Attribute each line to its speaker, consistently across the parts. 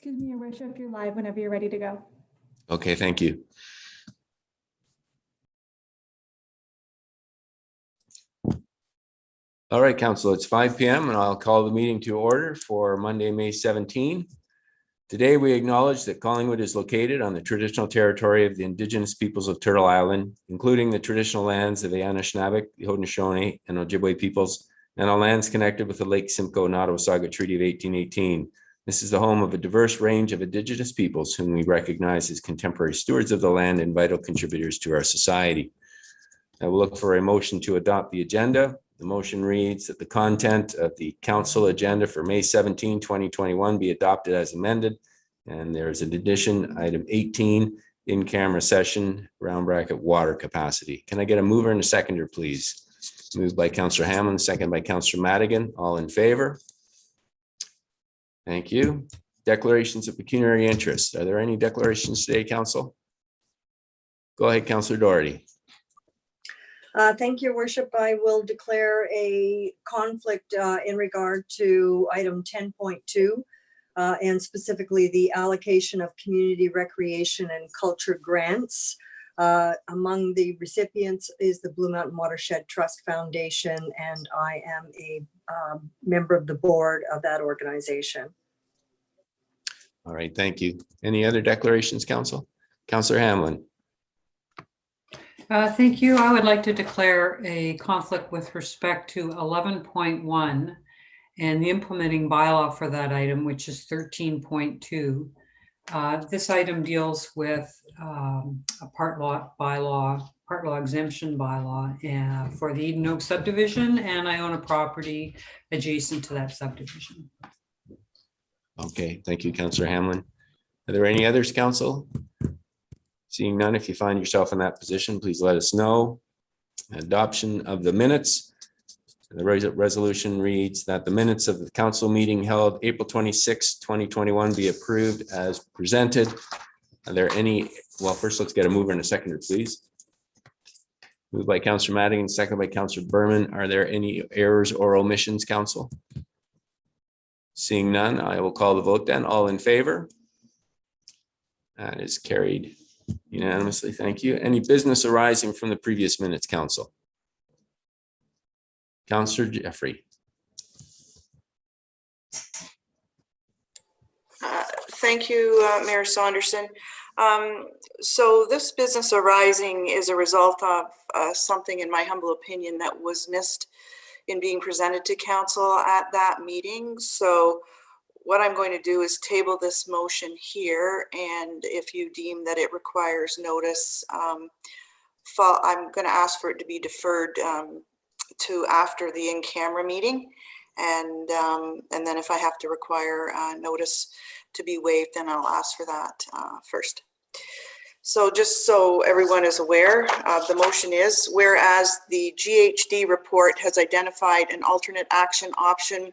Speaker 1: Excuse me, Your Worship, you're live whenever you're ready to go.
Speaker 2: Okay, thank you. All right, Council, it's 5 p.m. and I'll call the meeting to order for Monday, May 17. Today, we acknowledge that Collingwood is located on the traditional territory of the Indigenous peoples of Turtle Island, including the traditional lands of the Anishinaabe, the Haudenosaunee, and Ojibwe peoples, and on lands connected with the Lake Simcoe Nottawasaga Treaty of 1818. This is the home of a diverse range of Indigenous peoples whom we recognize as contemporary stewards of the land and vital contributors to our society. I will look for a motion to adopt the agenda. The motion reads that the content of the council agenda for May 17, 2021 be adopted as amended. And there's an addition, item 18, in-camera session, round bracket water capacity. Can I get a mover and a seconder, please? Moved by Councillor Hammond, second by Councillor Madigan. All in favor? Thank you. Declarations of pecuniary interest. Are there any declarations today, Council? Go ahead, Councillor Doherty.
Speaker 3: Thank you, Your Worship. I will declare a conflict in regard to item 10.2 and specifically the allocation of community recreation and culture grants. Among the recipients is the Blue Mountain Watershed Trust Foundation, and I am a member of the board of that organization.
Speaker 2: All right, thank you. Any other declarations, Council? Councillor Hamlin.
Speaker 4: Thank you. I would like to declare a conflict with respect to 11.1 and the implementing bylaw for that item, which is 13.2. This item deals with a part law exemption bylaw for the Eden Oak subdivision, and I own a property adjacent to that subdivision.
Speaker 2: Okay, thank you, Councillor Hamlin. Are there any others, Council? Seeing none, if you find yourself in that position, please let us know. Adoption of the minutes. The resolution reads that the minutes of the council meeting held April 26, 2021 be approved as presented. Are there any, well, first let's get a mover and a seconder, please. Moved by Councillor Madigan, second by Councillor Berman. Are there any errors or omissions, Council? Seeing none, I will call the vote then. All in favor? That is carried unanimously. Thank you. Any business arising from the previous minutes, Council? Councillor Jeffrey.
Speaker 5: Thank you, Mayor Saunderson. So this business arising is a result of something, in my humble opinion, that was missed in being presented to council at that meeting. So what I'm going to do is table this motion here, and if you deem that it requires notice, I'm going to ask for it to be deferred to after the in-camera meeting, and then if I have to require notice to be waived, then I'll ask for that first. So just so everyone is aware, the motion is, whereas the GHD report has identified an alternate action option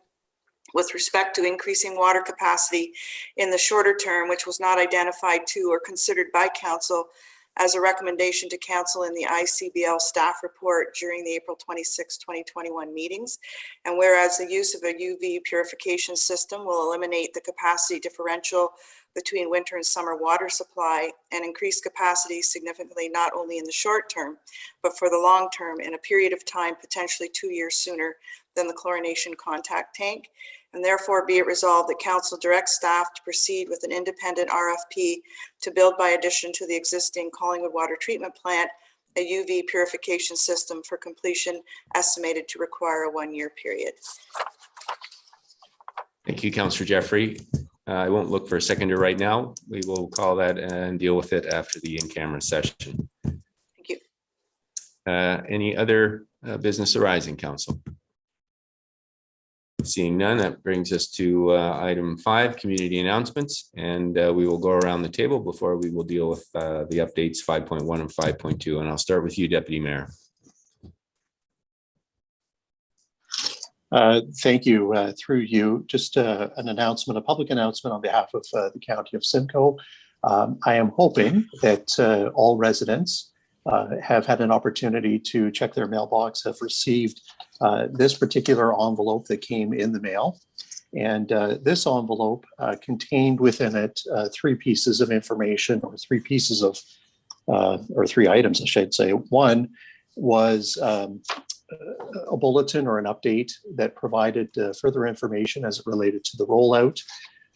Speaker 5: with respect to increasing water capacity in the shorter term, which was not identified to or considered by council as a recommendation to council in the ICBL staff report during the April 26, 2021 meetings. And whereas the use of a UV purification system will eliminate the capacity differential between winter and summer water supply and increase capacity significantly, not only in the short term, but for the long term in a period of time, potentially 2 years sooner than the chlorination contact tank. And therefore be it resolved that council directs staff to proceed with an independent RFP to build by addition to the existing Collingwood water treatment plant, a UV purification system for completion estimated to require a 1-year period.
Speaker 2: Thank you, Councillor Jeffrey. I won't look for a seconder right now. We will call that and deal with it after the in-camera session.
Speaker 5: Thank you.
Speaker 2: Any other business arising, Council? Seeing none, that brings us to item 5, community announcements, and we will go around the table before we will deal with the updates 5.1 and 5.2, and I'll start with you, Deputy Mayor.
Speaker 6: Thank you. Through you, just an announcement, a public announcement on behalf of the County of Simcoe. I am hoping that all residents have had an opportunity to check their mailbox, have received this particular envelope that came in the mail. And this envelope contained within it three pieces of information, or three pieces of, or three items, I should say. One was a bulletin or an update that provided further information as it related to the rollout,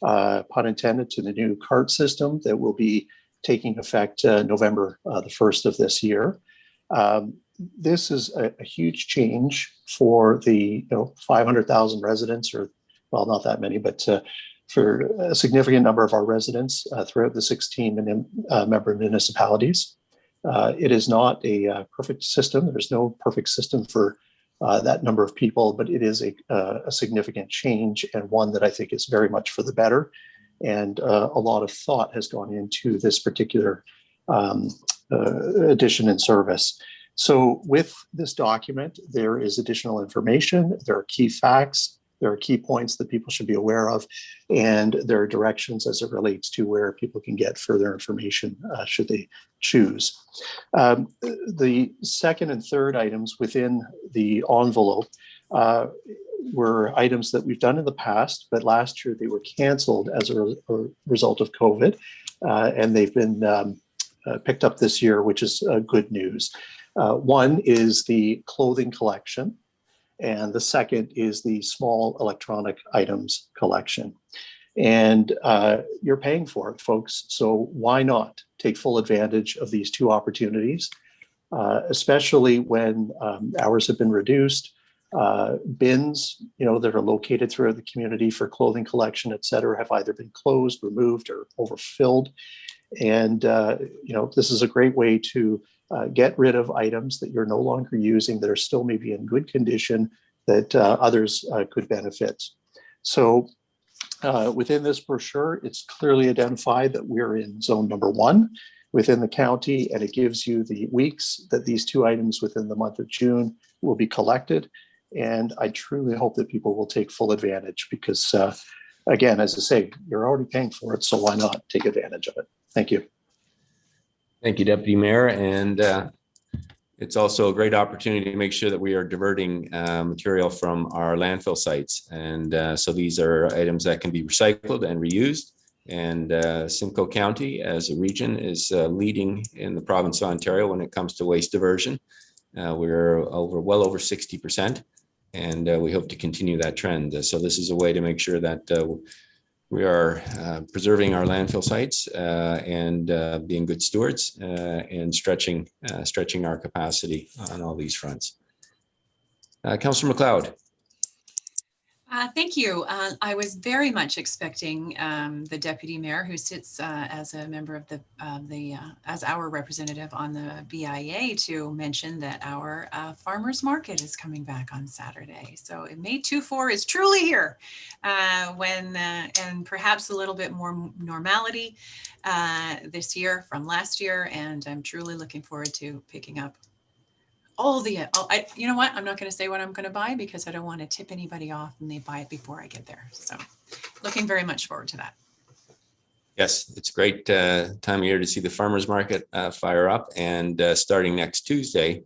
Speaker 6: pun intended, to the new cart system that will be taking effect November the 1st of this year. This is a huge change for the 500,000 residents, or well, not that many, but for a significant number of our residents throughout the 16 member municipalities. It is not a perfect system. There's no perfect system for that number of people, but it is a significant change, and one that I think is very much for the better. And a lot of thought has gone into this particular addition in service. So with this document, there is additional information, there are key facts, there are key points that people should be aware of, and there are directions as it relates to where people can get further information should they choose. The second and third items within the envelope were items that we've done in the past, but last year they were canceled as a result of COVID, and they've been picked up this year, which is good news. One is the clothing collection, and the second is the small electronic items collection. And you're paying for it, folks, so why not take full advantage of these two opportunities, especially when hours have been reduced. Bins, that are located throughout the community for clothing collection, et cetera, have either been closed, removed, or overfilled. And, this is a great way to get rid of items that you're no longer using that are still maybe in good condition that others could benefit. So within this brochure, it's clearly identified that we're in zone number 1 within the county, and it gives you the weeks that these two items within the month of June will be collected. And I truly hope that people will take full advantage because, again, as I say, you're already paying for it, so why not take advantage of it? Thank you.
Speaker 2: Thank you, Deputy Mayor. And it's also a great opportunity to make sure that we are diverting material from our landfill sites. And so these are items that can be recycled and reused. And Simcoe County as a region is leading in the province of Ontario when it comes to waste diversion. We're well over 60%, and we hope to continue that trend. So this is a way to make sure that we are preserving our landfill sites and being good stewards and stretching our capacity on all these fronts. Councillor McLeod.
Speaker 7: Thank you. I was very much expecting the deputy mayor, who sits as a member of as our representative on the BIA, to mention that our farmers market is coming back on Saturday. So May 24 is truly here, and perhaps a little bit more normality this year from last year. And I'm truly looking forward to picking up you know what? I'm not going to say what I'm going to buy because I don't want to tip anybody off and they buy it before I get there. So looking very much forward to that.
Speaker 2: Yes, it's a great time of year to see the farmers market fire up, and starting next Tuesday,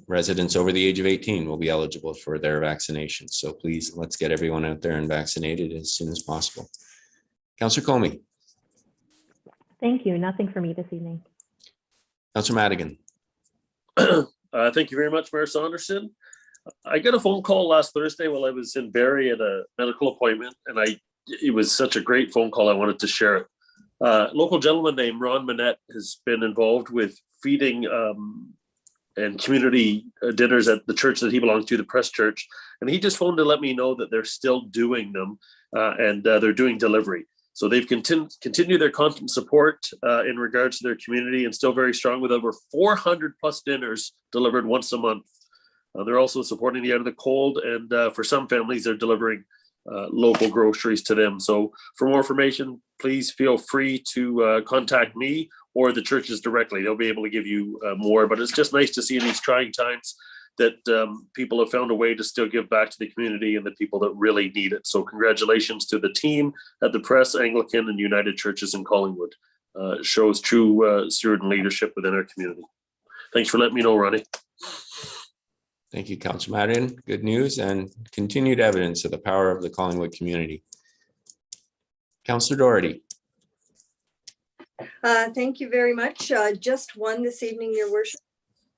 Speaker 2: residents over the age of 18 will be eligible for their vaccination. So please, let's get everyone out there and vaccinated as soon as possible. Councillor Comey.
Speaker 8: Thank you. Nothing for me this evening.
Speaker 2: Councillor Madigan.
Speaker 9: Thank you very much, Mayor Saunderson. I got a phone call last Thursday while I was in Barrie at a medical appointment, and it was such a great phone call. I wanted to share it. A local gentleman named Ron Manette has been involved with feeding and community dinners at the church that he belonged to, the Press Church, and he just phoned to let me know that they're still doing them, and they're doing delivery. So they've continued their constant support in regards to their community, and still very strong with over 400 plus dinners delivered once a month. They're also supporting the Out of the Cold, and for some families, they're delivering local groceries to them. So for more information, please feel free to contact me or the churches directly. They'll be able to give you more, but it's just nice to see in these trying times that people have found a way to still give back to the community and the people that really need it. So congratulations to the team at the Press, Anglican, and United Churches in Collingwood. Shows true steward and leadership within our community. Thanks for letting me know, Ronnie.
Speaker 2: Thank you, Councillor Madden. Good news and continued evidence of the power of the Collingwood community. Councillor Doherty.
Speaker 3: Thank you very much. Just one this evening, Your Worship.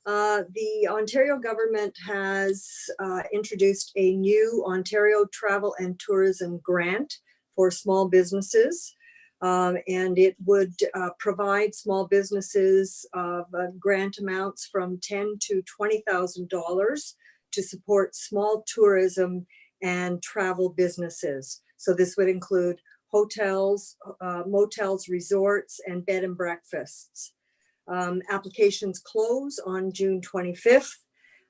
Speaker 3: The Ontario government has introduced a new Ontario Travel and Tourism Grant for small businesses. And it would provide small businesses grant amounts from $10,000 to $20,000 to support small tourism and travel businesses. So this would include hotels, motels, resorts, and bed and breakfasts. Applications close on June 25th.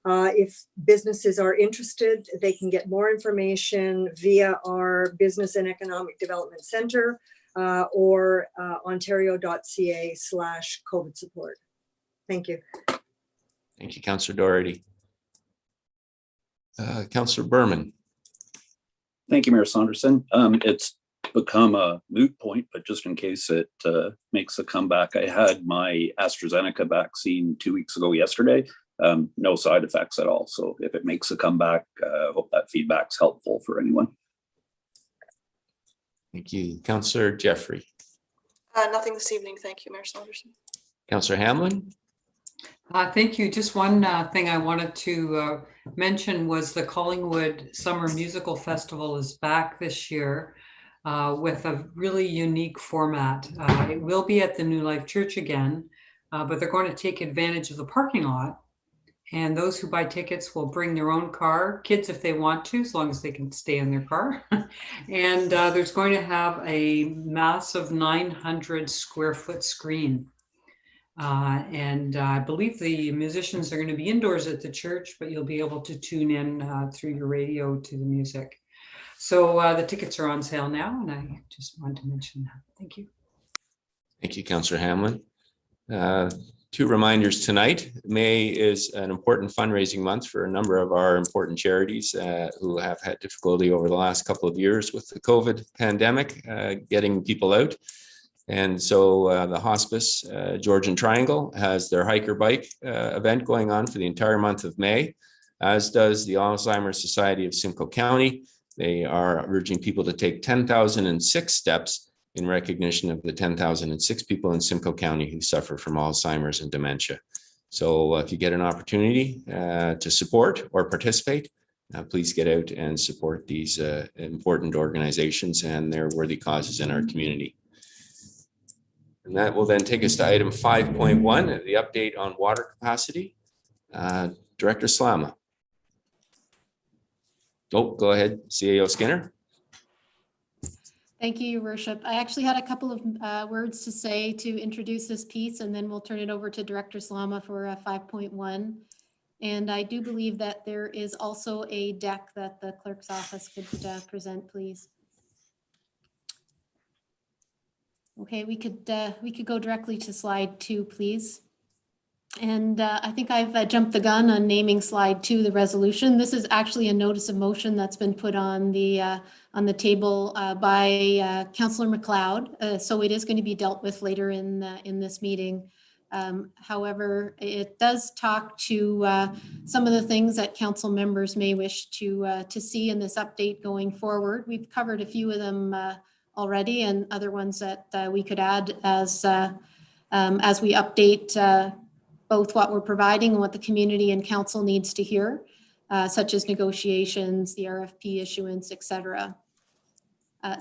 Speaker 3: If businesses are interested, they can get more information via our Business and Economic Development Center or ontario.ca/COVID support. Thank you.
Speaker 2: Thank you, Councillor Doherty. Councillor Berman.
Speaker 10: Thank you, Mayor Saunderson. It's become a moot point, but just in case it makes a comeback, I had my AstraZeneca vaccine 2 weeks ago yesterday. No side effects at all. So if it makes a comeback, I hope that feedback's helpful for anyone.
Speaker 2: Thank you. Councillor Jeffrey.
Speaker 5: Nothing this evening. Thank you, Mayor Saunderson.
Speaker 2: Councillor Hamlin.
Speaker 4: Thank you. Just one thing I wanted to mention was the Collingwood Summer Musical Festival is back this year with a really unique format. It will be at the New Life Church again, but they're going to take advantage of the parking lot. And those who buy tickets will bring their own car, kids if they want to, as long as they can stay in their car. And there's going to have a massive 900 square foot screen. And I believe the musicians are going to be indoors at the church, but you'll be able to tune in through your radio to the music. So the tickets are on sale now, and I just wanted to mention that. Thank you.
Speaker 2: Thank you, Councillor Hamlin. Two reminders tonight. May is an important fundraising month for a number of our important charities who have had difficulty over the last couple of years with the COVID pandemic, getting people out. And so the hospice, Georgian Triangle, has their hiker bike event going on for the entire month of May, as does the Alzheimer's Society of Simcoe County. They are urging people to take 10,006 steps in recognition of the 10,006 people in Simcoe County who suffer from Alzheimer's and dementia. So if you get an opportunity to support or participate, please get out and support these important organizations and their worthy causes in our community. And that will then take us to item 5.1, the update on water capacity. Director Slama. Oh, go ahead, CAO Skinner.
Speaker 11: Thank you, Your Worship. I actually had a couple of words to say to introduce this piece, and then we'll turn it over to Director Slama for 5.1. And I do believe that there is also a deck that the clerk's office could present, please. Okay, we could go directly to slide 2, please. And I think I've jumped the gun on naming slide 2, the resolution. This is actually a notice of motion that's been put on the table by Councillor McLeod. So it is going to be dealt with later in this meeting. However, it does talk to some of the things that council members may wish to see in this update going forward. We've covered a few of them already, and other ones that we could add as we update both what we're providing and what the community and council needs to hear, such as negotiations, the RFP issuance, etc.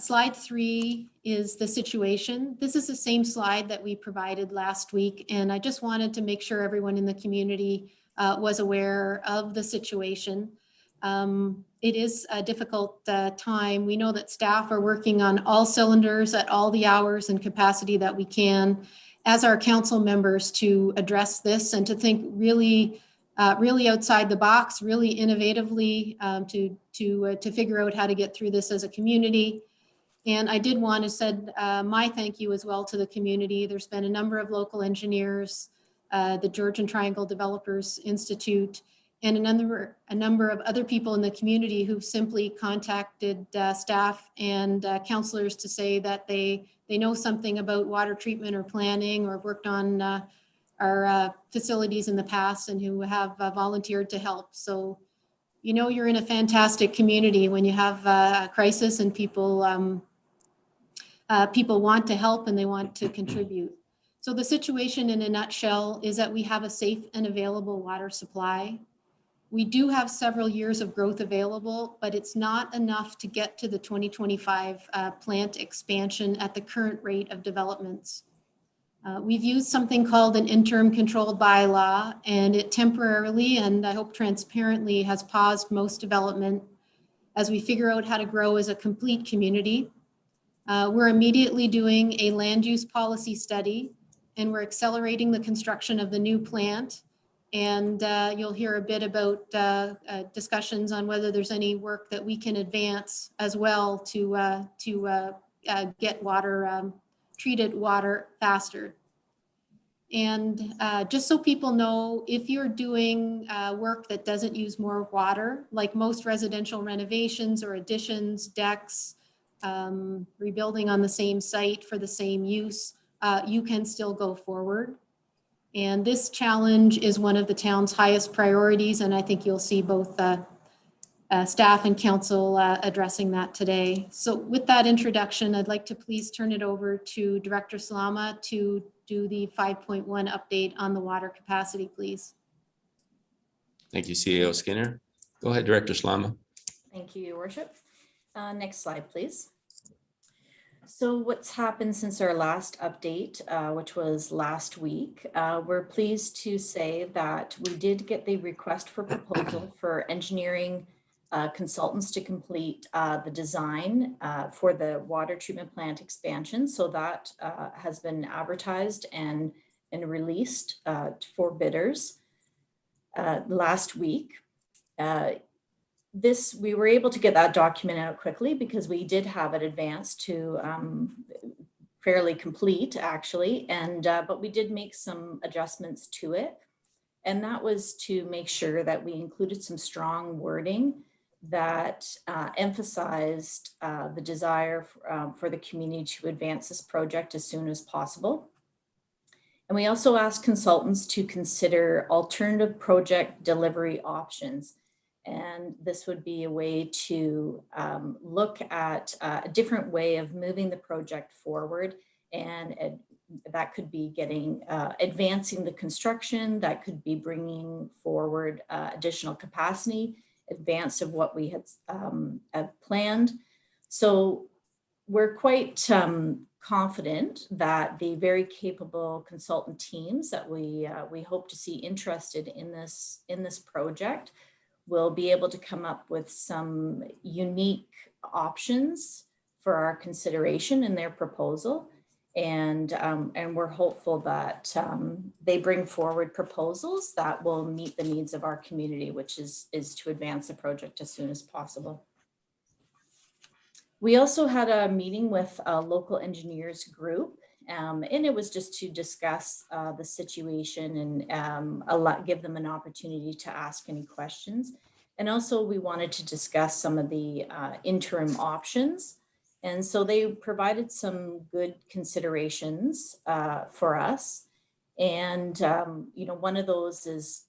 Speaker 11: Slide 3 is the situation. This is the same slide that we provided last week, and I just wanted to make sure everyone in the community was aware of the situation. It is a difficult time. We know that staff are working on all cylinders at all the hours and capacity that we can as our council members to address this and to think really outside the box, really innovatively to figure out how to get through this as a community. And I did want to send my thank you as well to the community. There's been a number of local engineers, the Georgian Triangle Developers Institute, and a number of other people in the community who've simply contacted staff and councillors to say that they know something about water treatment or planning, or worked on facilities in the past and who have volunteered to help. So, you know, you're in a fantastic community when you have a crisis and people want to help and they want to contribute. So the situation in a nutshell is that we have a safe and available water supply. We do have several years of growth available, but it's not enough to get to the 2025 plant expansion at the current rate of developments. We've used something called an interim controlled bylaw, and it temporarily, and I hope transparently, has paused most development as we figure out how to grow as a complete community. We're immediately doing a land use policy study, and we're accelerating the construction of the new plant. And you'll hear a bit about discussions on whether there's any work that we can advance as well to get water, treated water faster. And just so people know, if you're doing work that doesn't use more water, like most residential renovations or additions, decks, rebuilding on the same site for the same use, you can still go forward. And this challenge is one of the town's highest priorities, and I think you'll see both staff and council addressing that today. So with that introduction, I'd like to please turn it over to Director Slama to do the 5.1 update on the water capacity, please.
Speaker 2: Thank you, CEO Skinner. Go ahead, Director Slama.
Speaker 12: Thank you, Your Worship. Next slide, please. So what's happened since our last update, which was last week, we're pleased to say that we did get the request for proposal for engineering consultants to complete the design for the water treatment plant expansion. So that has been advertised and released for bidders last week. We were able to get that document out quickly because we did have it advanced to fairly complete actually, and but we did make some adjustments to it, and that was to make sure that we included some strong wording that emphasized the desire for the community to advance this project as soon as possible. And we also asked consultants to consider alternative project delivery options. And this would be a way to look at a different way of moving the project forward. And that could be advancing the construction, that could be bringing forward additional capacity, advance of what we had planned. So we're quite confident that the very capable consultant teams that we hope to see interested in this project will be able to come up with some unique options for our consideration in their proposal. And we're hopeful that they bring forward proposals that will meet the needs of our community, which is to advance the project as soon as possible. We also had a meeting with a local engineers group, and it was just to discuss the situation and give them an opportunity to ask any questions. And also we wanted to discuss some of the interim options. And so they provided some good considerations for us. And, one of those is,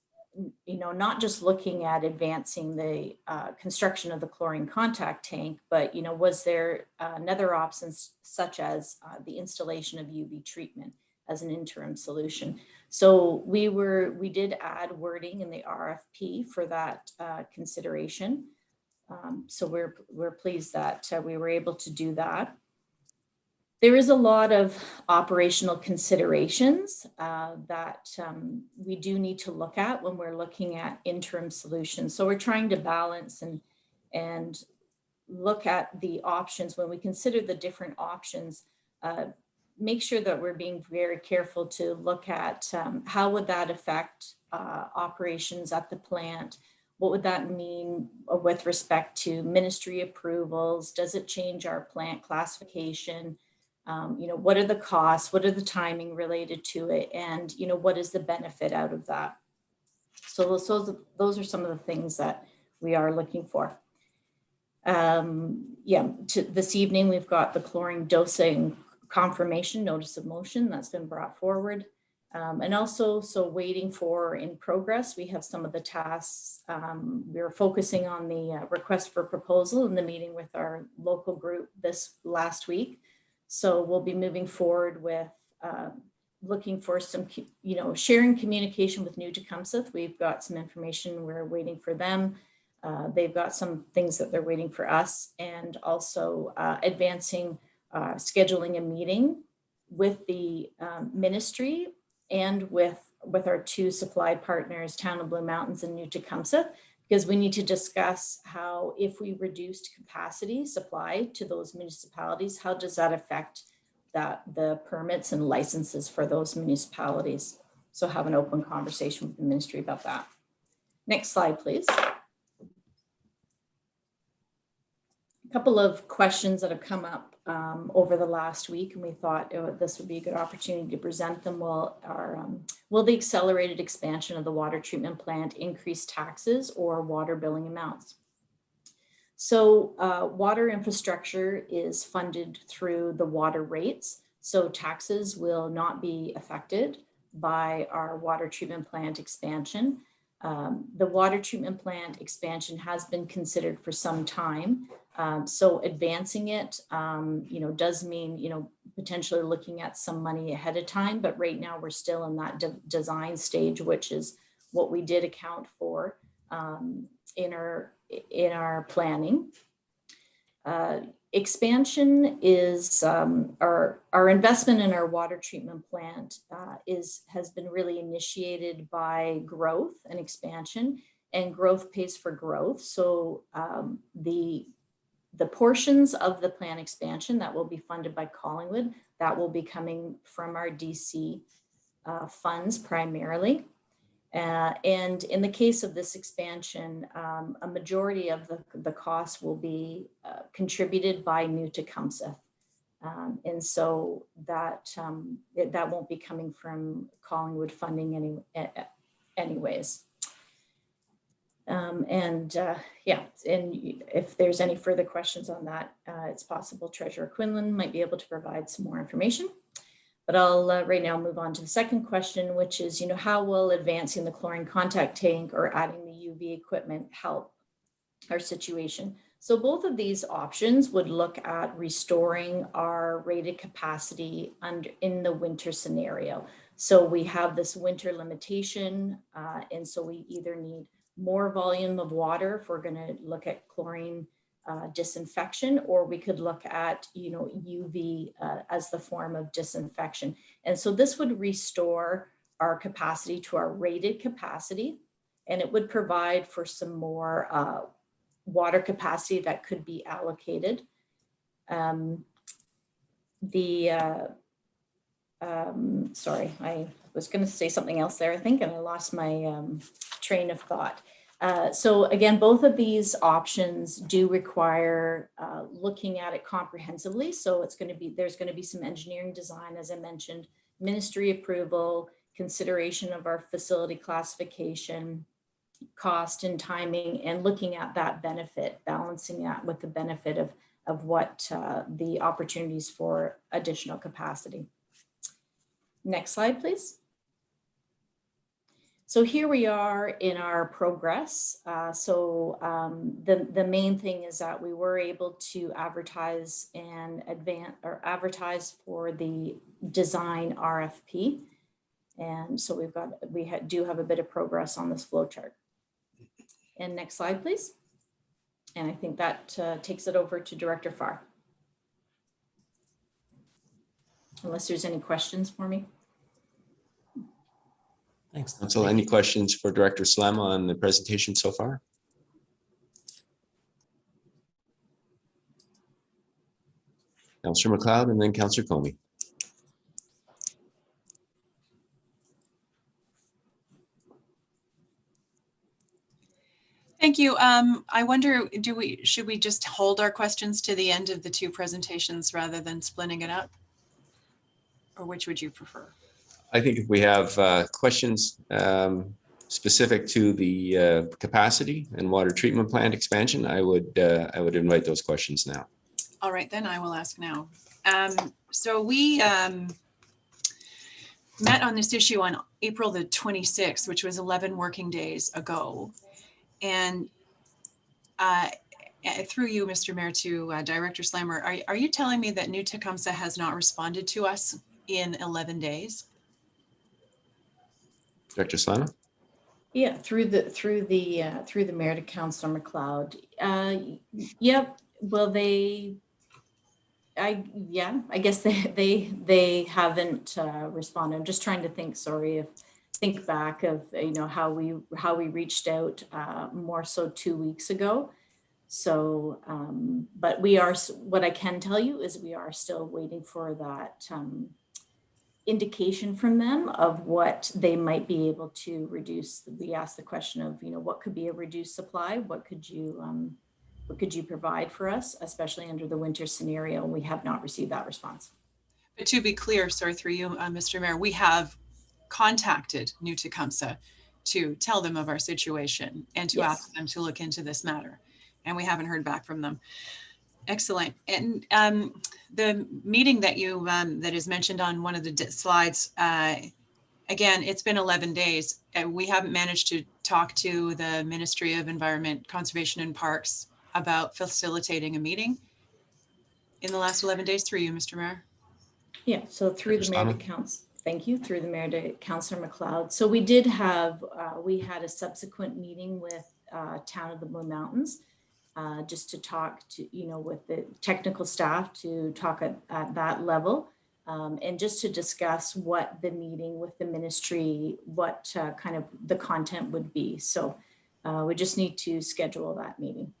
Speaker 12: not just looking at advancing the construction of the chlorine contact tank, but, was there another option such as the installation of UV treatment as an interim solution? So we did add wording in the RFP for that consideration. So we're pleased that we were able to do that. There is a lot of operational considerations that we do need to look at when we're looking at interim solutions. So we're trying to balance and look at the options when we consider the different options. Make sure that we're being very careful to look at how would that affect operations at the plant. What would that mean with respect to ministry approvals? Does it change our plant classification? What are the costs? What are the timing related to it? And, what is the benefit out of that? So those are some of the things that we are looking for. This evening, we've got the chlorine dosing confirmation notice of motion that's been brought forward. And also, so waiting for in progress, we have some of the tasks. We're focusing on the request for proposal in the meeting with our local group this last week. So we'll be moving forward with looking for some, sharing communication with New Tecumseh. We've got some information we're waiting for them. They've got some things that they're waiting for us, and also advancing, scheduling a meeting with the ministry and with our two supply partners, Town of Blue Mountains and New Tecumseh, because we need to discuss how, if we reduced capacity supply to those municipalities, how does that affect the permits and licenses for those municipalities? So have an open conversation with the ministry about that. Next slide, please. A couple of questions that have come up over the last week, and we thought this would be a good opportunity to present them. Will the accelerated expansion of the water treatment plant increase taxes or water billing amounts? So water infrastructure is funded through the water rates, so taxes will not be affected by our water treatment plant expansion. The water treatment plant expansion has been considered for some time. So advancing it, does mean, potentially looking at some money ahead of time, but right now we're still in that design stage, which is what we did account for in our planning. Expansion is our investment in our water treatment plant has been really initiated by growth and expansion, and growth pays for growth. So the portions of the plant expansion that will be funded by Collingwood, that will be coming from our DC funds primarily. And in the case of this expansion, a majority of the costs will be contributed by New Tecumseh. And so that won't be coming from Collingwood funding anyways. And if there's any further questions on that, it's possible Treasurer Quinlan might be able to provide some more information. But I'll right now move on to the second question, which is, how will advancing the chlorine contact tank or adding the UV equipment help our situation? So both of these options would look at restoring our rated capacity in the winter scenario. So we have this winter limitation, and so we either need more volume of water if we're going to look at chlorine disinfection, or we could look at UV as the form of disinfection. And so this would restore our capacity to our rated capacity, and it would provide for some more water capacity that could be allocated. Sorry, I was going to say something else there, I think, and I lost my train of thought. So again, both of these options do require looking at it comprehensively. So there's going to be some engineering design, as I mentioned, ministry approval, consideration of our facility classification, cost and timing, and looking at that benefit, balancing that with the benefit of what the opportunities for additional capacity. Next slide, please. So here we are in our progress. The main thing is that we were able to advertise for the design RFP. And so we do have a bit of progress on this flow chart. And next slide, please. And I think that takes it over to Director Farr. Unless there's any questions for me.
Speaker 2: Thanks, Council. Any questions for Director Slama on the presentation so far? Councillor McLeod and then Councillor Comey.
Speaker 7: Thank you. I wonder, should we just hold our questions to the end of the two presentations rather than splitting it up? Or which would you prefer?
Speaker 2: I think if we have questions specific to the capacity and water treatment plant expansion, I would invite those questions now.
Speaker 7: All right, then I will ask now. So we met on this issue on April the 26th, which was 11 working days ago. And through you, Mr. Mayor, to Director Slama, are you telling me that New Tecumseh has not responded to us in 11 days?
Speaker 2: Director Slama?
Speaker 12: Yeah, through the mayor to Councillor McLeod. Yep. Well, I guess they haven't responded. I'm just trying to think. Sorry, think back of how we reached out more so 2 weeks ago. So, but we are. What I can tell you is we are still waiting for that indication from them of what they might be able to reduce. We asked the question of what could be a reduced supply. What could you provide for us, especially under the winter scenario? We have not received that response.
Speaker 7: But to be clear, sorry, through you, Mr. Mayor, we have contacted New Tecumseh to tell them of our situation and to ask them to look into this matter. And we haven't heard back from them. Excellent. And the meeting that you that is mentioned on one of the slides, again, it's been 11 days and we haven't managed to talk to the Ministry of Environment, Conservation and Parks about facilitating a meeting in the last 11 days. Through you, Mr. Mayor.
Speaker 12: Yeah, so through the mayor to council, thank you, through the mayor to Councillor McLeod. So we did have, we had a subsequent meeting with Town of the Blue Mountains, just to talk to, with the technical staff to talk at that level, and just to discuss what the meeting with the ministry, what kind of the content would be. So we just need to schedule that meeting.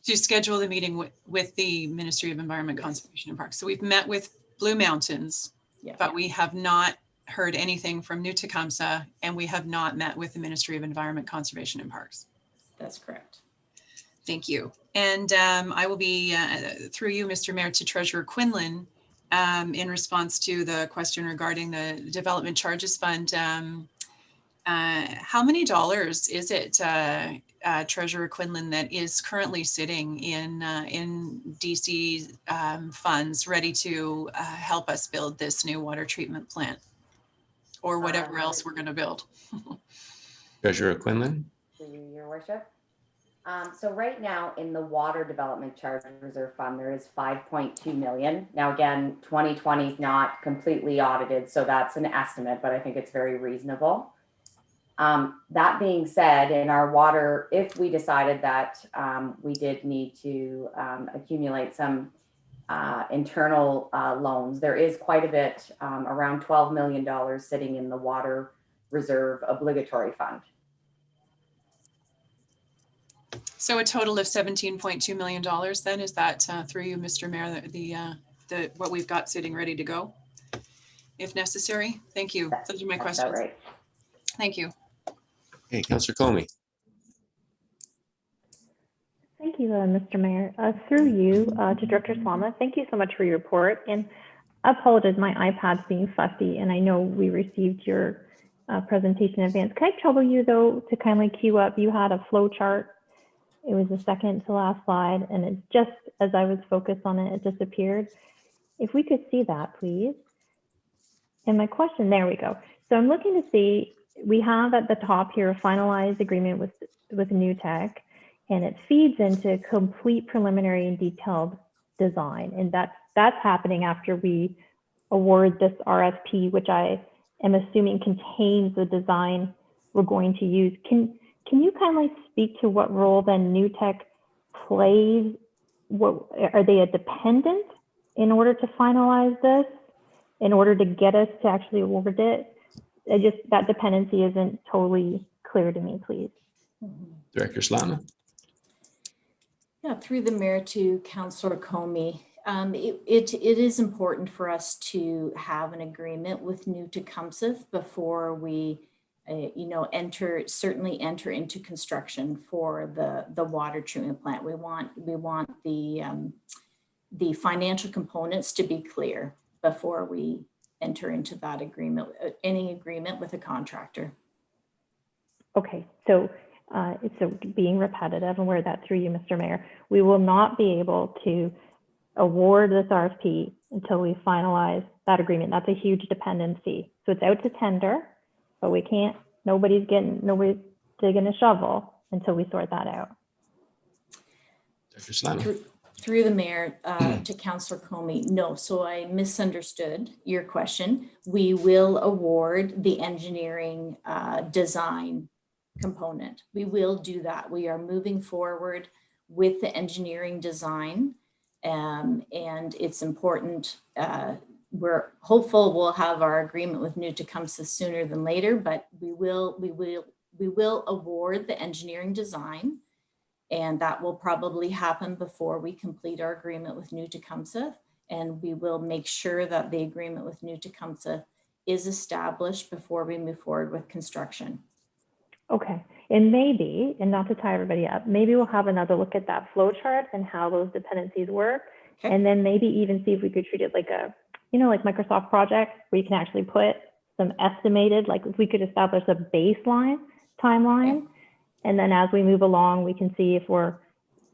Speaker 7: To schedule the meeting with the Ministry of Environment, Conservation and Parks. So we've met with Blue Mountains, but we have not heard anything from New Tecumseh, and we have not met with the Ministry of Environment, Conservation and Parks.
Speaker 12: That's correct.
Speaker 7: Thank you. And I will be, through you, Mr. Mayor, to Treasurer Quinlan, in response to the question regarding the Development Charges Fund. How many dollars is it, Treasurer Quinlan, that is currently sitting in DC funds ready to help us build this new water treatment plant or whatever else we're going to build?
Speaker 2: Treasurer Quinlan?
Speaker 13: Your worship. So right now in the Water Development Charge Reserve Fund, there is 5.2 million. Now again, 2020 is not completely audited, so that's an estimate, but I think it's very reasonable. That being said, in our water, if we decided that we did need to accumulate some internal loans, there is quite a bit, around $12 million sitting in the Water Reserve Obligatory Fund.
Speaker 7: So a total of $17.2 million then, is that through you, Mr. Mayor, the what we've got sitting ready to go, if necessary? Thank you. Those are my questions.
Speaker 13: Right.
Speaker 7: Thank you.
Speaker 2: Hey, Councillor Comey.
Speaker 8: Thank you, Mr. Mayor. Through you to Director Slama, thank you so much for your report. And I apologize, my iPad's being fussy, and I know we received your presentation in advance. Can I trouble you, though, to kindly queue up? You had a flow chart. It was the second to last slide, and it just, as I was focused on it, it disappeared. If we could see that, please. And my question, there we go. So I'm looking to see, we have at the top here a finalized agreement with New Tech, and it feeds into complete preliminary and detailed design. And that's happening after we award this RFP, which I am assuming contains the design we're going to use. Can you kindly speak to what role then New Tech plays? What, are they a dependent in order to finalize this, in order to get us to actually award it? That dependency isn't totally clear to me, please.
Speaker 2: Director Slama?
Speaker 12: Yeah, through the mayor to Councillor Comey. It is important for us to have an agreement with New Tecumseh before we certainly enter into construction for the water treatment plant. We want the financial components to be clear before we enter into that agreement, any agreement with a contractor.
Speaker 8: Okay, so being repetitive, and where that through you, Mr. Mayor, we will not be able to award this RFP until we finalize that agreement. That's a huge dependency. So it's out to tender, but we can't, nobody's digging a shovel until we sort that out.
Speaker 2: Dr. Slama.
Speaker 12: Through the mayor to Councillor Comey, no, so I misunderstood your question. We will award the engineering design component. We will do that. We are moving forward with the engineering design, and it's important. We're hopeful we'll have our agreement with New Tecumseh sooner than later, but we will award the engineering design. And that will probably happen before we complete our agreement with New Tecumseh. And we will make sure that the agreement with New Tecumseh is established before we move forward with construction.
Speaker 8: Okay, and maybe, and not to tie everybody up, maybe we'll have another look at that flow chart and how those dependencies work.
Speaker 12: Okay.
Speaker 8: And then maybe even see if we could treat it like a, like Microsoft project where you can actually put some estimated, like if we could establish a baseline timeline. Okay. And then as we move along, we can see if we're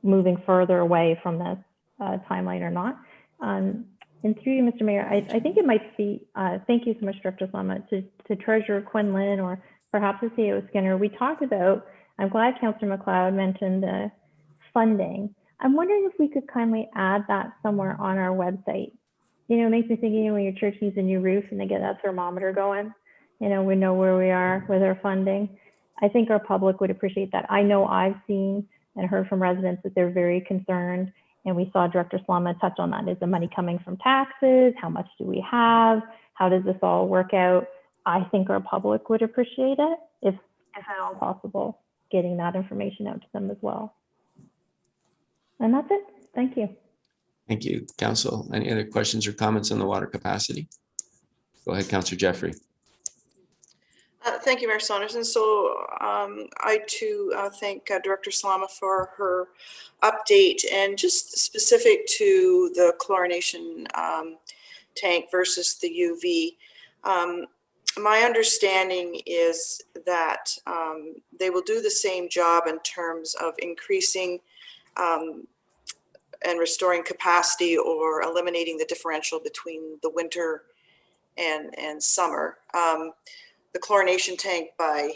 Speaker 8: moving further away from this timeline or not. And through you, Mr. Mayor, I think it might be, thank you so much, Director Slama, to Treasurer Quinlan or perhaps the CEO Skinner. We talked about, I'm glad Councillor McLeod mentioned funding. I'm wondering if we could kindly add that somewhere on our website. It makes me think, when your church needs a new roof and they get that thermometer going, we know where we are with our funding. I think our public would appreciate that. I know I've seen and heard from residents that they're very concerned, and we saw Director Slama touch on that. Is the money coming from taxes? How much do we have? How does this all work out? I think our public would appreciate it, if at all possible, getting that information out to them as well. And that's it. Thank you.
Speaker 2: Thank you, Council. Any other questions or comments on the water capacity? Go ahead, Councillor Jeffrey.
Speaker 5: Thank you, Mayor Saunderson. So I too thank Director Slama for her update, and just specific to the chlorination tank versus the UV. My understanding is that they will do the same job in terms of increasing and restoring capacity or eliminating the differential between the winter and summer. The chlorination tank, by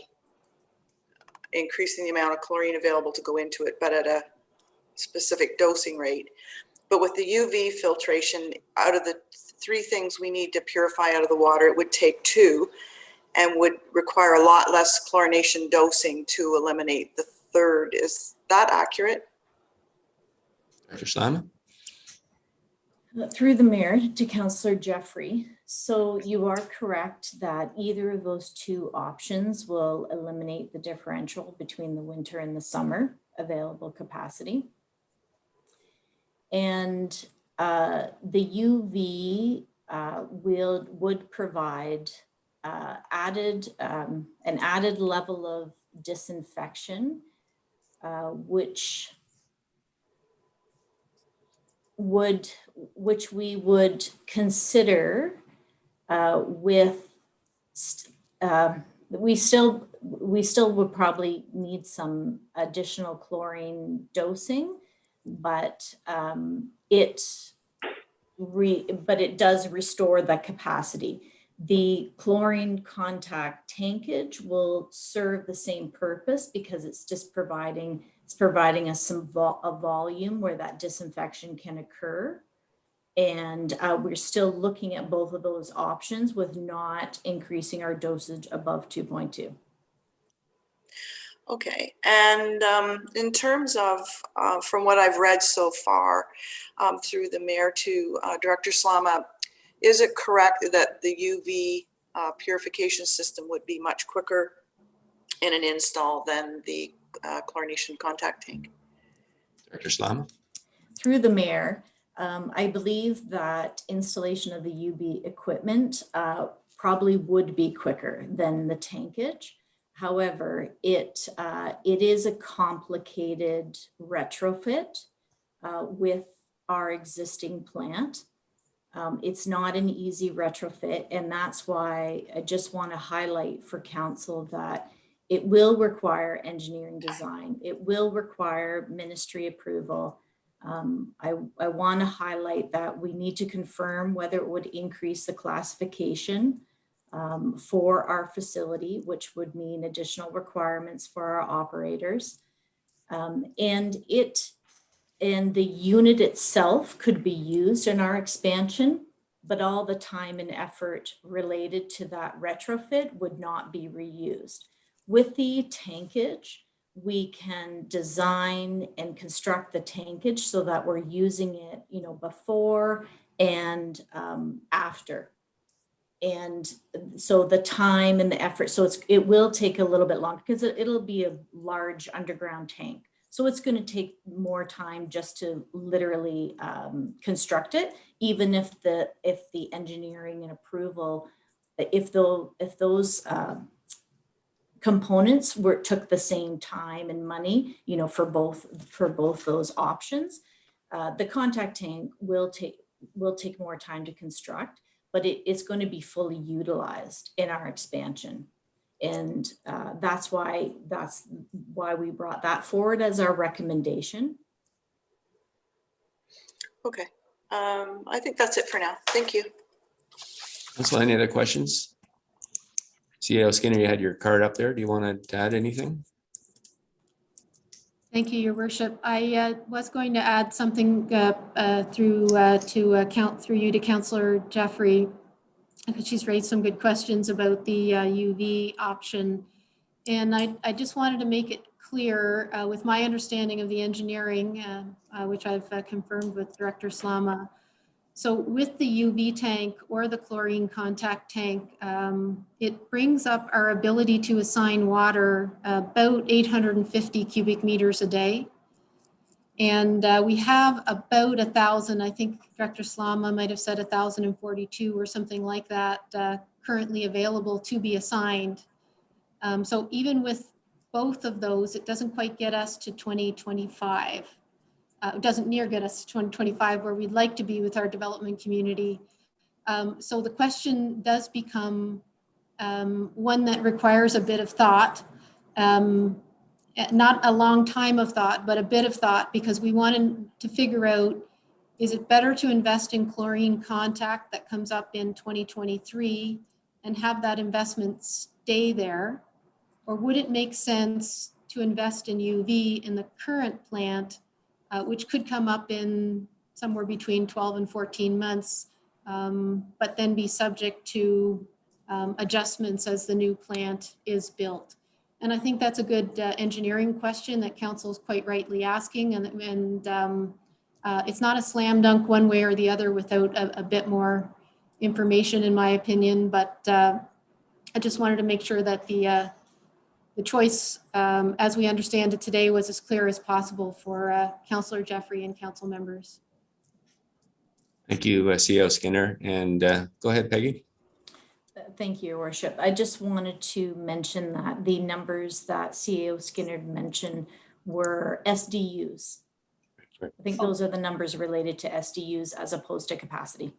Speaker 5: increasing the amount of chlorine available to go into it, but at a specific dosing rate. But with the UV filtration, out of the 3 things we need to purify out of the water, it would take 2 and would require a lot less chlorination dosing to eliminate the 3rd. Is that accurate?
Speaker 2: Dr. Slama.
Speaker 12: Through the mayor to Councillor Jeffrey. So you are correct that either of those 2 options will eliminate the differential between the winter and the summer available capacity. And the UV would provide an added level of disinfection, which we would consider we still would probably need some additional chlorine dosing, but it does restore the capacity. The chlorine contact tankage will serve the same purpose because it's just providing us a volume where that disinfection can occur. And we're still looking at both of those options with not increasing our dosage above 2.2.
Speaker 5: Okay, and in terms of, from what I've read so far through the mayor to Director Slama, is it correct that the UV purification system would be much quicker in an install than the chlorination contact tank?
Speaker 2: Dr. Slama.
Speaker 12: Through the mayor, I believe that installation of the UV equipment probably would be quicker than the tankage. However, it is a complicated retrofit with our existing plant. It's not an easy retrofit, and that's why I just want to highlight for council that it will require engineering design. It will require ministry approval. I want to highlight that we need to confirm whether it would increase the classification for our facility, which would mean additional requirements for our operators. And the unit itself could be used in our expansion, but all the time and effort related to that retrofit would not be reused. With the tankage, we can design and construct the tankage so that we're using it, before and after. And so the time and the effort, so it will take a little bit longer because it'll be a large underground tank. So it's going to take more time just to literally construct it, even if the engineering and approval, if those components took the same time and money, for both those options. The contact tank will take more time to construct, but it's going to be fully utilized in our expansion. And that's why we brought that forward as our recommendation.
Speaker 5: Okay, I think that's it for now. Thank you.
Speaker 2: Council, any other questions? CEO Skinner, you had your card up there. Do you want to add anything?
Speaker 11: Thank you, Your Worship. I was going to add something through you to Councillor Jeffrey, because she's raised some good questions about the UV option. And I just wanted to make it clear with my understanding of the engineering, which I've confirmed with Director Slama. So with the UV tank or the chlorine contact tank, it brings up our ability to assign water about 850 cubic meters a day. And we have about 1,000, I think Director Slama might have said 1,042 or something like that currently available to be assigned. So even with both of those, it doesn't quite get us to 2025. It doesn't near get us to 2025 where we'd like to be with our development community. So the question does become one that requires a bit of thought. Not a long time of thought, but a bit of thought, because we wanted to figure out, is it better to invest in chlorine contact that comes up in 2023 and have that investment stay there? Or would it make sense to invest in UV in the current plant, which could come up in somewhere between 12 and 14 months, but then be subject to adjustments as the new plant is built? And I think that's a good engineering question that Council is quite rightly asking. And it's not a slam dunk one way or the other without a bit more information, in my opinion. But I just wanted to make sure that the choice, as we understand it today, was as clear as possible for Councillor Jeffrey and Council members.
Speaker 2: Thank you, CEO Skinner. And go ahead, Peggy.
Speaker 12: Thank you, Your Worship. I just wanted to mention that the numbers that CEO Skinner mentioned were SDUs.
Speaker 2: Right.
Speaker 12: I think those are the numbers related to SDUs as opposed to capacity.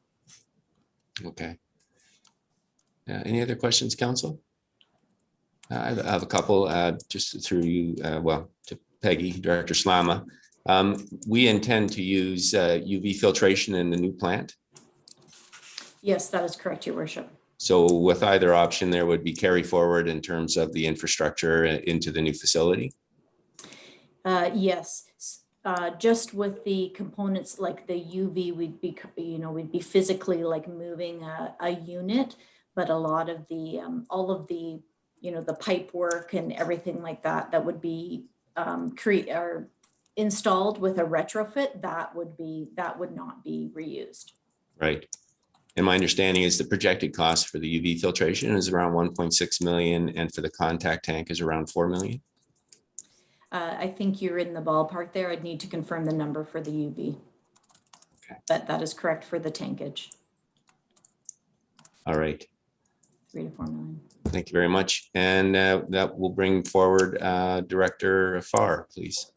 Speaker 2: Okay. Any other questions, Council? I have a couple just through you, to Peggy, Director Slama. We intend to use UV filtration in the new plant.
Speaker 12: Yes, that is correct, Your Worship.
Speaker 2: So with either option, there would be carry forward in terms of the infrastructure into the new facility?
Speaker 12: Yes, just with the components like the UV, we'd be physically like moving a unit, but a lot of the, all of the, the pipe work and everything like that would be installed with a retrofit, that would not be reused.
Speaker 2: Right. And my understanding is the projected cost for the UV filtration is around 1.6 million, and for the contact tank is around 4 million.
Speaker 12: I think you're in the ballpark there. I'd need to confirm the number for the UV.
Speaker 2: Okay.
Speaker 12: But that is correct for the tankage.
Speaker 2: All right.
Speaker 12: 3 to 4 million.
Speaker 2: Thank you very much. And that will bring forward Director Farr, please.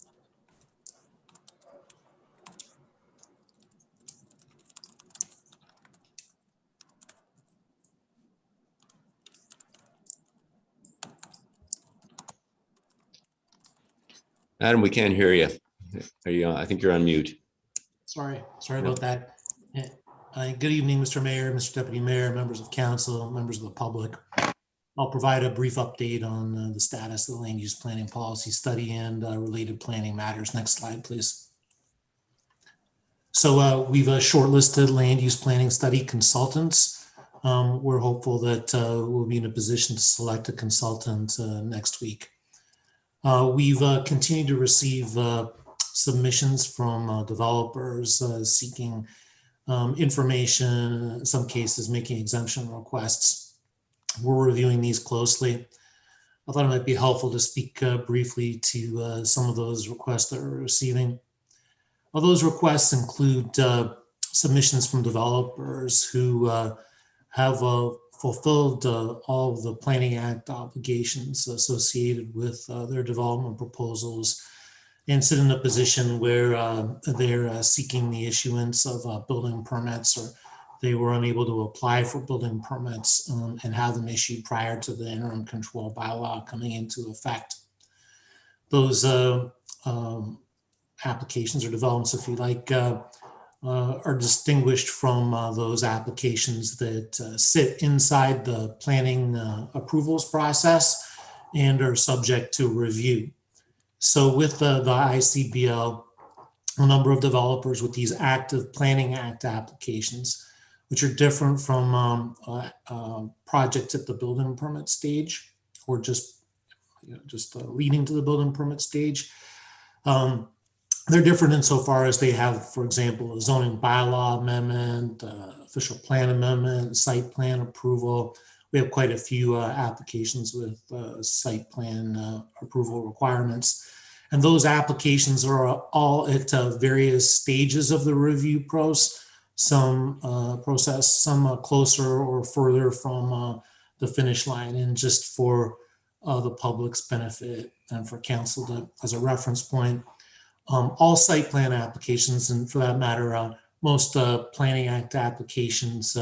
Speaker 2: Adam, we can't hear you. Are you? I think you're on mute.
Speaker 14: Sorry about that. Good evening, Mr. Mayor, Mr. Deputy Mayor, members of council, members of the public. I'll provide a brief update on the status of the land use planning policy study and related planning matters. Next slide, please. So we've shortlisted land use planning study consultants. We're hopeful that we'll be in a position to select a consultant next week. We've continued to receive submissions from developers seeking information, in some cases making exemption requests. We're reviewing these closely. I thought it might be helpful to speak briefly to some of those requests that we're receiving. Well, those requests include submissions from developers who have fulfilled all of the Planning Act obligations associated with their development proposals and sit in a position where they're seeking the issuance of building permits, or they were unable to apply for building permits and have them issued prior to the interim control bylaw coming into effect. Those applications or developments, if you like, are distinguished from those applications that sit inside the planning approvals process and are subject to review. So with the ICBL, a number of developers with these active Planning Act applications, which are different from projects at the building permit stage or just leading to the building permit stage. They're different insofar as they have, for example, a zoning bylaw amendment, official plan amendment, site plan approval. We have quite a few applications with site plan approval requirements. And those applications are all at various stages of the review process, some closer or further from the finish line. And just for the public's benefit and for council to, as a reference point, all site plan applications, and for that matter, most Planning Act applications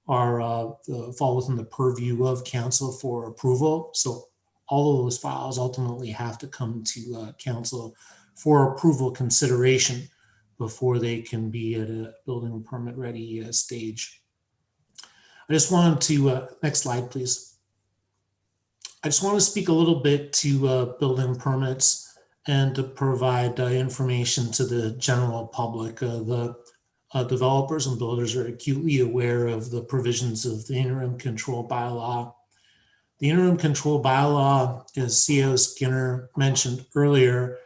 Speaker 14: fall within the purview of council for approval. So all of those files ultimately have to come to council for approval consideration before they can be at a building permit ready stage. I just wanted to, next slide, please. I just want to speak a little bit to building permits and to provide information to the general public. The developers and builders are acutely aware of the provisions of the interim control bylaw. The interim control bylaw, as CO Skinner mentioned earlier,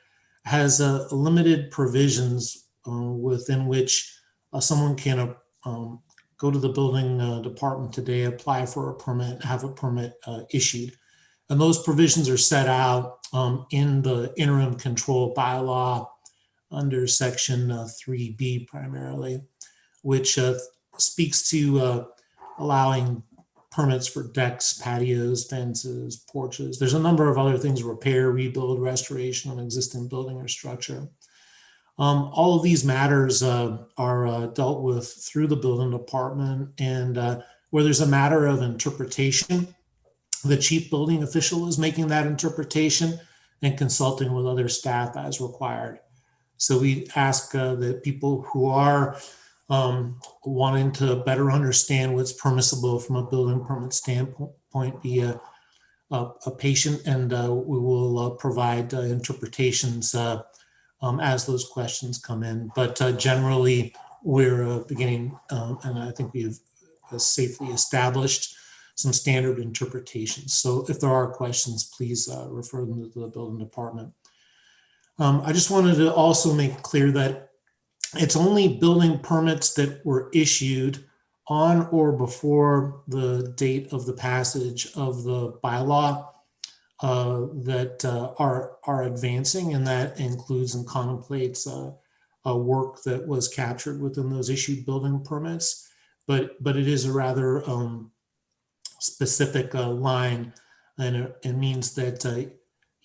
Speaker 14: has limited provisions within which someone can go to the building department today, apply for a permit, have a permit issued. And those provisions are set out in the interim control bylaw under section 3B primarily, which speaks to allowing permits for decks, patios, fences, porches. There's a number of other things: repair, rebuild, restoration of existing building or structure. All of these matters are dealt with through the building department, and where there's a matter of interpretation, the chief building official is making that interpretation and consulting with other staff as required. So we ask that people who are wanting to better understand what's permissible from a building permit standpoint be a patient, and we will provide interpretations as those questions come in. But generally, we're beginning, and I think we have safely established some standard interpretations. So if there are questions, please refer them to the building department. I just wanted to also make clear that it's only building permits that were issued on or before the date of the passage of the bylaw that are advancing, and that includes and contemplates a work that was captured within those issued building permits. But it is a rather specific line, and it means that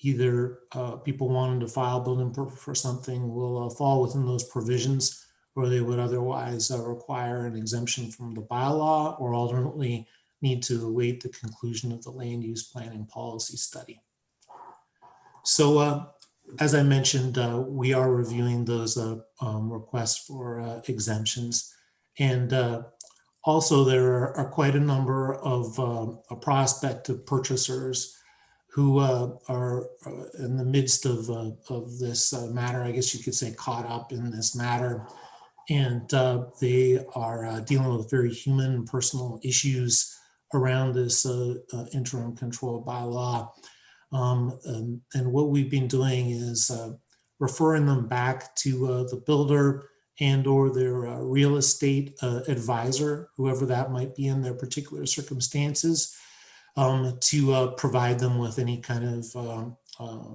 Speaker 14: either people wanting to file building permit for something will fall within those provisions, or they would otherwise require an exemption from the bylaw, or alternately need to await the conclusion of the land use planning policy study. So as I mentioned, we are reviewing those requests for exemptions. And also there are quite a number of prospective purchasers who are in the midst of this matter, I guess you could say caught up in this matter. And they are dealing with very human and personal issues around this interim control bylaw. And what we've been doing is referring them back to the builder and or their real estate advisor, whoever that might be in their particular circumstances, to provide them with any kind of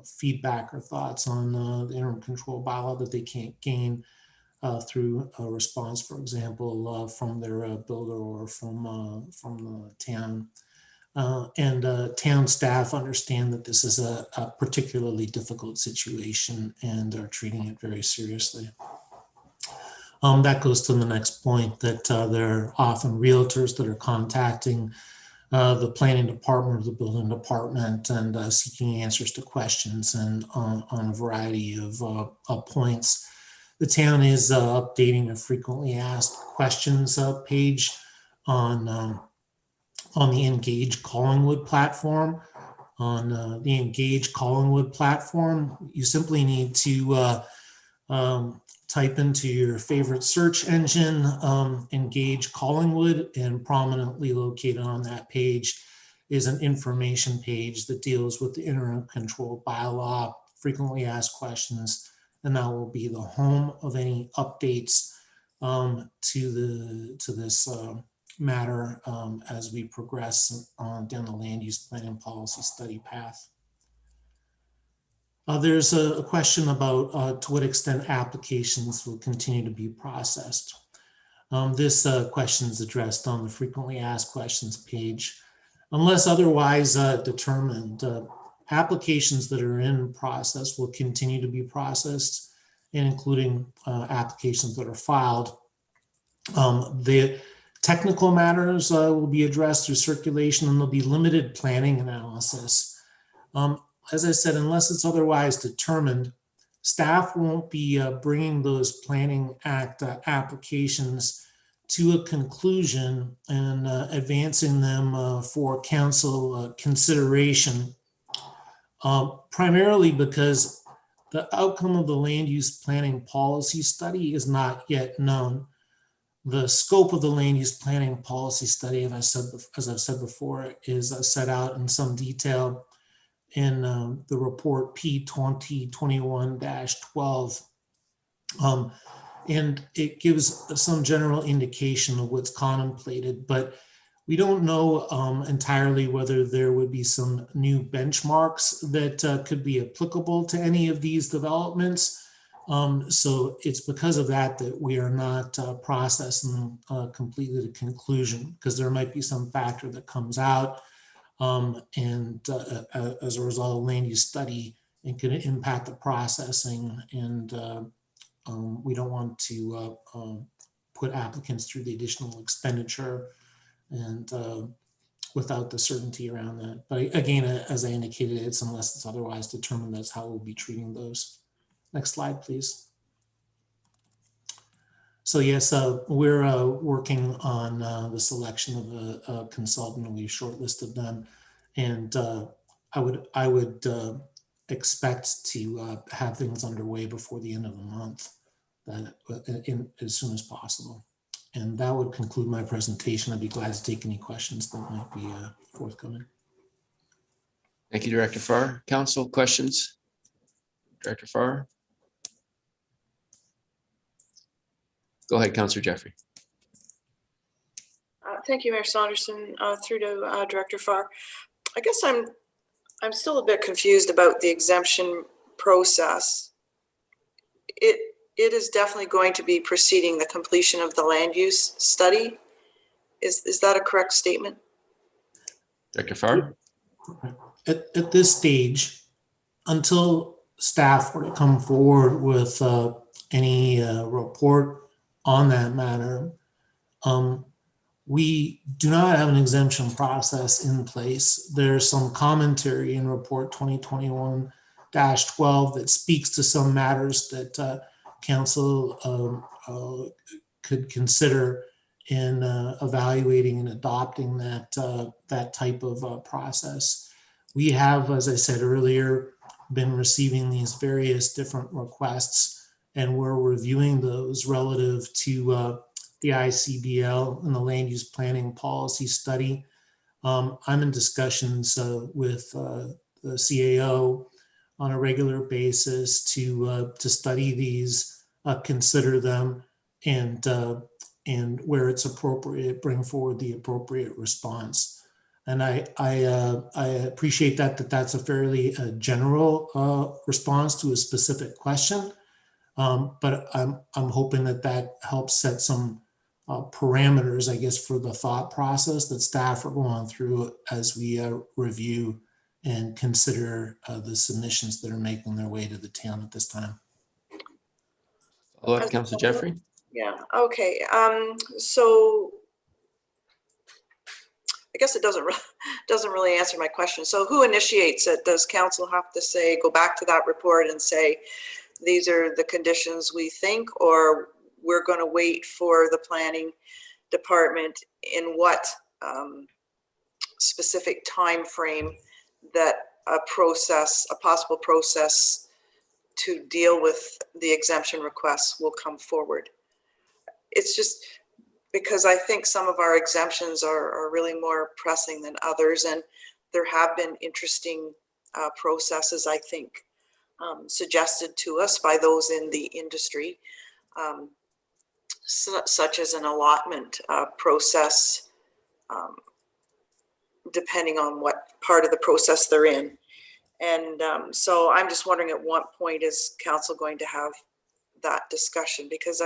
Speaker 14: feedback or thoughts on the interim control bylaw that they can't gain through a response, for example, from their builder or from the town. And town staff understand that this is a particularly difficult situation and are treating it very seriously. That goes to the next point, that there are often realtors that are contacting the planning department or the building department and seeking answers to questions and on a variety of points. The town is updating a frequently asked questions page on the Engage Collingwood platform. On the Engage Collingwood platform, you simply need to type into your favorite search engine, Engage Collingwood, and prominently located on that page is an information page that deals with the interim control bylaw, frequently asked questions, and that will be the home of any updates to this matter as we progress down the land use planning policy study path. There's a question about to what extent applications will continue to be processed. This question is addressed on the frequently asked questions page. Unless otherwise determined, applications that are in process will continue to be processed, and including applications that are filed. The technical matters will be addressed through circulation, and there'll be limited planning analysis. As I said, unless it's otherwise determined, staff won't be bringing those Planning Act applications to a conclusion and advancing them for council consideration, primarily because the outcome of the land use planning policy study is not yet known. The scope of the land use planning policy study, as I've said before, is set out in some detail in the report P2021-12. And it gives some general indication of what's contemplated, but we don't know entirely whether there would be some new benchmarks that could be applicable to any of these developments. So it's because of that that we are not processing completely to conclusion, because there might be some factor that comes out and as a result of land use study, it could impact the processing, and we don't want to put applicants through the additional expenditure and without the certainty around that. But again, as I indicated, it's unless it's otherwise determined, that's how we'll be treating those. Next slide, please. So yes, we're working on the selection of a consultant. We've shortlisted them, and I would expect to have things underway before the end of the month, as soon as possible. And that would conclude my presentation. I'd be glad to take any questions that might be forthcoming.
Speaker 2: Thank you, Director Farr. Council questions? Director Farr? Go ahead, Councillor Jeffrey.
Speaker 5: Thank you, Mayor Saunderson. Through to Director Farr. I guess I'm still a bit confused about the exemption process. It is definitely going to be preceding the completion of the land use study. Is that a correct statement?
Speaker 2: Director Farr?
Speaker 14: At this stage, until staff were to come forward with any report on that matter, we do not have an exemption process in place. There's some commentary in report 2021-12 -12 that speaks to some matters that council could consider in evaluating and adopting that type of process. We have, as I said earlier, been receiving these various different requests, and we're reviewing those relative to the ICBL and the land use planning policy study. I'm in discussions with the CAO on a regular basis to study these, consider them, and where it's appropriate, bring forward the appropriate response. And I appreciate that's a fairly general response to a specific question, but I'm hoping that helps set some parameters, I guess, for the thought process that staff are going through as we review and consider the submissions that are making their way to the town at this time.
Speaker 2: Follow up, Councillor Jeffrey.
Speaker 5: Yeah, okay. So I guess it doesn't really answer my question. So who initiates it? Does council have to say, go back to that report and say, these are the conditions we think, or we're going to wait for the planning department in what specific time frame that a possible process to deal with the exemption requests will come forward? It's just because I think some of our exemptions are really more pressing than others, and there have been interesting processes, I think, suggested to us by those in the industry, such as an allotment process, depending on what part of the process they're in. And so I'm just wondering at what point is council going to have that discussion, because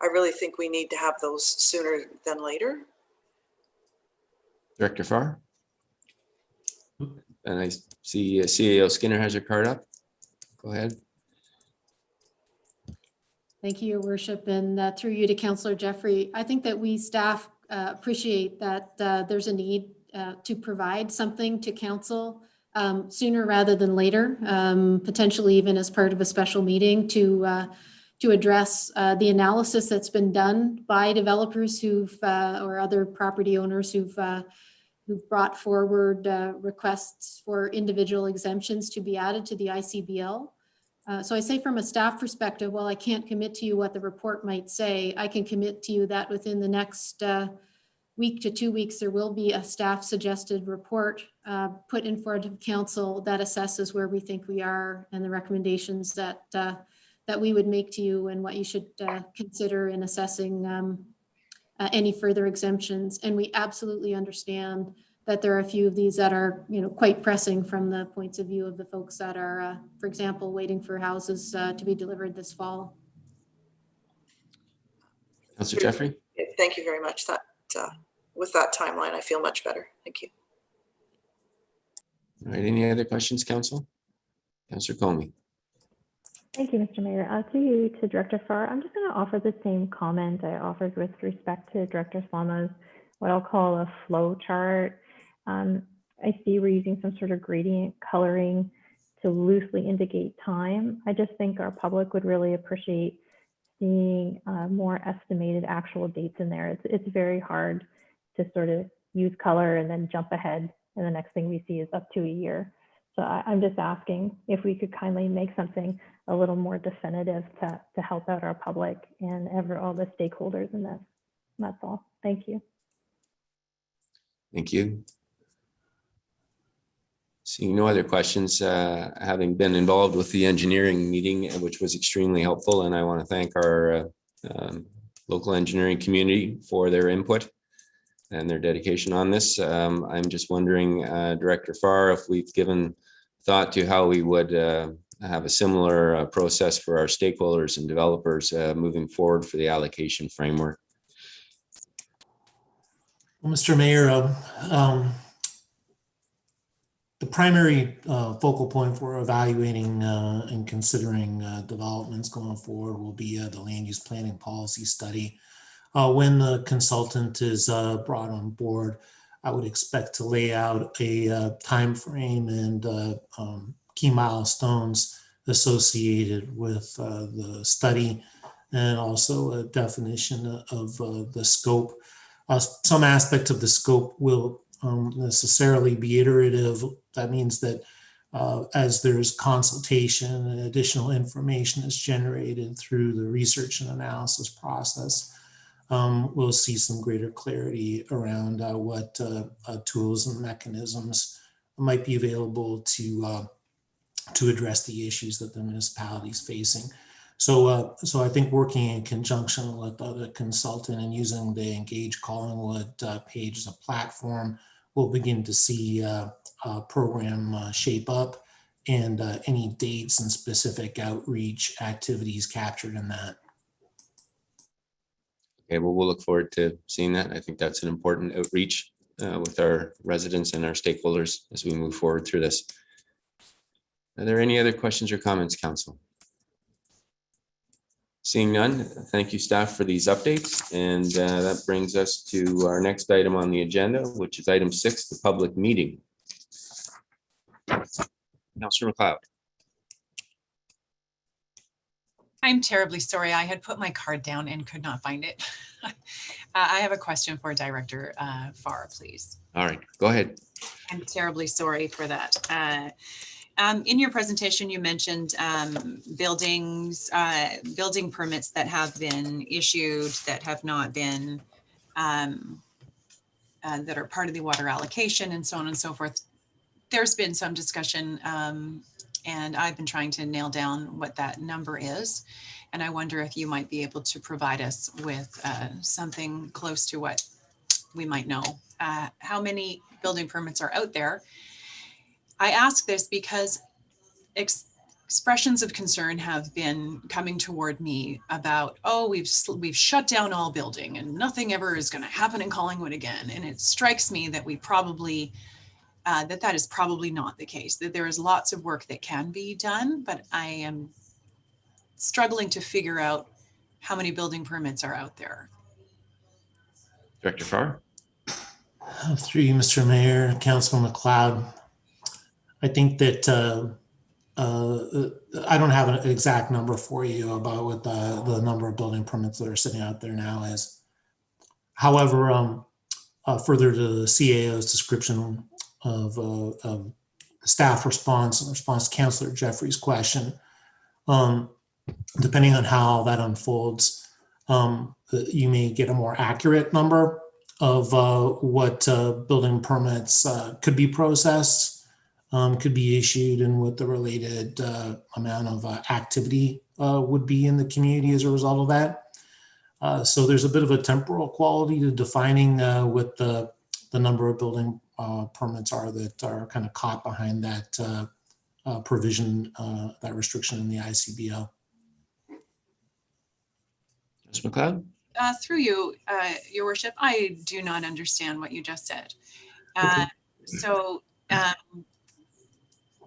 Speaker 5: I really think we need to have those sooner than later.
Speaker 2: Director Farr. And I see CAO Skinner has her card up. Go ahead.
Speaker 11: Thank you, Your Worship, and through you to Councillor Jeffrey. I think that we staff appreciate that there's a need to provide something to council sooner rather than later, potentially even as part of a special meeting to address the analysis that's been done by developers or other property owners who've brought forward requests for individual exemptions to be added to the ICBL. So I say from a staff perspective, while I can't commit to you what the report might say, I can commit to you that within the next week to 2 weeks, there will be a staff suggested report put in front of council that assesses where we think we are and the recommendations that we would make to you and what you should consider in assessing any further exemptions. And we absolutely understand that there are a few of these that are, quite pressing from the points of view of the folks that are, for example, waiting for houses to be delivered this fall.
Speaker 2: Councillor Jeffrey.
Speaker 5: Thank you very much. That with that timeline, I feel much better. Thank you.
Speaker 2: All right. Any other questions, council? Councillor Comey.
Speaker 8: Thank you, Mr. Mayor. To Director Farr, I'm just going to offer the same comment I offered with respect to Director Slama's, what I'll call a flow chart. I see we're using some sort of gradient coloring to loosely indicate time. I just think our public would really appreciate seeing more estimated actual dates in there. It's very hard to sort of use color and then jump ahead, and the next thing we see is up to a year. So I'm just asking if we could kindly make something a little more definitive to help out our public and all the stakeholders in this. That's all. Thank you.
Speaker 2: Thank you. Seeing no other questions, having been involved with the engineering meeting, which was extremely helpful, and I want to thank our local engineering community for their input and their dedication on this. I'm just wondering, Director Farr, if we've given thought to how we would have a similar process for our stakeholders and developers moving forward for the allocation framework.
Speaker 14: Well, Mr. Mayor, the primary focal point for evaluating and considering developments going forward will be the land use planning policy study. When the consultant is brought on board, I would expect to lay out a time frame and key milestones associated with the study, and also a definition of the scope. Some aspects of the scope will necessarily be iterative. That means that as there's consultation and additional information is generated through the research and analysis process, we'll see some greater clarity around what tools and mechanisms might be available to address the issues that the municipality is facing. So I think working in conjunction with the consultant and using the Engage Collingwood page as a platform, we'll begin to see a program shape up and any dates and specific outreach activities captured in that.
Speaker 2: Okay, well, we'll look forward to seeing that. I think that's an important outreach with our residents and our stakeholders as we move forward through this. Are there any other questions or comments, Council? Seeing none, thank you, staff, for these updates. And that brings us to our next item on the agenda, which is item 6, the public meeting. Councillor McLeod.
Speaker 7: I'm terribly sorry. I had put my card down and could not find it. I have a question for Director Farr, please.
Speaker 2: All right, go ahead.
Speaker 7: I'm terribly sorry for that. In your presentation, you mentioned building permits that have been issued that have not been, that are part of the water allocation and so on and so forth. There's been some discussion and I've been trying to nail down what that number is. And I wonder if you might be able to provide us with something close to what we might know. How many building permits are out there? I ask this because expressions of concern have been coming toward me about, oh, we've shut down all building and nothing ever is going to happen in Collingwood again. And it strikes me that we probably, that is probably not the case, that there is lots of work that can be done, but I am struggling to figure out how many building permits are out there.
Speaker 2: Director Farr.
Speaker 14: Through you, Mr. Mayor, Councilor McLeod, I think that I don't have an exact number for you about what the number of building permits that are sitting out there now is. However, further to the CAO's description of staff response in response to Councillor Jeffrey's question, depending on how that unfolds, you may get a more accurate number of what building permits could be processed, could be issued, and what the related amount of activity would be in the community as a result of that. So there's a bit of a temporal quality to defining what the number of building permits are that are kind of caught behind that provision, that restriction in the ICBO.
Speaker 2: Ms. McLeod.
Speaker 7: Through you, Your Worship, I do not understand what you just said. So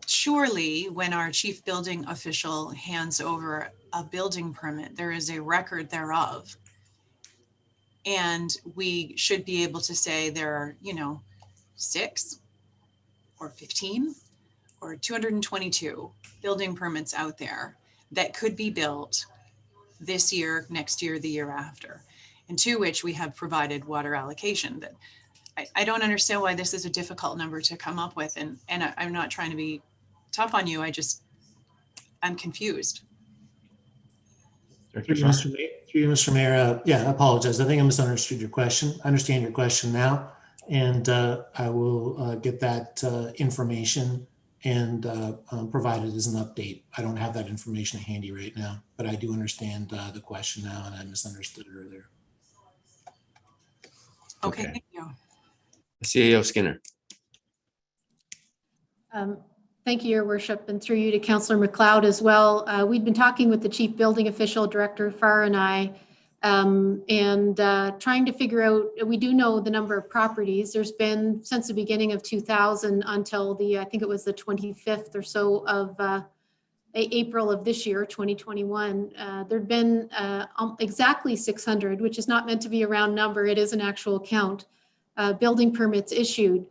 Speaker 7: surely when our chief building official hands over a building permit, there is a record thereof. And we should be able to say there are, 6 or 15 or 222 building permits out there that could be built this year, next year, the year after, and to which we have provided water allocation. That I don't understand why this is a difficult number to come up with. And I'm not trying to be tough on you. I'm confused.
Speaker 14: Through you, Mr. Mayor, yeah, I apologize. I think I misunderstood your question. I understand your question now, and I will get that information and provide it as an update. I don't have that information handy right now, but I do understand the question now, and I misunderstood it earlier.
Speaker 7: Okay, thank you.
Speaker 2: CAO Skinner.
Speaker 11: Thank you, Your Worship, and through you to Councillor McLeod as well. We've been talking with the Chief Building Official, Director Farr, and I, and trying to figure out, we do know the number of properties. There's been, since the beginning of 2000 until I think it was the 25th or so of April of this year, 2021, there'd been exactly 600, which is not meant to be a round number, it is an actual count, building permits issued.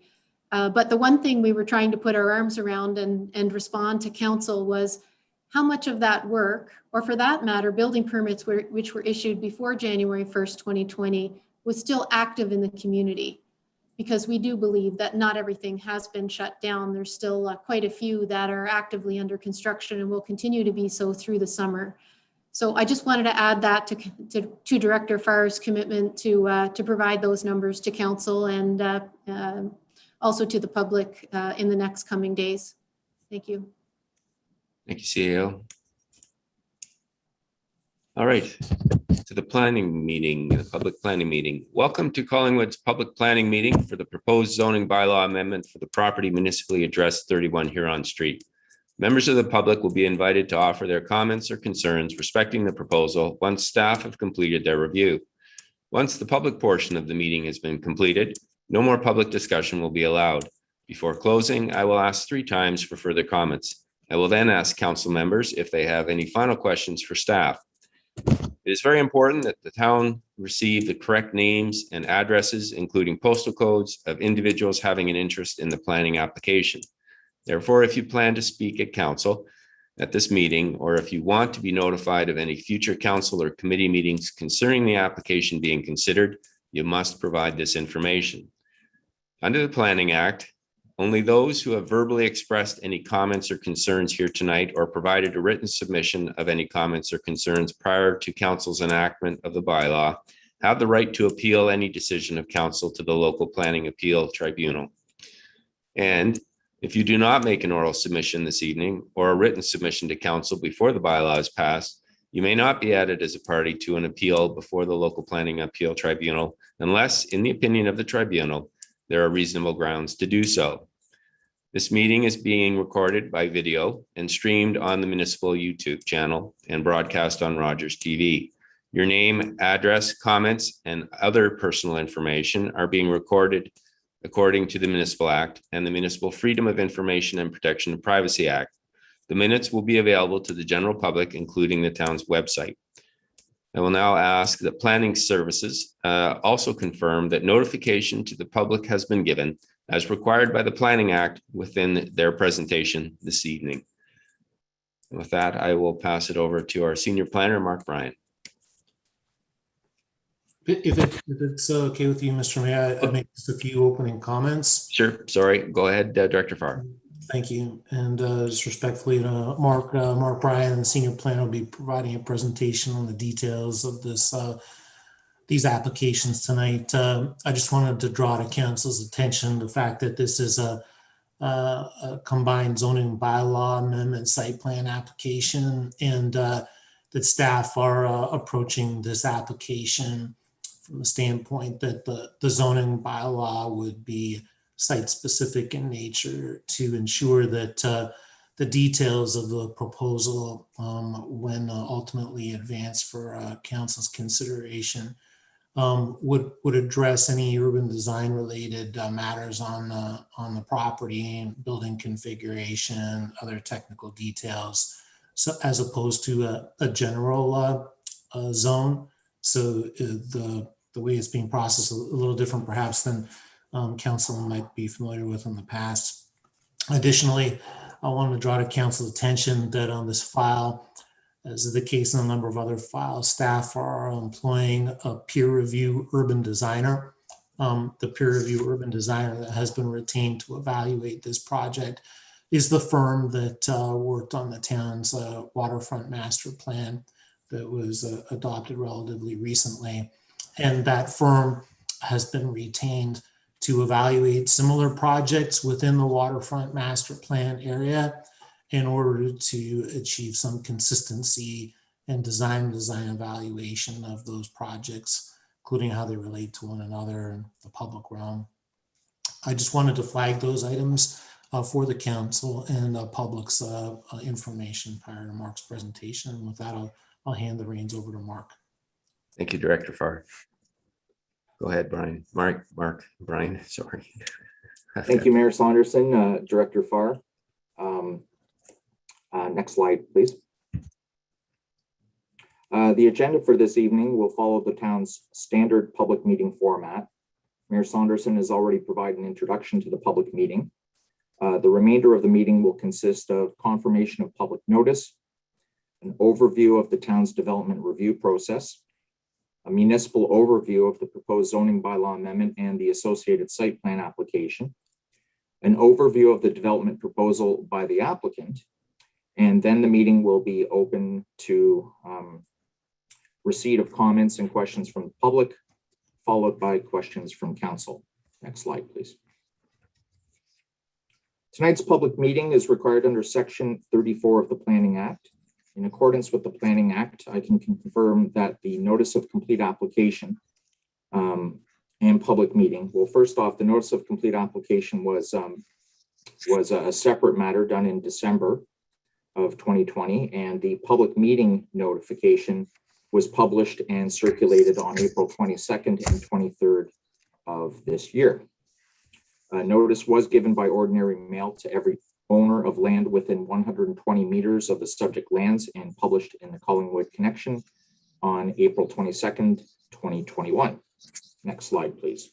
Speaker 11: But the one thing we were trying to put our arms around and respond to council was how much of that work, or for that matter, building permits which were issued before January 1st, 2020, was still active in the community. Because we do believe that not everything has been shut down. There's still quite a few that are actively under construction and will continue to be so through the summer. So I just wanted to add that to Director Farr's commitment to provide those numbers to council and also to the public in the next coming days. Thank you.
Speaker 2: Thank you, CEO. All right, to the planning meeting, the public planning meeting. Welcome to Collingwood's public planning meeting for the proposed zoning bylaw amendment for the property municipally addressed 31 Huron Street. Members of the public will be invited to offer their comments or concerns respecting the proposal once staff have completed their review. Once the public portion of the meeting has been completed, no more public discussion will be allowed. Before closing, I will ask 3 times for further comments. I will then ask council members if they have any final questions for staff. It is very important that the town receive the correct names and addresses, including postal codes of individuals having an interest in the planning application. Therefore, if you plan to speak at council at this meeting, or if you want to be notified of any future council or committee meetings concerning the application being considered, you must provide this information. Under the Planning Act, only those who have verbally expressed any comments or concerns here tonight or provided a written submission of any comments or concerns prior to council's enactment of the bylaw have the right to appeal any decision of council to the local planning appeal tribunal. And if you do not make an oral submission this evening or a written submission to council before the bylaw is passed, you may not be added as a party to an appeal before the local planning appeal tribunal unless, in the opinion of the tribunal, there are reasonable grounds to do so. This meeting is being recorded by video and streamed on the municipal YouTube channel and broadcast on Rogers TV. Your name, address, comments, and other personal information are being recorded according to the Municipal Act and the Municipal Freedom of Information and Protection of Privacy Act. The minutes will be available to the general public, including the town's website. I will now ask that planning services also confirm that notification to the public has been given as required by the Planning Act within their presentation this evening. And with that, I will pass it over to our senior planner, Mark Bryan.
Speaker 14: If it's okay with you, Mr. Mayor, I'd make just a few opening comments.
Speaker 2: Sure. Sorry. Go ahead, Director Farr.
Speaker 14: Thank you. And just respectfully, Mark Bryan, the senior planner, will be providing a presentation on the details of this these applications tonight. I just wanted to draw to council's attention the fact that this is a combined zoning bylaw amendment site plan application, and that staff are approaching this application from the standpoint that the zoning bylaw would be site specific in nature to ensure that the details of the proposal when ultimately advanced for council's consideration would address any urban design related matters on the property, building configuration, other technical details, so as opposed to a general zone. So the way it's being processed is a little different perhaps than council might be familiar with in the past. Additionally, I want to draw to council's attention that on this file, as is the case in a number of other files, staff are employing a peer review urban designer. The peer review urban designer that has been retained to evaluate this project is the firm that worked on the town's waterfront master plan that was adopted relatively recently. And that firm has been retained to evaluate similar projects within the waterfront master plan area in order to achieve some consistency and design evaluation of those projects, including how they relate to one another in the public realm. I just wanted to flag those items for the council and public's information prior to Mark's presentation. And with that, I'll hand the reins over to Mark.
Speaker 2: Thank you, Director Farr. Go ahead, Brian. Brian, sorry.
Speaker 15: Thank you, Mayor Saunderson, Director Farr. Next slide, please. The agenda for this evening will follow the town's standard public meeting format. Mayor Saunderson has already provided an introduction to the public meeting. The remainder of the meeting will consist of confirmation of public notice, an overview of the town's development review process, a municipal overview of the proposed zoning bylaw amendment and the associated site plan application, an overview of the development proposal by the applicant, and then the meeting will be open to receipt of comments and questions from the public, followed by questions from council. Next slide, please. Tonight's public meeting is required under Section 34 of the Planning Act. In accordance with the Planning Act, I can confirm that the notice of complete application and public meeting. Well, first off, the notice of complete application was a separate matter done in December of 2020, and the public meeting notification was published and circulated on April 22nd and 23rd of this year. Notice was given by ordinary mail to every owner of land within 120 meters of the subject lands and published in the Collingwood Connection on April 22nd, 2021. Next slide, please.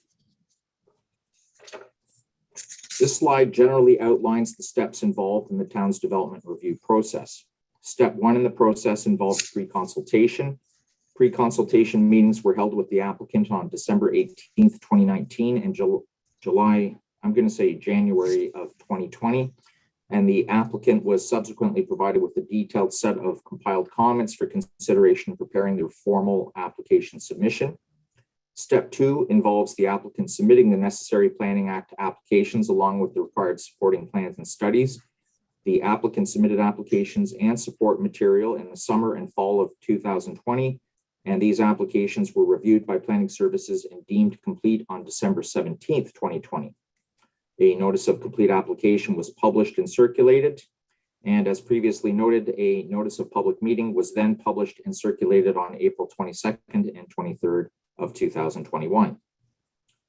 Speaker 15: This slide generally outlines the steps involved in the town's development review process. Step 1 in the process involves pre-consultation. Pre-consultation meetings were held with the applicant on December 18th, 2019 and January of 2020. And the applicant was subsequently provided with a detailed set of compiled comments for consideration preparing their formal application submission. Step 2 involves the applicant submitting the necessary Planning Act applications along with the required supporting plans and studies. The applicant submitted applications and support material in the summer and fall of 2020, and these applications were reviewed by Planning Services and deemed complete on December 17th, 2020. A notice of complete application was published and circulated, and as previously noted, a notice of public meeting was then published and circulated on April 22nd and 23rd of 2021.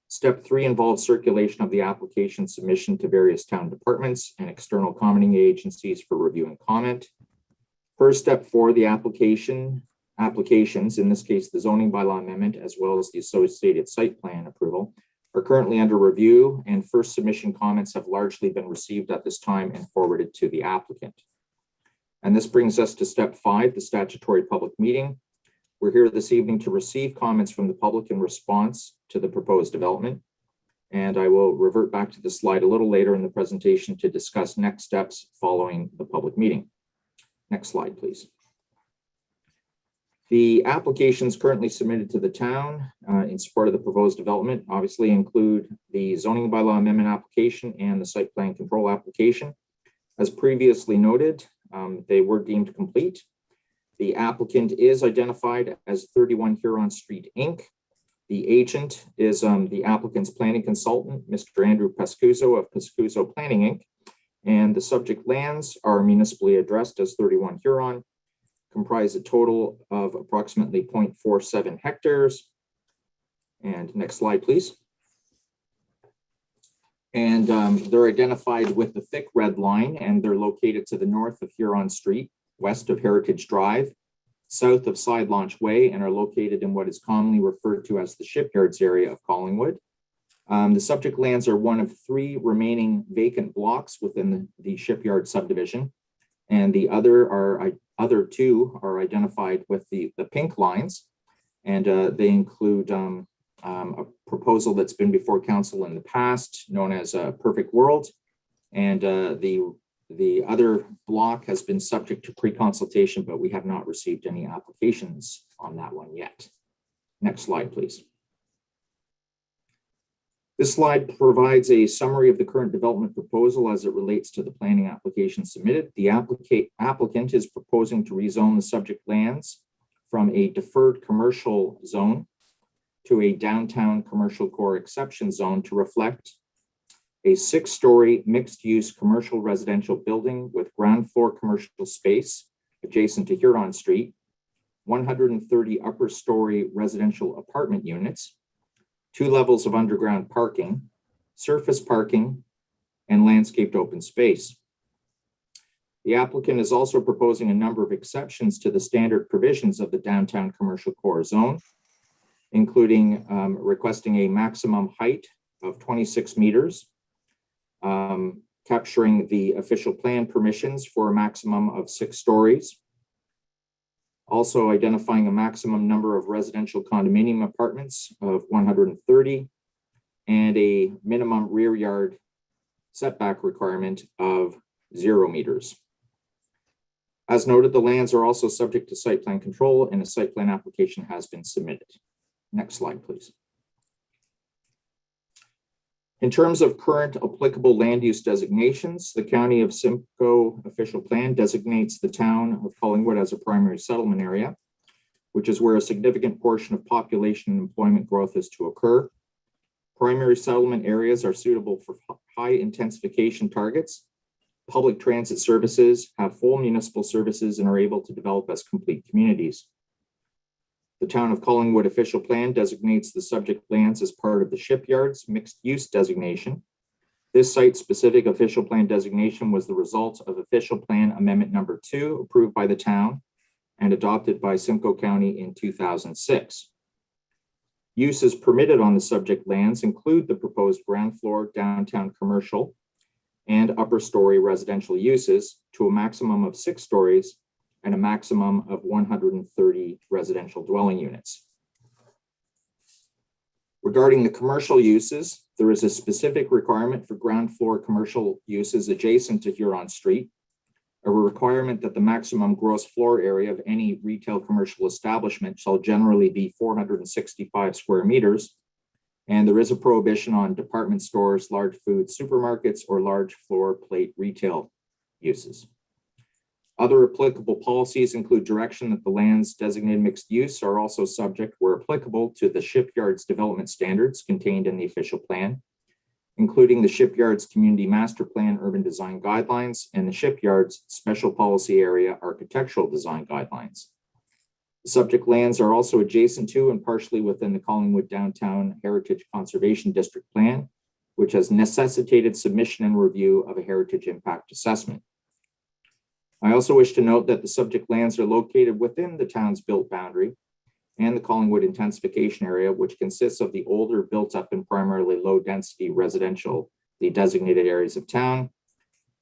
Speaker 15: Step 3 involves circulation of the application submission to various town departments and external commenting agencies for review and comment. Per step 4, the applications, in this case, the zoning bylaw amendment, as well as the associated site plan approval, are currently under review, and first submission comments have largely been received at this time and forwarded to the applicant. And this brings us to step 5, the statutory public meeting. We're here this evening to receive comments from the public in response to the proposed development. And I will revert back to the slide a little later in the presentation to discuss next steps following the public meeting. Next slide, please. The applications currently submitted to the town in support of the proposed development obviously include the zoning bylaw amendment application and the site plan control application. As previously noted, they were deemed complete. The applicant is identified as 31 Huron Street, Inc. The agent is the applicant's planning consultant, Mr. Andrew Pescuso of Pescuso Planning, Inc. And the subject lands are municipally addressed as 31 Huron, comprise a total of approximately 0.47 hectares. And next slide, please. And they're identified with the thick red line, and they're located to the north of Huron Street, west of Heritage Drive, south of Side Launch Way, and are located in what is commonly referred to as the Shipyards area of Collingwood. The subject lands are one of 3 remaining vacant blocks within the Shipyard subdivision, and the other 2 are identified with the pink lines, and they include a proposal that's been before council in the past, known as a Perfect World, and the other block has been subject to pre-consultation, but we have not received any applications on that one yet. Next slide, please. This slide provides a summary of the current development proposal as it relates to the planning application submitted. The applicant is proposing to rezone the subject lands from a deferred commercial zone to a downtown commercial core exception zone to reflect a 6-story mixed-use commercial residential building with ground floor commercial space adjacent to Huron Street, 130 upper story residential apartment units, 2 levels of underground parking, surface parking, and landscaped open space. The applicant is also proposing a number of exceptions to the standard provisions of the downtown commercial core zone. including requesting a maximum height of 26 meters, capturing the official plan permissions for a maximum of 6 stories, also identifying a maximum number of residential condominium apartments of 130, and a minimum rear yard setback requirement of 0 meters. As noted, the lands are also subject to site plan control, and a site plan application has been submitted. Next slide, please. In terms of current applicable land use designations, the County of Simcoe official plan designates the town of Collingwood as a primary settlement area, which is where a significant portion of population and employment growth is to occur. Primary settlement areas are suitable for high intensification targets. Public transit services have full municipal services and are able to develop as complete communities. The Town of Collingwood official plan designates the subject lands as part of the shipyards mixed use designation. This site-specific official plan designation was the result of official plan amendment number 2 approved by the town and adopted by Simcoe County in 2006. Uses permitted on the subject lands include the proposed ground floor downtown commercial and upper story residential uses to a maximum of 6 stories and a maximum of 130 residential dwelling units. Regarding the commercial uses, there is a specific requirement for ground floor commercial uses adjacent to Huron Street, a requirement that the maximum gross floor area of any retail commercial establishment shall generally be 465 square meters, and there is a prohibition on department stores, large food supermarkets, or large floor plate retail uses. Other applicable policies include direction that the lands designated mixed use are also subject, where applicable, to the shipyards development standards contained in the official plan, including the shipyards community master plan urban design guidelines and the shipyards special policy area architectural design guidelines. The subject lands are also adjacent to and partially within the Collingwood Downtown Heritage Conservation District Plan, which has necessitated submission and review of a heritage impact assessment. I also wish to note that the subject lands are located within the town's built boundary and the Collingwood intensification area, which consists of the older built up and primarily low density residential, the designated areas of town,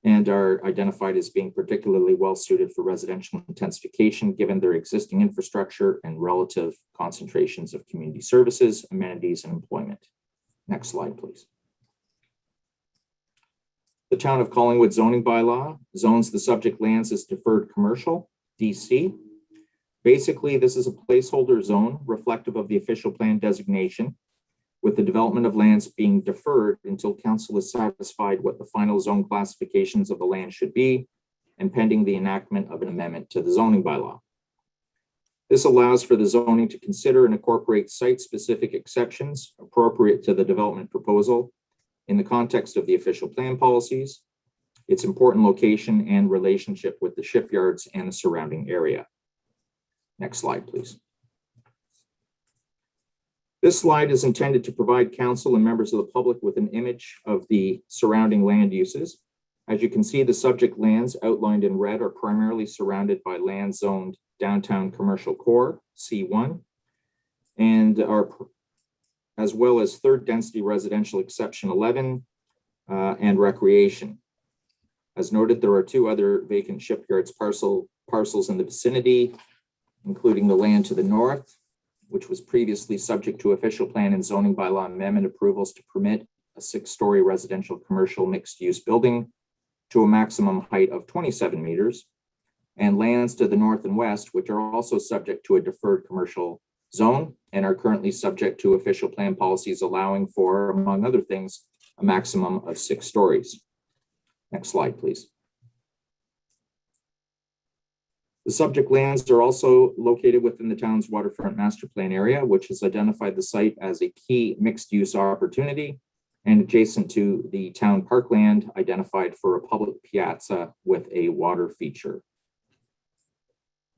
Speaker 15: and are identified as being particularly well suited for residential intensification given their existing infrastructure and relative concentrations of community services, amenities, and employment. Next slide, please. The Town of Collingwood zoning bylaw zones the subject lands as deferred commercial, DC. Basically, this is a placeholder zone reflective of the official plan designation, with the development of lands being deferred until council is satisfied what the final zone classifications of the land should be, and pending the enactment of an amendment to the zoning bylaw. This allows for the zoning to consider and incorporate site-specific exceptions appropriate to the development proposal in the context of the official plan policies, its important location and relationship with the shipyards and the surrounding area. Next slide, please. This slide is intended to provide council and members of the public with an image of the surrounding land uses. As you can see, the subject lands outlined in red are primarily surrounded by land zoned downtown commercial core, C1, and are as well as third density residential exception 11 and recreation. As noted, there are 2 other vacant shipyards parcels in the vicinity, including the land to the north, which was previously subject to official plan and zoning bylaw amendment approvals to permit a 6-story residential commercial mixed use building to a maximum height of 27 meters, and lands to the north and west, which are also subject to a deferred commercial zone and are currently subject to official plan policies allowing for, among other things, a maximum of 6 stories. Next slide, please. The subject lands are also located within the town's waterfront master plan area, which has identified the site as a key mixed use opportunity and adjacent to the town parkland identified for a public piazza with a water feature.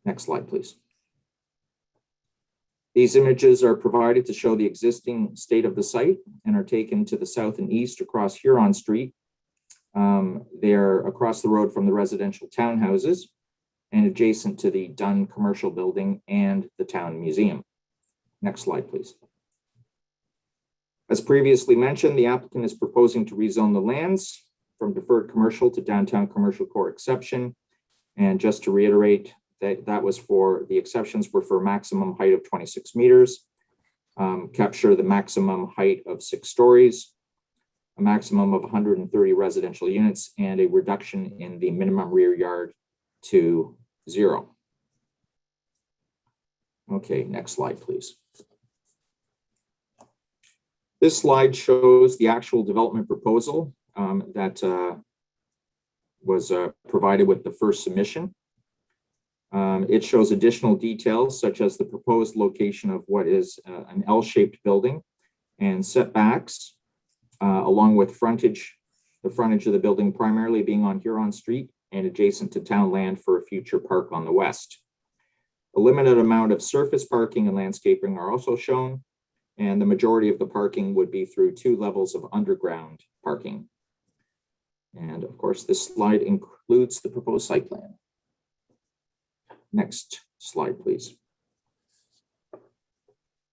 Speaker 15: Next slide, please. These images are provided to show the existing state of the site and are taken to the south and east across Huron Street. They're across the road from the residential townhouses and adjacent to the Dunn Commercial Building and the Town Museum. Next slide, please. As previously mentioned, the applicant is proposing to rezone the lands from deferred commercial to downtown commercial core exception. And just to reiterate, that was for, the exceptions were for maximum height of 26 meters, capture the maximum height of 6 stories, a maximum of 130 residential units, and a reduction in the minimum rear yard to 0. Okay, next slide, please. This slide shows the actual development proposal that was provided with the first submission. It shows additional details such as the proposed location of what is an L-shaped building and setbacks, along with the frontage of the building primarily being on Huron Street and adjacent to town land for a future park on the west. A limited amount of surface parking and landscaping are also shown, and the majority of the parking would be through 2 levels of underground parking. And of course, this slide includes the proposed site plan. Next slide, please.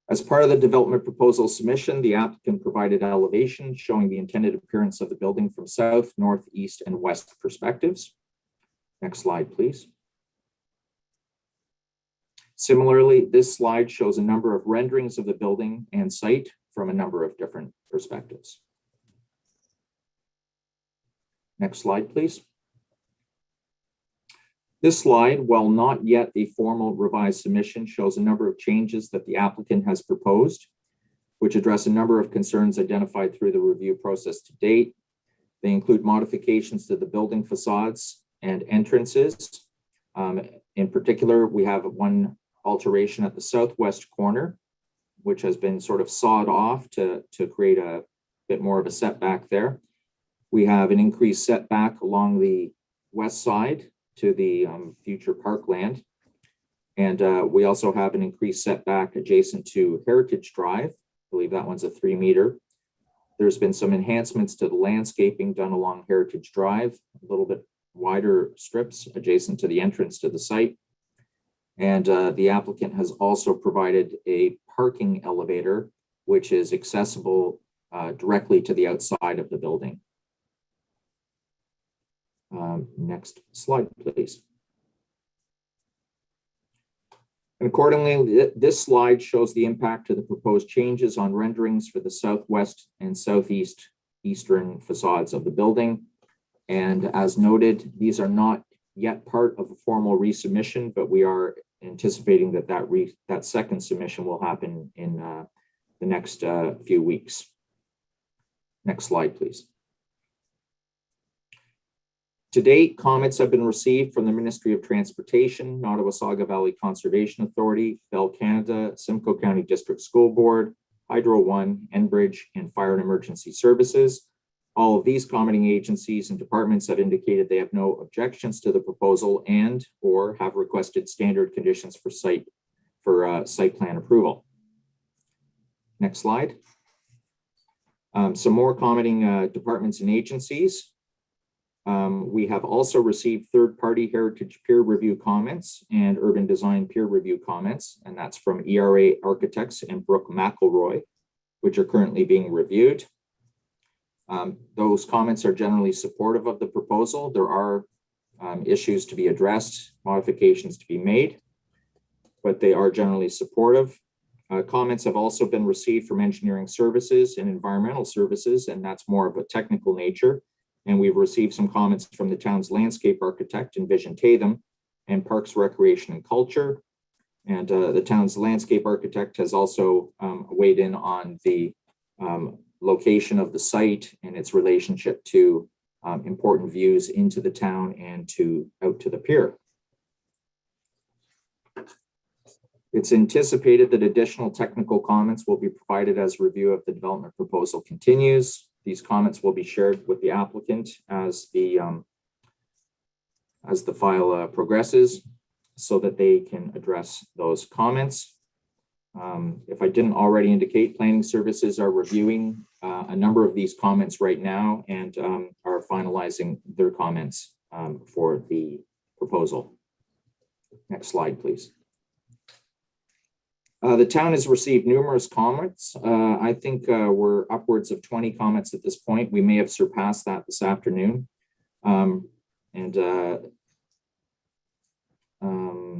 Speaker 15: As part of the development proposal submission, the applicant provided elevation showing the intended appearance of the building from south, north, east, and west perspectives. Next slide, please. Similarly, this slide shows a number of renderings of the building and site from a number of different perspectives. Next slide, please. This slide, while not yet a formal revised submission, shows a number of changes that the applicant has proposed, which address a number of concerns identified through the review process to date. They include modifications to the building facades and entrances. In particular, we have one alteration at the southwest corner, which has been sort of sawed off to create a bit more of a setback there. We have an increased setback along the west side to the future parkland. And we also have an increased setback adjacent to Heritage Drive. I believe that one's a 3 meter. There's been some enhancements to the landscaping done along Heritage Drive, a little bit wider strips adjacent to the entrance to the site. And the applicant has also provided a parking elevator, which is accessible directly to the outside of the building. Next slide, please. And accordingly, this slide shows the impact of the proposed changes on renderings for the southwest and southeast eastern facades of the building. And as noted, these are not yet part of a formal resubmission, but we are anticipating that that second submission will happen in the next few weeks. Next slide, please. To date, comments have been received from the Ministry of Transportation, Nottawasaga Valley Conservation Authority, Bell Canada, Simcoe County District School Board, Hydro One, Enbridge, and Fire and Emergency Services. All of these commenting agencies and departments have indicated they have no objections to the proposal and or have requested standard conditions for site plan approval. Next slide. Some more commenting departments and agencies. We have also received third-party heritage peer review comments and urban design peer review comments, and that's from ERA Architects and Brooke McElroy, which are currently being reviewed. Those comments are generally supportive of the proposal. There are issues to be addressed, modifications to be made, but they are generally supportive. Comments have also been received from engineering services and environmental services, and that's more of a technical nature. And we've received some comments from the town's landscape architect, Envision Tatham, and Parks, Recreation, and Culture. And the town's landscape architect has also weighed in on the location of the site and its relationship to important views into the town and out to the pier. It's anticipated that additional technical comments will be provided as review of the development proposal continues. These comments will be shared with the applicant as the file progresses so that they can address those comments. If I didn't already indicate, planning services are reviewing a number of these comments right now and are finalizing their comments for the proposal. Next slide, please. The town has received numerous comments. I think we're upwards of 20 comments at this point. We may have surpassed that this afternoon.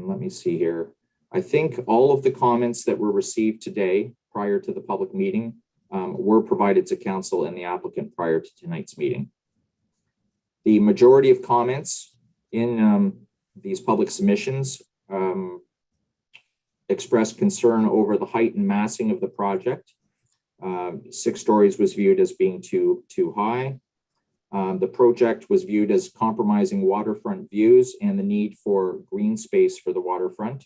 Speaker 15: Let me see here. I think all of the comments that were received today prior to the public meeting were provided to council and the applicant prior to tonight's meeting. The majority of comments in these public submissions expressed concern over the height and massing of the project. 6 stories was viewed as being too high. The project was viewed as compromising waterfront views and the need for green space for the waterfront.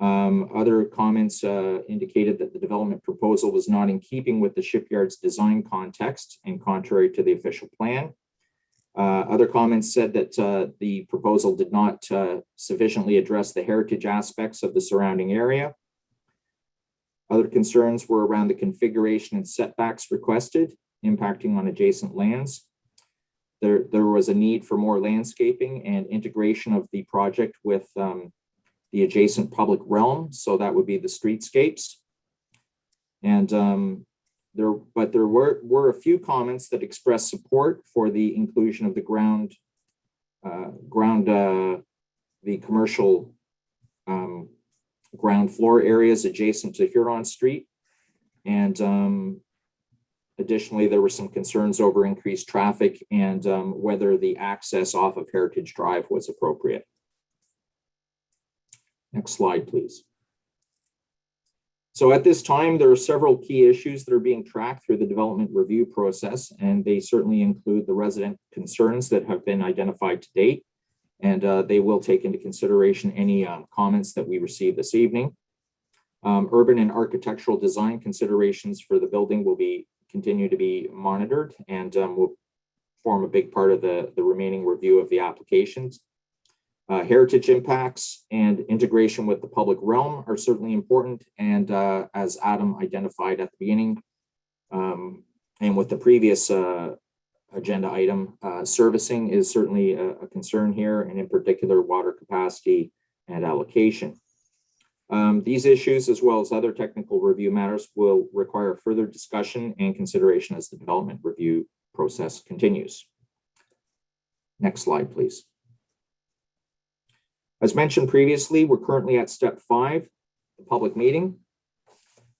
Speaker 15: Other comments indicated that the development proposal was not in keeping with the shipyard's design context and contrary to the official plan. Other comments said that the proposal did not sufficiently address the heritage aspects of the surrounding area. Other concerns were around the configuration and setbacks requested, impacting on adjacent lands. There was a need for more landscaping and integration of the project with the adjacent public realm, so that would be the streetscapes. And there were a few comments that expressed support for the inclusion of the the commercial ground floor areas adjacent to Huron Street. And additionally, there were some concerns over increased traffic and whether the access off of Heritage Drive was appropriate. Next slide, please. So at this time, there are several key issues that are being tracked through the development review process, and they certainly include the resident concerns that have been identified to date, and they will take into consideration any comments that we receive this evening. Urban and architectural design considerations for the building will continue to be monitored and will form a big part of the remaining review of the applications. Heritage impacts and integration with the public realm are certainly important. And as Adam identified at the beginning, and with the previous agenda item, servicing is certainly a concern here, and in particular, water capacity and allocation. These issues, as well as other technical review matters, will require further discussion and consideration as the development review process continues. Next slide, please. As mentioned previously, we're currently at step 5, the public meeting.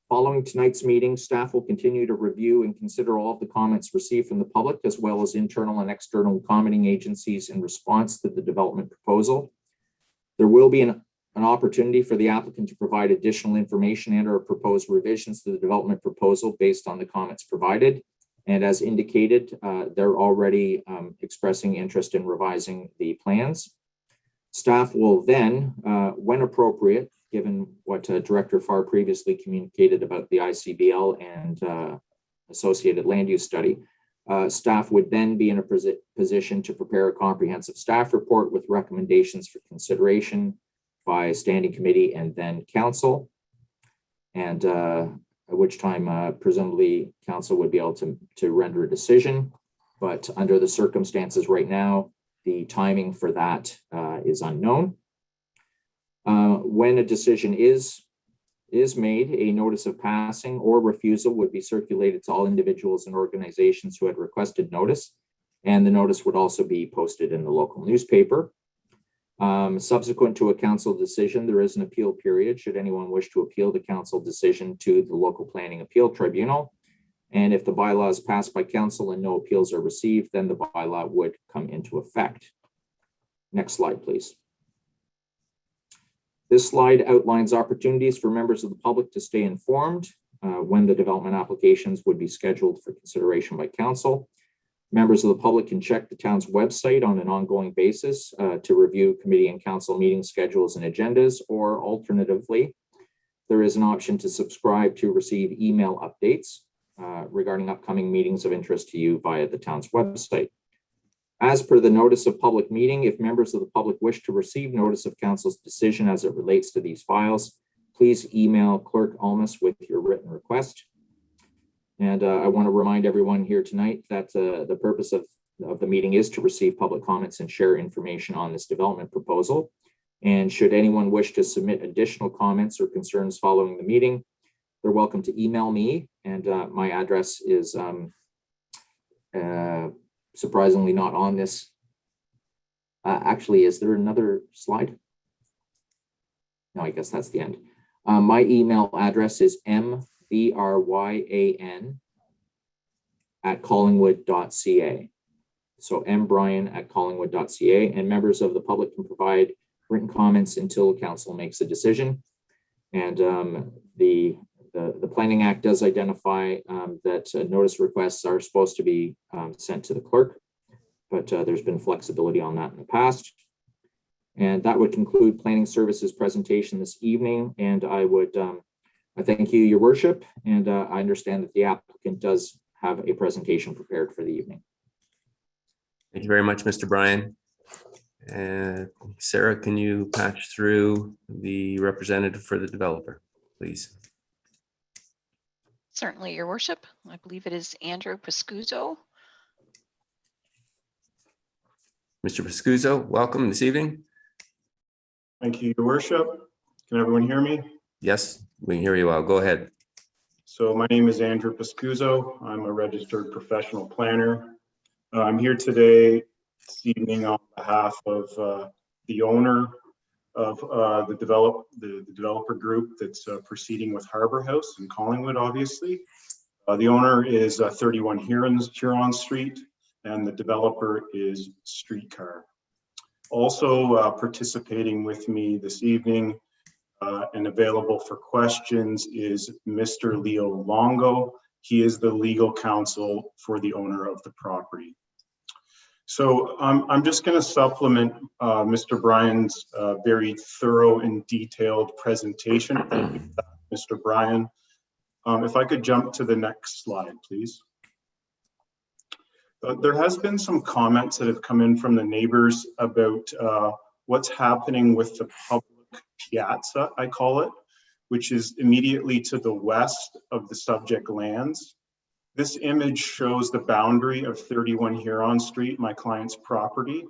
Speaker 15: Following tonight's meeting, staff will continue to review and consider all of the comments received from the public, as well as internal and external commenting agencies in response to the development proposal. There will be an opportunity for the applicant to provide additional information and or proposed revisions to the development proposal based on the comments provided. And as indicated, they're already expressing interest in revising the plans. Staff will then, when appropriate, given what Director Farr previously communicated about the ICBL and associated land use study, staff would then be in a position to prepare a comprehensive staff report with recommendations for consideration by standing committee and then council, and at which time presumably council would be able to render a decision. But under the circumstances right now, the timing for that is unknown. When a decision is made, a notice of passing or refusal would be circulated to all individuals and organizations who had requested notice, and the notice would also be posted in the local newspaper. Subsequent to a council decision, there is an appeal period should anyone wish to appeal the council decision to the local planning appeal tribunal. And if the bylaw is passed by council and no appeals are received, then the bylaw would come into effect. Next slide, please. This slide outlines opportunities for members of the public to stay informed when the development applications would be scheduled for consideration by council. Members of the public can check the town's website on an ongoing basis to review committee and council meeting schedules and agendas, or alternatively, there is an option to subscribe to receive email updates regarding upcoming meetings of interest to you via the town's website. As per the notice of public meeting, if members of the public wish to receive notice of council's decision as it relates to these files, please email Clerk Almus with your written request. And I want to remind everyone here tonight that the purpose of the meeting is to receive public comments and share information on this development proposal. And should anyone wish to submit additional comments or concerns following the meeting, they're welcome to email me, and my address is surprisingly not on this. Actually, is there another slide? No, I guess that's the end. My email address is mbryan@collingwood.ca. So mbryan@collingwood.ca, and members of the public can provide written comments until council makes a decision. And the Planning Act does identify that notice requests are supposed to be sent to the clerk, but there's been flexibility on that in the past. And that would conclude Planning Services presentation this evening. And I would I thank you, Your Worship, and I understand that the applicant does have a presentation prepared for the evening.
Speaker 2: Thank you very much, Mr. Bryan. Sarah, can you patch through the representative for the developer, please?
Speaker 16: Certainly, Your Worship. I believe it is Andrew Pescuzzo.
Speaker 2: Mr. Pescuzzo, welcome this evening.
Speaker 17: Thank you, Your Worship. Can everyone hear me?
Speaker 2: Yes, we can hear you well. Go ahead.
Speaker 17: So my name is Andrew Pescuzzo. I'm a registered professional planner. I'm here today, this evening, on behalf of the owner of the developer group that's proceeding with Harbor House in Collingwood, obviously. The owner is 31 Huron Street, and the developer is Streetcar. Also participating with me this evening and available for questions is Mr. Leo Longo. He is the legal counsel for the owner of the property. So I'm just going to supplement Mr. Bryan's very thorough and detailed presentation. Thank you, Mr. Bryan. If I could jump to the next slide, please. There has been some comments that have come in from the neighbors about what's happening with the public piazza, I call it, which is immediately to the west of the subject lands. This image shows the boundary of 31 Huron Street, my client's property,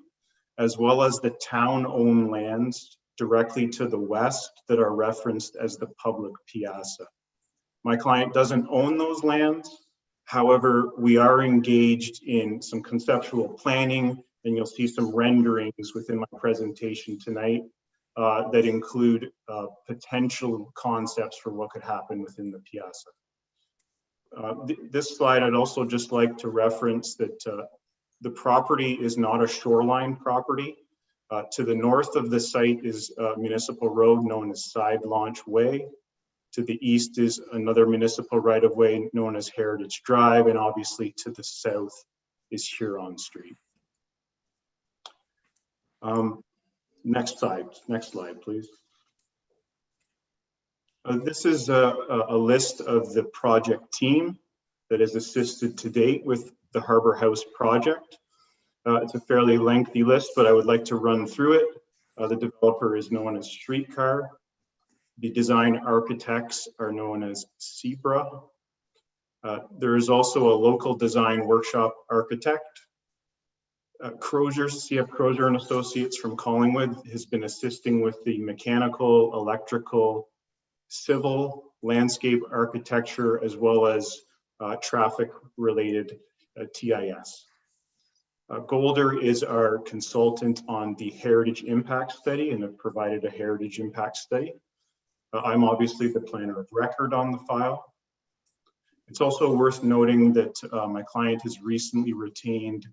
Speaker 17: as well as the town-owned lands directly to the west that are referenced as the public piazza. My client doesn't own those lands. However, we are engaged in some conceptual planning, and you'll see some renderings within my presentation tonight that include potential concepts for what could happen within the piazza. This slide, I'd also just like to reference that the property is not a shoreline property. To the north of the site is a municipal road known as Side Launch Way. To the east is another municipal right-of-way known as Heritage Drive, and obviously to the south is Huron Street. Next slide, please. This is a list of the project team that has assisted to date with the Harbor House project. It's a fairly lengthy list, but I would like to run through it. The developer is known as Streetcar. The design architects are known as CBRA. There is also a local design workshop architect. CF Crozier and Associates from Collingwood has been assisting with the mechanical, electrical, civil, landscape architecture, as well as traffic-related TIS. Golder is our consultant on the Heritage Impact Study and have provided a Heritage Impact Study. I'm obviously the planner of record on the file. It's also worth noting that my client has recently retained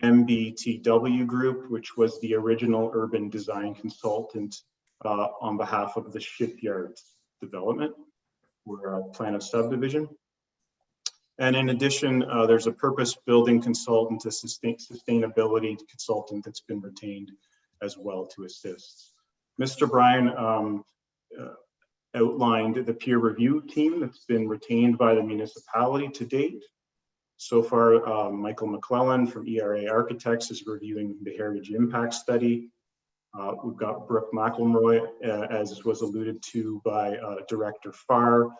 Speaker 17: MBTW Group, which was the original urban design consultant on behalf of the shipyard development or plan of subdivision. And in addition, there's a purpose building consultant, a sustainability consultant that's been retained as well to assist. Mr. Bryan outlined the peer review team that's been retained by the municipality to date. So far, Michael McClellan from ERA Architects is reviewing the Heritage Impact Study. We've got Brooke McElroy, as was alluded to by Director Farr.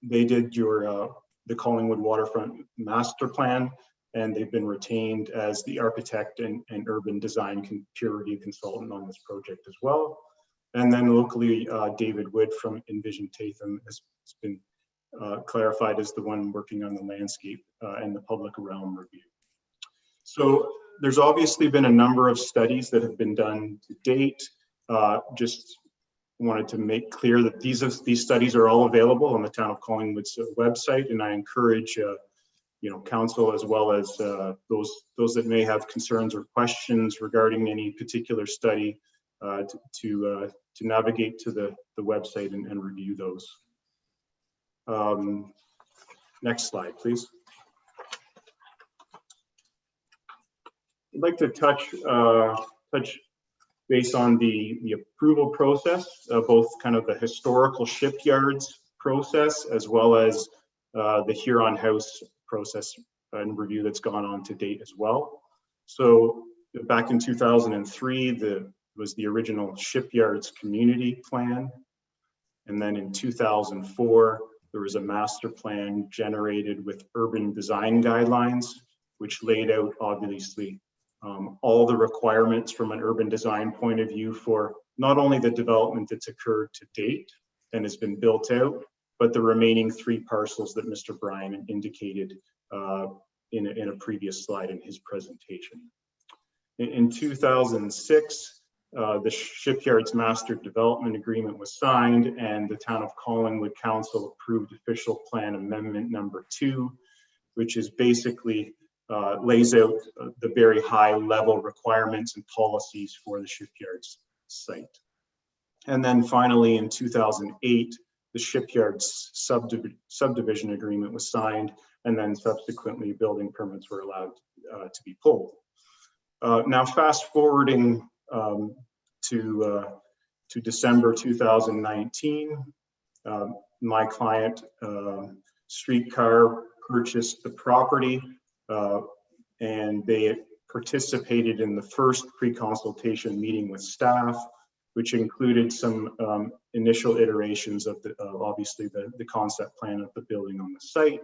Speaker 17: They did the Collingwood Waterfront Master Plan, and they've been retained as the architect and urban design peer review consultant on this project as well. And then locally, David Wood from Envision Tatham has been clarified as the one working on the landscape and the public realm review. So there's obviously been a number of studies that have been done to date. Just wanted to make clear that these studies are all available on the Town of Collingwood's website, and I encourage council as well as those that may have concerns or questions regarding any particular study to navigate to the website and review those. Next slide, please. I'd like to touch base on the approval process, both kind of the historical shipyards process as well as the Huron House process and review that's gone on to date as well. So back in 2003, was the original shipyards community plan. And then in 2004, there was a master plan generated with urban design guidelines, which laid out obviously all the requirements from an urban design point of view for not only the development that's occurred to date and has been built out, but the remaining 3 parcels that Mr. Bryan indicated in a previous slide in his presentation. In 2006, the Shipyards Master Development Agreement was signed, and the Town of Collingwood Council approved Official Plan Amendment number 2, which is basically lays out the very high level requirements and policies for the shipyards site. And then finally in 2008, the shipyards subdivision agreement was signed, and then subsequently building permits were allowed to be pulled. Now fast forwarding to December 2019, my client Streetcar purchased the property, and they participated in the first pre-consultation meeting with staff, which included some initial iterations of obviously the concept plan of the building on the site.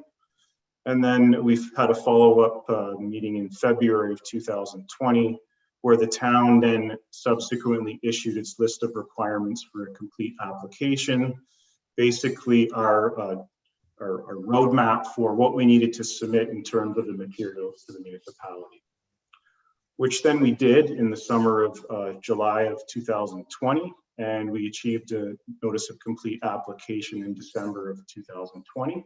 Speaker 17: And then we've had a follow-up meeting in February of 2020, where the town then subsequently issued its list of requirements for a complete application. Basically our roadmap for what we needed to submit in terms of the materials to the municipality, which then we did in the summer of July of 2020, and we achieved a notice of complete application in December of 2020.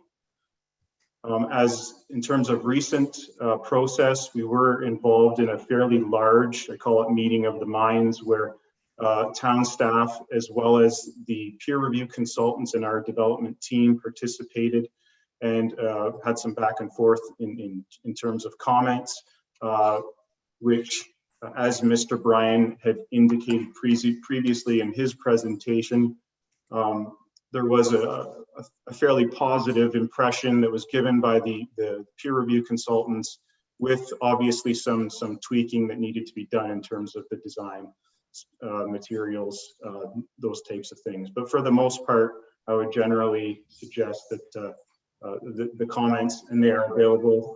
Speaker 17: As in terms of recent process, we were involved in a fairly large, I call it meeting of the minds, where town staff as well as the peer review consultants in our development team participated and had some back and forth in terms of comments, which as Mr. Bryan had indicated previously in his presentation, there was a fairly positive impression that was given by the peer review consultants, with obviously some tweaking that needed to be done in terms of the design, materials, those types of things. But for the most part, I would generally suggest that the comments, and they are available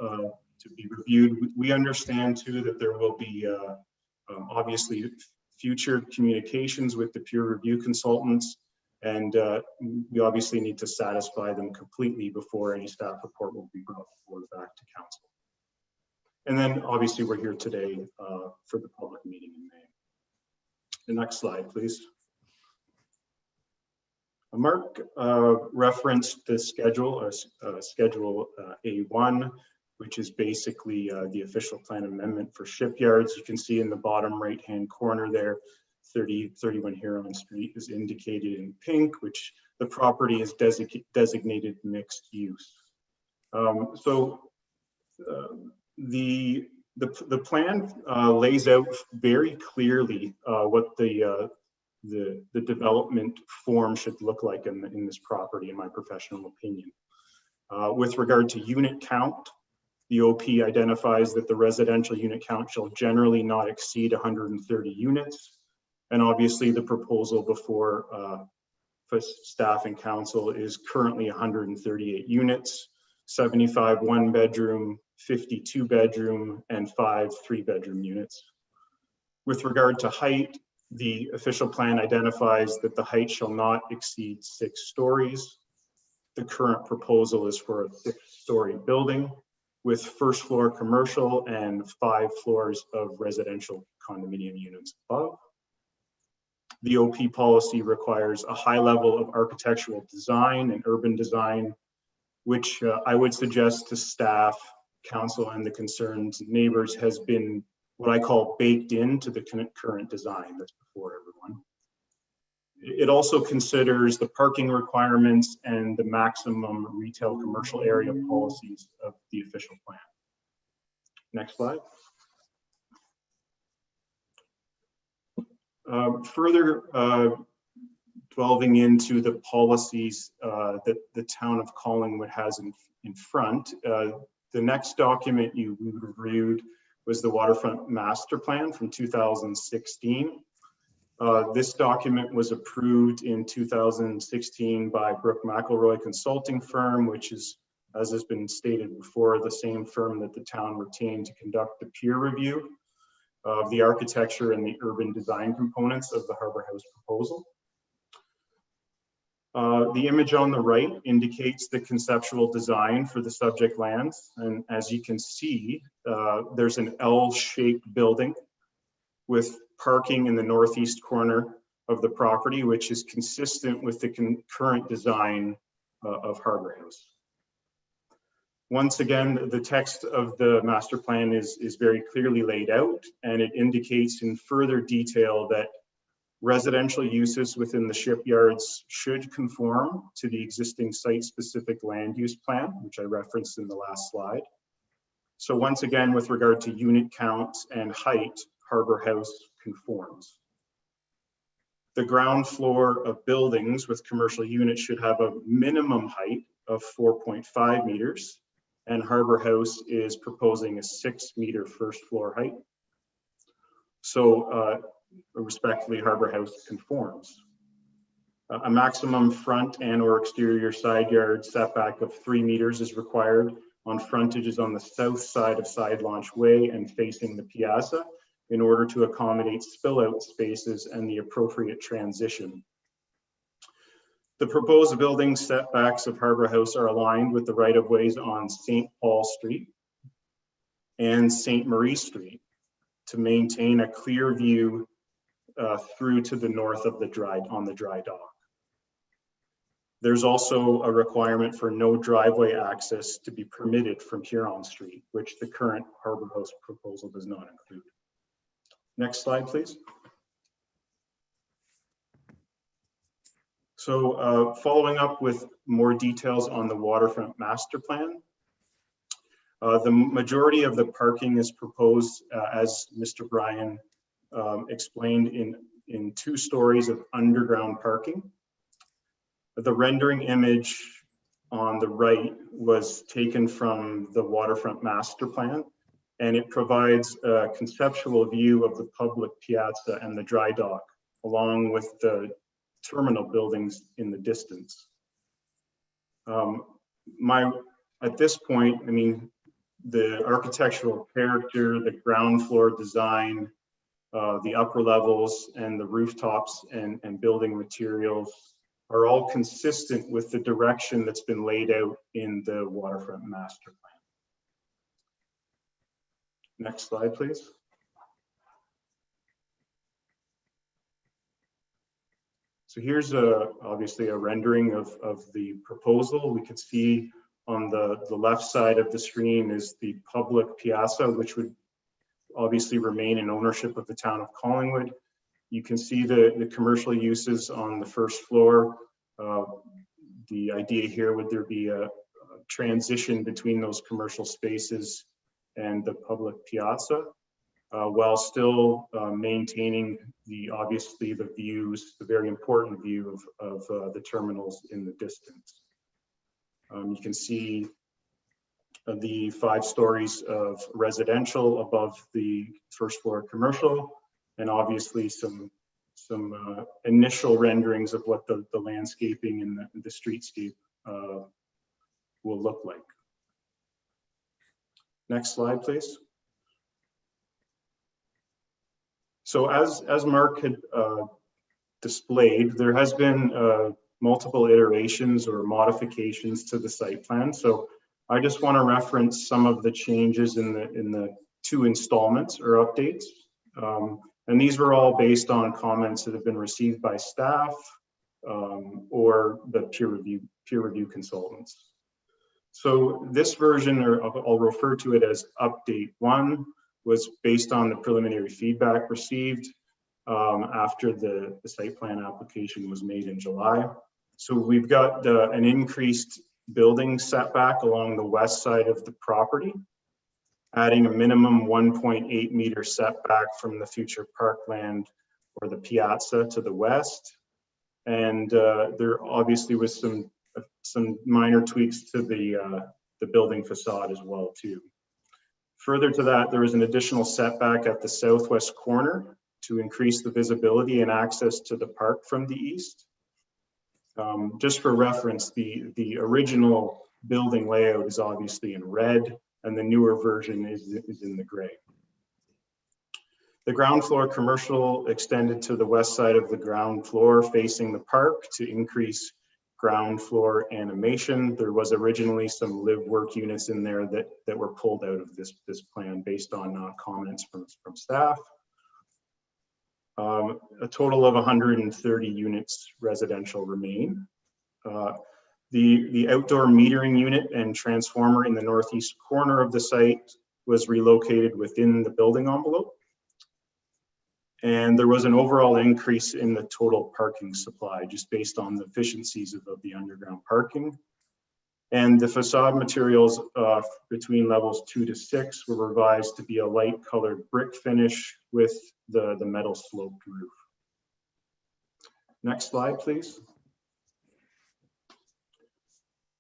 Speaker 17: to be reviewed. We understand too that there will be obviously future communications with the peer review consultants, and we obviously need to satisfy them completely before any staff report will be brought forward back to council. And then obviously we're here today for the public meeting in May. The next slide, please. Mark referenced the schedule, Schedule A1, which is basically the official plan amendment for shipyards. You can see in the bottom right-hand corner there, 31 Huron Street is indicated in pink, which the property is designated mixed use. So the plan lays out very clearly what the development form should look like in this property, in my professional opinion. With regard to unit count, the OP identifies that the residential unit count shall generally not exceed 130 units. And obviously the proposal before staff and council is currently 138 units, 75 one bedroom, 50 2-bedroom, and 5 3-bedroom units. With regard to height, the official plan identifies that the height shall not exceed 6 stories. The current proposal is for a 6-story building with first floor commercial and 5 floors of residential condominium units above. The OP policy requires a high level of architectural design and urban design, which I would suggest to staff, council, and the concerned neighbors has been what I call baked into the current design that's before everyone. It also considers the parking requirements and the maximum retail commercial area policies of the official plan. Next slide. Further delving into the policies that the town of Collingwood has in front, the next document you reviewed was the Waterfront Master Plan from 2016. This document was approved in 2016 by Brooke McElroy Consulting Firm, which is, as has been stated before, the same firm that the town retained to conduct the peer review of the architecture and the urban design components of the Harbour House proposal. The image on the right indicates the conceptual design for the subject lands. And as you can see, there's an L-shaped building with parking in the northeast corner of the property, which is consistent with the current design of Harbour House. Once again, the text of the master plan is very clearly laid out, and it indicates in further detail that residential uses within the shipyards should conform to the existing site-specific land use plan, which I referenced in the last slide. So once again, with regard to unit count and height, Harbour House conforms. The ground floor of buildings with commercial units should have a minimum height of 4.5 meters, and Harbour House is proposing a 6-meter first floor height. So respectively, Harbour House conforms. A maximum front and or exterior side yard setback of 3 meters is required on frontages on the south side of Side Launch Way and facing the piazza in order to accommodate spill out spaces and the appropriate transition. The proposed building setbacks of Harbour House are aligned with the right-of-ways on St. Paul Street and St. Marie Street to maintain a clear view through to the north of the dry dock. There's also a requirement for no driveway access to be permitted from Huron Street, which the current Harbour House proposal does not include. Next slide, please. So following up with more details on the waterfront master plan, the majority of the parking is proposed, as Mr. Bryan explained, in 2 stories of underground parking. The rendering image on the right was taken from the waterfront master plan, and it provides a conceptual view of the public piazza and the dry dock, along with the terminal buildings in the distance. At this point, I mean, the architectural character, the ground floor design, the upper levels and the rooftops and building materials are all consistent with the direction that's been laid out in the waterfront master plan. Next slide, please. So here's obviously a rendering of the proposal. We could see on the left side of the screen is the public piazza, which would obviously remain in ownership of the town of Collingwood. You can see the commercial uses on the first floor. The idea here would there be a transition between those commercial spaces and the public piazza, while still maintaining obviously the views, the very important view of the terminals in the distance. You can see the 5 stories of residential above the first floor commercial, and obviously some initial renderings of what the landscaping and the streetscape will look like. Next slide, please. So as Mark had displayed, there has been multiple iterations or modifications to the site plan. So I just want to reference some of the changes in the 2 installments or updates. And these were all based on comments that have been received by staff or the peer review consultants. So this version, or I'll refer to it as update 1, was based on the preliminary feedback received after the site plan application was made in July. So we've got an increased building setback along the west side of the property, adding a minimum 1.8 meter setback from the future parkland or the piazza to the west. And there obviously was some minor tweaks to the building facade as well too. Further to that, there was an additional setback at the southwest corner to increase the visibility and access to the park from the east. Just for reference, the original building layout is obviously in red, and the newer version is in the gray. The ground floor commercial extended to the west side of the ground floor facing the park to increase ground floor animation. There was originally some live work units in there that were pulled out of this plan based on comments from staff. A total of 130 units residential remain. The outdoor metering unit and transformer in the northeast corner of the site was relocated within the building envelope. And there was an overall increase in the total parking supply just based on the efficiencies of the underground parking. And the facade materials between levels 2 to 6 were revised to be a light colored brick finish with the metal sloped roof. Next slide, please.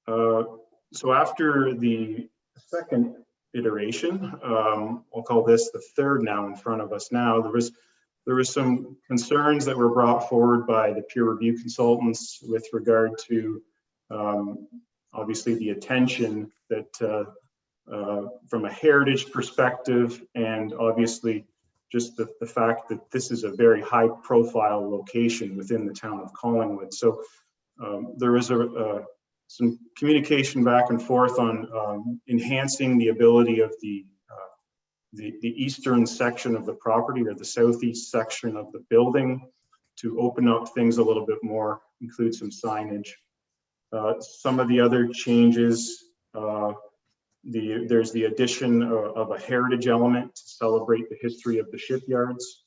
Speaker 17: So after the second iteration, I'll call this the third now in front of us now, there was some concerns that were brought forward by the peer review consultants with regard to obviously the attention that from a heritage perspective, and obviously just the fact that this is a very high profile location within the town of Collingwood. So there was some communication back and forth on enhancing the ability of the eastern section of the property, or the southeast section of the building, to open up things a little bit more, include some signage. Some of the other changes, there's the addition of a heritage element to celebrate the history of the shipyards.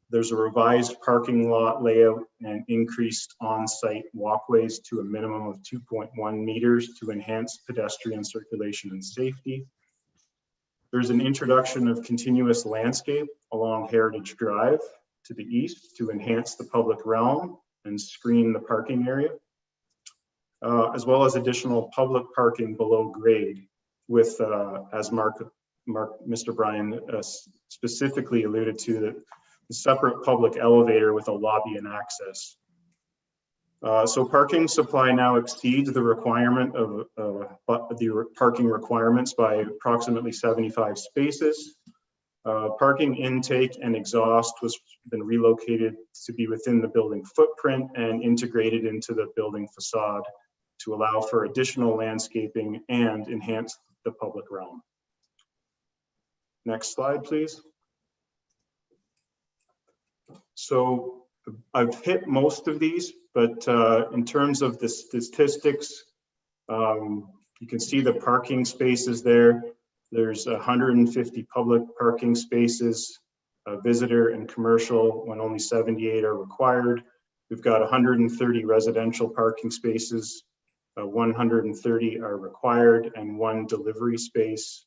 Speaker 17: There's a revised parking lot layout and increased on-site walkways to a minimum of 2.1 meters to enhance pedestrian circulation and safety. There's an introduction of continuous landscape along Heritage Drive to the east to enhance the public realm and screen the parking area, as well as additional public parking below grade with, as Mr. Bryan specifically alluded to, the separate public elevator with a lobby and access. So parking supply now exceeds the requirement of the parking requirements by approximately 75 spaces. Parking intake and exhaust was been relocated to be within the building footprint and integrated into the building facade to allow for additional landscaping and enhance the public realm. Next slide, please. So I've hit most of these, but in terms of the statistics, you can see the parking spaces there. There's 150 public parking spaces, visitor and commercial, when only 78 are required. We've got 130 residential parking spaces, 130 are required, and 1 delivery space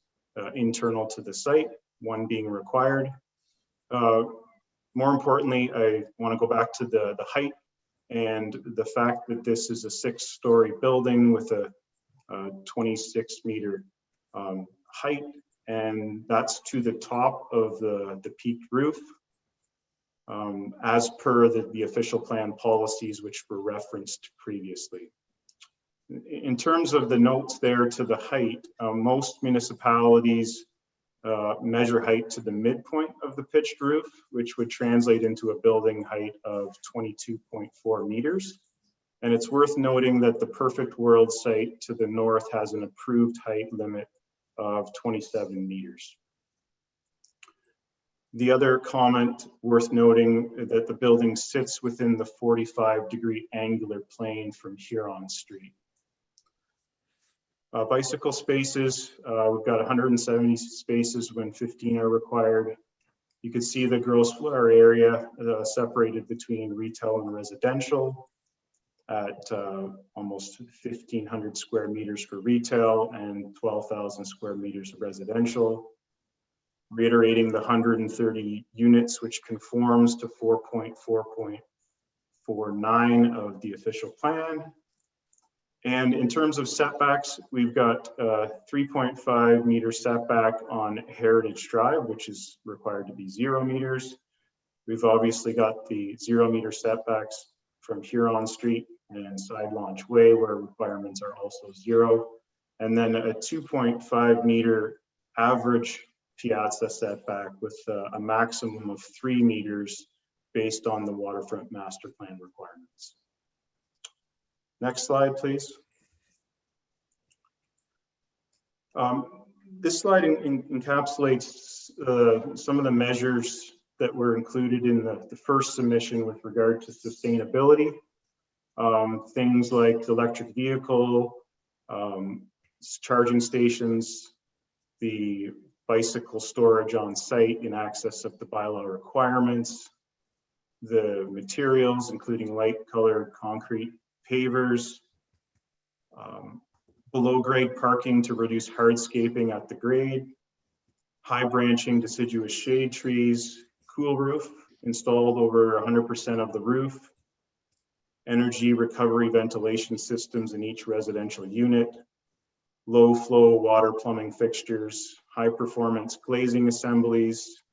Speaker 17: internal to the site, 1 being required. More importantly, I want to go back to the height and the fact that this is a 6-story building with a 26 meter height, and that's to the top of the peaked roof, as per the official plan policies which were referenced previously. In terms of the notes there to the height, most municipalities measure height to the midpoint of the pitched roof, which would translate into a building height of 22.4 meters. And it's worth noting that the Perfect World site to the north has an approved height limit of 27 meters. The other comment worth noting that the building sits within the 45-degree angular plane from Huron Street. Bicycle spaces, we've got 170 spaces when 15 are required. You can see the gross floor area separated between retail and residential at almost 1,500 square meters for retail and 12,000 square meters of residential. Reiterating the 130 units, which conforms to 4.4.49 of the official plan. And in terms of setbacks, we've got 3.5 meter setback on Heritage Drive, which is required to be 0 meters. We've obviously got the 0 meter setbacks from Huron Street and Side Launch Way, where requirements are also 0. And then a 2.5 meter average piazza setback with a maximum of 3 meters based on the waterfront master plan requirements. Next slide, please. This slide encapsulates some of the measures that were included in the first submission with regard to sustainability. Things like the electric vehicle, charging stations, the bicycle storage on site in excess of the bylaw requirements, the materials, including light colored concrete pavers, below grade parking to reduce hardscaping at the grade, high branching deciduous shade trees, cool roof installed over 100% of the roof, energy recovery ventilation systems in each residential unit, low flow water plumbing fixtures, high performance glazing assemblies,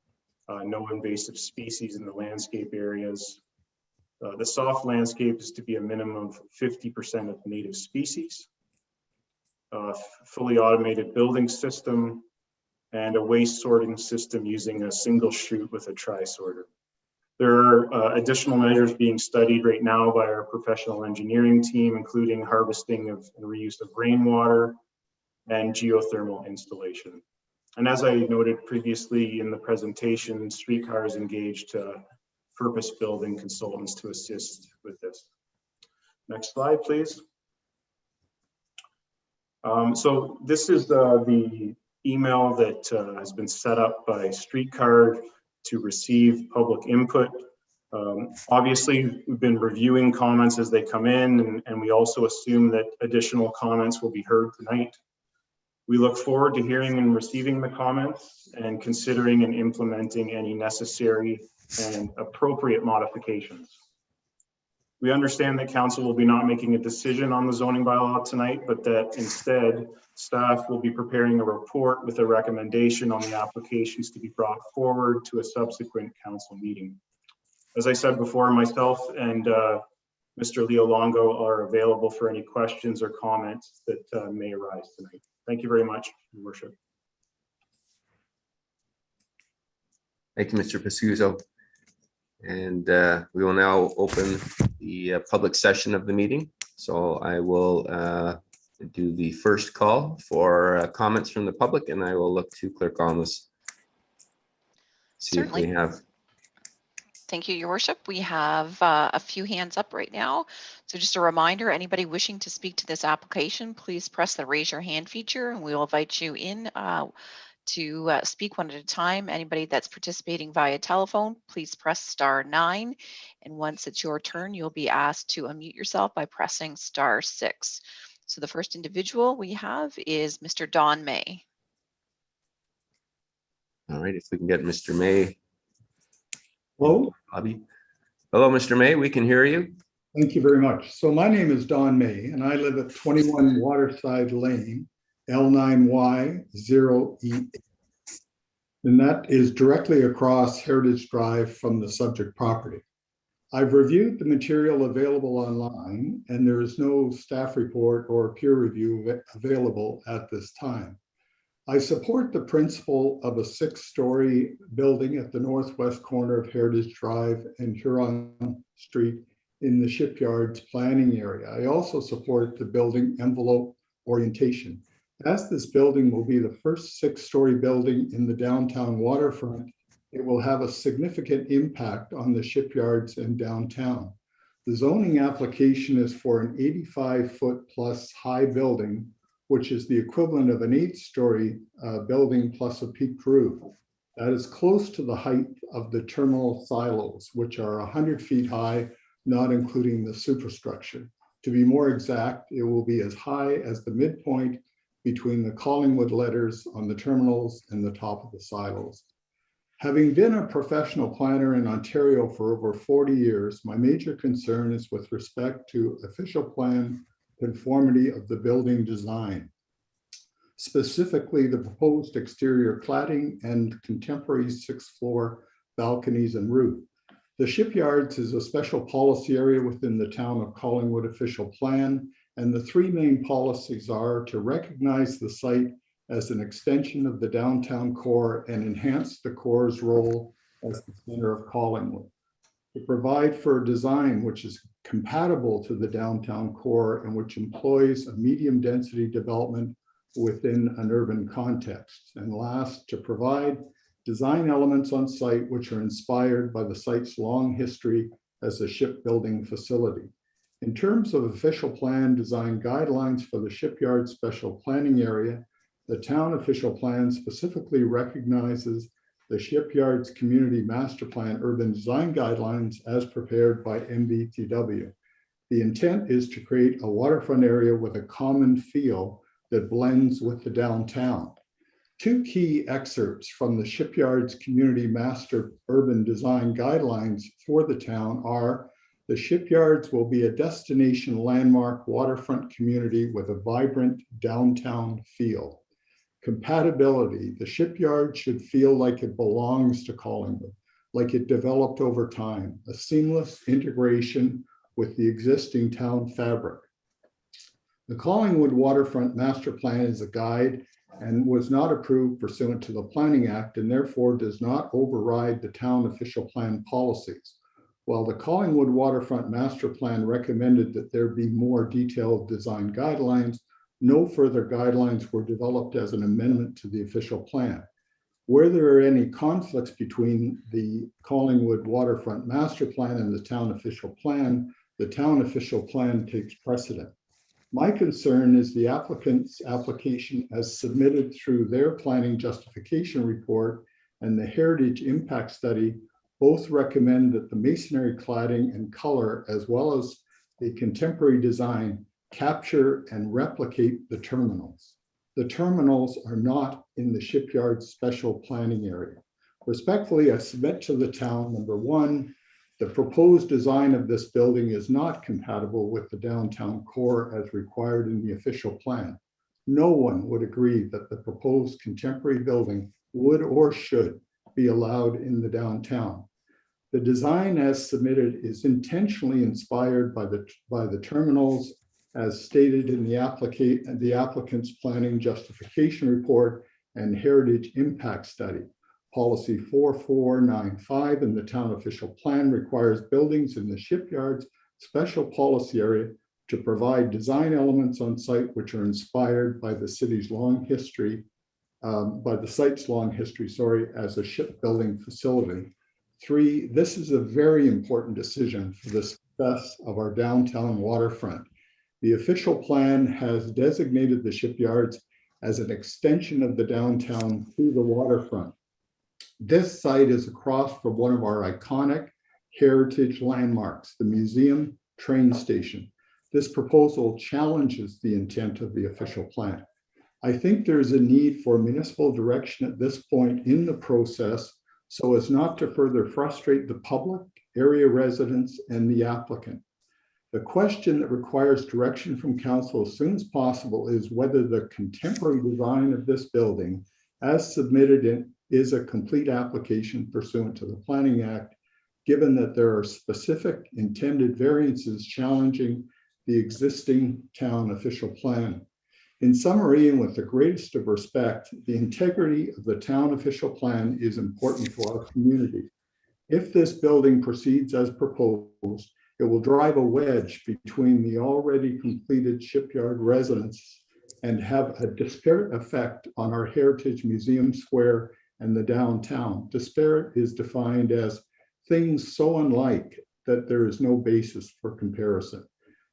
Speaker 17: no invasive species in the landscape areas. The soft landscape is to be a minimum of 50% of native species, fully automated building system, and a waste sorting system using a single chute with a tri-sorter. There are additional measures being studied right now by our professional engineering team, including harvesting and reuse of rainwater and geothermal installation. And as I noted previously in the presentation, Streetcar is engaged purpose building consultants to assist with this. Next slide, please. So this is the email that has been set up by Streetcar to receive public input. Obviously, we've been reviewing comments as they come in, and we also assume that additional comments will be heard tonight. We look forward to hearing and receiving the comments and considering and implementing any necessary and appropriate modifications. We understand that council will be not making a decision on the zoning bylaw tonight, but that instead staff will be preparing a report with a recommendation on the applications to be brought forward to a subsequent council meeting. As I said before, myself and Mr. Leo Longo are available for any questions or comments that may arise tonight. Thank you very much, Your Worship.
Speaker 2: Thank you, Mr. Pescuzo. And we will now open the public session of the meeting. So I will do the first call for comments from the public, and I will look to Clerk Almus. See
Speaker 16: Certainly.
Speaker 2: if we have.
Speaker 16: Thank you, Your Worship. We have a few hands up right now. So just a reminder, anybody wishing to speak to this application, please press the raise your hand feature and we will invite you in to speak one at a time. Anybody that's participating via telephone, please press *9. And once it's your turn, you'll be asked to unmute yourself by pressing *6. So the first individual we have is Mr. Don May.
Speaker 2: All right, if we can get Mr. May.
Speaker 18: Hello.
Speaker 2: Bobby. Hello, Mr. May, we can hear you.
Speaker 18: Thank you very much. So my name is Don May, and I live at 21 Waterside Lane, L9Y0E. And that is directly across Heritage Drive from the subject property. I've reviewed the material available online, and there is no staff report or peer review available at this time. I support the principle of a 6-story building at the northwest corner of Heritage Drive and Huron Street in the shipyard's planning area. I also support the building envelope orientation. As this building will be the first 6-story building in the downtown waterfront, it will have a significant impact on the shipyards and downtown. The zoning application is for an 85-foot plus high building, which is the equivalent of an 8-story building plus a peaked roof. That is close to the height of the terminal silos, which are 100 feet high, not including the superstructure. To be more exact, it will be as high as the midpoint between the Collingwood letters on the terminals and the top of the silos. Having been a professional planner in Ontario for over 40 years, my major concern is with respect to official plan conformity of the building design, specifically the proposed exterior cladding and contemporary 6th-floor balconies and roof. The shipyards is a special policy area within the town of Collingwood official plan, and the 3 main policies are to recognize the site as an extension of the downtown core and enhance the core's role as the center of Collingwood, to provide for a design which is compatible to the downtown core and which employs a medium density development within an urban context. And last, to provide design elements on site which are inspired by the site's long history as a shipbuilding facility. In terms of official plan design guidelines for the shipyard special planning area, the town official plan specifically recognizes the shipyard's community master plan urban design guidelines as prepared by MBTW. The intent is to create a waterfront area with a common feel that blends with the downtown. 2 key excerpts from the shipyard's community master urban design guidelines for the town are: the shipyards will be a destination landmark waterfront community with a vibrant downtown feel. Compatibility, the shipyard should feel like it belongs to Collingwood, like it developed over time, a seamless integration with the existing town fabric. The Collingwood Waterfront Master Plan is a guide and was not approved pursuant to the Planning Act and therefore does not override the town official plan policies. While the Collingwood Waterfront Master Plan recommended that there be more detailed design guidelines, no further guidelines were developed as an amendment to the official plan. Where there are any conflicts between the Collingwood Waterfront Master Plan and the town official plan, the town official plan takes precedent. My concern is the applicant's application as submitted through their planning justification report and the heritage impact study both recommend that the masonry cladding and color, as well as the contemporary design, capture and replicate the terminals. The terminals are not in the shipyard special planning area. Respectfully, I submit to the town, number 1, the proposed design of this building is not compatible with the downtown core as required in the official plan. No one would agree that the proposed contemporary building would or should be allowed in the downtown. The design as submitted is intentionally inspired by the terminals as stated in the applicant's planning justification report and heritage impact study. Policy 4495 in the town official plan requires buildings in the shipyard's special policy area to provide design elements on site which are inspired by the city's long history, by the site's long history, as a shipbuilding facility. 3, this is a very important decision for the success of our downtown waterfront. The official plan has designated the shipyards as an extension of the downtown to the waterfront. This site is across from one of our iconic heritage landmarks, the museum train station. This proposal challenges the intent of the official plan. I think there's a need for municipal direction at this point in the process so as not to further frustrate the public, area residents, and the applicant. The question that requires direction from council as soon as possible is whether the contemporary design of this building, as submitted is a complete application pursuant to the Planning Act, given that there are specific intended variances challenging the existing town official plan. In summary, and with the greatest of respect, the integrity of the town official plan is important to our community. If this building proceeds as proposed, it will drive a wedge between the already completed shipyard residents and have a disparate effect on our Heritage Museum Square and the downtown. Disparate is defined as things so unlike that there is no basis for comparison.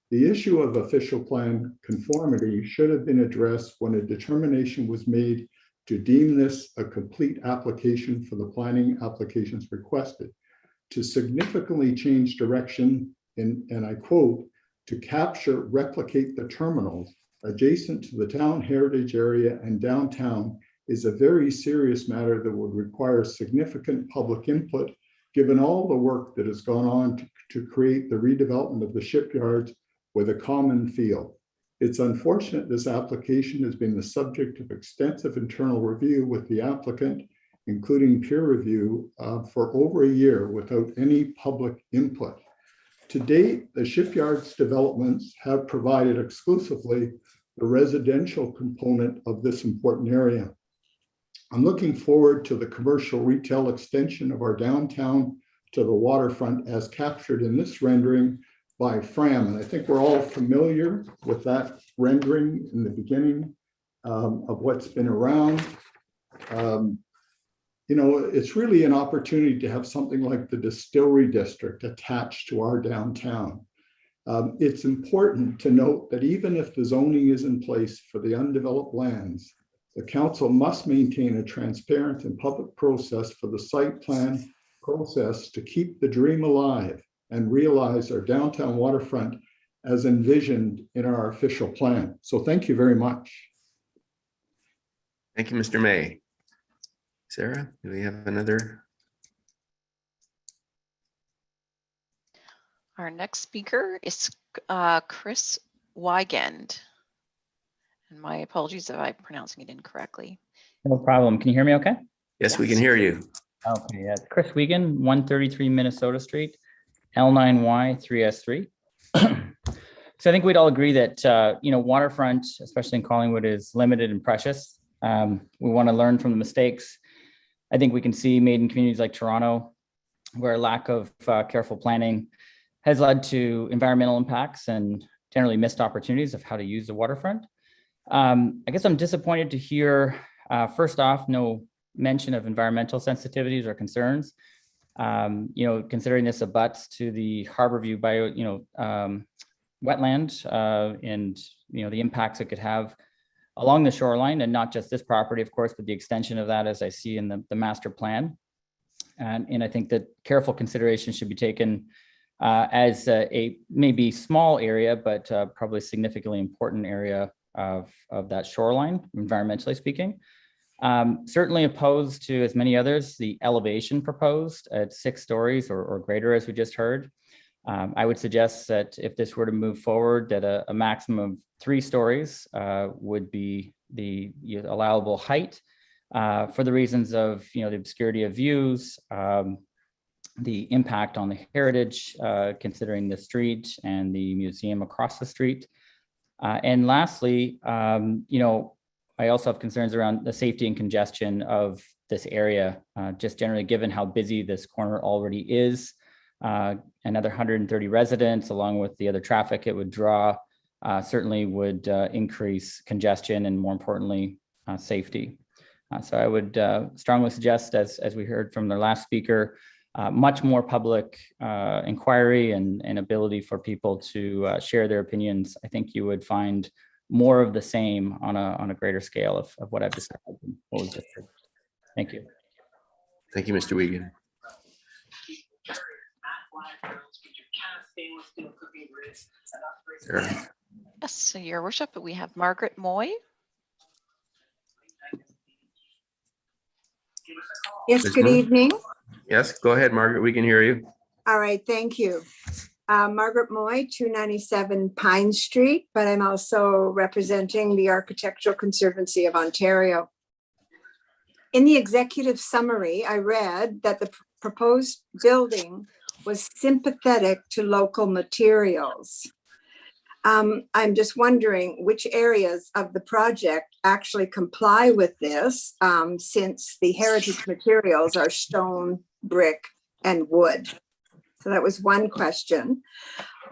Speaker 18: The issue of official plan conformity should have been addressed when a determination was made to deem this a complete application for the planning applications requested. To significantly change direction, and I quote, to capture, replicate the terminals adjacent to the town heritage area and downtown is a very serious matter that would require significant public input, given all the work that has gone on to create the redevelopment of the shipyards with a common feel. It's unfortunate this application has been the subject of extensive internal review with the applicant, including peer review, for over a year without any public input. To date, the shipyard's developments have provided exclusively the residential component of this important area. I'm looking forward to the commercial retail extension of our downtown to the waterfront as captured in this rendering by Fram. And I think we're all familiar with that rendering in the beginning of what's been around. You know, it's really an opportunity to have something like the distillery district attached to our downtown. It's important to note that even if the zoning is in place for the undeveloped lands, the council must maintain a transparent and public process for the site plan process to keep the dream alive and realize our downtown waterfront as envisioned in our official plan. So thank you very much.
Speaker 2: Thank you, Mr. May. Sarah, do we have another?
Speaker 16: Our next speaker is Chris Wigand. And my apologies if I'm pronouncing it incorrectly.
Speaker 19: No problem. Can you hear me okay?
Speaker 2: Yes, we can hear you.
Speaker 19: Okay, yeah. Chris Wiegand, 133 Minnesota Street, L9Y 3S3. So I think we'd all agree that, you know, waterfront, especially in Collingwood, is limited and precious. We want to learn from the mistakes. I think we can see made in communities like Toronto, where lack of careful planning has led to environmental impacts and generally missed opportunities of how to use the waterfront. I guess I'm disappointed to hear, first off, no mention of environmental sensitivities or concerns. You know, considering this abuts to the Harborview wetland and, you know, the impacts it could have along the shoreline, and not just this property, of course, but the extension of that as I see in the master plan. And I think that careful consideration should be taken as a maybe small area, but probably significantly important area of that shoreline, environmentally speaking. Certainly opposed to, as many others, the elevation proposed at 6 stories or greater, as we just heard. I would suggest that if this were to move forward, that a maximum of 3 stories would be the allowable height for the reasons of, you know, the obscurity of views, the impact on the heritage, considering the street and the museum across the street. And lastly, you know, I also have concerns around the safety and congestion of this area, just generally given how busy this corner already is. Another 130 residents, along with the other traffic it would draw, certainly would increase congestion and, more importantly, safety. So I would strongly suggest, as we heard from the last speaker, much more public inquiry and ability for people to share their opinions. I think you would find more of the same on a greater scale of what I've described. Thank you.
Speaker 2: Thank you, Mr. Wiegand. Sarah.
Speaker 16: Yes, so your worship, we have Margaret Moy.
Speaker 20: Yes,
Speaker 2: Ms.
Speaker 20: good
Speaker 2: Moy?
Speaker 20: evening.
Speaker 2: Yes, go ahead, Margaret. We can hear you.
Speaker 20: All right, thank you. Margaret Moy, 297 Pine Street, but I'm also representing the Architectural Conservancy of Ontario. In the executive summary, I read that the proposed building was sympathetic to local materials. I'm just wondering which areas of the project actually comply with this, since the heritage materials are stone, brick, and wood. So that was one question.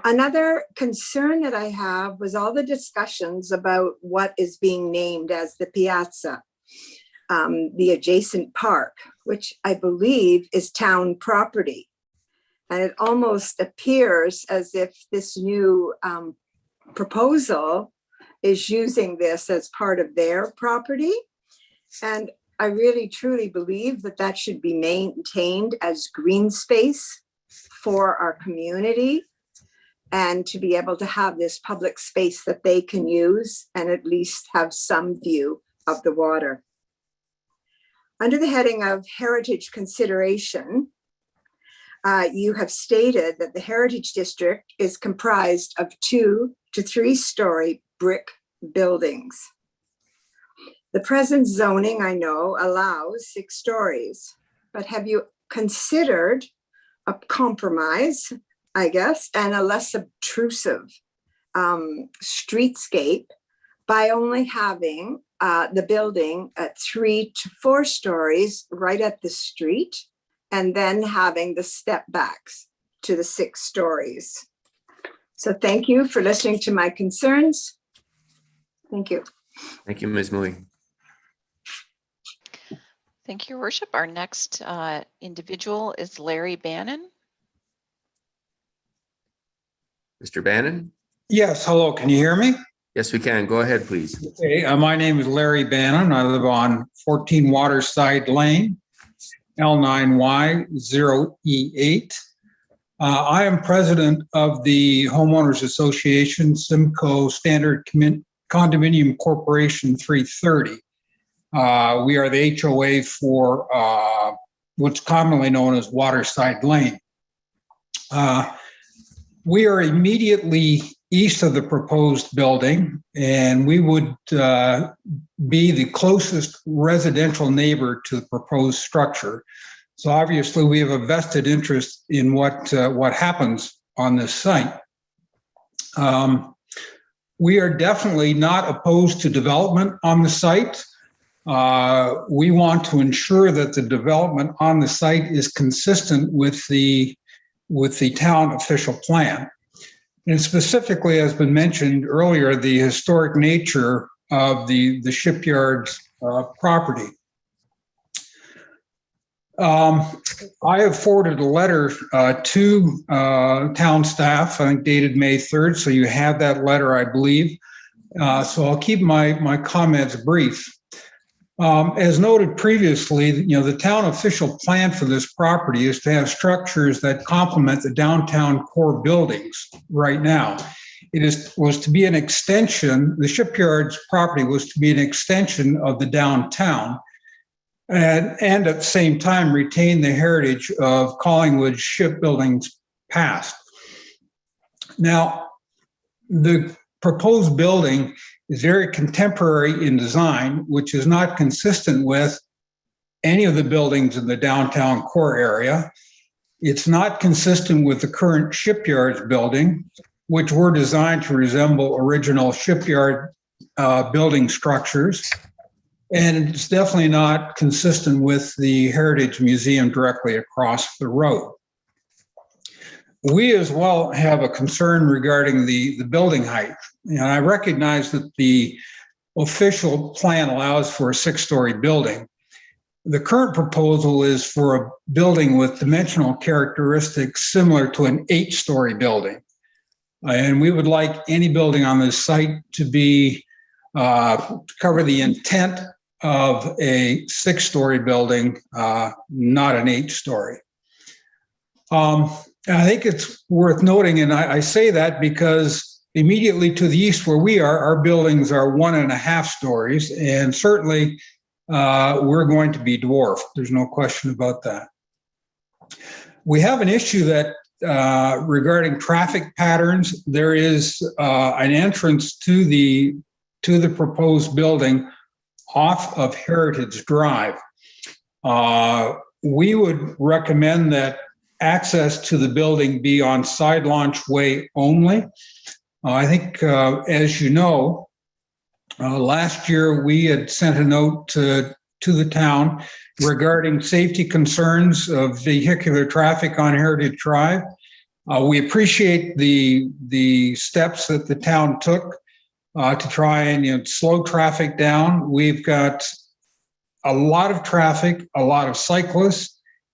Speaker 20: Another concern that I have was all the discussions about what is being named as the piazza, the adjacent park, which I believe is town property. And it almost appears as if this new proposal is using this as part of their property. And I really truly believe that that should be maintained as green space for our community, and to be able to have this public space that they can use and at least have some view of the water. Under the heading of heritage consideration, you have stated that the Heritage District is comprised of 2 to 3 story brick buildings. The present zoning, I know, allows 6 stories, but have you considered a compromise, I guess, and a less obtrusive streetscape by only having the building at 3 to 4 stories right at the street, and then having the step backs to the 6 stories. So thank you for listening to my concerns. Thank you.
Speaker 2: Thank you, Ms. Mui.
Speaker 16: Thank you, Your Worship. Our next individual is Larry Bannon.
Speaker 2: Mr. Bannon?
Speaker 21: Yes, hello, can you hear me?
Speaker 2: Yes, we can. Go ahead, please.
Speaker 21: Okay, my name is Larry Bannon. I live on 14 Waterside Lane, L9Y0E8. I am president of the Homeowners Association, Simcoe Standard Condominium Corporation 330. We are the HOA for what's commonly known as Waterside Lane. We are immediately east of the proposed building, and we would be the closest residential neighbor to the proposed structure. So obviously we have a vested interest in what happens on this site. We are definitely not opposed to development on the site. We want to ensure that the development on the site is consistent with the town official plan. And specifically, as been mentioned earlier, the historic nature of the shipyard's property. I have forwarded a letter to town staff, I think dated May 3rd, so you have that letter, I believe. So I'll keep my comments brief. As noted previously, the town official plan for this property is to have structures that complement the downtown core buildings right now. Was to be an extension, the shipyard's property was to be an extension of the downtown, and at the same time retain the heritage of Collingwood shipbuilding's past. Now, the proposed building is very contemporary in design, which is not consistent with any of the buildings in the downtown core area. It's not consistent with the current shipyard's building, which were designed to resemble original shipyard building structures. And it's definitely not consistent with the Heritage Museum directly across the road. We as well have a concern regarding the building height. And I recognize that the official plan allows for a 6-story building. The current proposal is for a building with dimensional characteristics similar to an 8-story building. And we would like any building on this site to be cover the intent of a 6-story building, not an 8-story. I think it's worth noting, and I say that because immediately to the east where we are, our buildings are 1.5 stories, and certainly we're going to be dwarfed. There's no question about that. We have an issue that regarding traffic patterns. There is an entrance to the proposed building off of Heritage Drive. We would recommend that access to the building be on side launch way only. I think, as you know, last year we had sent a note to the town regarding safety concerns of vehicular traffic on Heritage Drive. We appreciate the steps that the town took to try and slow traffic down. We've got a lot of traffic, a lot of cyclists,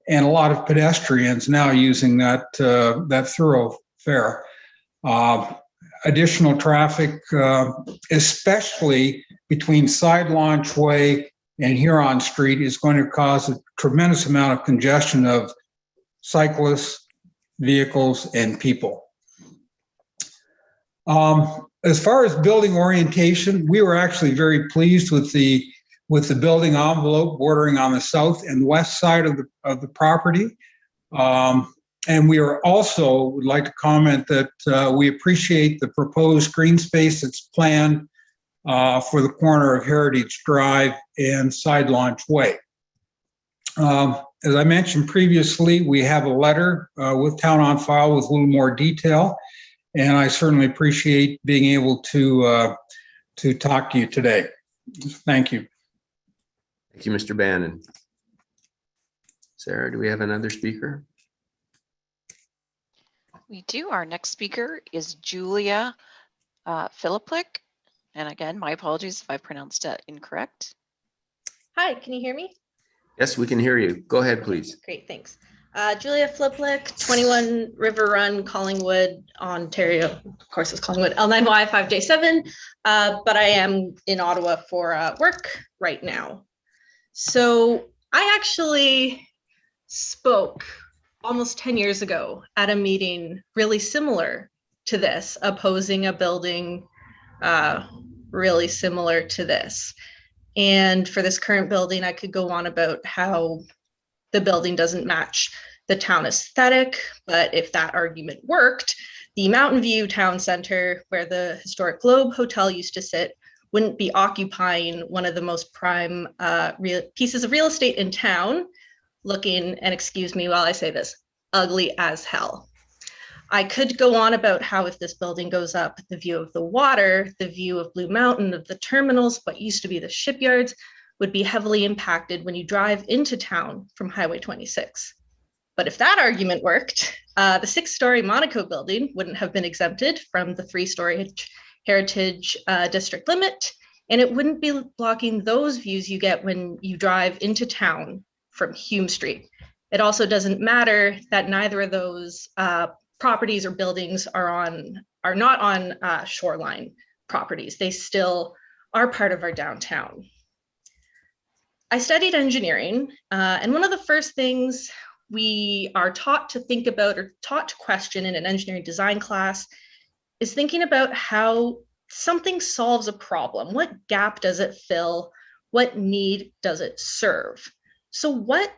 Speaker 21: and a lot of pedestrians now using that thoroughfare. Additional traffic, especially between Side Launch Way and Huron Street, is going to cause a tremendous amount of congestion of cyclists, vehicles, and people. As far as building orientation, we were actually very pleased with the building envelope bordering on the south and west side of the property. And we are also would like to comment that we appreciate the proposed green space that's planned for the corner of Heritage Drive and Side Launch Way. As I mentioned previously, we have a letter with Town on file with a little more detail, and I certainly appreciate being able to talk to you today. Thank you.
Speaker 2: Thank you, Mr. Bannon. Sarah, do we have another speaker?
Speaker 16: We do. Our next speaker is Julia Filiplik. And again, my apologies if I pronounced that incorrect.
Speaker 1: Hi, can you hear me?
Speaker 2: Yes, we can hear you. Go ahead, please.
Speaker 1: Great, thanks. Julia Filiplik, 21 River Run, Collingwood, Ontario. Of course, it's Collingwood, L9Y 5J7, but I am in Ottawa for work right now. So I actually spoke almost 10 years ago at a meeting really similar to this, opposing a building really similar to this. And for this current building, I could go on about how the building doesn't match the town aesthetic, but if that argument worked, the Mountain View Town Center, where the historic Globe Hotel used to sit, wouldn't be occupying one of the most prime pieces of real estate in town, looking, and excuse me while I say this, ugly as hell. I could go on about how if this building goes up, the view of the water, the view of Blue Mountain, of the terminals, what used to be the shipyards, would be heavily impacted when you drive into town from Highway 26. But if that argument worked, the 6-story Monaco building wouldn't have been exempted from the 3-story Heritage District limit, and it wouldn't be blocking those views you get when you drive into town from Hume Street. It also doesn't matter that neither of those properties or buildings are not on shoreline properties. They still are part of our downtown. I studied engineering, and one of the first things we are taught to think about or taught to question in an engineering design class is thinking about how something solves a problem. What gap does it fill? What need does it serve? So what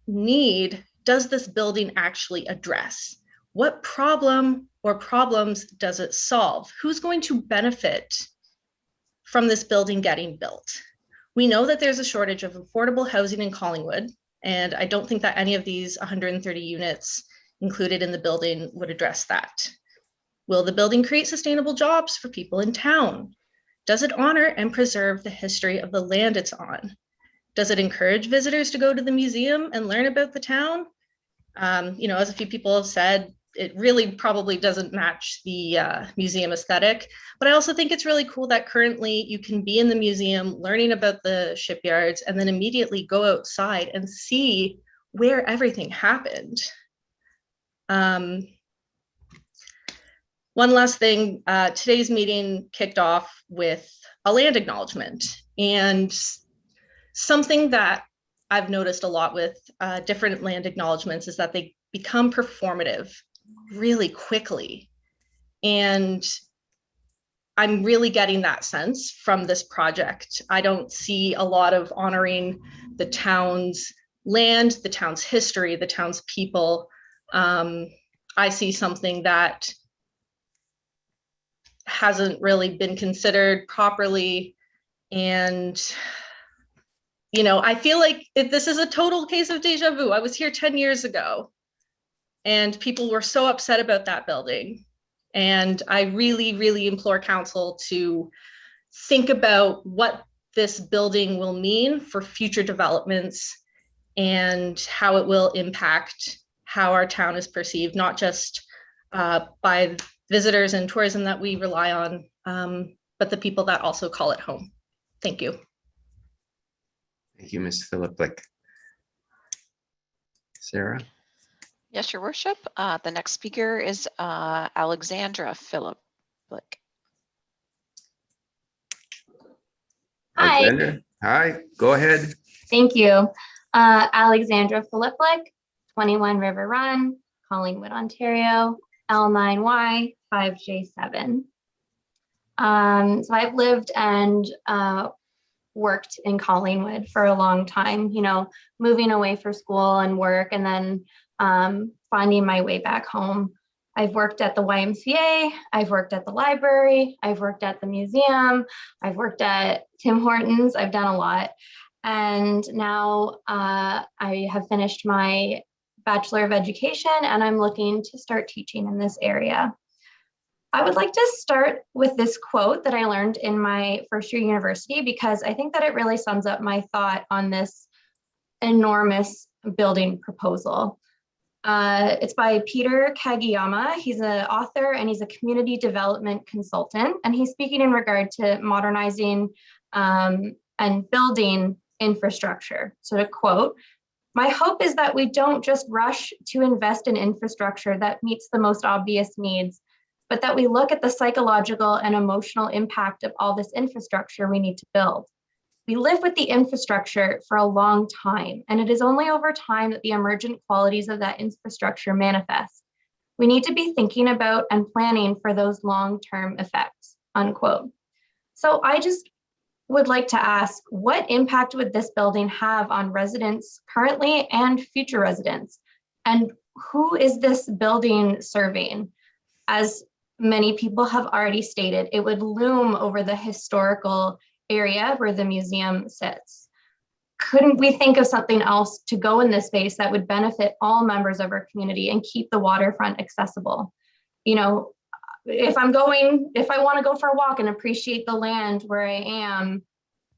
Speaker 1: need does this building actually address? What problem or problems does it solve? Who's going to benefit from this building getting built? We know that there's a shortage of affordable housing in Collingwood, and I don't think that any of these 130 units included in the building would address that. Will the building create sustainable jobs for people in town? Does it honor and preserve the history of the land it's on? Does it encourage visitors to go to the museum and learn about the town? As a few people have said, it really probably doesn't match the museum aesthetic, but I also think it's really cool that currently you can be in the museum learning about the shipyards and then immediately go outside and see where everything happened. One last thing, today's meeting kicked off with a land acknowledgement, and something that I've noticed a lot with different land acknowledgements is that they become performative really quickly. And I'm really getting that sense from this project. I don't see a lot of honoring the town's land, the town's history, the town's people. I see something that hasn't really been considered properly. And I feel like this is a total case of deja vu. I was here 10 years ago. And people were so upset about that building. And I really, really implore council to think about what this building will mean for future developments and how it will impact how our town is perceived, not just by visitors and tourism that we rely on, but the people that also call it home. Thank you.
Speaker 2: Thank you, Ms. Philipplik. Sarah?
Speaker 16: Yes, your worship. The next speaker is Alexandra Philipplik.
Speaker 6: Hi.
Speaker 2: Alexandra? Hi, go ahead.
Speaker 6: Thank you. Alexandra Philipplik, 21 River Run, Collingwood, Ontario, L9Y 5J7. So I've lived and worked in Collingwood for a long time, you know, moving away for school and work, and then finding my way back home. I've worked at the YMCA, I've worked at the library, I've worked at the museum, I've worked at Tim Hortons, I've done a lot. And now I have finished my Bachelor of Education and I'm looking to start teaching in this area. I would like to start with this quote that I learned in my first year university, because I think that it really sums up my thought on this enormous building proposal. It's by Peter Kagiyama. He's an author and he's a community development consultant, and he's speaking in regard to modernizing and building infrastructure. So to quote, "My hope is that we don't just rush to invest in infrastructure that meets the most obvious needs, but that we look at the psychological and emotional impact of all this infrastructure we need to build. We live with the infrastructure for a long time, and it is only over time that the emergent qualities of that infrastructure manifest. We need to be thinking about and planning for those long-term effects," unquote. So I just would like to ask, what impact would this building have on residents currently and future residents? And who is this building serving? As many people have already stated, it would loom over the historical area where the museum sits. Couldn't we think of something else to go in this space that would benefit all members of our community and keep the waterfront accessible? You know, if I want to go for a walk and appreciate the land where I am,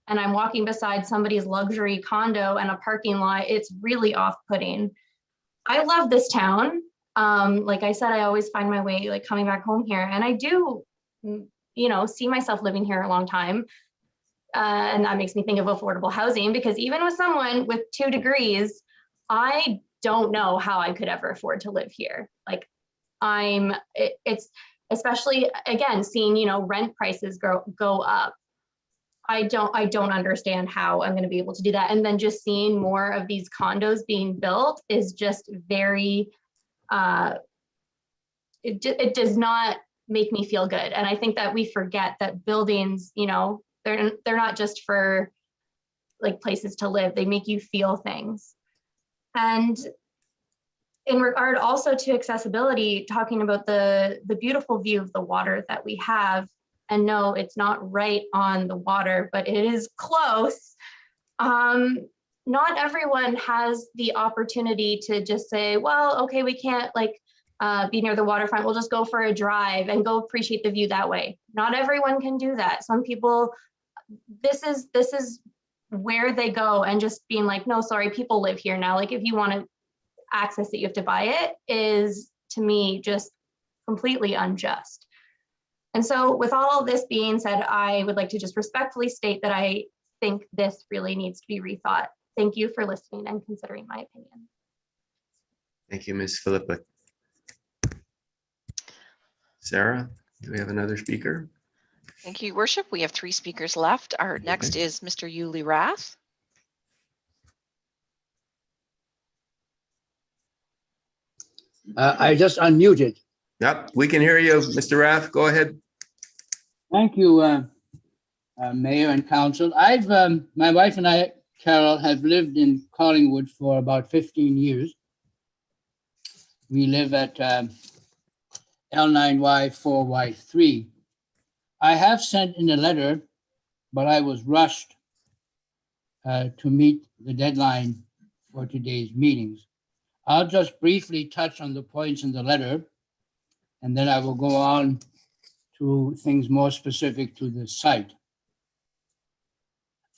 Speaker 6: and I'm walking beside somebody's luxury condo and a parking lot, it's really off-putting. I love this town. Like I said, I always find my way like coming back home here, and I do, you know, see myself living here a long time. And that makes me think of affordable housing, because even with someone with 2 degrees, I don't know how I could ever afford to live here. Like it's especially, again, seeing, you know, rent prices go up. I don't understand how I'm going to be able to do that. And then just seeing more of these condos being built is just very, it does not make me feel good. And I think that we forget that buildings, you know, they're not just for like places to live, they make you feel things. And in regard also to accessibility, talking about the beautiful view of the water that we have, and no, it's not right on the water, but it is close. Not everyone has the opportunity to just say, well, okay, we can't like be near the waterfront, we'll just go for a drive and go appreciate the view that way. Not everyone can do that. Some people, this is where they go, and just being like, no, sorry, people live here now. Like if you want to access it, you have to buy it, is to me just completely unjust. And so with all this being said, I would like to just respectfully state that I think this really needs to be rethought. Thank you for listening and considering my opinion.
Speaker 2: Thank you, Ms. Philippa. Sarah, do we have another speaker?
Speaker 16: Thank you, Worship. We have 3 speakers left. Our next is Mr. Yuli Rath.
Speaker 22: I just unmuted.
Speaker 2: Yep, we can hear you, Mr. Rath. Go ahead.
Speaker 22: Thank you, Mayor and Council. My wife and I, Carol, have lived in Collingwood for about 15 years. We live at L9Y4Y3. I have sent in a letter, but I was rushed to meet the deadline for today's meetings. I'll just briefly touch on the points in the letter, and then I will go on to things more specific to the site.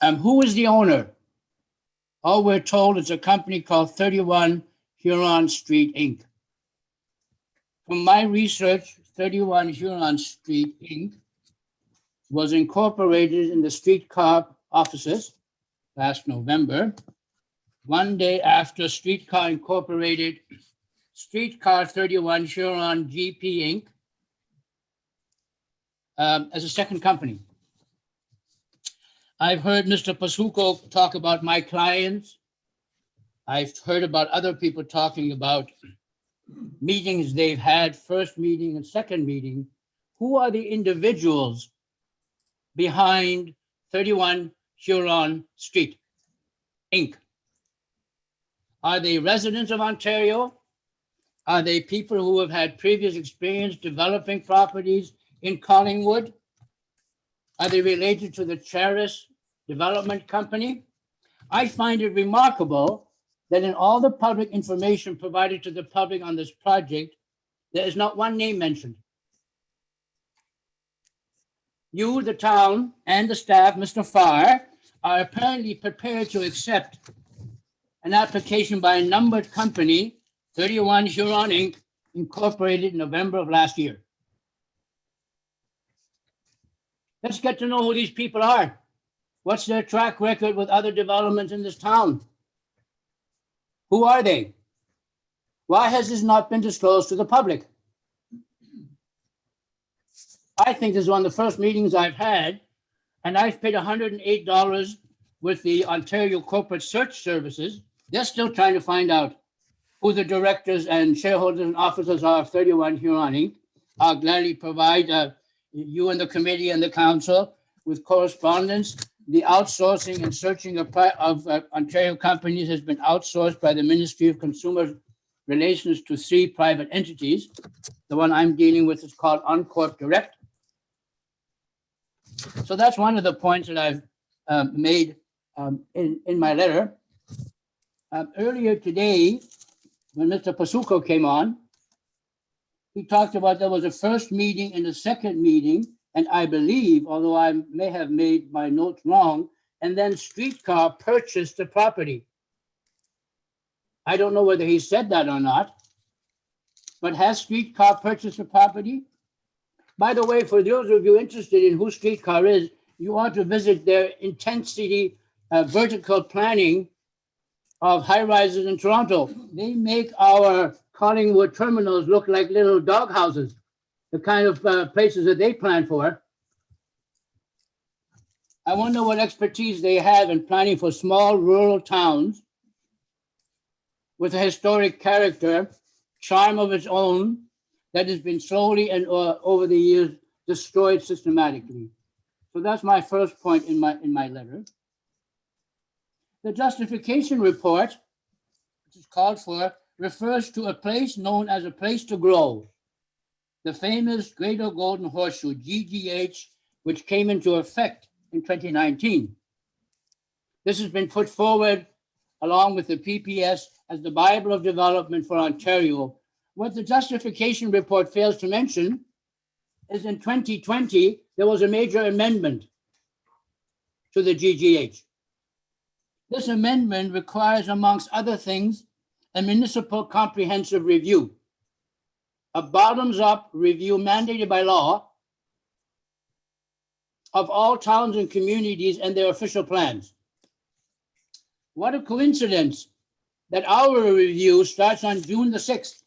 Speaker 22: Who is the owner? All we're told is a company called 31 Huron Street, Inc. From my research, 31 Huron Street, Inc. was incorporated in the streetcar offices last November, one day after Streetcar Incorporated Streetcar 31 Huron GP, Inc. As a second company. I've heard Mr. Pasuko talk about my clients. I've heard about other people talking about meetings they've had, first meeting and second meeting. Who are the individuals behind 31 Huron Street, Inc.? Are they residents of Ontario? Are they people who have had previous experience developing properties in Collingwood? Are they related to the Charis Development Company? I find it remarkable that in all the public information provided to the public on this project, there is not one name mentioned. You, the town, and the staff, Mr. Farr, are apparently prepared to accept an application by a numbered company, 31 Huron Inc., incorporated in November of last year. Let's get to know who these people are. What's their track record with other developments in this town? Who are they? Why has this not been disclosed to the public? I think this is one of the first meetings I've had, and I've paid $108 with the Ontario Corporate Search Services. They're still trying to find out who the directors and shareholders and officers are of 31 Huron Inc. I'll gladly provide you and the committee and the council with correspondence. The outsourcing and searching of Ontario companies has been outsourced by the Ministry of Consumer Relations to 3 private entities. The one I'm dealing with is called Oncorp Direct. So that's one of the points that I've made in my letter. Earlier today, when Mr. Pasuko came on, he talked about there was a first meeting and a second meeting, and I believe, although I may have made my notes wrong, and then Streetcar purchased the property. I don't know whether he said that or not, but has Streetcar purchased the property? By the way, for those of you interested in who Streetcar is, you ought to visit their intensity vertical planning of high rises in Toronto. They make our Collingwood terminals look like little dog houses, the kind of places that they plan for. I wonder what expertise they have in planning for small rural towns with a historic character, charm of its own, that has been slowly and over the years destroyed systematically. So that's my first point in my letter. The justification report, which is called for, refers to a place known as a place to grow, the famous Greater Golden Horseshoe, GGH, which came into effect in 2019. This has been put forward along with the PPS as the Bible of development for Ontario. What the justification report fails to mention is in 2020, there was a major amendment to the GGH. This amendment requires, amongst other things, a municipal comprehensive review, a bottoms-up review mandated by law of all towns and communities and their official plans. What a coincidence that our review starts on June the 6th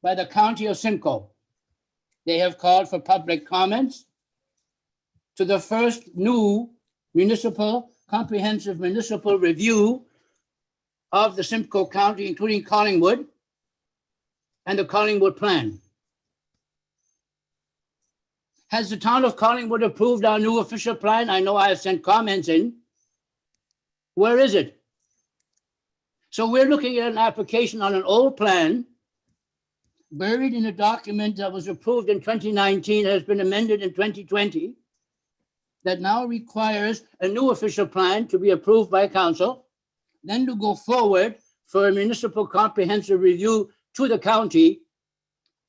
Speaker 22: by the County of Simcoe. They have called for public comments to the first new comprehensive municipal review of the Simcoe County, including Collingwood and the Collingwood plan. Has the town of Collingwood approved our new official plan? I know I have sent comments in. Where is it? So we're looking at an application on an old plan buried in a document that was approved in 2019, has been amended in 2020, that now requires a new official plan to be approved by council, then to go forward for a municipal comprehensive review to the county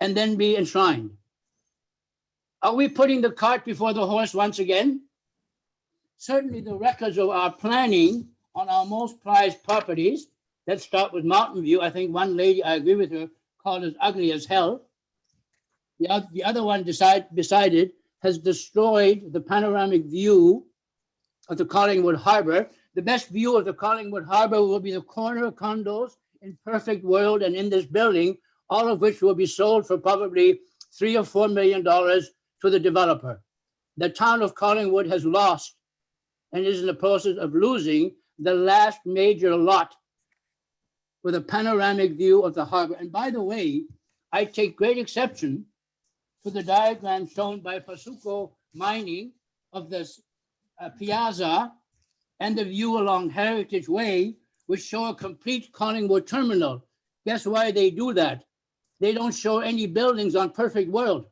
Speaker 22: and then be enshrined. Are we putting the cart before the horse once again? Certainly the records of our planning on our most prized properties, let's start with Mountain View. I think one lady, I agree with her, called it ugly as hell. The other one beside it has destroyed the panoramic view of the Collingwood Harbor. The best view of the Collingwood Harbor will be the corner condos in Perfect World and in this building, all of which will be sold for probably $3 or $4 million to the developer. The town of Collingwood has lost and is in the process of losing the last major lot with a panoramic view of the harbor. And by the way, I take great exception to the diagram shown by Pasuco Mining of this piazza and the view along Heritage Way, which show a complete Collingwood terminal. Guess why they do that? They don't show any buildings on Perfect World.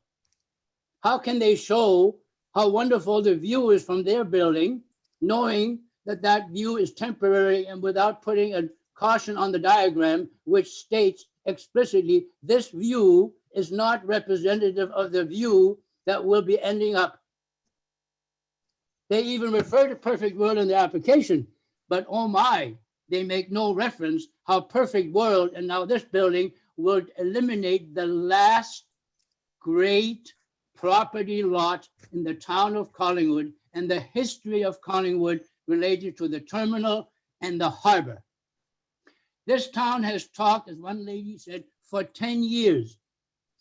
Speaker 22: How can they show how wonderful the view is from their building, knowing that that view is temporary and without putting a caution on the diagram, which states explicitly, this view is not representative of the view that will be ending up. They even refer to Perfect World in the application, but oh my, they make no reference how Perfect World and now this building will eliminate the last great property lot in the town of Collingwood and the history of Collingwood related to the terminal and the harbor. This town has talked, as one lady said, for 10 years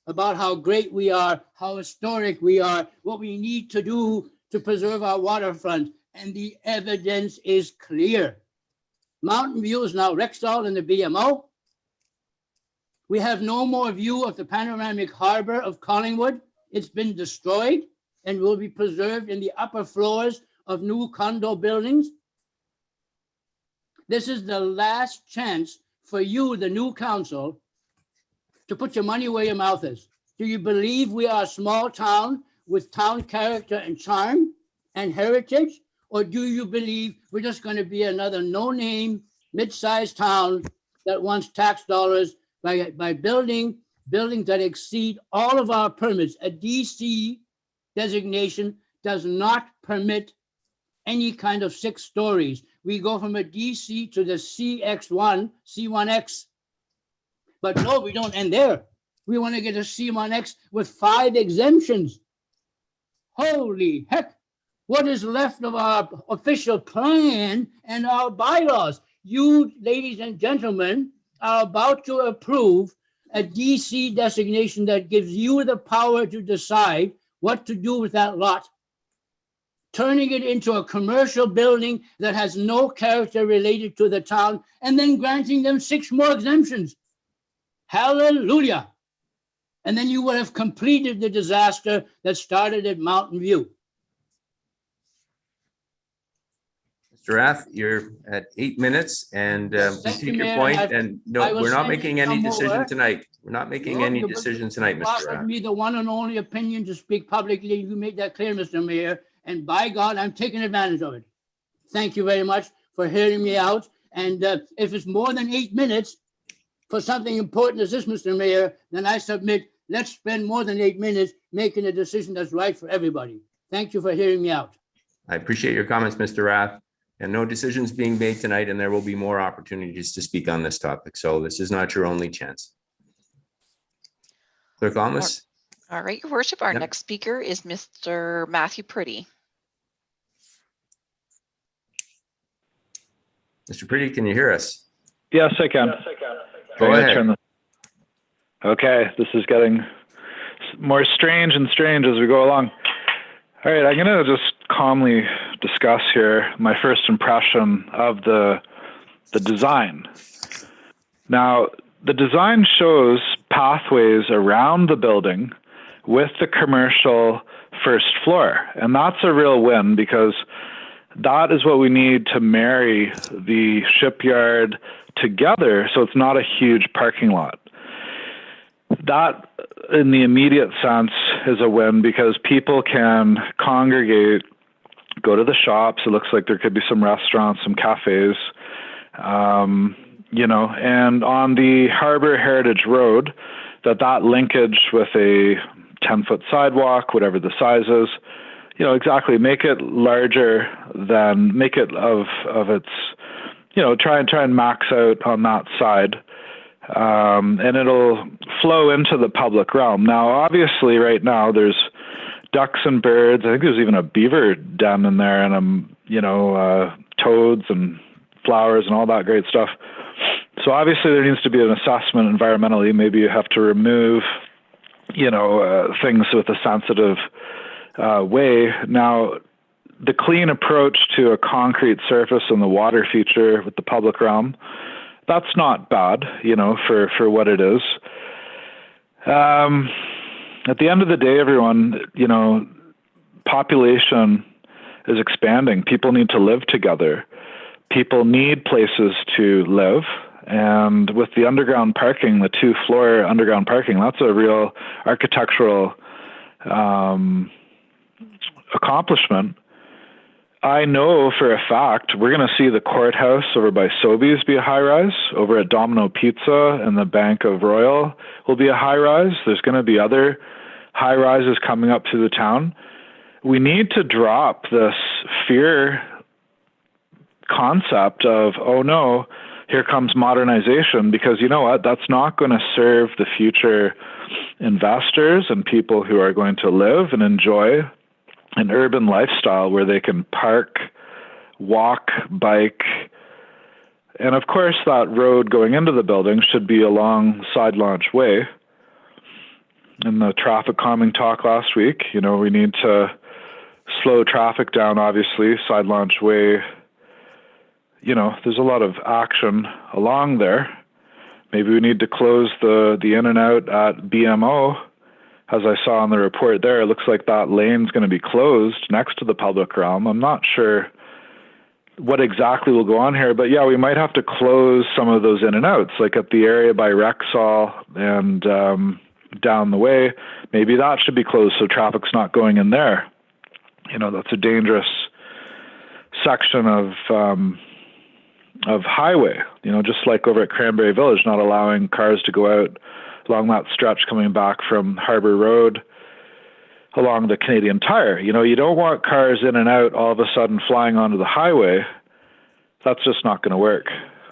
Speaker 22: about how great we are, how historic we are, what we need to do to preserve our waterfront, and the evidence is clear. Mountain View is now Rexall in the BMO. We have no more view of the panoramic harbor of Collingwood. It's been destroyed and will be preserved in the upper floors of new condo buildings. This is the last chance for you, the new council, to put your money where your mouth is. Do you believe we are a small town with town character and charm and heritage? Or do you believe we're just going to be another no-name, mid-sized town that wants tax dollars by building buildings that exceed all of our permits? A DC designation does not permit any kind of 6 stories. We go from a DC to the CX1, C1X. But no, we don't end there. We want to get a C1X with 5 exemptions. Holy heck, what is left of our official plan and our bylaws? You, ladies and gentlemen, are about to approve a DC designation that gives you the power to decide what to do with that lot, turning it into a commercial building that has no character related to the town, and then granting them 6 more exemptions. Hallelujah. And then you would have completed the disaster that started at Mountain View.
Speaker 2: Mr. Rath, you're at 8 minutes, and you take your point. And no, we're not making any decision tonight. We're not making any decision tonight, Mr. Rath.
Speaker 22: Me the one and only opinion to speak publicly. You made that clear, Mr. Mayor. And by God, I'm taking advantage of it. Thank you very much for hearing me out. And if it's more than 8 minutes for something important as this, Mr. Mayor, then I submit, let's spend more than 8 minutes making a decision that's right for everybody. Thank you for hearing me out.
Speaker 2: I appreciate your comments, Mr. Rath. And no decisions being made tonight, and there will be more opportunities to speak on this topic. So this is not your only chance. Clerk Almus.
Speaker 16: All right, Your Worship. Our next speaker is Mr. Matthew Pretty.
Speaker 2: Mr. Pretty, can you hear us?
Speaker 3: Yes, I can.
Speaker 2: Go ahead.
Speaker 3: Okay, this is getting more strange and strange as we go along. All right, I'm going to just calmly discuss here my first impression of the design. Now, the design shows pathways around the building with the commercial first floor, and that's a real win because that is what we need to marry the shipyard together so it's not a huge parking lot. That, in the immediate sense, is a win because people can congregate, go to the shops. It looks like there could be some restaurants, some cafes, and on the Harbor Heritage Road, that linkage with a 10-foot sidewalk, whatever the size is, exactly, make it larger than, make it of its, try and max out on that side. And it'll flow into the public realm. Now, obviously, right now, there's ducks and birds. I think there's even a beaver den in there, and toads and flowers and all that great stuff. So obviously there needs to be an assessment environmentally. Maybe you have to remove, things with a sensitive way. Now, the clean approach to a concrete surface and the water feature with the public realm, that's not bad, for what it is. At the end of the day, everyone, population is expanding. People need to live together. People need places to live. And with the underground parking, the 2-floor underground parking, that's a real architectural accomplishment. I know for a fact we're going to see the courthouse over by Sobeys be a high-rise. Over at Domino Pizza and the Bank of Royal will be a high-rise. There's going to be other high-rises coming up through the town. We need to drop this fear concept of, oh no, here comes modernization, because you know what? That's not going to serve the future investors and people who are going to live and enjoy an urban lifestyle where they can park, walk, bike. And of course, that road going into the building should be along Side Launch Way. In the traffic calming talk last week, we need to slow traffic down, obviously. Side Launch Way, there's a lot of action along there. Maybe we need to close the in and out at BMO. As I saw in the report there, it looks like that lane's going to be closed next to the public realm. I'm not sure what exactly will go on here, but yeah, we might have to close some of those in and outs, like at the area by Rexall and down the way. Maybe that should be closed so traffic's not going in there. That's a dangerous section of highway, just like over at Cranberry Village, not allowing cars to go out along that stretch coming back from Harbour Road along the Canadian Tire. You don't want cars in and out all of a sudden flying onto the highway. That's just not going to work.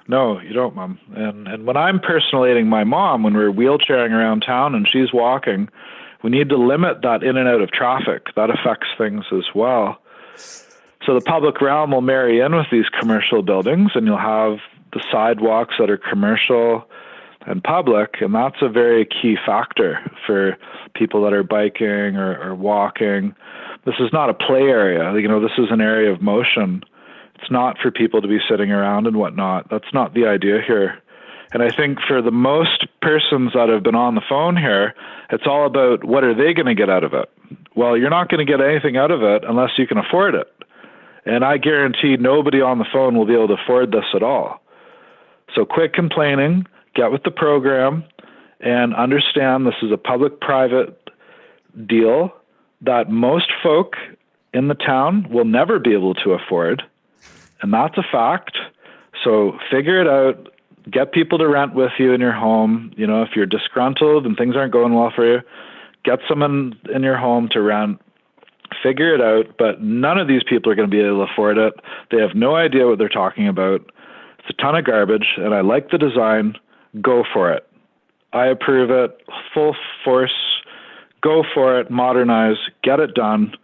Speaker 3: No, you don't, Mom. And when I'm personating my mom, when we're wheelchairing around town and she's walking, we need to limit that in and out of traffic. That affects things as well. So the public realm will marry in with these commercial buildings, and you'll have the sidewalks that are commercial and public, and that's a very key factor for people that are biking or walking. This is not a play area. This is an area of motion. It's not for people to be sitting around and whatnot. That's not the idea here. And I think for the most persons that have been on the phone here, it's all about what are they going to get out of it? Well, you're not going to get anything out of it unless you can afford it. And I guarantee nobody on the phone will be able to afford this at all. So quit complaining, get with the program, and understand this is a public-private deal that most folk in the town will never be able to afford. And that's a fact. So figure it out. Get people to rent with you in your home. If you're disgruntled and things aren't going well for you, get someone in your home to rent. Figure it out. But none of these people are going to be able to afford it. They have no idea what they're talking about. It's a ton of garbage, and I like the design. Go for it. I approve it. Full force. Go for it. Modernize. Get it done.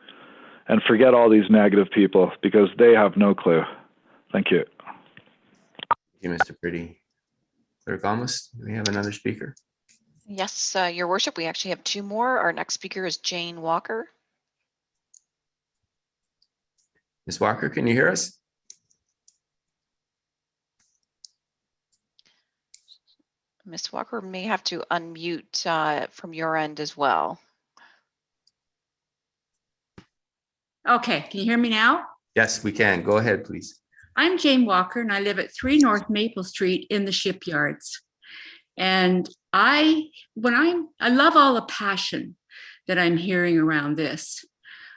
Speaker 3: And forget all these negative people, because they have no clue. Thank you.
Speaker 2: Thank you, Mr. Pretty. Clerk Almus, do we have another speaker?
Speaker 16: Yes, Your Worship, we actually have two more. Our next speaker is Jane Walker.
Speaker 2: Ms. Walker, can you hear us?
Speaker 16: Ms. Walker may have to unmute from your end as well.
Speaker 9: Okay, can you hear me now?
Speaker 2: Yes, we can. Go ahead, please.
Speaker 9: I'm Jane Walker, and I live at 3 North Maple Street in the Shipyards. And I love all the passion that I'm hearing around this.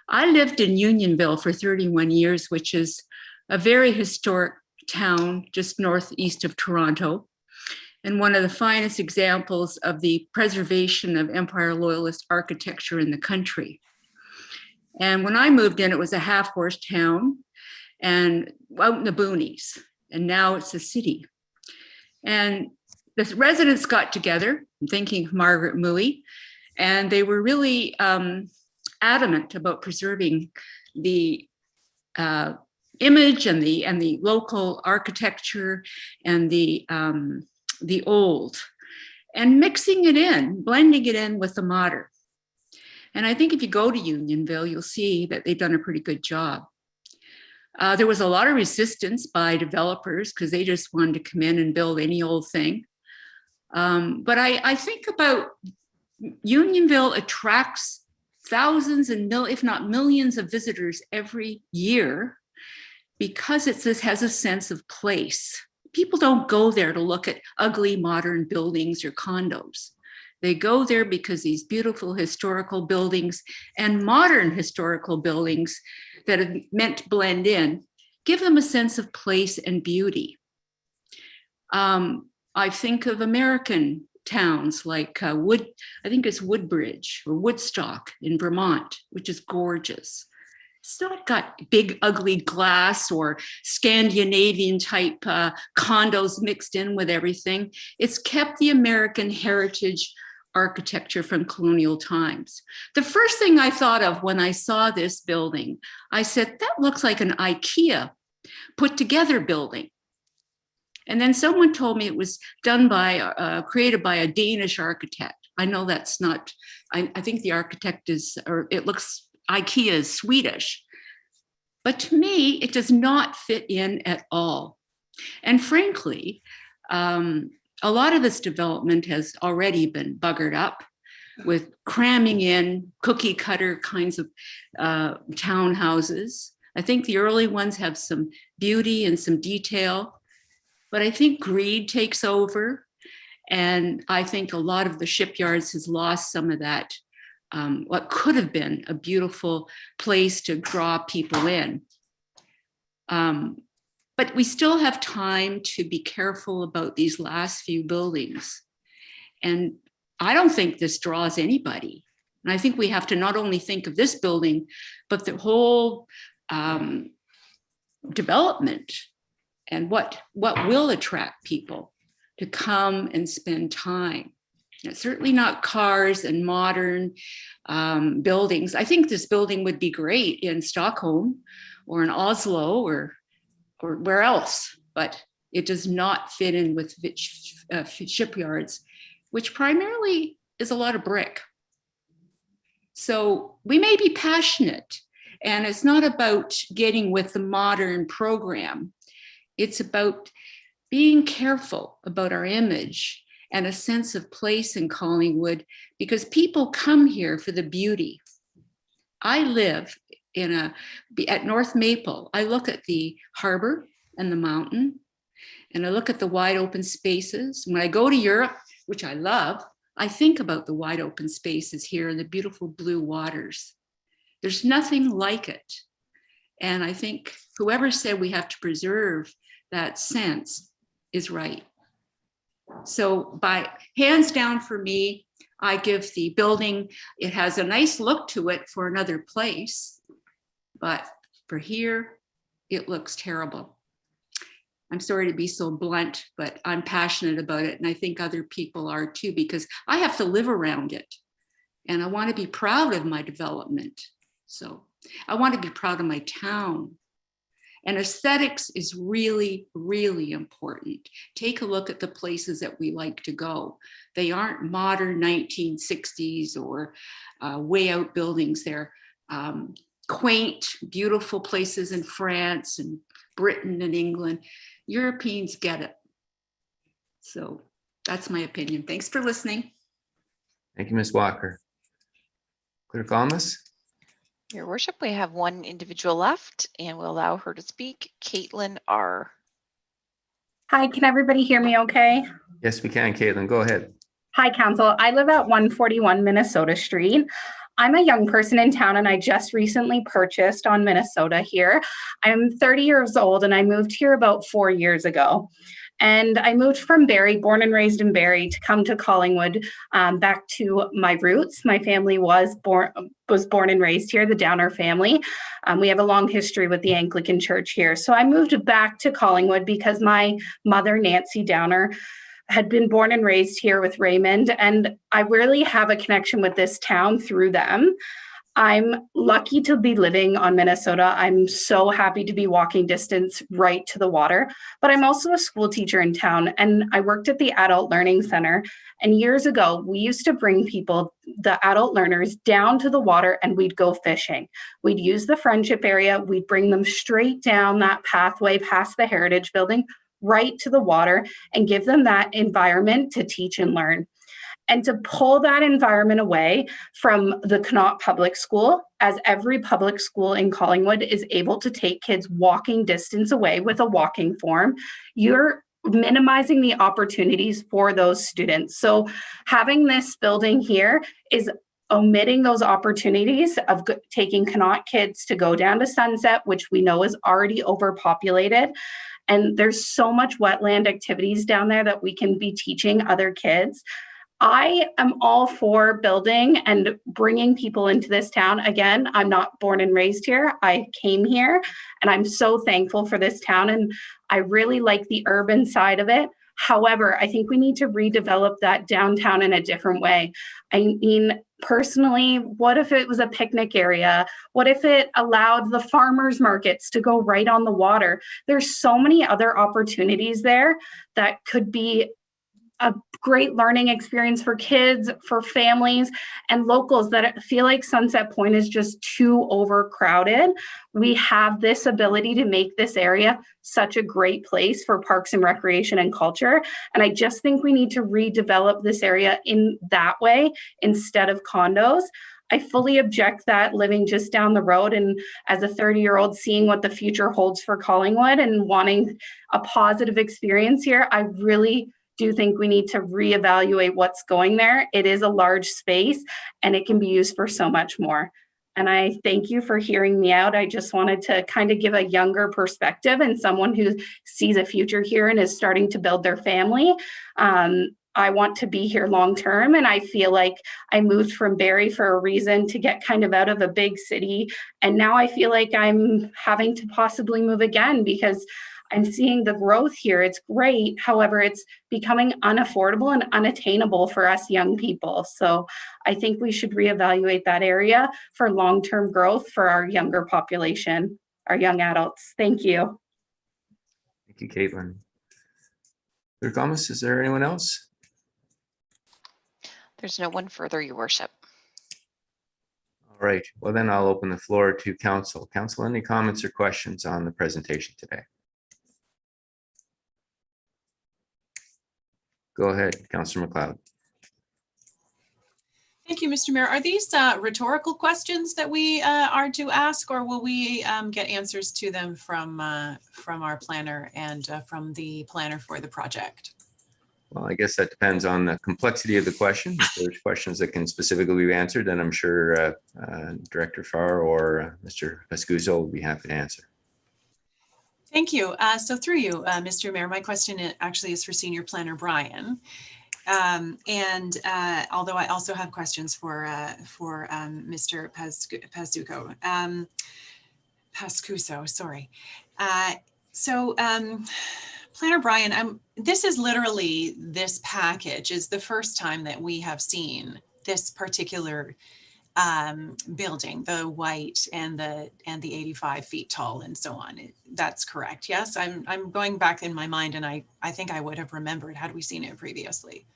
Speaker 9: I lived in Unionville for 31 years, which is a very historic town just northeast of Toronto. and one of the finest examples of the preservation of Empire Loyalist architecture in the country. And when I moved in, it was a half-horse town and out in the boonies, and now it's a city. And the residents got together, I'm thinking of Margaret Mouey, and they were really adamant about preserving the image and the local architecture and the old, and mixing it in, blending it in with the modern. And I think if you go to Unionville, you'll see that they've done a pretty good job. There was a lot of resistance by developers because they just wanted to come in and build any old thing. But I think about Unionville attracts thousands and if not millions of visitors every year because it has a sense of place. People don't go there to look at ugly modern buildings or condos. They go there because these beautiful historical buildings and modern historical buildings that are meant to blend in give them a sense of place and beauty. I think of American towns like I think it's Woodbridge or Woodstock in Vermont, which is gorgeous. It's not got big, ugly glass or Scandinavian type condos mixed in with everything. It's kept the American heritage architecture from colonial times. The first thing I thought of when I saw this building, I said, that looks like an IKEA put together building. And then someone told me it was done by, created by a Danish architect. I know that's not, I think the architect is, or it looks, IKEA is Swedish. But to me, it does not fit in at all. And frankly, a lot of this development has already been buggered up with cramming in cookie cutter kinds of townhouses. I think the early ones have some beauty and some detail, but I think greed takes over. And I think a lot of the shipyards has lost some of that, what could have been a beautiful place to draw people in. But we still have time to be careful about these last few buildings. And I don't think this draws anybody. And I think we have to not only think of this building, but the whole development and what will attract people to come and spend time. It's certainly not cars and modern buildings. I think this building would be great in Stockholm or in Oslo or where else, but it does not fit in with shipyards, which primarily is a lot of brick. So we may be passionate, and it's not about getting with the modern program. It's about being careful about our image and a sense of place in Collingwood, because people come here for the beauty. I live at North Maple. I look at the harbor and the mountain, and I look at the wide open spaces. When I go to Europe, which I love, I think about the wide open spaces here and the beautiful blue waters. There's nothing like it. And I think whoever said we have to preserve that sense is right. So by hands down for me, I give the building, it has a nice look to it for another place, but for here, it looks terrible. I'm sorry to be so blunt, but I'm passionate about it. And I think other people are too, because I have to live around it. And I want to be proud of my development. So I want to be proud of my town. And aesthetics is really, really important. Take a look at the places that we like to go. They aren't modern 1960s or way out buildings. They're quaint, beautiful places in France and Britain and England. Europeans get it. So that's my opinion. Thanks for listening.
Speaker 2: Thank you, Ms. Walker. Clerk Almus?
Speaker 16: Your worship, we have one individual left and we'll allow her to speak. Caitlin R.
Speaker 4: Hi, can everybody hear me okay?
Speaker 2: Yes, we can, Caitlin. Go ahead.
Speaker 4: Hi, Council. I live at 141 Minnesota Street. I'm a young person in town and I just recently purchased on Minnesota here. I'm 30 years old and I moved here about 4 years ago. And I moved from Barrie, born and raised in Barrie, to come to Collingwood, back to my roots. My family was born and raised here, the Downer family. We have a long history with the Anglican Church here. So I moved back to Collingwood because my mother, Nancy Downer, had been born and raised here with Raymond, and I really have a connection with this town through them. I'm lucky to be living on Minnesota. I'm so happy to be walking distance right to the water, but I'm also a school teacher in town and I worked at the Adult Learning Center. And years ago, we used to bring people, the adult learners, down to the water and we'd go fishing. We'd use the friendship area. We'd bring them straight down that pathway past the Heritage Building, right to the water, and give them that environment to teach and learn. And to pull that environment away from the Connaught Public School, as every public school in Collingwood is able to take kids walking distance away with a walking form, you're minimizing the opportunities for those students. So having this building here is omitting those opportunities of taking Connaught kids to go down to Sunset, which we know is already overpopulated. And there's so much wetland activities down there that we can be teaching other kids. I am all for building and bringing people into this town. Again, I'm not born and raised here. I came here and I'm so thankful for this town and I really like the urban side of it. However, I think we need to redevelop that downtown in a different way. I mean, personally, what if it was a picnic area? What if it allowed the farmers markets to go right on the water? There's so many other opportunities there that could be a great learning experience for kids, for families, and locals that feel like Sunset Point is just too overcrowded. We have this ability to make this area such a great place for parks and recreation and culture. And I just think we need to redevelop this area in that way instead of condos. I fully object that living just down the road and as a 30-year-old seeing what the future holds for Collingwood and wanting a positive experience here, I really do think we need to reevaluate what's going there. It is a large space and it can be used for so much more. And I thank you for hearing me out. I just wanted to kind of give a younger perspective and someone who sees a future here and is starting to build their family. I want to be here long term, and I feel like I moved from Barrie for a reason to get kind of out of a big city. And now I feel like I'm having to possibly move again because I'm seeing the growth here. It's great. However, it's becoming unaffordable and unattainable for us young people. So I think we should reevaluate that area for long-term growth for our younger population, our young adults. Thank you.
Speaker 2: Thank you, Caitlin. Clerk Thomas, is there anyone else?
Speaker 16: There's no one further, Your Worship.
Speaker 2: All right. Well, then I'll open the floor to council. Council, any comments or questions on the presentation today? Go ahead, Councillor McLeod.
Speaker 7: Thank you, Mr. Mayor. Are these rhetorical questions that we are to ask, or will we get answers to them from our planner and from the planner for the project?
Speaker 2: Well, I guess that depends on the complexity of the question. If there's questions that can specifically be answered, then I'm sure Director Farr or Mr. Pescuso will be happy to answer.
Speaker 7: Thank you. So through you, Mr. Mayor, my question actually is for Senior Planner Bryan. Although I also have questions for Mr. Pescuso, sorry. Planner Bryan, this is literally, this package is the first time that we have seen this particular building, the white and the 85 feet tall and so on. That's correct. Yes, I'm going back in my mind and I think I would have remembered had we seen it previously.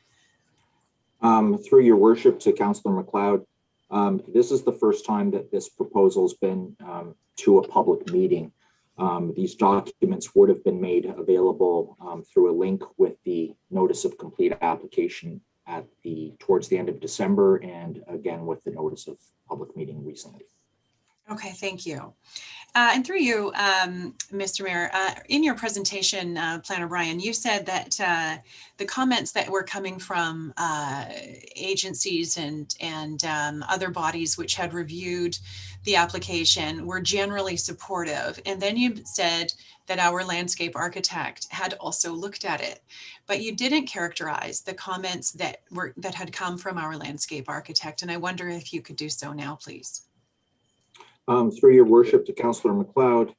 Speaker 15: Through your worship to Councillor McLeod, this is the first time that this proposal has been to a public meeting. These documents would have been made available through a link with the notice of complete application towards the end of December, and again with the notice of public meeting recently.
Speaker 7: Okay, thank you. And through you, Mr. Mayor, in your presentation, Planner Bryan, you said that the comments that were coming from agencies and other bodies which had reviewed the application were generally supportive. And then you said that our landscape architect had also looked at it, but you didn't characterize the comments that had come from our landscape architect. And I wonder if you could do so now, please.
Speaker 15: Through your worship to Councillor McLeod,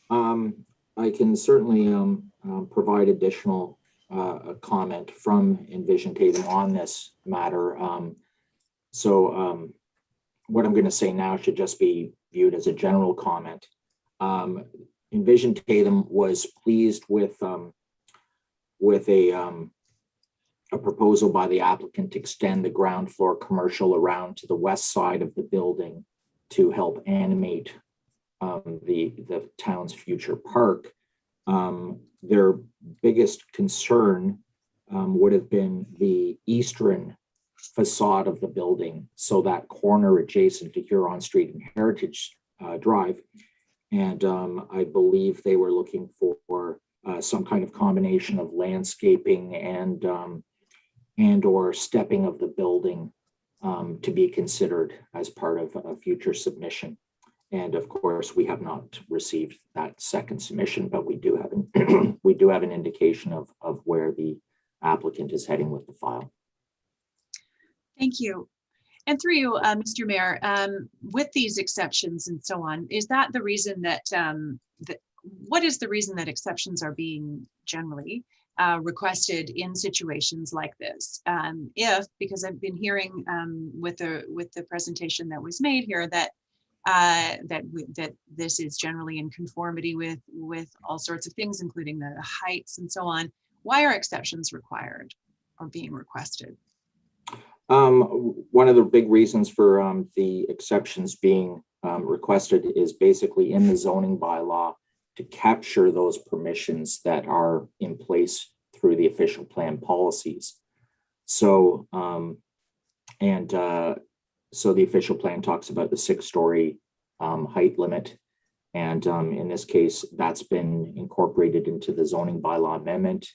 Speaker 15: I can certainly provide additional comment from Envision Tatum on this matter. What I'm going to say now should just be viewed as a general comment. Envision Tatum was pleased with a proposal by the applicant to extend the ground floor commercial around to the west side of the building to help animate the town's future park. Their biggest concern would have been the eastern facade of the building, so that corner adjacent to Huron Street and Heritage Drive. And I believe they were looking for some kind of combination of landscaping and or stepping of the building to be considered as part of a future submission. And of course, we have not received that second submission, but we do have an indication of where the applicant is heading with the file.
Speaker 7: Thank you. And through you, Mr. Mayor, with these exceptions and so on, is that the reason that, what is the reason that exceptions are being generally requested in situations like this? Because I've been hearing with the presentation that was made here that that this is generally in conformity with all sorts of things, including the heights and so on. Why are exceptions required or being requested?
Speaker 15: One of the big reasons for the exceptions being requested is basically in the zoning bylaw to capture those permissions that are in place through the official plan policies. So, so the official plan talks about the 6-story height limit. And in this case, that's been incorporated into the zoning bylaw amendment.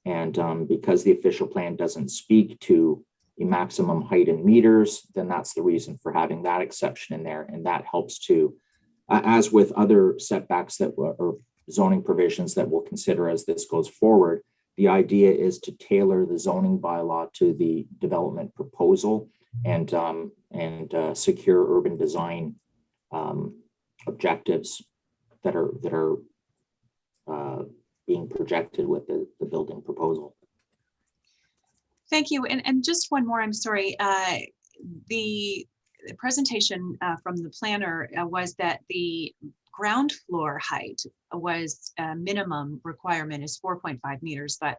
Speaker 15: And because the official plan doesn't speak to the maximum height in meters, then that's the reason for having that exception in there. And that helps to, as with other setbacks that or zoning provisions that we'll consider as this goes forward, the idea is to tailor the zoning bylaw to the development proposal and secure urban design objectives that are being projected with the building proposal.
Speaker 7: Thank you. And just one more, I'm sorry. The presentation from the planner was that the ground floor height was minimum requirement is 4.5 meters, but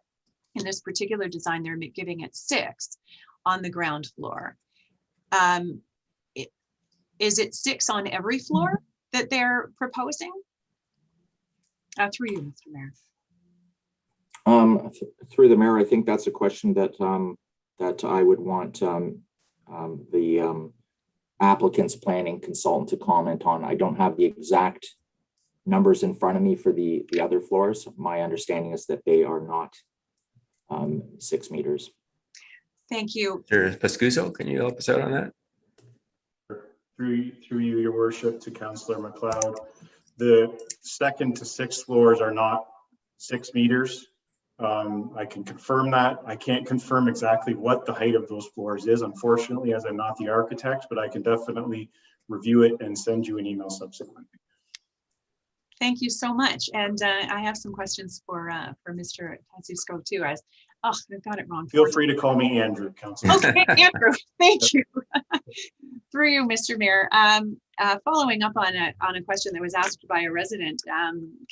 Speaker 7: in this particular design, they're giving it 6 on the ground floor. Is it 6 on every floor that they're proposing? Through you, Mr. Mayor.
Speaker 15: Through the mayor, I think that's a question that that I would want the applicant's planning consultant to comment on. I don't have the exact numbers in front of me for the other floors. My understanding is that they are not 6 meters.
Speaker 7: Thank you.
Speaker 2: Mr. Pescuso, can you help us out on that?
Speaker 17: Through you, your worship, to Councillor McLeod. The 2nd to 6th floors are not 6 meters. I can confirm that. I can't confirm exactly what the height of those floors is, unfortunately, as I'm not the architect, but I can definitely review it and send you an email subsequently.
Speaker 7: Thank you so much. And I have some questions for Mr. Pescuso too. I got it wrong.
Speaker 17: Feel free to call me Andrew, Councillor.
Speaker 7: Okay, Andrew, thank you. Through you, Mr. Mayor. Following up on a question that was asked by a resident,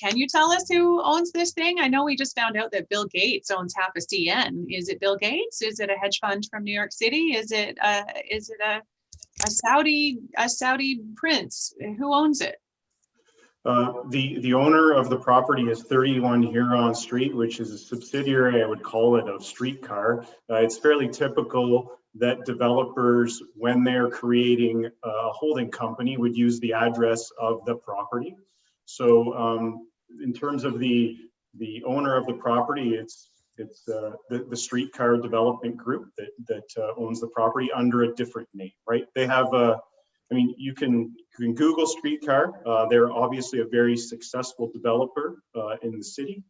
Speaker 7: can you tell us who owns this thing? I know we just found out that Bill Gates owns half of CN. Is it Bill Gates? Is it a hedge fund from New York City? Is it a Saudi prince? Who owns it?
Speaker 17: The owner of the property is 31 Huron Street, which is a subsidiary, I would call it, of Streetcar. It's fairly typical that developers, when they're creating a holding company, would use the address of the property. So in terms of the owner of the property, it's the Streetcar Development Group that owns the property under a different name, right? They have I mean, you can Google Streetcar. They're obviously a very successful developer in the city.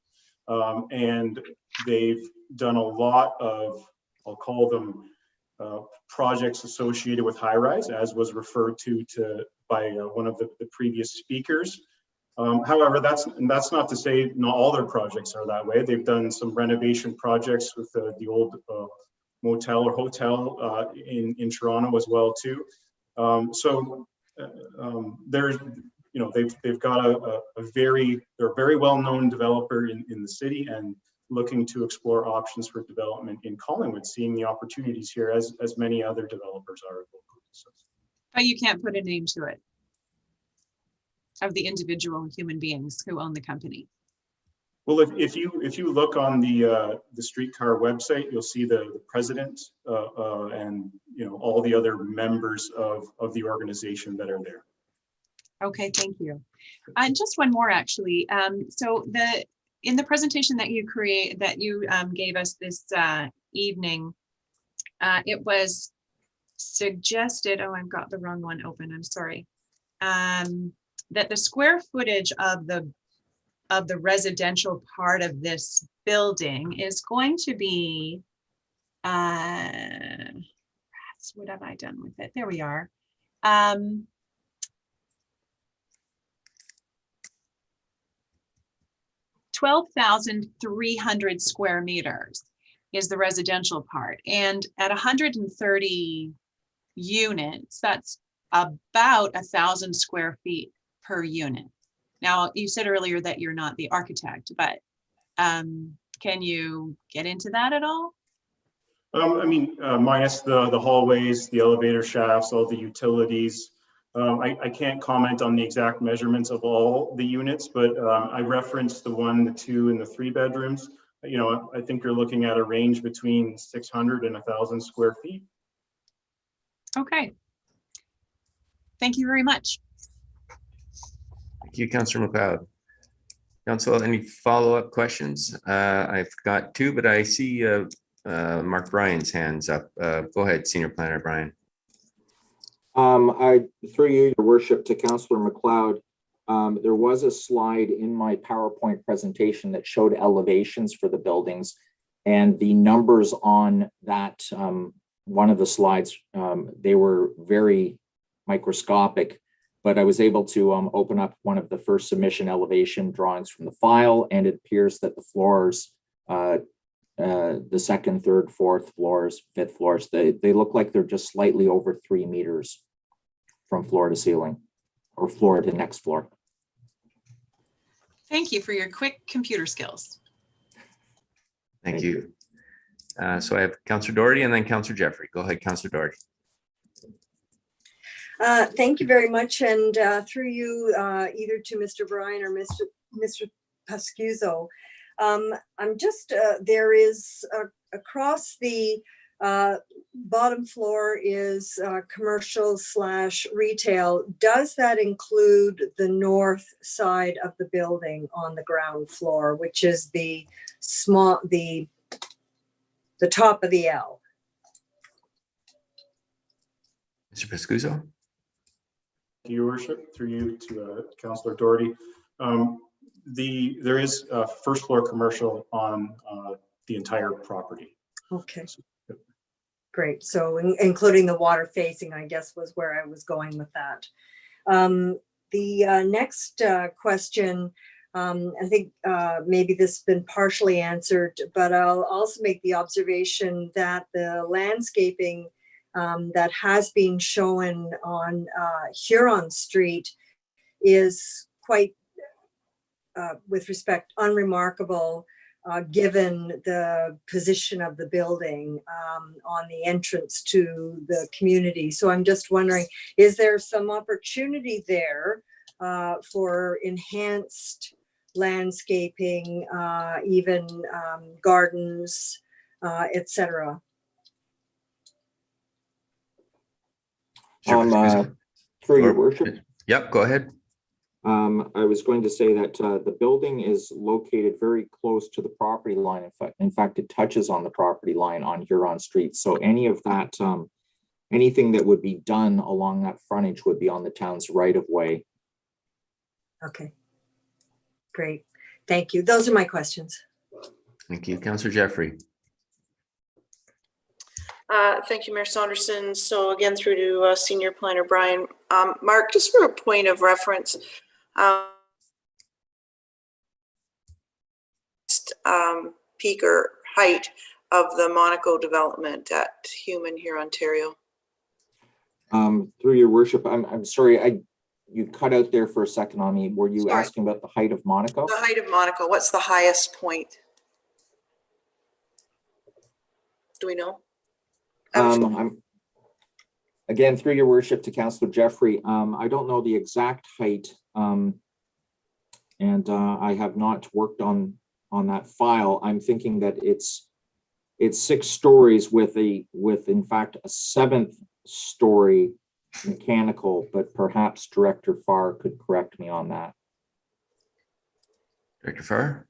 Speaker 17: And they've done a lot of, I'll call them projects associated with high-rise, as was referred to by one of the previous speakers. However, that's not to say not all their projects are that way. They've done some renovation projects with the old motel or hotel in Toronto as well too. There's, you know, they've got they're a very well-known developer in the city and looking to explore options for development in Collingwood, seeing the opportunities here as many other developers are locally. So.
Speaker 7: But you can't put a name to it of the individual human beings who own the company.
Speaker 17: Well, if you look on the Streetcar website, you'll see the president and, you know, all the other members of the organization that are there.
Speaker 7: Okay, thank you. And just one more, actually. So in the presentation that you gave us this evening, it was suggested. Oh, I've got the wrong one open. I'm sorry. That the square footage of the residential part of this building is going to be, what have I done with it? There we are. 12,300 square meters is the residential part. And at 130 units, that's about 1,000 square feet per unit. Now, you said earlier that you're not the architect, but can you get into that at all?
Speaker 17: I mean, minus the hallways, the elevator shafts, all the utilities. I can't comment on the exact measurements of all the units, but I referenced the 1, the 2, and the 3 bedrooms. You know, I think you're looking at a range between 600 and 1,000 square feet.
Speaker 7: Okay. Thank you very much.
Speaker 2: Thank you, Councillor McLeod. Council, any follow-up questions? I've got 2, but I see Mark Bryan's hands up. Go ahead, Senior Planner Bryan.
Speaker 15: Through you, Your Worship, to Councillor McLeod, there was a slide in my PowerPoint presentation that showed elevations for the buildings, and the numbers on that, one of the slides, they were very microscopic, but I was able to open up one of the first submission elevation drawings from the file, and it appears that the floors, the 2nd, 3rd, 4th floors, 5th floors, they look like they're just slightly over 3 meters from floor to ceiling, or floor to next floor.
Speaker 7: Thank you for your quick computer skills.
Speaker 2: Thank you. So I have Councillor Doherty and then Councillor Jeffrey. Go ahead, Councillor Doherty.
Speaker 10: Thank you very much, and through you, either to Mr. Bryan or Mr. Pascuzzo. I'm just, there is across the bottom floor is commercial / retail. Does that include the north side of the building on the ground floor, which is the top of the L?
Speaker 2: Mr. Pascuzzo.
Speaker 17: Your Worship, through you to Councillor Doherty. There is a 1st floor commercial on the entire property.
Speaker 10: Okay. Great. So including the water facing, I guess, was where I was going with that. The next question, I think maybe this has been partially answered, but I'll also make the observation that the landscaping that has been shown on Huron Street is quite, with respect, unremarkable, given the position of the building on the entrance to the community. So I'm just wondering, is there some opportunity there for enhanced landscaping, even gardens, etc.?
Speaker 15: Through your worship.
Speaker 2: Yep, go ahead.
Speaker 15: I was going to say that the building is located very close to the property line. In fact, it touches on the property line on Huron Street. So any of that, anything that would be done along that frontage would be on the town's right of way.
Speaker 10: Okay, great. Thank you. Those are my questions.
Speaker 2: Thank you. Councillor Jeffrey.
Speaker 5: Thank you, Mayor Saunderson. So again, through to Senior Planner Bryan. Mark, just for a point of reference, peak or height of the Monaco development at Huron, Ontario.
Speaker 15: Through your worship, I'm sorry, you cut out there for a second on me. Were you asking about the height of Monaco?
Speaker 5: The height of Monaco, what's the highest point? Do we know?
Speaker 15: Again, through your worship to Councillor Jeffrey, I don't know the exact height, and I have not worked on that file. I'm thinking that it's 6 stories with in fact a 7th story mechanical, but perhaps Director Farr could correct me on that.
Speaker 2: Director Farr?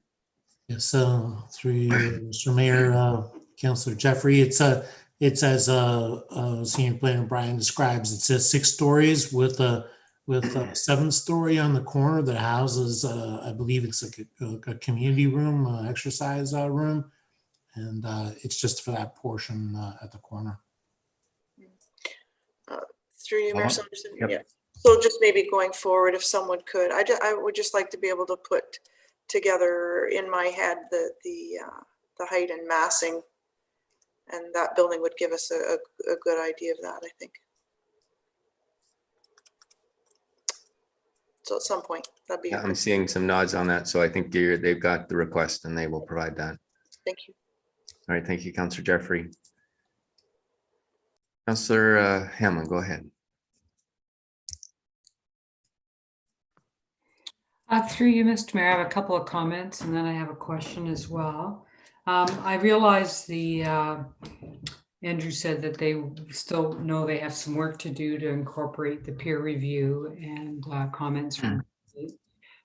Speaker 14: Yes, through you, Mr. Mayor, Councillor Jeffrey, it's as Senior Planner Bryan describes, it says 6 stories with a 7th story on the corner that houses, I believe it's like a community room, exercise room, and it's just for that portion at the corner.
Speaker 5: Through you, Mayor Saunderson.
Speaker 2: Yep.
Speaker 5: Yeah. So just maybe going forward, if someone could, I would just like to be able to put together in my head the height and massing, and that building would give us a good idea of that, I think. So at some point, that'd be.
Speaker 2: Yeah, I'm seeing some nods on that, so I think they've got the request and they will provide that.
Speaker 5: Thank you.
Speaker 2: All right, thank you, Councillor Jeffrey. Councillor Hamlin, go ahead.
Speaker 12: Through you, Mr. Mayor, I have a couple of comments and then I have a question as well. I realize Andrew said that they still know they have some work to do to incorporate the peer review and comments from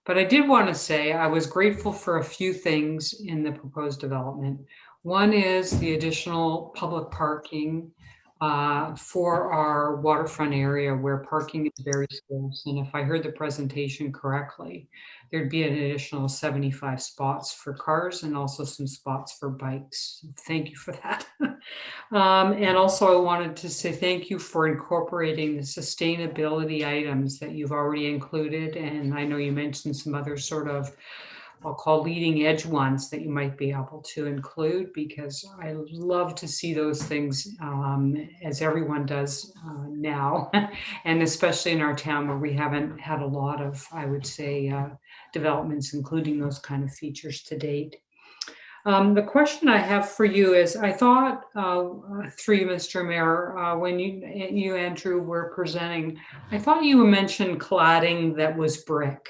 Speaker 12: but I did want to say I was grateful for a few things in the proposed development. One is the additional public parking for our waterfront area where parking is very scarce. And if I heard the presentation correctly, there'd be an additional 75 spots for cars and also some spots for bikes. Thank you for that. And also I wanted to say thank you for incorporating the sustainability items that you've already included. And I know you mentioned some other sort of I'll call leading edge ones that you might be able to include, because I love to see those things as everyone does now, and especially in our town where we haven't had a lot of, I would say, developments including those kind of features to date. The question I have for you is, I thought through you, Mr. Mayor, when you, Andrew, were presenting, I thought you mentioned cladding that was brick.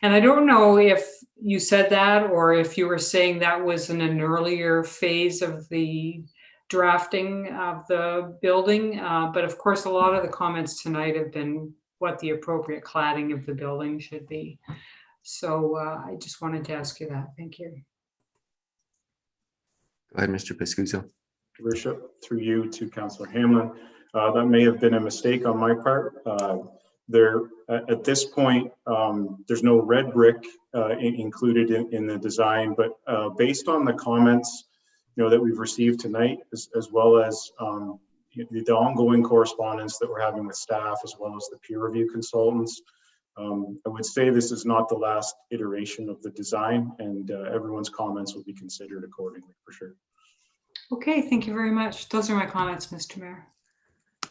Speaker 12: And I don't know if you said that or if you were saying that was in an earlier phase of the drafting of the building. But of course, a lot of the comments tonight have been what the appropriate cladding of the building should be. So I just wanted to ask you that. Thank you.
Speaker 2: Go ahead, Mr. Pescuso.
Speaker 17: Worship, through you to Councillor Hamlin. That may have been a mistake on my part. There, at this point, there's no red brick included in the design, but based on the comments, that we've received tonight, as well as the ongoing correspondence that we're having with staff, as well as the peer review consultants, I would say this is not the last iteration of the design, and everyone's comments will be considered accordingly, for sure.
Speaker 12: Okay, thank you very much. Those are my comments, Mr. Mayor.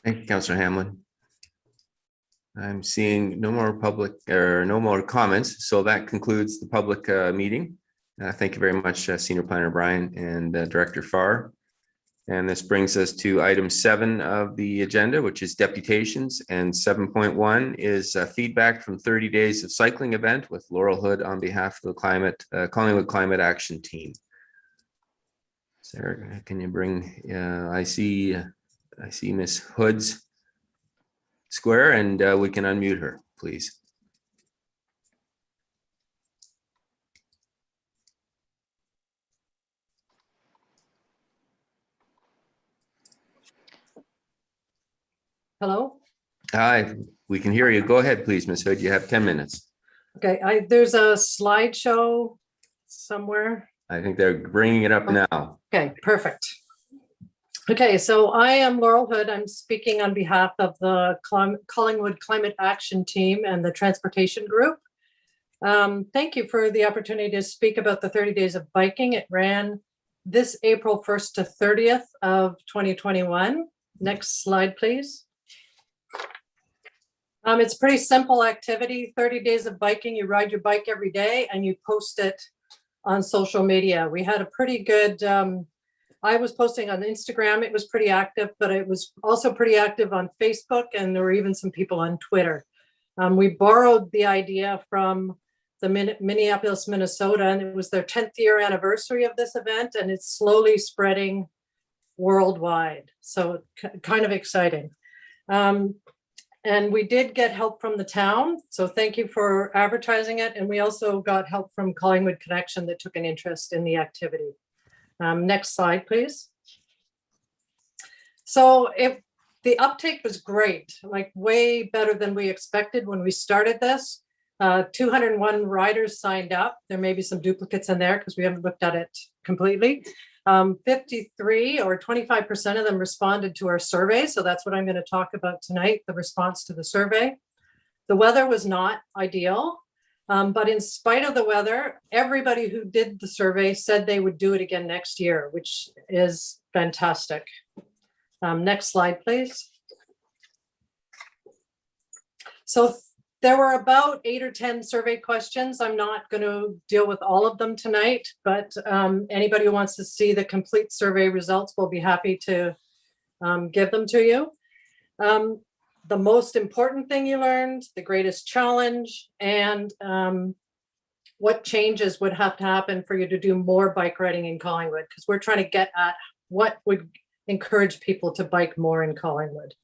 Speaker 2: Thank you, Councillor Hamlin. I'm seeing no more public or no more comments, so that concludes the public meeting. Thank you very much, Senior Planner Bryan and Director Farr. And this brings us to item 7 of the agenda, which is deputations, and 7.1 is feedback from 30 days of cycling event with Laurel Hood on behalf of the Collingwood Climate Action Team. Sarah, can you bring? I see Miss Hood's square, and we can unmute her, please.
Speaker 8: Hello?
Speaker 2: Hi, we can hear you. Go ahead, please, Ms. Hood. You have 10 minutes.
Speaker 8: Okay, there's a slideshow somewhere.
Speaker 2: I think they're bringing it up now.
Speaker 8: Okay, perfect. Okay, so I am Laurel Hood. I'm speaking on behalf of the Collingwood Climate Action Team and the Transportation Group. Thank you for the opportunity to speak about the 30 Days of Biking. It ran this April 1st to 30th of 2021. Next slide, please. It's a pretty simple activity, 30 days of biking. You ride your bike every day and you post it on social media. We had a pretty good, I was posting on Instagram. It was pretty active, but it was also pretty active on Facebook, and there were even some people on Twitter. We borrowed the idea from the Minneapolis, Minnesota, and it was their 10th year anniversary of this event, and it's slowly spreading worldwide. So kind of exciting. And we did get help from the town. So thank you for advertising it. And we also got help from Collingwood Connection that took an interest in the activity. Next slide, please. So the uptake was great, like way better than we expected when we started this. 201 riders signed up. There may be some duplicates in there because we haven't looked at it completely. 53 or 25% of them responded to our survey. So that's what I'm going to talk about tonight, the response to the survey. The weather was not ideal, but in spite of the weather, everybody who did the survey said they would do it again next year, which is fantastic. Next slide, please. So there were about 8 or 10 survey questions. I'm not going to deal with all of them tonight, but anybody who wants to see the complete survey results will be happy to give them to you. The most important thing you learned, the greatest challenge, and what changes would have to happen for you to do more bike riding in Collingwood, because we're trying to get at what would encourage people to bike more in Collingwood.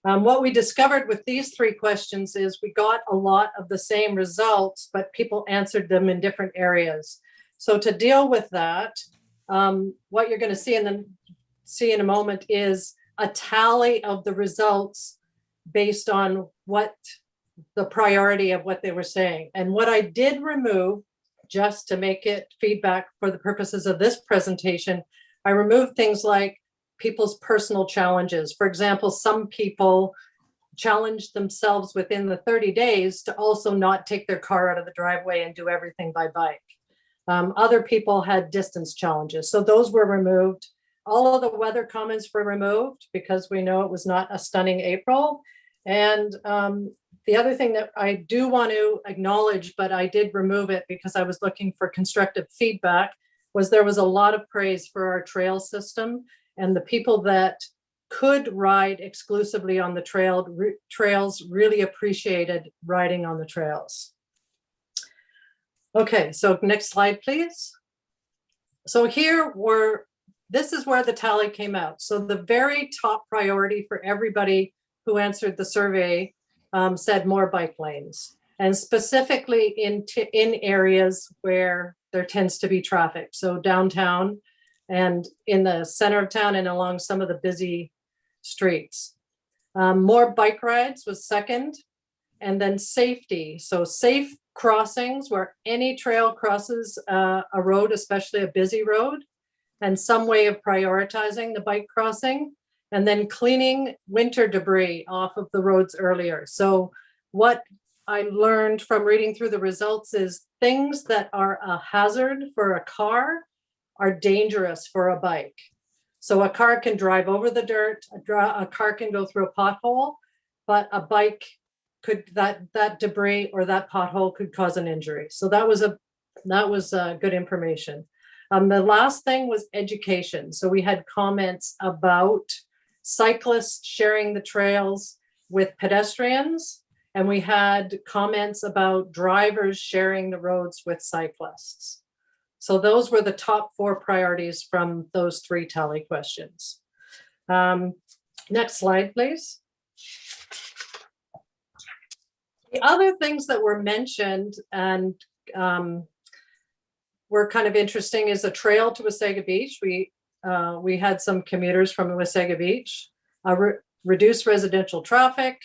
Speaker 8: What we discovered with these 3 questions is we got a lot of the same results, but people answered them in different areas. So to deal with that, what you're going to see in a moment is a tally of the results based on what the priority of what they were saying. And what I did remove, just to make it feedback for the purposes of this presentation, I removed things like people's personal challenges. For example, some people challenged themselves within the 30 days to also not take their car out of the driveway and do everything by bike. Other people had distance challenges. So those were removed. All of the weather comments were removed because we know it was not a stunning April. And the other thing that I do want to acknowledge, but I did remove it because I was looking for constructive feedback, was there was a lot of praise for our trail system. And the people that could ride exclusively on the trails really appreciated riding on the trails. Okay, so next slide, please. So this is where the tally came out. So the very top priority for everybody who answered the survey said more bike lanes, and specifically in areas where there tends to be traffic. So downtown, and in the center of town and along some of the busy streets. More bike rides was second, and then safety. So safe crossings where any trail crosses a road, especially a busy road, and some way of prioritizing the bike crossing, and then cleaning winter debris off of the roads earlier. So what I learned from reading through the results is things that are a hazard for a car are dangerous for a bike. So a car can drive over the dirt, a car can go through a pothole, but a bike could, that debris or that pothole could cause an injury. So that was good information. The last thing was education. So we had comments about cyclists sharing the trails with pedestrians, and we had comments about drivers sharing the roads with cyclists. So those were the top 4 priorities from those 3 tally questions. Next slide, please. The other things that were mentioned and were kind of interesting is a trail to Wasaga Beach. We had some commuters from Wasaga Beach, reduce residential traffic,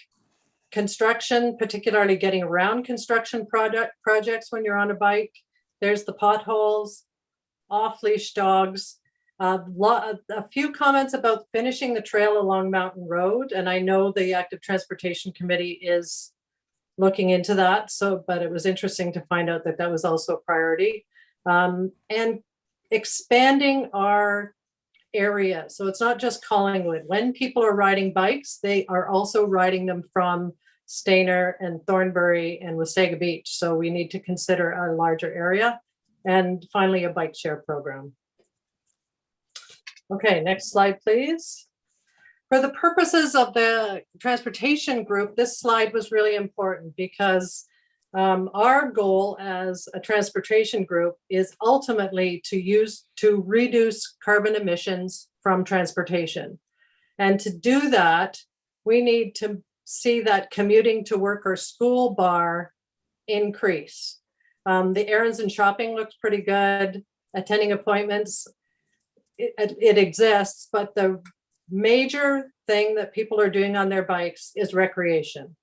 Speaker 8: construction, particularly getting around construction projects when you're on a bike. There's the potholes, off-leash dogs. A few comments about finishing the trail along Mountain Road. And I know the Active Transportation Committee is looking into that. But it was interesting to find out that that was also a priority. And expanding our area. So it's not just Collingwood. When people are riding bikes, they are also riding them from Stayner and Thornbury and Wasaga Beach. So we need to consider a larger area. And finally, a bike share program. Okay, next slide, please. For the purposes of the transportation group, this slide was really important because our goal as a transportation group is ultimately to reduce carbon emissions from transportation. And to do that, we need to see that commuting to work or school bar increase. The errands and shopping looks pretty good. Attending appointments, it exists, but the major thing that people are doing on their bikes is recreation.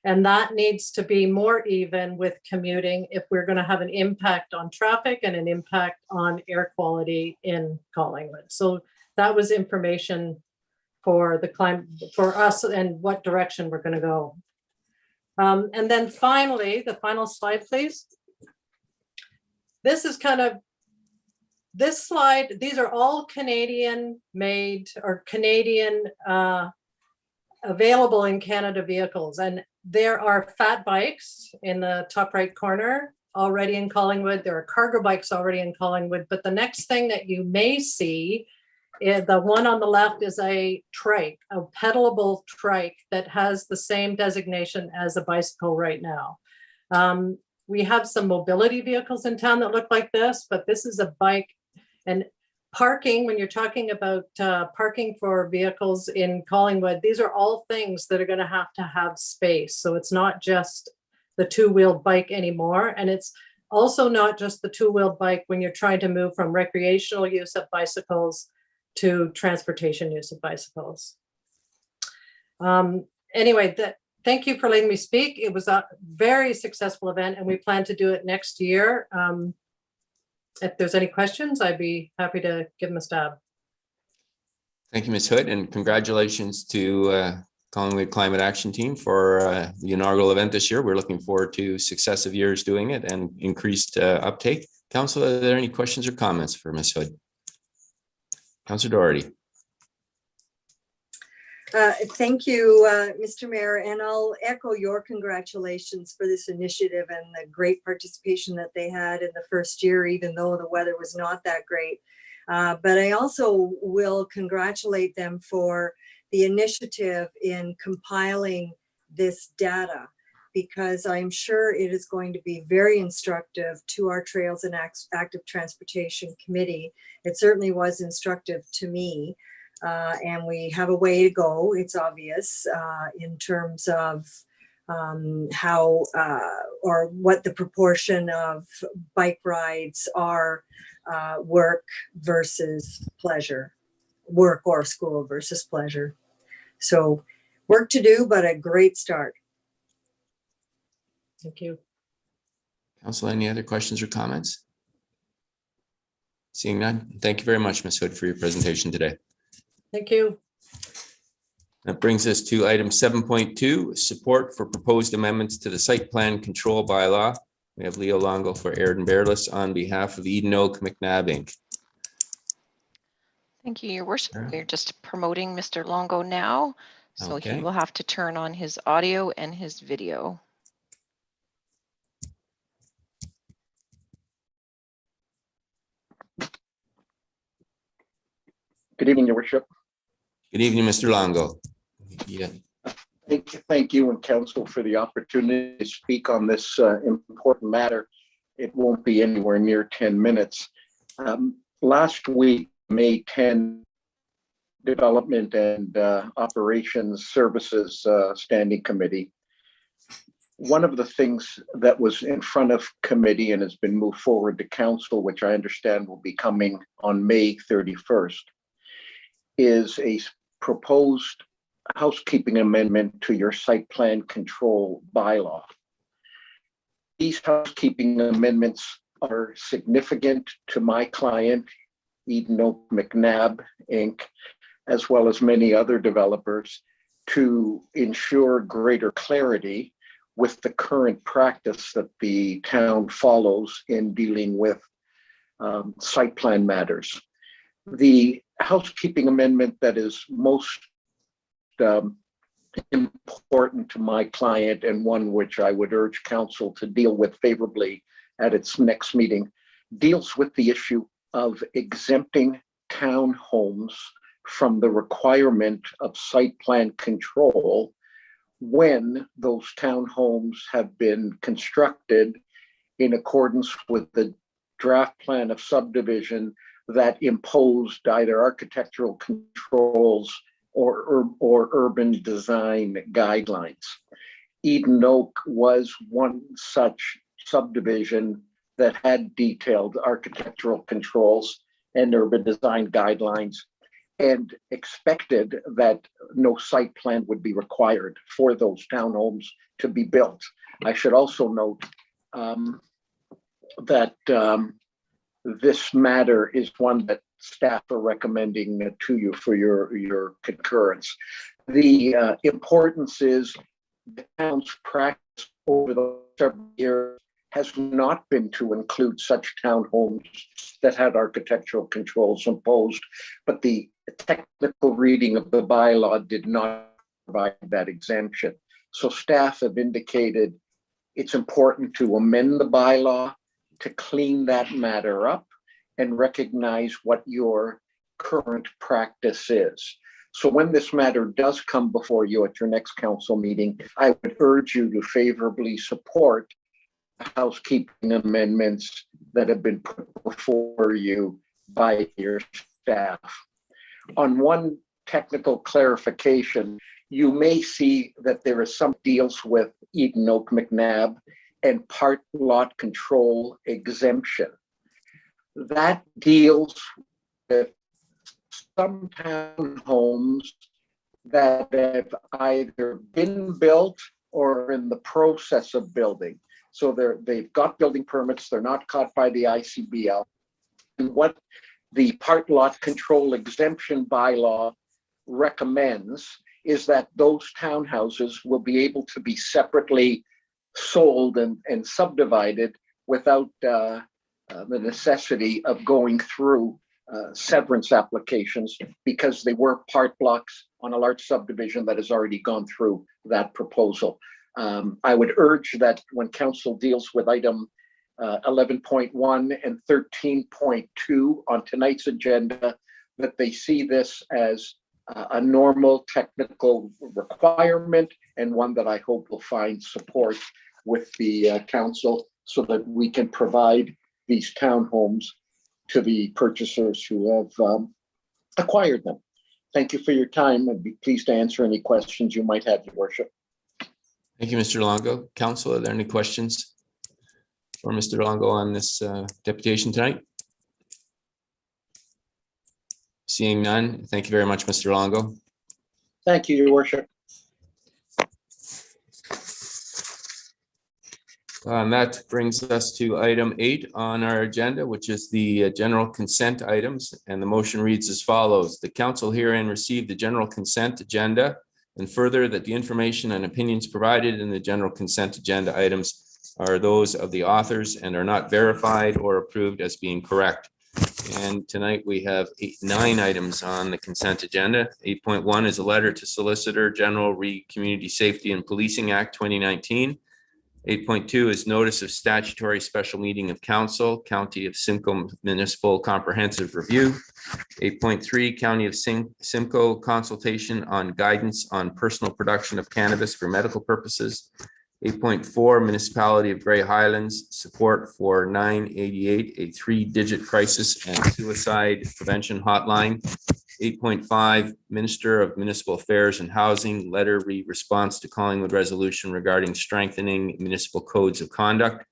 Speaker 8: And that needs to be more even with commuting if we're going to have an impact on traffic and an impact on air quality in Collingwood. So that was information for the climate, for us, and what direction we're going to go. And then finally, the final slide, please. This is kind of, this slide, these are all Canadian made or Canadian available in Canada vehicles. And there are fat bikes in the top right corner already in Collingwood. There are cargo bikes already in Collingwood. But the next thing that you may see is the one on the left is a trike, a pedalable trike that has the same designation as a bicycle right now. We have some mobility vehicles in town that look like this, but this is a bike. And parking, when you're talking about parking for vehicles in Collingwood, these are all things that are going to have space. So it's not just the two-wheeled bike anymore. And it's also not just the two-wheeled bike when you're trying to move from recreational use of bicycles to transportation use of bicycles. Anyway, thank you for letting me speak. It was a very successful event and we plan to do it next year. If there's any questions, I'd be happy to give them a stab.
Speaker 2: Thank you, Ms. Hood, and congratulations to Collingwood Climate Action Team for the inaugural event this year. We're looking forward to successive years doing it and increased uptake. Council, are there any questions or comments for Ms. Hood? Councillor Doherty.
Speaker 10: Thank you, Mr. Mayor, and I'll echo your congratulations for this initiative and the great participation that they had in the first year, even though the weather was not that great. But I also will congratulate them for the initiative in compiling this data, because I'm sure it is going to be very instructive to our Trails and Active Transportation Committee. It certainly was instructive to me. And we have a way to go, it's obvious, in terms of how or what the proportion of bike rides are work versus pleasure, work or school versus pleasure. So work to do, but a great start.
Speaker 8: Thank you.
Speaker 2: Council, any other questions or comments? Seeing none, thank you very much, Ms. Hood, for your presentation today.
Speaker 8: Thank you.
Speaker 2: That brings us to item 7.2, support for proposed amendments to the site plan control bylaw. We have Leo Longo for Aird and Berlis on behalf of Eden Oak McNabb Inc.
Speaker 16: Thank you, Your Worship. We're just promoting Mr. Longo now, so
Speaker 2: Okay.
Speaker 16: he will have to turn on his audio and his video.
Speaker 11: Good evening, Your Worship.
Speaker 2: Good evening, Mr. Longo. Yeah.
Speaker 11: Thank you and council for the opportunity to speak on this important matter. It won't be anywhere near 10 minutes. Last week, May 10, Development and Operations Services Standing Committee one of the things that was in front of committee and has been moved forward to council, which I understand will be coming on May 31st, is a proposed housekeeping amendment to your site plan control bylaw. These housekeeping amendments are significant to my client, Eden Oak McNabb, Inc., as well as many other developers, to ensure greater clarity with the current practice that the town follows in dealing with site plan matters. The housekeeping amendment that is most important to my client, and one which I would urge council to deal with favorably at its next meeting, deals with the issue of exempting townhomes from the requirement of site plan control when those townhomes have been constructed in accordance with the draft plan of subdivision that imposed either architectural controls or urban design guidelines. Eden Oak was one such subdivision that had detailed architectural controls and urban design guidelines, and expected that no site plan would be required for those townhomes to be built. I should also note that this matter is one that staff are recommending to you for your concurrence. The importance is the town's practice over the several years has not been to include such townhomes that had architectural controls imposed, but the technical reading of the bylaw did not provide that exemption. So staff have indicated it's important to amend the bylaw to clean that matter up and recognize what your current practice is. So when this matter does come before you at your next council meeting, I would urge you to favorably support housekeeping amendments that have been put before you by your staff. On one technical clarification, you may see that there is some deals with Eden Oak McNabb and part lot control exemption. That deals with some townhomes that have either been built or are in the process of building. So they've got building permits, they're not caught by the ICBL. And what the part lot control exemption bylaw recommends is that those townhouses will be able to be separately sold and subdivided without the necessity of going through severance applications, because they were part blocks on a large subdivision that has already gone through that proposal. I would urge that when council deals with item 11.1 and 13.2 on tonight's agenda, that they see this as a normal technical requirement, and one that I hope will find support with the council, so that we can provide these townhomes to the purchasers who have acquired them. Thank you for your time. I'd be pleased to answer any questions you might have, Your Worship.
Speaker 2: Thank you, Mr. Longo. Council, are there any questions for Mr. Longo on this deputation tonight? Seeing none, thank you very much, Mr. Longo.
Speaker 11: Thank you, Your Worship.
Speaker 2: And that brings us to item 8 on our agenda, which is the general consent items. And the motion reads as follows. The council herein received the general consent agenda, and further that the information and opinions provided in the general consent agenda items are those of the authors and are not verified or approved as being correct. And tonight we have 9 items on the consent agenda. 8.1 is a letter to Solicitor General re Community Safety and Policing Act 2019. 8.2 is notice of statutory special meeting of council, County of Simcoe Municipal Comprehensive Review. 8.3, County of Simcoe consultation on guidance on personal production of cannabis for medical purposes. 8.4, Municipality of Grey Highlands support for 988, a 3-digit crisis and suicide prevention hotline. 8.5, Minister of Municipal Affairs and Housing, letter response to Collingwood resolution regarding strengthening municipal codes of conduct.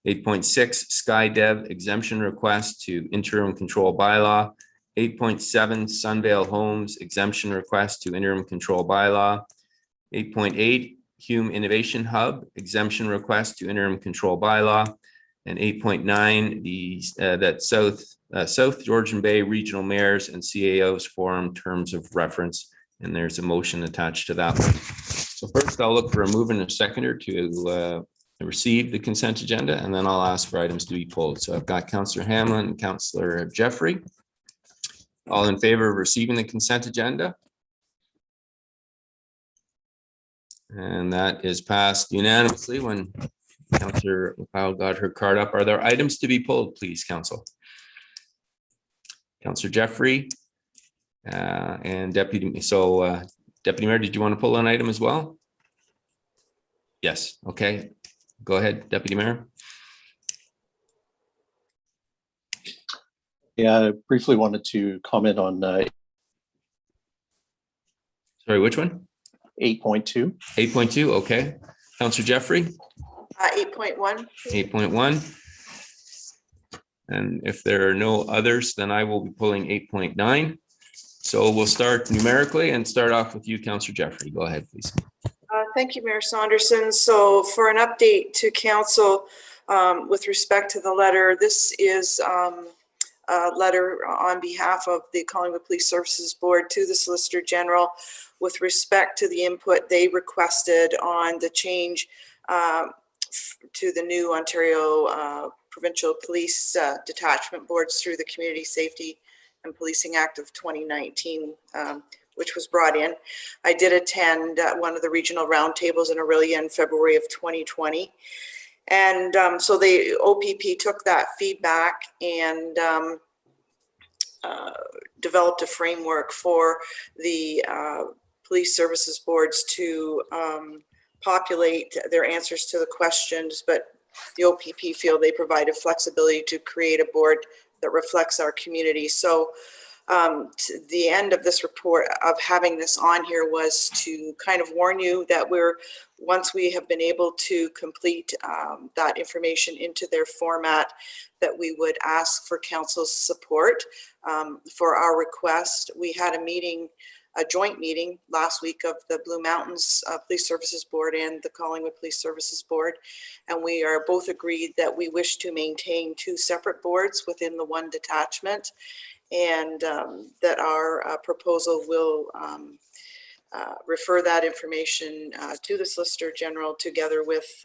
Speaker 2: 8.6, SkyDev exemption request to interim control bylaw. 8.7, Sunvale Homes exemption request to interim control bylaw. 8.8, Hume Innovation Hub exemption request to interim control bylaw. And 8.9, that South Georgian Bay Regional Mayors and CAOs Forum terms of reference. And there's a motion attached to that one. So first I'll look for a mover and a seconder to receive the consent agenda, and then I'll ask for items to be pulled. So I've got Councillor Hamlin and Councillor Jeffrey. All in favor of receiving the consent agenda? And that is passed unanimously when Councillor Powell got her card up. Are there items to be pulled, please, Council? Councillor Jeffrey and Deputy. So Deputy Mayor, did you want to pull an item as well? Yes. Okay. Go ahead, Deputy Mayor.
Speaker 13: Yeah, I briefly wanted to comment on.
Speaker 2: Sorry, which one?
Speaker 13: 8.2.
Speaker 2: 8.2. Okay. Councillor Jeffrey.
Speaker 5: 8.1.
Speaker 2: 8.1. And if there are no others, then I will be pulling 8.9. So we'll start numerically and start off with you, Councillor Jeffrey. Go ahead, please.
Speaker 5: Thank you, Mayor Saunderson. So for an update to council with respect to the letter, this is a letter on behalf of the Collingwood Police Services Board to the Solicitor General with respect to the input they requested on the change to the new Ontario Provincial Police Detachment Boards through the Community Safety and Policing Act of 2019, which was brought in. I did attend one of the regional roundtables in Aurelia in February of 2020. And so the OPP took that feedback and developed a framework for the police services boards to populate their answers to the questions, but the OPP feel they provided flexibility to create a board that reflects our community. So to the end of this report of having this on here was to kind of warn you that once we have been able to complete that information into their format, that we would ask for council's support for our request. We had a joint meeting last week of the Blue Mountains Police Services Board and the Collingwood Police Services Board. And we are both agreed that we wish to maintain two separate boards within the one detachment, and that our proposal will refer that information to the Solicitor General together with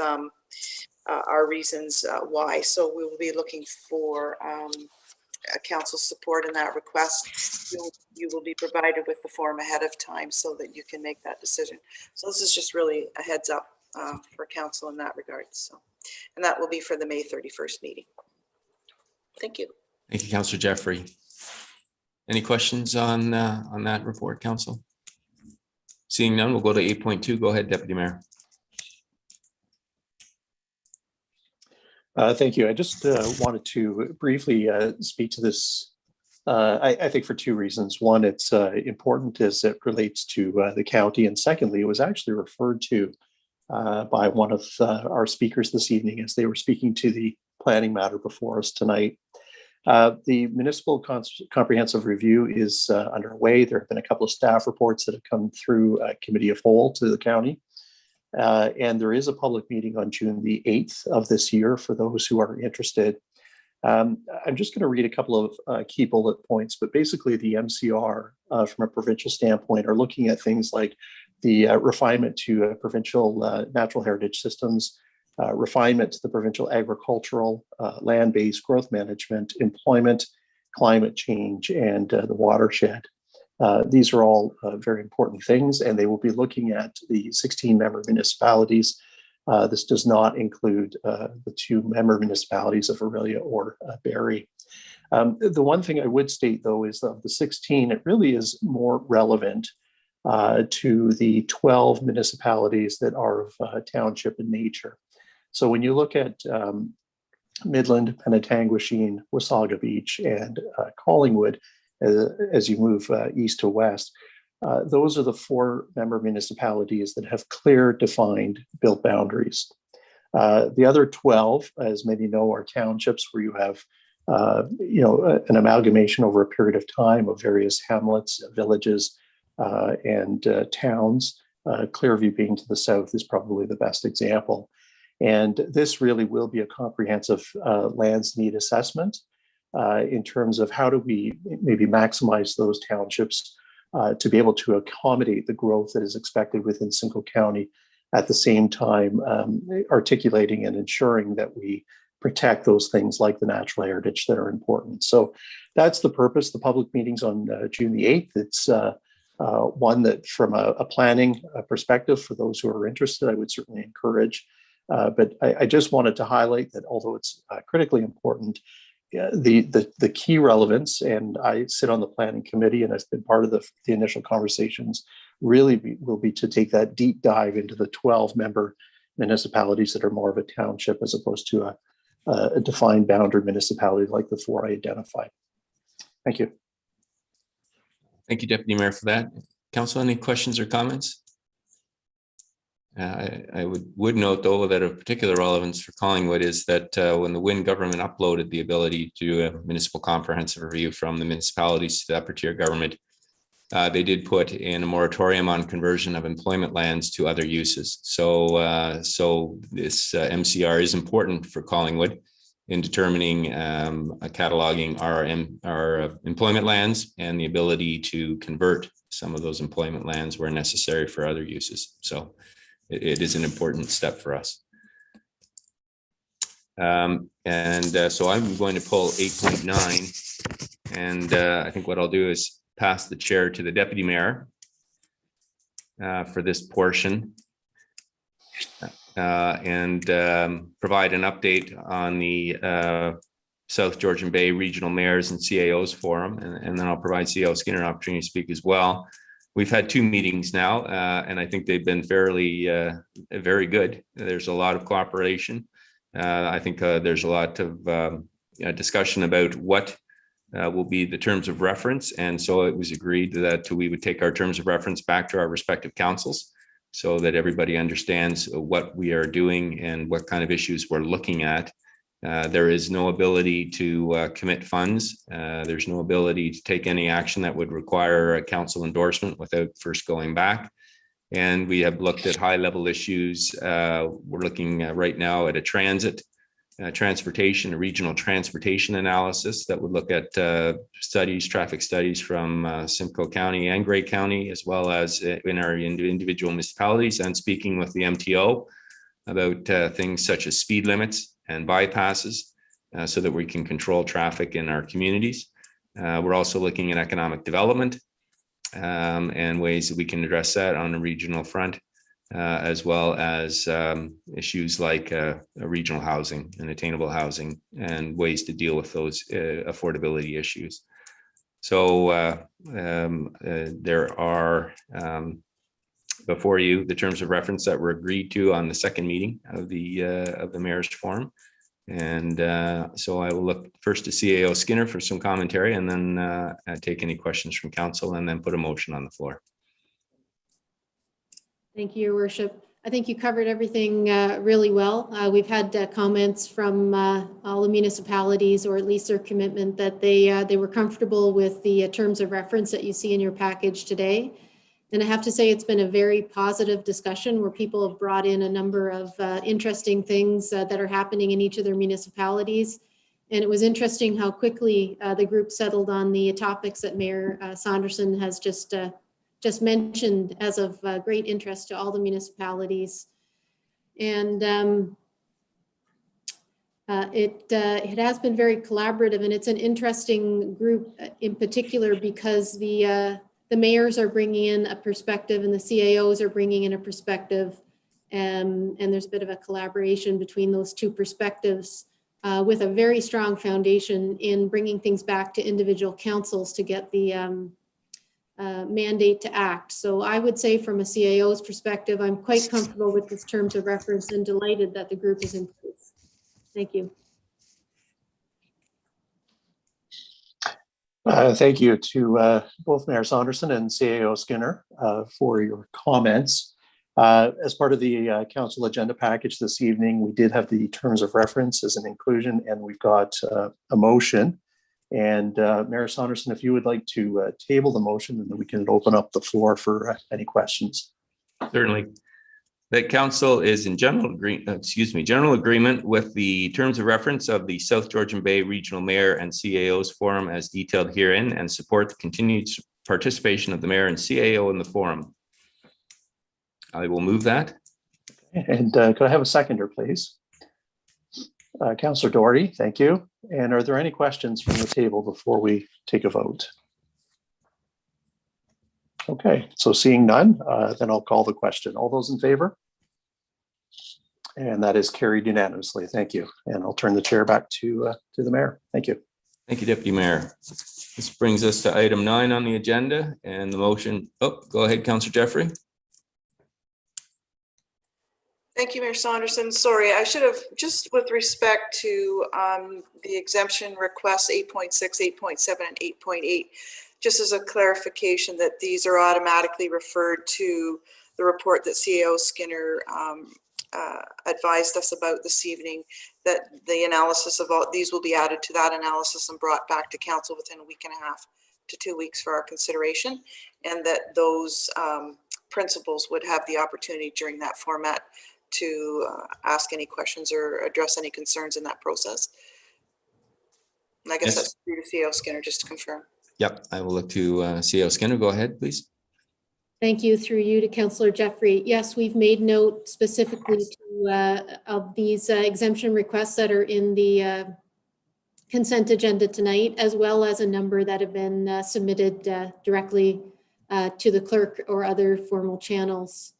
Speaker 5: our reasons why. So we will be looking for council support in that request. You will be provided with the form ahead of time so that you can make that decision. So this is just really a heads up for council in that regard. So, and that will be for the May 31st meeting. Thank you.
Speaker 2: Thank you, Councillor Jeffrey. Any questions on that report, Council? Seeing none, we'll go to 8.2. Go ahead, Deputy Mayor.
Speaker 13: Thank you. I just wanted to briefly speak to this, I think for two reasons. One, it's important as it relates to the county. And secondly, it was actually referred to by one of our speakers this evening as they were speaking to the planning matter before us tonight. The municipal comprehensive review is underway. There have been a couple of staff reports that have come through committee of whole to the county. And there is a public meeting on June the 8th of this year for those who are interested. I'm just going to read a couple of key bullet points, but basically the MCR from a provincial standpoint are looking at things like the refinement to provincial natural heritage systems, refinement to the provincial agricultural, land-based growth management, employment, climate change, and the watershed. These are all very important things, and they will be looking at the 16 member municipalities. This does not include the 2 member municipalities of Aurelia or Barrie. The one thing I would state, though, is of the 16, it really is more relevant to the 12 municipalities that are of township in nature. So when you look at Midland, Penetanguishene, Wasaga Beach, and Collingwood, as you move east to west. Those are the 4 member municipalities that have clear defined built boundaries. The other 12, as many know, are townships where you have an amalgamation over a period of time of various hamlets, villages, and towns. Clearview being to the south is probably the best example. And this really will be a comprehensive lands need assessment in terms of how do we maybe maximize those townships to be able to accommodate the growth that is expected within Simcoe County, at the same time articulating and ensuring that we protect those things like the natural heritage that are important. So that's the purpose. The public meeting's on June the 8th. It's one that from a planning perspective, for those who are interested, I would certainly encourage. But I just wanted to highlight that although it's critically important, the key relevance, and I sit on the planning committee and I've been part of the initial conversations, really will be to take that deep dive into the 12 member municipalities that are more of a township as opposed to a defined boundary municipality like the 4 I identified. Thank you.
Speaker 2: Thank you, Deputy Mayor, for that. Council, any questions or comments? I would note, though, that of particular relevance for Collingwood is that when the Wynne government uploaded the ability to do a municipal comprehensive review from the municipalities to the upper tier government, they did put in a moratorium on conversion of employment lands to other uses. So, so this MCR is important for Collingwood in determining cataloging our employment lands and the ability to convert some of those employment lands where necessary for other uses. So it is an important step for us. So I'm going to pull 8.9, and I think what I'll do is pass the chair to the Deputy Mayor for this portion and provide an update on the South Georgian Bay Regional Mayors and CAOs Forum, and then I'll provide CEO Skinner an opportunity to speak as well. We've had 2 meetings now, and I think they've been fairly very good. There's a lot of cooperation. I think there's a lot of discussion about what will be the terms of reference, and so it was agreed that we would take our terms of reference back to our respective councils so that everybody understands what we are doing and what kind of issues we're looking at. There is no ability to commit funds. There's no ability to take any action that would require a council endorsement without first going back. And we have looked at high-level issues. We're looking right now at a transportation, a regional transportation analysis that would look at traffic studies from Simcoe County and Grey County, as well as in our individual municipalities, and speaking with the MTO about things such as speed limits and bypasses so that we can control traffic in our communities. We're also looking at economic development and ways that we can address that on a regional front, as well as issues like regional housing and attainable housing and ways to deal with those affordability issues. So there are before you the terms of reference that were agreed to on the second meeting of the Mayor's Forum. And so I will look first to CAO Skinner for some commentary, and then take any questions from council, and then put a motion on the floor.
Speaker 18: Thank you, Your Worship. I think you covered everything really well. We've had comments from all the municipalities, or at least their commitment that they were comfortable with the terms of reference that you see in your package today. And I have to say it's been a very positive discussion where people have brought in a number of interesting things that are happening in each of their municipalities. And it was interesting how quickly the group settled on the topics that Mayor Saunderson has just mentioned as of great interest to all the municipalities. And it has been very collaborative, and it's an interesting group in particular because the mayors are bringing in a perspective and the CAOs are bringing in a perspective, and there's a bit of a collaboration between those 2 perspectives with a very strong foundation in bringing things back to individual councils to get the mandate to act. So I would say from a CAO's perspective, I'm quite comfortable with this terms of reference and delighted that the group is in place. Thank you.
Speaker 13: Thank you to both Mayor Saunderson and CAO Skinner for your comments. As part of the council agenda package this evening, we did have the terms of reference as an inclusion, and we've got a motion. And Mayor Saunderson, if you would like to table the motion, and then we can open up the floor for any questions.
Speaker 2: Certainly. That council is in general agreement with the terms of reference of the South Georgian Bay Regional Mayor and CAO's Forum as detailed herein, and support the continued participation of the Mayor and CAO in the forum. I will move that.
Speaker 13: And could I have a seconder, please? Councillor Doherty, thank you. And are there any questions from the table before we take a vote? Okay, so seeing none, then I'll call the question. All those in favor? And that is carried unanimously. Thank you. And I'll turn the chair back to the mayor. Thank you.
Speaker 2: Thank you, Deputy Mayor. This brings us to item 9 on the agenda, and the motion. Oh, go ahead, Councillor Jeffrey.
Speaker 5: Thank you, Mayor Saunderson. Sorry, I should have, just with respect to the exemption requests 8.6, 8.7, and 8.8, just as a clarification that these are automatically referred to the report that CAO Skinner advised us about this evening, that the analysis of all these will be added to that analysis and brought back to council within a week and a half to 2 weeks for our consideration, and that those principals would have the opportunity during that format to ask any questions or address any concerns in that process. And I guess that's through to CAO Skinner, just to confirm.
Speaker 2: Yep, I will look to CAO Skinner. Go ahead, please.
Speaker 18: Thank you. Through you to Councillor Jeffrey. Yes, we've made note specifically to of these exemption requests that are in the consent agenda tonight, as well as a number that have been submitted directly to the clerk or other formal channels,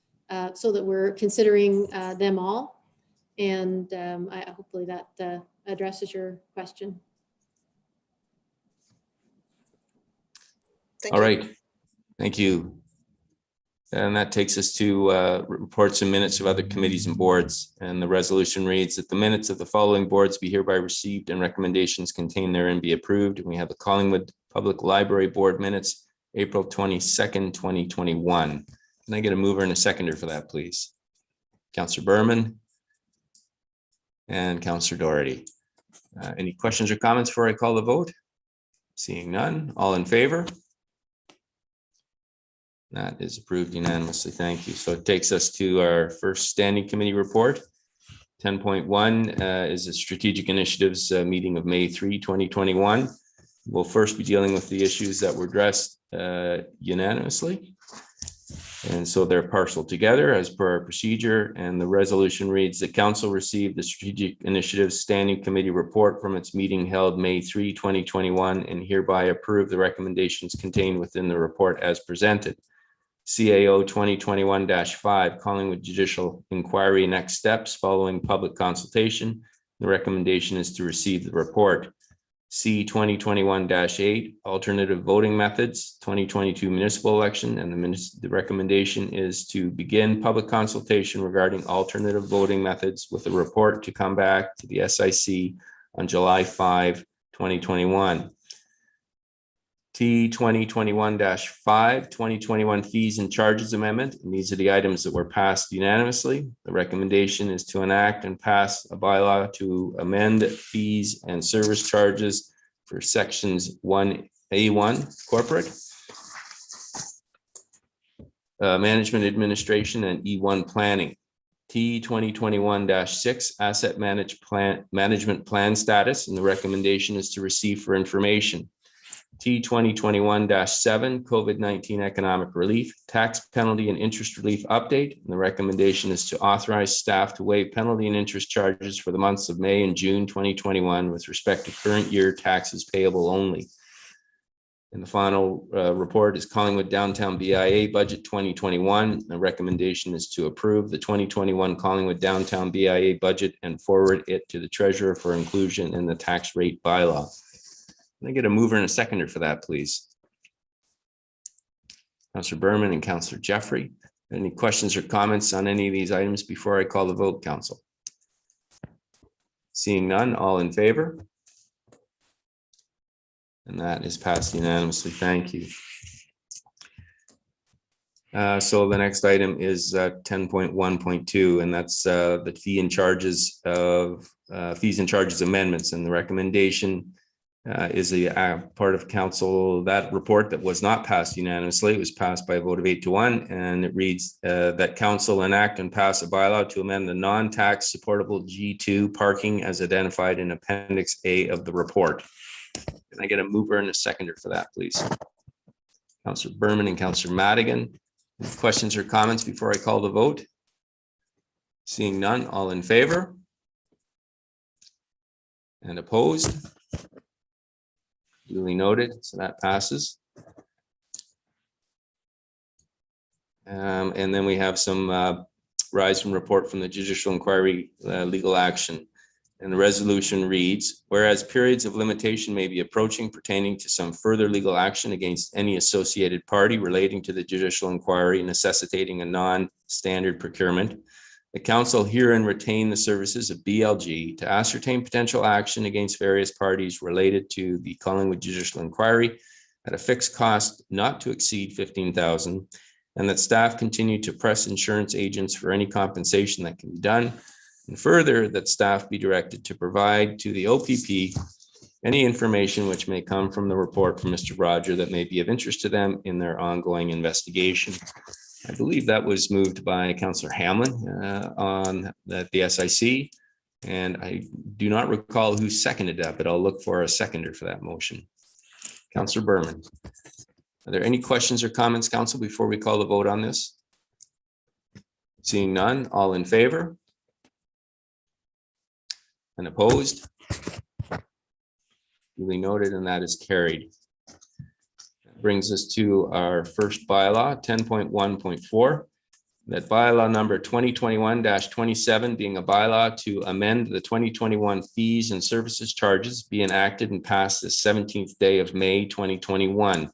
Speaker 18: so that we're considering them all. And hopefully that addresses your question.
Speaker 2: All right, thank you. And that takes us to reports and minutes of other committees and boards. And the resolution reads that the minutes of the following boards be hereby received and recommendations contained therein be approved. And we have the Collingwood Public Library Board minutes, April 22nd, 2021. Can I get a mover and a seconder for that, please? Councillor Berman and Councillor Doherty. Any questions or comments before I call the vote? Seeing none, all in favor? That is approved unanimously. Thank you. So it takes us to our first standing committee report. 10.1 is a strategic initiatives meeting of May 3, 2021. We'll first be dealing with the issues that were addressed unanimously. And so they're parceled together as per our procedure. And the resolution reads that council received the strategic initiatives standing committee report from its meeting held May 3, 2021, and hereby approve the recommendations contained within the report as presented. CAO 2021-5, Collingwood Judicial Inquiry Next Steps following public consultation. The recommendation is to receive the report. C 2021-8, Alternative Voting Methods, 2022 Municipal Election, and the recommendation is to begin public consultation regarding alternative voting methods with a report to come back to the SIC on July 5, 2021. T 2021-5, 2021 Fees and Charges Amendment, and these are the items that were passed unanimously. The recommendation is to enact and pass a bylaw to amend fees and service charges for sections 1A1 corporate, management administration, and E1 planning. T 2021-6, asset management plan status, and the recommendation is to receive for information. T 2021-7, COVID-19 economic relief, tax penalty and interest relief update. And the recommendation is to authorize staff to waive penalty and interest charges for the months of May and June 2021 with respect to current year taxes payable only. And the final report is Collingwood Downtown BIA Budget 2021. The recommendation is to approve the 2021 Collingwood Downtown BIA budget and forward it to the treasurer for inclusion in the tax rate bylaw. Can I get a mover and a seconder for that, please? Councillor Berman and Councillor Jeffrey. Any questions or comments on any of these items before I call the vote, Council? Seeing none, all in favor? And that is passed unanimously. Thank you. So the next item is 10.1.2, and that's the fees and charges amendments. And the recommendation is a part of council. That report that was not passed unanimously, it was passed by a vote of 8-1, and it reads that council enact and pass a bylaw to amend the non-tax supportable G2 parking as identified in Appendix A of the report. Can I get a mover and a seconder for that, please? Councillor Berman and Councillor Madigan. Any questions or comments before I call the vote? Seeing none, all in favor? And opposed? Duly noted, so that passes. And then we have some rise from report from the Judicial Inquiry legal action. And the resolution reads, whereas periods of limitation may be approaching pertaining to some further legal action against any associated party relating to the judicial inquiry necessitating a non-standard procurement, the council herein retain the services of BLG to ascertain potential action against various parties related to the Collingwood judicial inquiry at a fixed cost not to exceed $15,000, and that staff continue to press insurance agents for any compensation that can be done. And further, that staff be directed to provide to the OPP any information which may come from the report from Mr. Roger that may be of interest to them in their ongoing investigation. I believe that was moved by Councillor Hamlin on the SIC, and I do not recall who seconded that, but I'll look for a seconder for that motion. Councillor Berman. Are there any questions or comments, Council, before we call the vote on this? Seeing none, all in favor? And opposed? Duly noted, and that is carried. That brings us to our first bylaw, 10.1.4. That bylaw number 2021-27 being a bylaw to amend the 2021 fees and services charges be enacted and passed the 17th day of May 2021.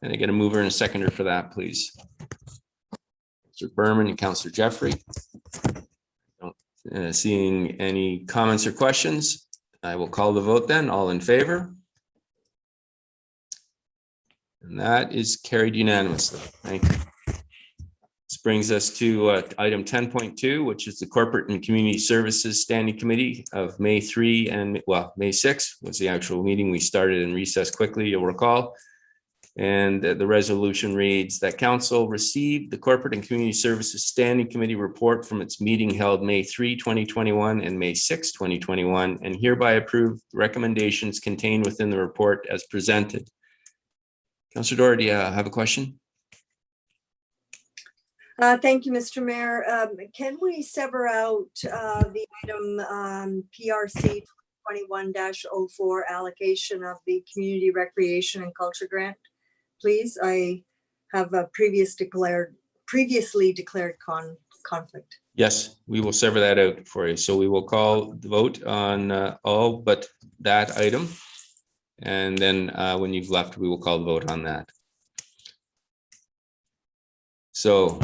Speaker 2: And I get a mover and a seconder for that, please. Councillor Berman and Councillor Jeffrey. Seeing any comments or questions, I will call the vote then. All in favor? And that is carried unanimously. Thank you. This brings us to item 10.2, which is the Corporate and Community Services Standing Committee of May 3 and, well, May 6 was the actual meeting. We started and recessed quickly, you'll recall. And the resolution reads that council received the Corporate and Community Services Standing Committee report from its meeting held May 3, 2021 and May 6, 2021, and hereby approve recommendations contained within the report as presented. Councillor Dore, do you have a question?
Speaker 10: Thank you, Mr. Mayor. Can we sever out the item PRC 21-04 allocation of the Community Recreation and Culture Grant? Please, I have a previously declared conflict.
Speaker 2: Yes, we will sever that out for you. So we will call the vote on all but that item. And then when you've left, we will call the vote on that. So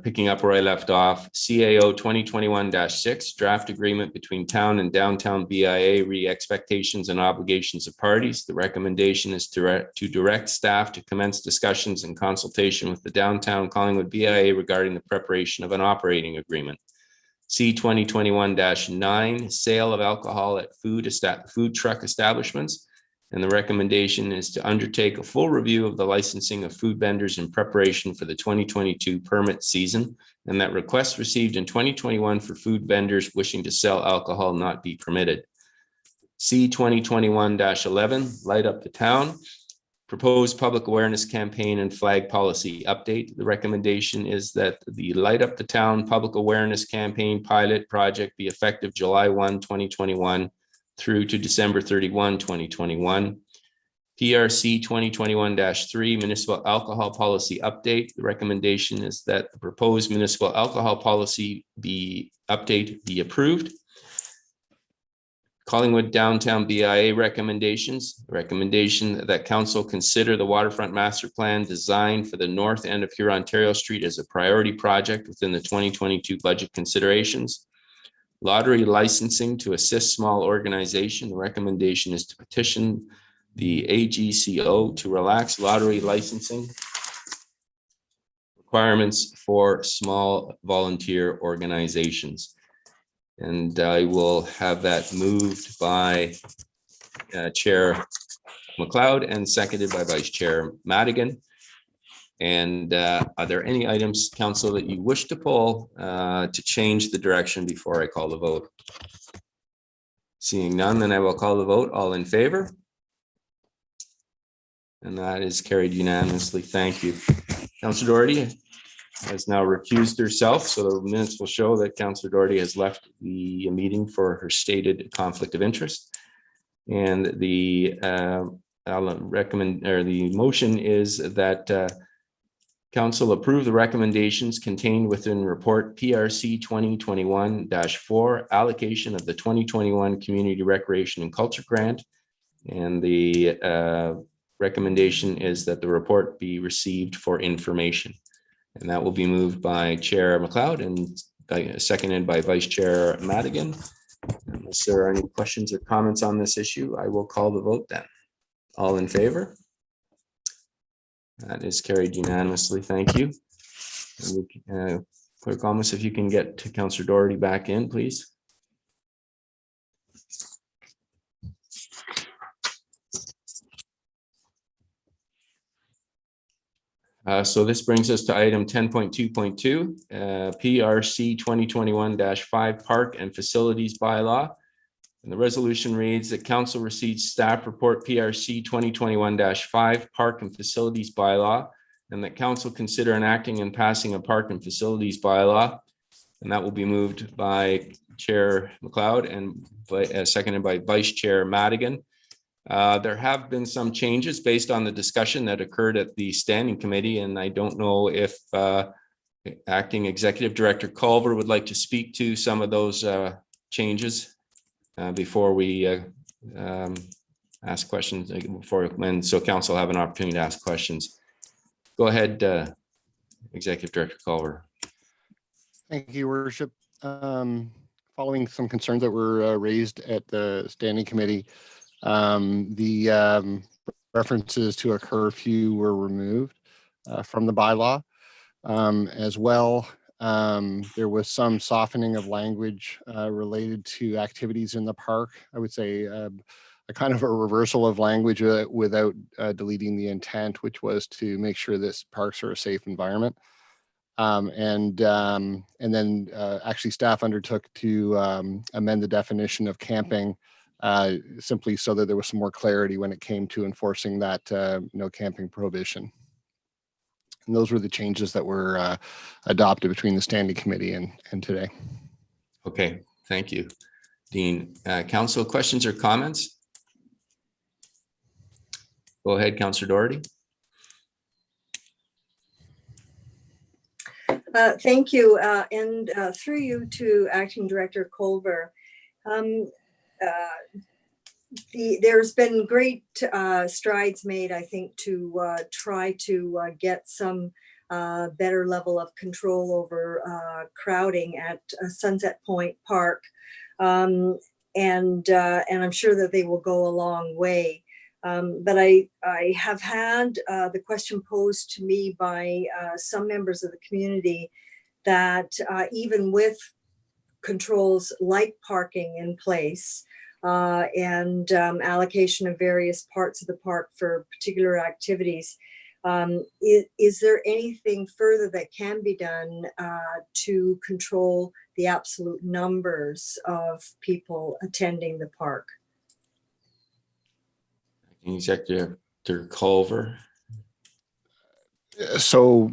Speaker 2: picking up where I left off, CAO 2021-6 draft agreement between town and downtown BIA re-expectations and obligations of parties. The recommendation is to direct staff to commence discussions and consultation with the downtown Collingwood BIA regarding the preparation of an operating agreement. C 2021-9 sale of alcohol at food truck establishments. And the recommendation is to undertake a full review of the licensing of food vendors in preparation for the 2022 permit season, and that requests received in 2021 for food vendors wishing to sell alcohol not be permitted. C 2021-11 light up the town, proposed public awareness campaign and flag policy update. The recommendation is that the light up the town public awareness campaign pilot project be effective July 1, 2021 through to December 31, 2021. PRC 2021-3 municipal alcohol policy update. The recommendation is that the proposed municipal alcohol policy update be approved. Collingwood Downtown BIA recommendations. The recommendation that council consider the waterfront master plan design for the north end of Huron Street as a priority project within the 2022 budget considerations. Lottery licensing to assist small organization. The recommendation is to petition the AGCO to relax lottery licensing requirements for small volunteer organizations. And I will have that moved by Chair McLeod and seconded by Vice Chair Madigan. And are there any items, Council, that you wish to pull to change the direction before I call the vote? Seeing none, then I will call the vote. All in favor? And that is carried unanimously. Thank you. Councillor Doherty has now recused herself, so the minutes will show that Councillor Doherty has left the meeting for her stated conflict of interest. And the the motion is that Council approve the recommendations contained within report PRC 2021-4 allocation of the 2021 Community Recreation and Culture Grant. And the recommendation is that the report be received for information. And that will be moved by Chair McLeod and seconded by Vice Chair Madigan. Unless there are any questions or comments on this issue, I will call the vote then. All in favor? That is carried unanimously. Thank you. Clerk Almus, if you can get to Councillor Doherty back in, please. So this brings us to item 10.2.2, PRC 2021-5 Park and Facilities Bylaw. And the resolution reads that Council receives staff report PRC 2021-5 Park and Facilities Bylaw, and that Council consider enacting and passing a Park and Facilities Bylaw. And that will be moved by Chair McLeod and seconded by Vice Chair Madigan. There have been some changes based on the discussion that occurred at the Standing Committee, and I don't know if Acting Executive Director Culver would like to speak to some of those changes before we ask questions, so Council have an opportunity to ask questions. Go ahead, Executive Director Culver.
Speaker 19: Thank you, Your Worship. Following some concerns that were raised at the Standing Committee, the references to a curfew were removed from the bylaw. As well, there was some softening of language related to activities in the park. I would say a kind of a reversal of language without deleting the intent, which was to make sure that parks are a safe environment. And then actually staff undertook to amend the definition of camping simply so that there was some more clarity when it came to enforcing that no camping prohibition. And those were the changes that were adopted between the Standing Committee and today.
Speaker 2: Okay, thank you, Dean. Council, questions or comments? Go ahead, Councillor Doherty.
Speaker 10: Thank you, and through you to Acting Director Culver. There's been great strides made, I think, to try to get some better level of control over crowding at Sunset Point Park, and I'm sure that they will go a long way. But I have had the question posed to me by some members of the community that even with controls like parking in place and allocation of various parts of the park for particular activities, is there anything further that can be done to control the absolute numbers of people attending the park?
Speaker 2: Executive Director Culver.
Speaker 19: So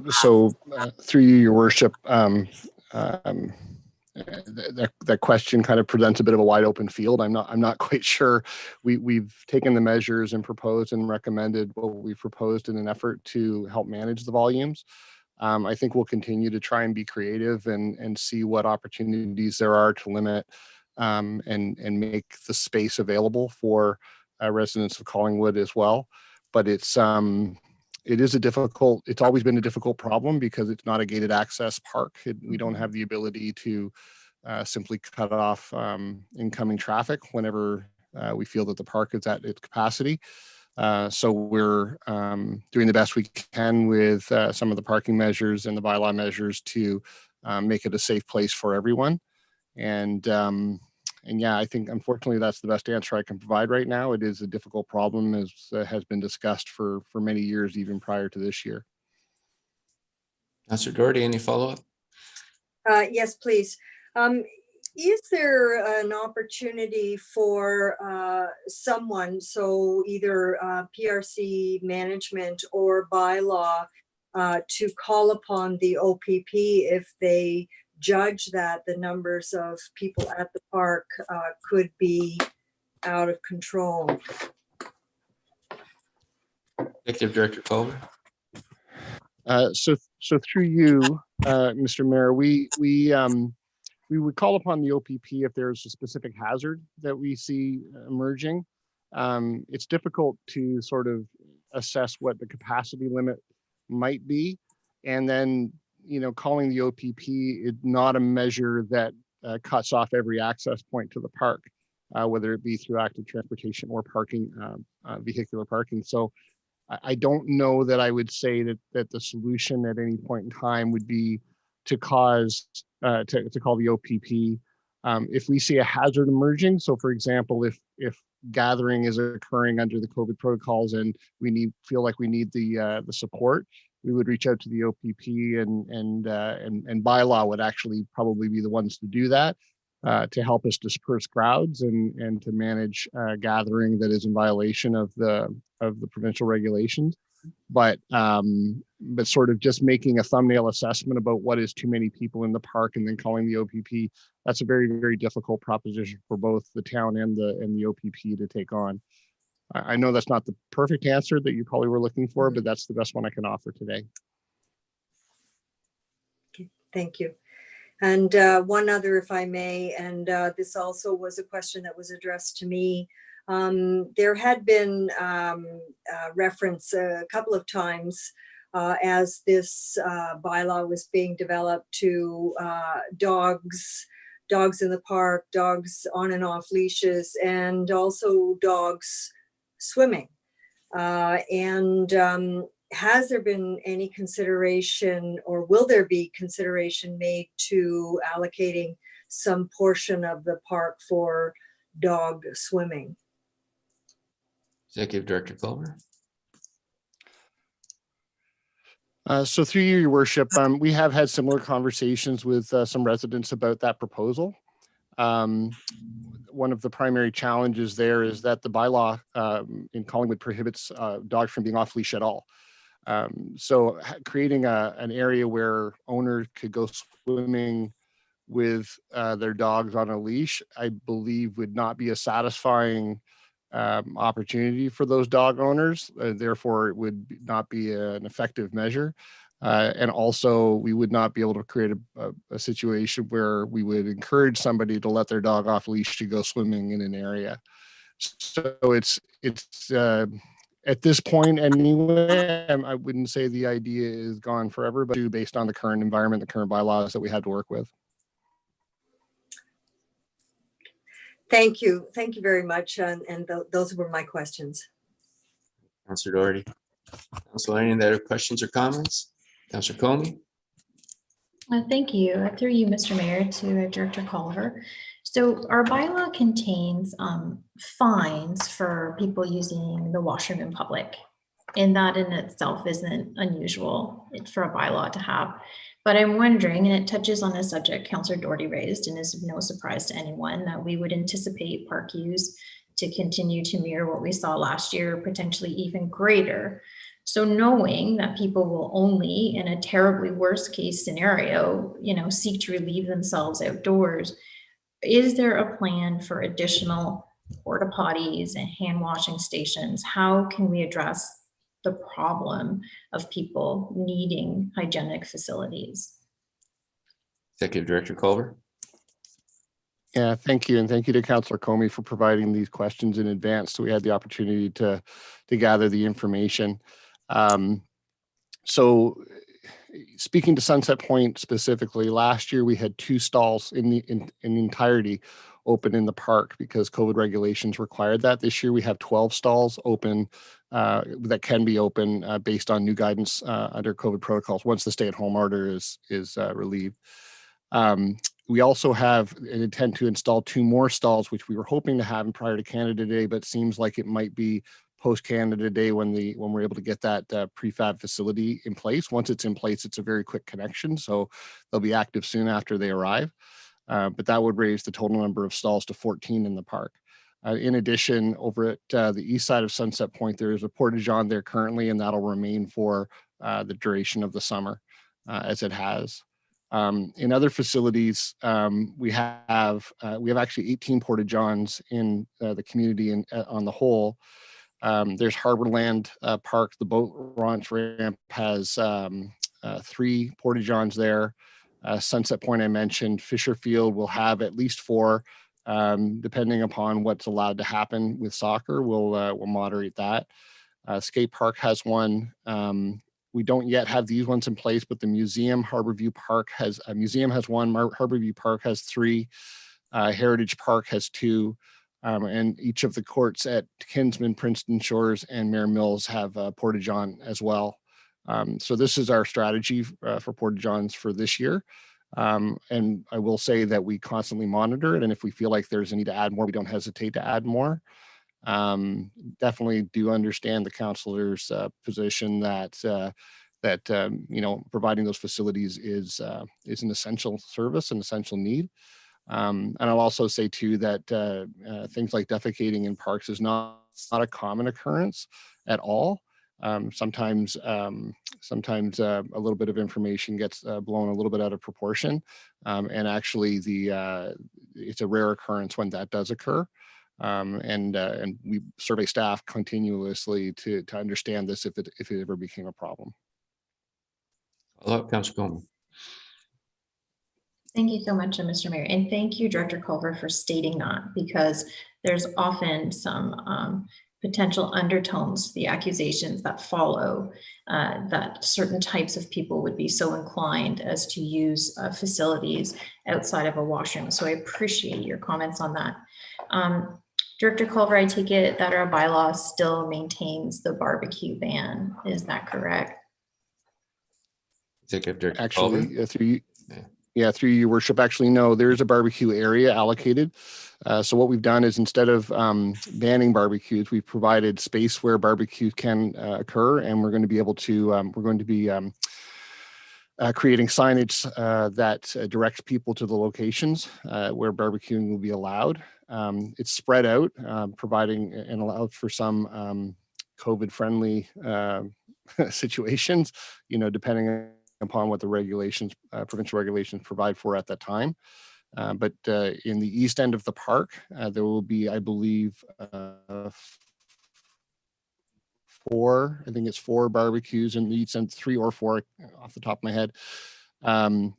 Speaker 19: through you, Your Worship, that question kind of presents a bit of a wide open field. I'm not quite sure. We've taken the measures and proposed and recommended what we've proposed in an effort to help manage the volumes. I think we'll continue to try and be creative and see what opportunities there are to limit and make the space available for residents of Collingwood as well. But it's always been a difficult problem because it's not a gated access park. We don't have the ability to simply cut off incoming traffic whenever we feel that the park is at its capacity. So we're doing the best we can with some of the parking measures and the bylaw measures to make it a safe place for everyone. And yeah, I think unfortunately that's the best answer I can provide right now. It is a difficult problem, as has been discussed for many years, even prior to this year.
Speaker 2: Councillor Doherty, any follow-up?
Speaker 10: Yes, please. Is there an opportunity for someone, so either PRC management or bylaw, to call upon the OPP if they judge that the numbers of people at the park could be out of control?
Speaker 2: Executive Director Culver.
Speaker 19: So through you, Mr. Mayor, we would call upon the OPP if there's a specific hazard that we see emerging. It's difficult to sort of assess what the capacity limit might be, and then calling the OPP is not a measure that cuts off every access point to the park, whether it be through active transportation or parking, vehicular parking. So I don't know that I would say that the solution at any point in time would be to cause to call the OPP if we see a hazard emerging. So, for example, if gathering is occurring under the COVID protocols and we feel like we need the support, we would reach out to the OPP and bylaw would actually probably be the ones to do that to help us disperse crowds and to manage gathering that is in violation of the provincial regulations. But sort of just making a thumbnail assessment about what is too many people in the park and then calling the OPP, that's a very, very difficult proposition for both the town and the OPP to take on. I know that's not the perfect answer that you probably were looking for, but that's the best one I can offer today.
Speaker 10: Okay, thank you. And one other, if I may, and this also was a question that was addressed to me. There had been reference a couple of times as this bylaw was being developed to dogs in the park, dogs on and off leashes, and also dogs swimming. Has there been any consideration, or will there be consideration made to allocating some portion of the park for dog swimming?
Speaker 2: Executive Director Culver.
Speaker 19: So through you, Your Worship, we have had similar conversations with some residents about that proposal. One of the primary challenges there is that the bylaw in Collingwood prohibits dogs from being off leash at all. So creating an area where owners could go swimming with their dogs on a leash, I believe would not be a satisfying opportunity for those dog owners. Therefore, it would not be an effective measure. And also, we would not be able to create a situation where we would encourage somebody to let their dog off leash to go swimming in an area. So it's at this point anyway, I wouldn't say the idea is gone forever, but based on the current environment, the current bylaws that we had to work with.
Speaker 10: Thank you. Thank you very much. And those were my questions.
Speaker 2: Councillor Doherty. Councillor, any other questions or comments? Councillor Comey.
Speaker 20: Thank you. Through you, Mr. Mayor, to Director Culver. So our bylaw contains fines for people using the washroom in public, and that in itself isn't unusual for a bylaw to have. But I'm wondering, and it touches on a subject Councillor Doherty raised, and is no surprise to anyone, that we would anticipate park use to continue to mirror what we saw last year, potentially even greater. So knowing that people will only, in a terribly worst case scenario, seek to relieve themselves outdoors, is there a plan for additional porta potties and hand washing stations? How can we address the problem of people needing hygienic facilities?
Speaker 2: Executive Director Culver.
Speaker 19: Yeah, thank you. And thank you to Councillor Comey for providing these questions in advance, so we had the opportunity to gather the information. So speaking to Sunset Point specifically, last year we had 2 stalls in the entirety open in the park because COVID regulations required that. This year we have 12 stalls open that can be open based on new guidance under COVID protocols once the stay-at-home order is relieved. We also have an intent to install 2 more stalls, which we were hoping to have prior to Canada Day, but seems like it might be post Canada Day when we're able to get that prefab facility in place. Once it's in place, it's a very quick connection, so they'll be active soon after they arrive. But that would raise the total number of stalls to 14 in the park. In addition, over at the east side of Sunset Point, there is a porta-john there currently, and that'll remain for the duration of the summer, as it has. In other facilities, we have actually 18 porta-johns in the community and on the whole. There's Harborland Park. The boat launch ramp has 3 porta-johns there. Sunset Point, I mentioned. Fisher Field will have at least 4, depending upon what's allowed to happen with soccer. We'll moderate that. Skate Park has 1. We don't yet have these ones in place, but the museum, Harborview Park has a museum has 1. Harborview Park has 3. Heritage Park has 2. And each of the courts at Kinsman, Princeton Shores, and Mare Mills have a porta-john as well. So this is our strategy for porta-johns for this year. And I will say that we constantly monitor it. And if we feel like there's a need to add more, we don't hesitate to add more. Definitely do understand the councillor's position that providing those facilities is an essential service, an essential need. And I'll also say too that things like defecating in parks is not a common occurrence at all. Sometimes a little bit of information gets blown a little bit out of proportion, and actually it's a rare occurrence when that does occur. And we survey staff continuously to understand this if it ever became a problem.
Speaker 2: Hello, Councillor Coleman.
Speaker 20: Thank you so much, Mr. Mayor, and thank you, Director Culver, for stating that, because there's often some potential undertones, the accusations that follow, that certain types of people would be so inclined as to use facilities outside of a washroom. So I appreciate your comments on that. Director Culver, I take it that our bylaw still maintains the barbecue ban. Is that correct?
Speaker 2: Executive Director
Speaker 19: Actually, through your worship, actually, no, there's a barbecue area allocated. So what we've done is instead of banning barbecues, we've provided space where barbecue can occur, and we're going to be able to, creating signage that directs people to the locations where barbecuing will be allowed. It's spread out, providing and allows for some COVID-friendly situations, depending upon what the regulations, provincial regulations provide for at that time. But in the east end of the park, there will be, I believe, 4 barbecues in the east end, 3 or 4 off the top of my head.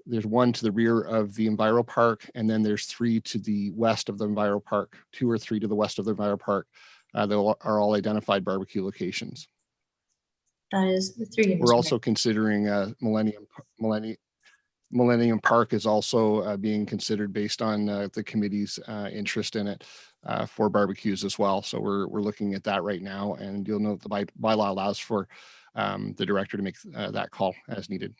Speaker 19: There's 1 to the rear of the Enviro Park, and then there's 3 to the west of the Enviro Park, 2 or 3 to the west of the Enviro Park. They are all identified barbecue locations.
Speaker 20: That is the 3.
Speaker 19: We're also considering Millennium Park is also being considered based on the committee's interest in it for barbecues as well. So we're looking at that right now, and you'll note the bylaw allows for the director to make that call as needed.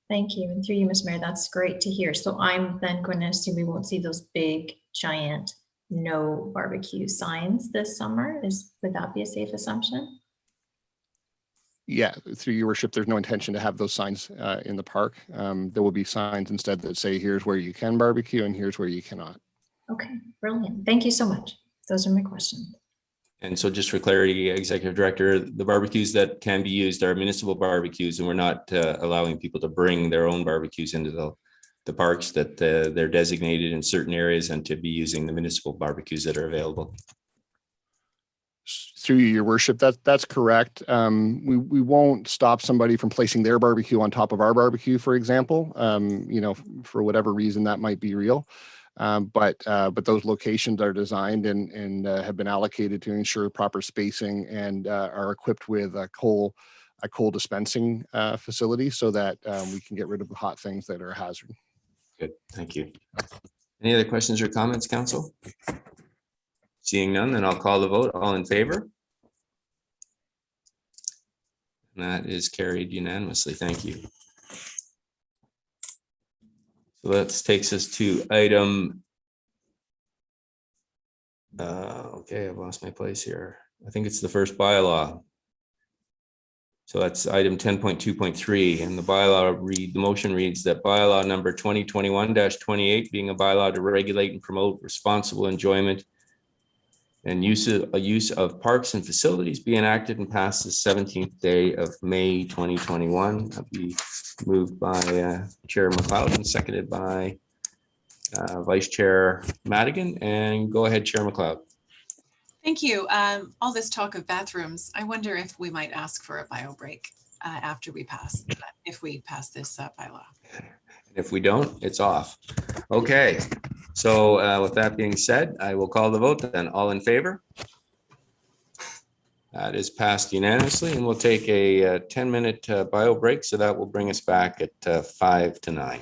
Speaker 20: Thank you. And through you, Ms. Mayor, that's great to hear. So I'm then going to assume we won't see those big, giant no barbecue signs this summer. Would that be a safe assumption?
Speaker 19: Yeah, through your worship, there's no intention to have those signs in the park. There will be signs instead that say, here's where you can barbecue and here's where you cannot.
Speaker 20: Okay, brilliant. Thank you so much. Those are my questions.
Speaker 2: And so just for clarity, Executive Director, the barbecues that can be used are municipal barbecues, and we're not allowing people to bring their own barbecues into the parks, that they're designated in certain areas and to be using the municipal barbecues that are available.
Speaker 19: Through your worship, that's correct. We won't stop somebody from placing their barbecue on top of our barbecue, for example. For whatever reason that might be real. But those locations are designed and have been allocated to ensure proper spacing and are equipped with a coal dispensing facility so that we can get rid of the hot things that are a hazard.
Speaker 2: Good, thank you. Any other questions or comments, Council? Seeing none, then I'll call the vote. All in favor? And that is carried unanimously. Thank you. So that takes us to item. Okay, I've lost my place here. I think it's the first bylaw. So that's item 10.2.3, and the motion reads that bylaw number 2021-28 being a bylaw to regulate and promote responsible enjoyment and use of parks and facilities be enacted and passed the 17th day of May 2021. That'll be moved by Chair McLeod and seconded by Vice Chair Madigan. And go ahead, Chair McLeod.
Speaker 7: Thank you. All this talk of bathrooms, I wonder if we might ask for a bio break after we pass, if we pass this bylaw.
Speaker 2: If we don't, it's off. Okay, so with that being said, I will call the vote then. All in favor? That is passed unanimously, and we'll take a 10-minute bio break, so that will bring us back at 5 to 9.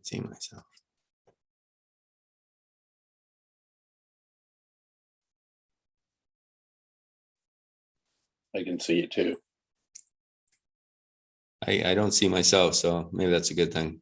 Speaker 2: See myself.
Speaker 13: I can see it too.
Speaker 2: I don't see myself, so maybe that's a good thing.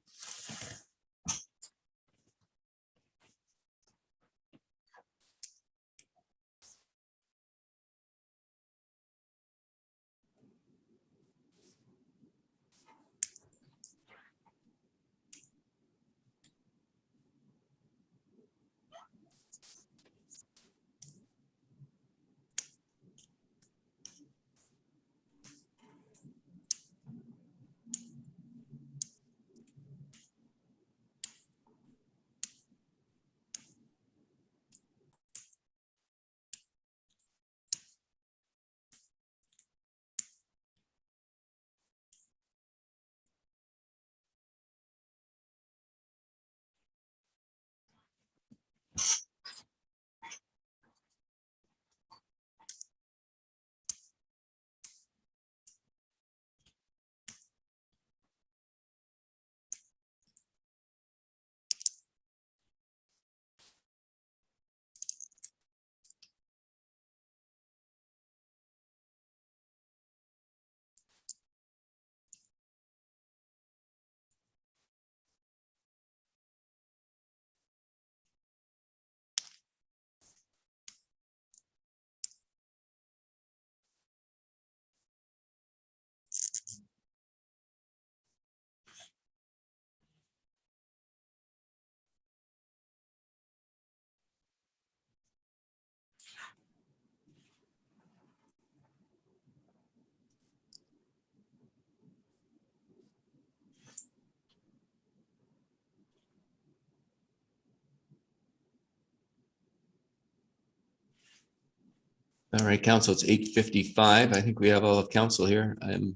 Speaker 2: All right, council, it's 8:55. I think we have all of council here. And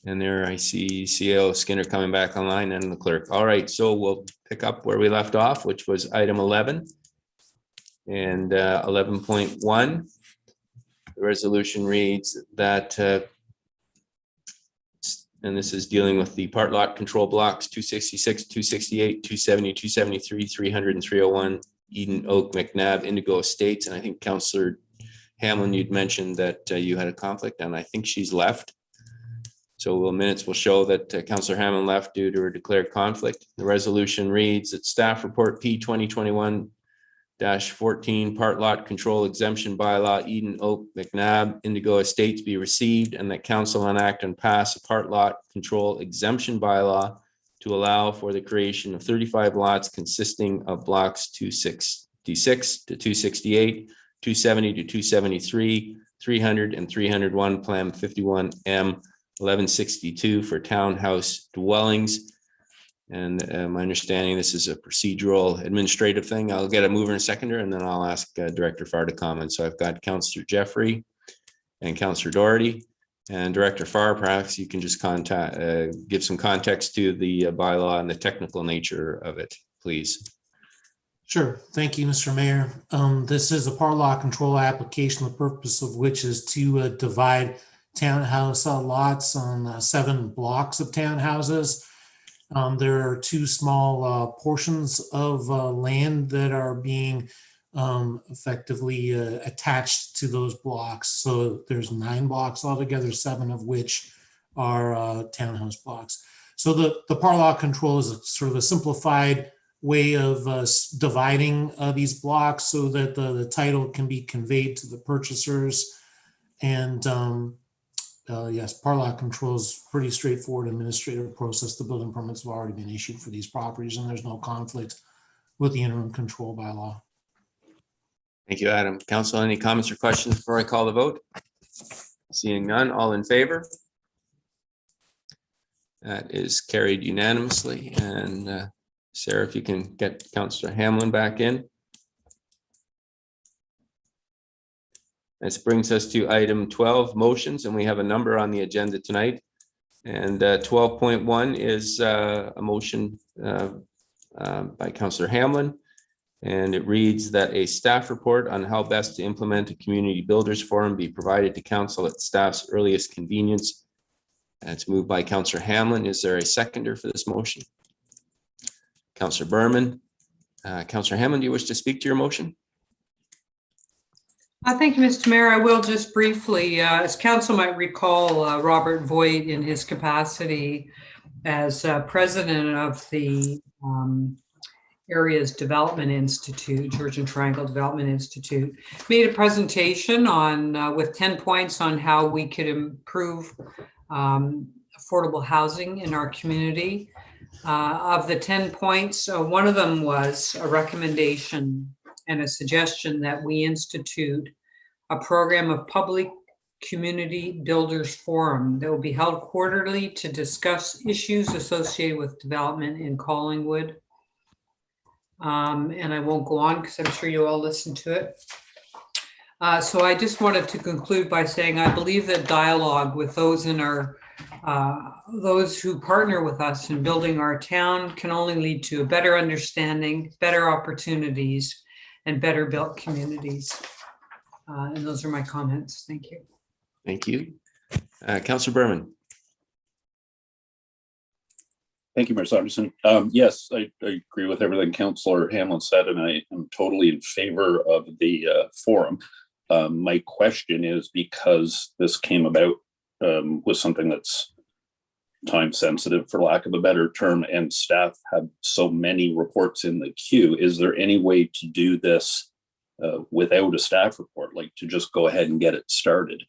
Speaker 2: there I see CAO Skinner coming back online and the clerk. All right, so we'll pick up where we left off, which was item 11. And 11.1, the resolution reads that, and this is dealing with the part lot control blocks 266, 268, 270, 273, 300, and 301, Eden Oak, McNabb, Indigo Estates. And I think Councillor Hamlin, you'd mentioned that you had a conflict, and I think she's left. So minutes will show that Councillor Hamlin left due to her declared conflict. The resolution reads that staff report P 2021-14 part lot control exemption bylaw Eden Oak McNabb Indigo Estates be received, and that council enact and pass a part lot control exemption bylaw to allow for the creation of 35 lots consisting of blocks 266 to 268, 270 to 273, 300 and 301 Plan 51M 1162 for townhouse dwellings. And my understanding, this is a procedural administrative thing. I'll get a mover and seconder, and then I'll ask Director Farr to comment. So I've got Councillor Jeffrey and Councillor Doherty. And Director Farr, perhaps you can just give some context to the bylaw and the technical nature of it, please.
Speaker 14: Sure. Thank you, Mr. Mayor. This is a part lot control application, the purpose of which is to divide townhouse lots on 7 blocks of townhouses. There are 2 small portions of land that are being effectively attached to those blocks. So there's 9 blocks altogether, 7 of which are townhouse blocks. So the part lot control is a sort of a simplified way of dividing these blocks so that the title can be conveyed to the purchasers. And yes, part lot control is pretty straightforward administrative process. The building permits have already been issued for these properties, and there's no conflict with the interim control bylaw.
Speaker 2: Thank you, Adam. Council, any comments or questions before I call the vote? Seeing none, all in favor? That is carried unanimously. And Sarah, if you can get Councillor Hamlin back in. This brings us to item 12, motions, and we have a number on the agenda tonight. And 12.1 is a motion by Councillor Hamlin, and it reads that a staff report on how best to implement a community builders forum be provided to council at staff's earliest convenience. And it's moved by Councillor Hamlin. Is there a seconder for this motion? Councillor Berman. Councillor Hammond, do you wish to speak to your motion?
Speaker 12: Thank you, Mr. Mayor. I will just briefly, as council might recall, Robert Voigt in his capacity as president of the Areas Development Institute, Georgian Triangle Development Institute, made a presentation on with 10 points on how we could improve affordable housing in our community. Of the 10 points, one of them was a recommendation and a suggestion that we institute a program of public community builders forum that will be held quarterly to discuss issues associated with development in Collingwood. And I won't go on because I'm sure you all listened to it. So I just wanted to conclude by saying I believe that dialogue with those in our those who partner with us in building our town can only lead to a better understanding, better opportunities, and better built communities. And those are my comments. Thank you.
Speaker 2: Thank you. Councillor Berman.
Speaker 1: Thank you, Mayor Saunderson. Yes, I agree with everything Councillor Hamlin said, and I am totally in favor of the forum. My question is, because this came about with something that's time sensitive, for lack of a better term, and staff have so many reports in the queue, is there any way to do this without a staff report, like to just go ahead and get it started?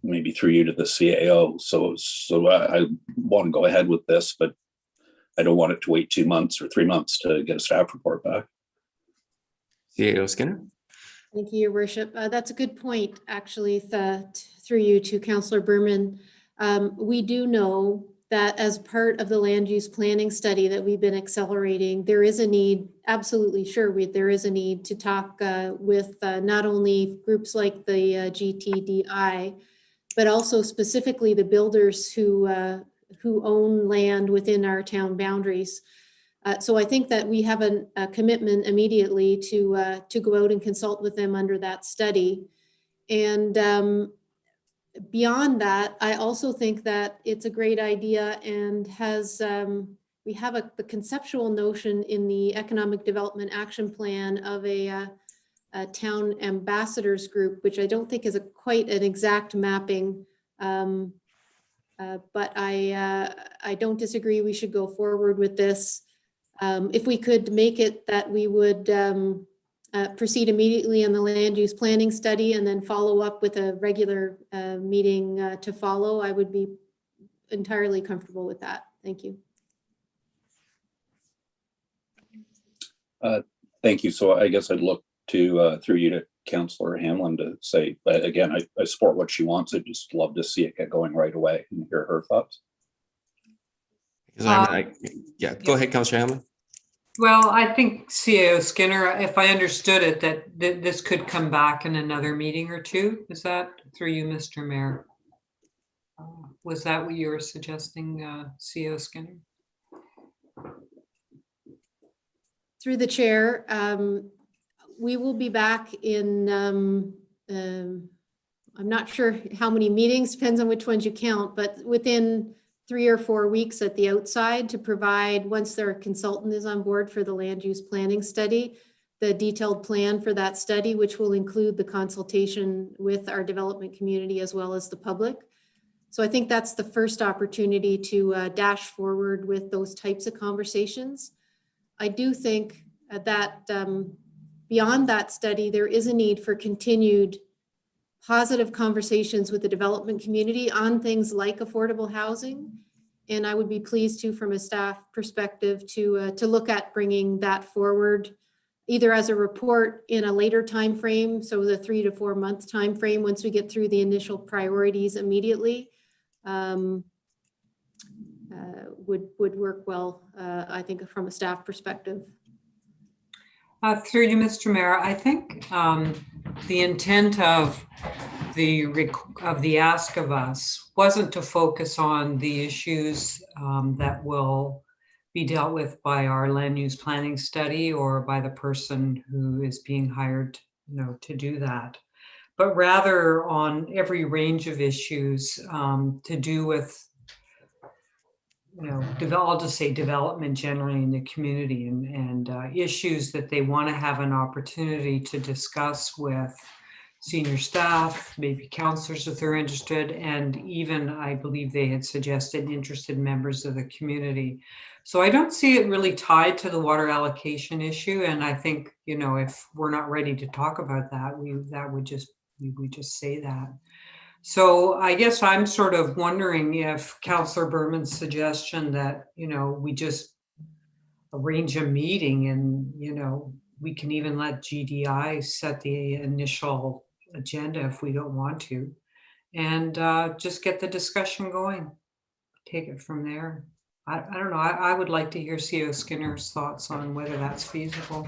Speaker 1: Maybe through you to the CAO. So I want to go ahead with this, but I don't want it to wait 2 months or 3 months to get a staff report back.
Speaker 2: CAO Skinner.
Speaker 18: Thank you, Your Worship. That's a good point, actually, through you to Councillor Berman. We do know that as part of the land use planning study that we've been accelerating, there is a need, absolutely sure, there is a need to talk with not only groups like the GTDI, but also specifically the builders who own land within our town boundaries. So I think that we have a commitment immediately to go out and consult with them under that study. And beyond that, I also think that it's a great idea and has, we have the conceptual notion in the Economic Development Action Plan of a town ambassadors group, which I don't think is quite an exact mapping, but I don't disagree we should go forward with this. If we could make it that we would proceed immediately on the land use planning study and then follow up with a regular meeting to follow, I would be entirely comfortable with that. Thank you.
Speaker 1: Thank you. So I guess I'd look to through you to Councillor Hamlin to say, again, I support what she wants. I'd just love to see it get going right away and hear her thoughts.
Speaker 2: Yeah, go ahead, Councillor Hamlin.
Speaker 12: Well, I think CAO Skinner, if I understood it, that this could come back in another meeting or two. Is that through you, Mr. Mayor? Was that what you were suggesting, CAO Skinner?
Speaker 18: Through the chair, we will be back in, I'm not sure how many meetings, depends on which ones you count, but within 3 or 4 weeks at the outside to provide, once their consultant is on board for the land use planning study, the detailed plan for that study, which will include the consultation with our development community as well as the public. So I think that's the first opportunity to dash forward with those types of conversations. I do think that beyond that study, there is a need for continued positive conversations with the development community on things like affordable housing. And I would be pleased to, from a staff perspective, to look at bringing that forward, either as a report in a later time frame, so the 3 to 4 month time frame once we get through the initial priorities immediately, would work well, I think, from a staff perspective.
Speaker 12: Through you, Mr. Mayor, I think the intent of the ask of us wasn't to focus on the issues that will be dealt with by our land use planning study or by the person who is being hired, to do that, but rather on every range of issues to do with I'll just say development generally in the community and issues that they want to have an opportunity to discuss with senior staff, maybe counselors if they're interested, and even I believe they had suggested interested members of the community. So I don't see it really tied to the water allocation issue. And I think, if we're not ready to talk about that, we would just say that. So I guess I'm sort of wondering if Councillor Berman's suggestion that, we just arrange a meeting and, we can even let GDI set the initial agenda if we don't want to, and just get the discussion going, take it from there. I don't know. I would like to hear CEO Skinner's thoughts on whether that's feasible.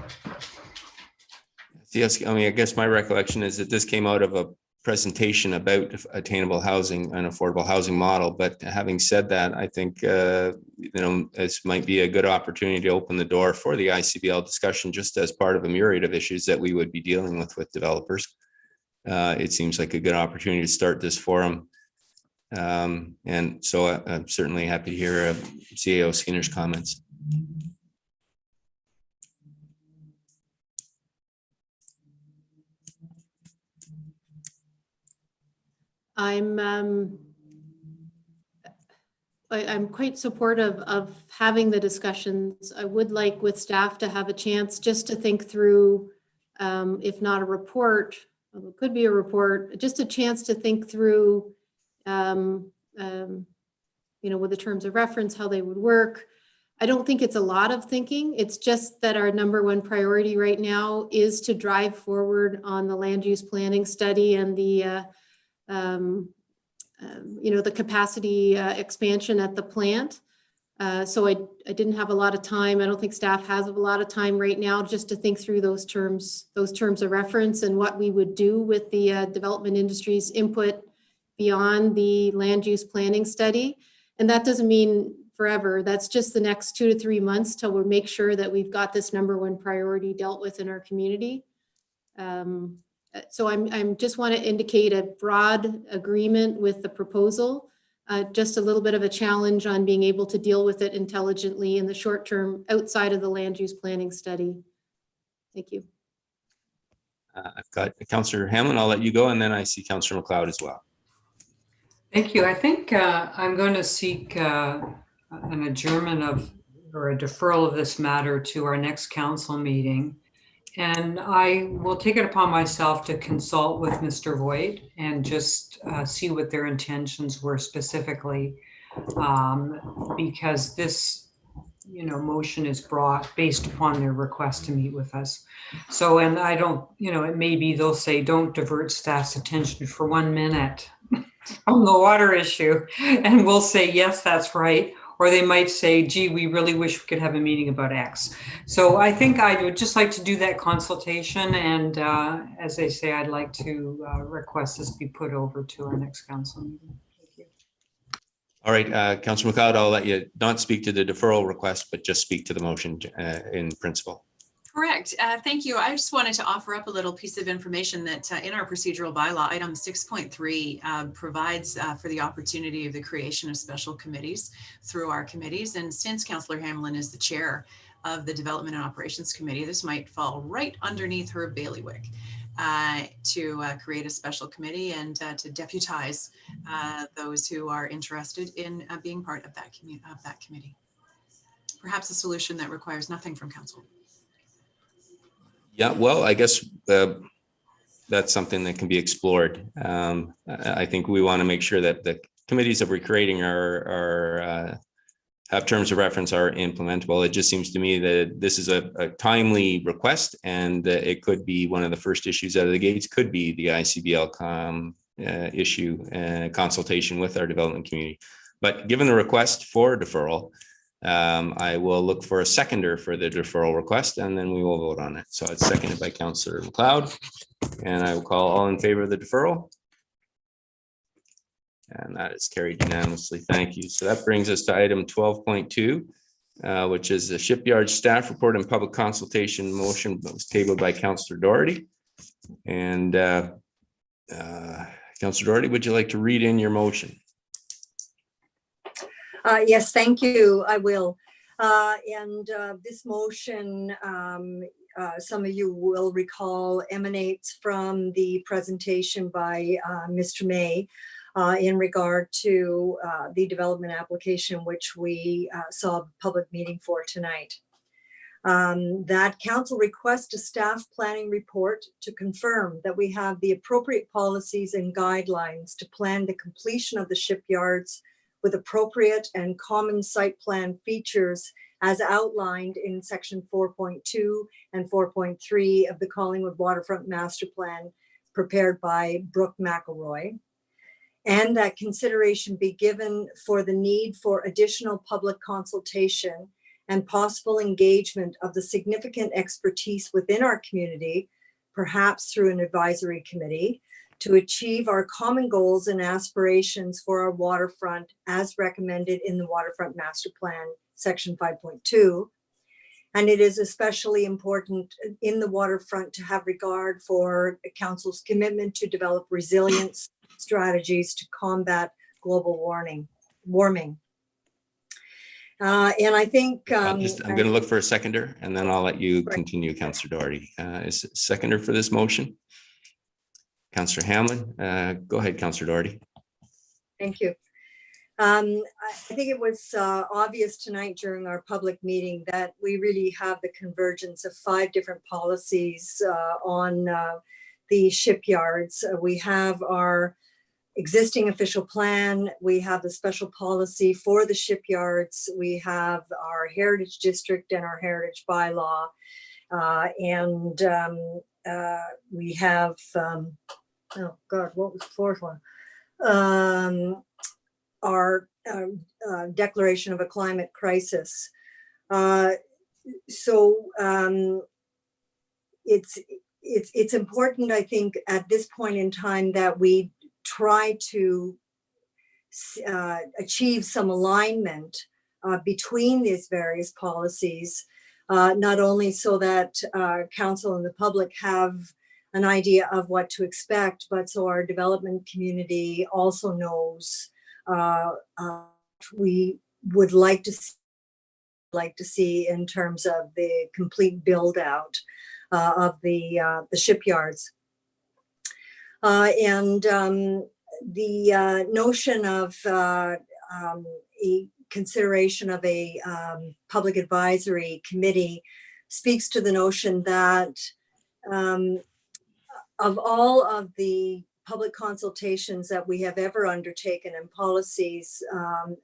Speaker 2: Yes, I guess my recollection is that this came out of a presentation about attainable housing and affordable housing model. But having said that, I think, this might be a good opportunity to open the door for the ICBL discussion, just as part of a myriad of issues that we would be dealing with developers. It seems like a good opportunity to start this forum. And so I'm certainly happy to hear CEO Skinner's comments.
Speaker 18: I'm quite supportive of having the discussions. I would like with staff to have a chance just to think through, if not a report, it could be a report, just a chance to think through, with the terms of reference, how they would work. I don't think it's a lot of thinking. It's just that our number one priority right now is to drive forward on the land use planning study and the the capacity expansion at the plant. So I didn't have a lot of time. I don't think staff has a lot of time right now just to think through those terms of reference and what we would do with the development industry's input beyond the land use planning study. And that doesn't mean forever. That's just the next 2 to 3 months till we make sure that we've got this number one priority dealt with in our community. So I'm just want to indicate a broad agreement with the proposal, just a little bit of a challenge on being able to deal with it intelligently in the short term outside of the land use planning study. Thank you.
Speaker 2: I've got Councillor Hamlin. I'll let you go, and then I see Councillor McLeod as well.
Speaker 12: Thank you. I think I'm going to seek an adjournment or a deferral of this matter to our next council meeting. And I will take it upon myself to consult with Mr. Voigt and just see what their intentions were specifically, because this, motion is brought based upon their request to meet with us. So, and I don't, it may be they'll say, don't divert staff's attention for 1 minute on the water issue. And we'll say, yes, that's right. Or they might say, gee, we really wish we could have a meeting about X. So I think I would just like to do that consultation. And as I say, I'd like to request this be put over to our next council meeting. Thank you.
Speaker 2: All right, Councillor McLeod, I'll let you not speak to the deferral request, but just speak to the motion in principle.
Speaker 7: Correct. Thank you. I just wanted to offer up a little piece of information that in our procedural bylaw, item 6.3 provides for the opportunity of the creation of special committees through our committees. And since Councillor Hamlin is the chair of the Development and Operations Committee, this might fall right underneath her bailiwick to create a special committee and to deputize those who are interested in being part of that committee. Perhaps a solution that requires nothing from council.
Speaker 2: Yeah, well, I guess that's something that can be explored. I think we want to make sure that the committees that we're creating have terms of reference are implementable. It just seems to me that this is a timely request, and it could be one of the first issues out of the gates. Could be the ICBL issue consultation with our development community. But given the request for deferral, I will look for a seconder for the deferral request, and then we will vote on it. So it's seconded by Councillor McLeod, and I will call all in favor of the deferral. And that is carried unanimously. Thank you. So that brings us to item 12.2, which is the shipyard staff report and public consultation motion that was tabled by Councillor Doherty. And Councillor Doherty, would you like to read in your motion?
Speaker 10: Yes, thank you. I will. This motion, some of you will recall, emanates from the presentation by Mr. May in regard to the development application, which we saw a public meeting for tonight. That council requests a staff planning report to confirm that we have the appropriate policies and guidelines to plan the completion of the shipyards with appropriate and common site plan features as outlined in section 4.2 and 4.3 of the Collingwood Waterfront Master Plan prepared by Brooke McElroy, and that consideration be given for the need for additional public consultation and possible engagement of the significant expertise within our community, perhaps through an advisory committee, to achieve our common goals and aspirations for our waterfront as recommended in the Waterfront Master Plan, section 5.2. And it is especially important in the waterfront to have regard for Council's commitment to develop resilience strategies to combat global warming. And I think
Speaker 2: I'm going to look for a seconder, and then I'll let you continue, Councillor Doherty. Is it seconder for this motion? Councillor Hamlin, go ahead, Councillor Doherty.
Speaker 10: Thank you. I think it was obvious tonight during our public meeting that we really have the convergence of 5 different policies on the shipyards. We have our existing official plan, we have the special policy for the shipyards, we have our heritage district and our heritage bylaw, we have, oh God, what was the 4th one? Our declaration of a climate crisis. It's important, I think, at this point in time that we try to achieve some alignment between these various policies, not only so that council and the public have an idea of what to expect, but so our development community also knows we would like to see in terms of the complete build out of the shipyards. The notion of a consideration of a public advisory committee speaks to the notion that of all of the public consultations that we have ever undertaken and policies,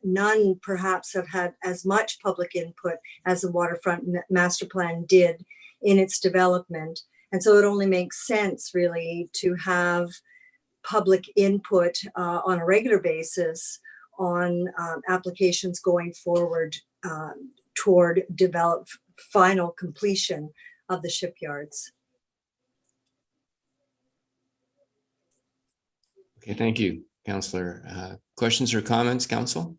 Speaker 10: none perhaps have had as much public input as the Waterfront Master Plan did in its development. And so it only makes sense really to have public input on a regular basis on applications going forward toward final completion of the shipyards.
Speaker 2: Okay, thank you, Councillor. Questions or comments, Council?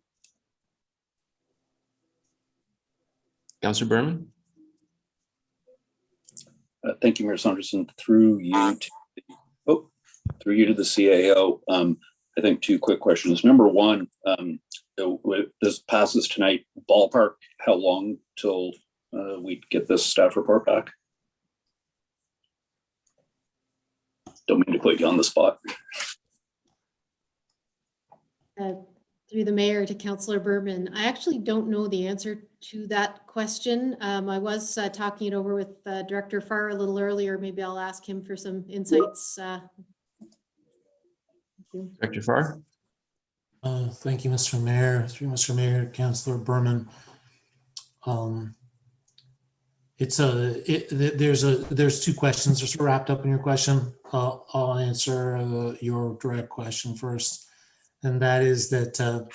Speaker 2: Councillor Berman?
Speaker 1: Thank you, Mayor Saunderson. Through you to the CAO, I think 2 quick questions. Number 1, this passes tonight, ballpark, how long till we get this staff report back? Don't mean to put you on the spot.
Speaker 18: Through the mayor to Councillor Berman, I actually don't know the answer to that question. I was talking it over with Director Farr a little earlier. Maybe I'll ask him for some insights.
Speaker 2: Director Farr?
Speaker 14: Thank you, Mr. Mayor. Through Mr. Mayor, Councillor Berman. There's 2 questions just wrapped up in your question. I'll answer your direct question first. And that is that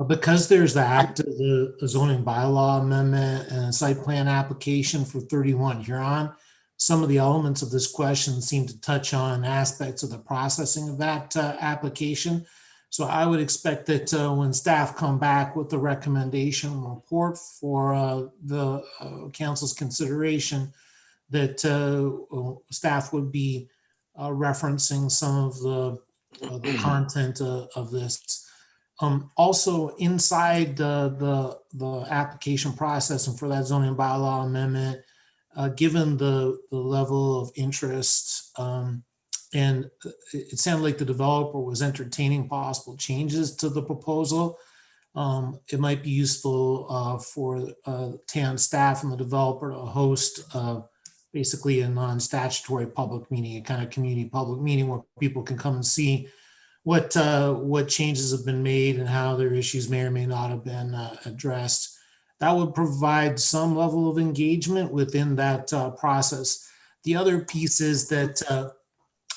Speaker 14: because there's the act of the zoning bylaw amendment and site plan application for 31 Huron, some of the elements of this question seem to touch on aspects of the processing of that application. So I would expect that when staff come back with the recommendation report for the council's consideration, that staff would be referencing some of the content of this. Also inside the application process and for that zoning bylaw amendment, given the level of interest, and it sounded like the developer was entertaining possible changes to the proposal, it might be useful for town staff and the developer to host basically a non-statutory public meeting, a kind of community public meeting where people can come and see what changes have been made and how their issues may or may not have been addressed. That would provide some level of engagement within that process. The other piece is that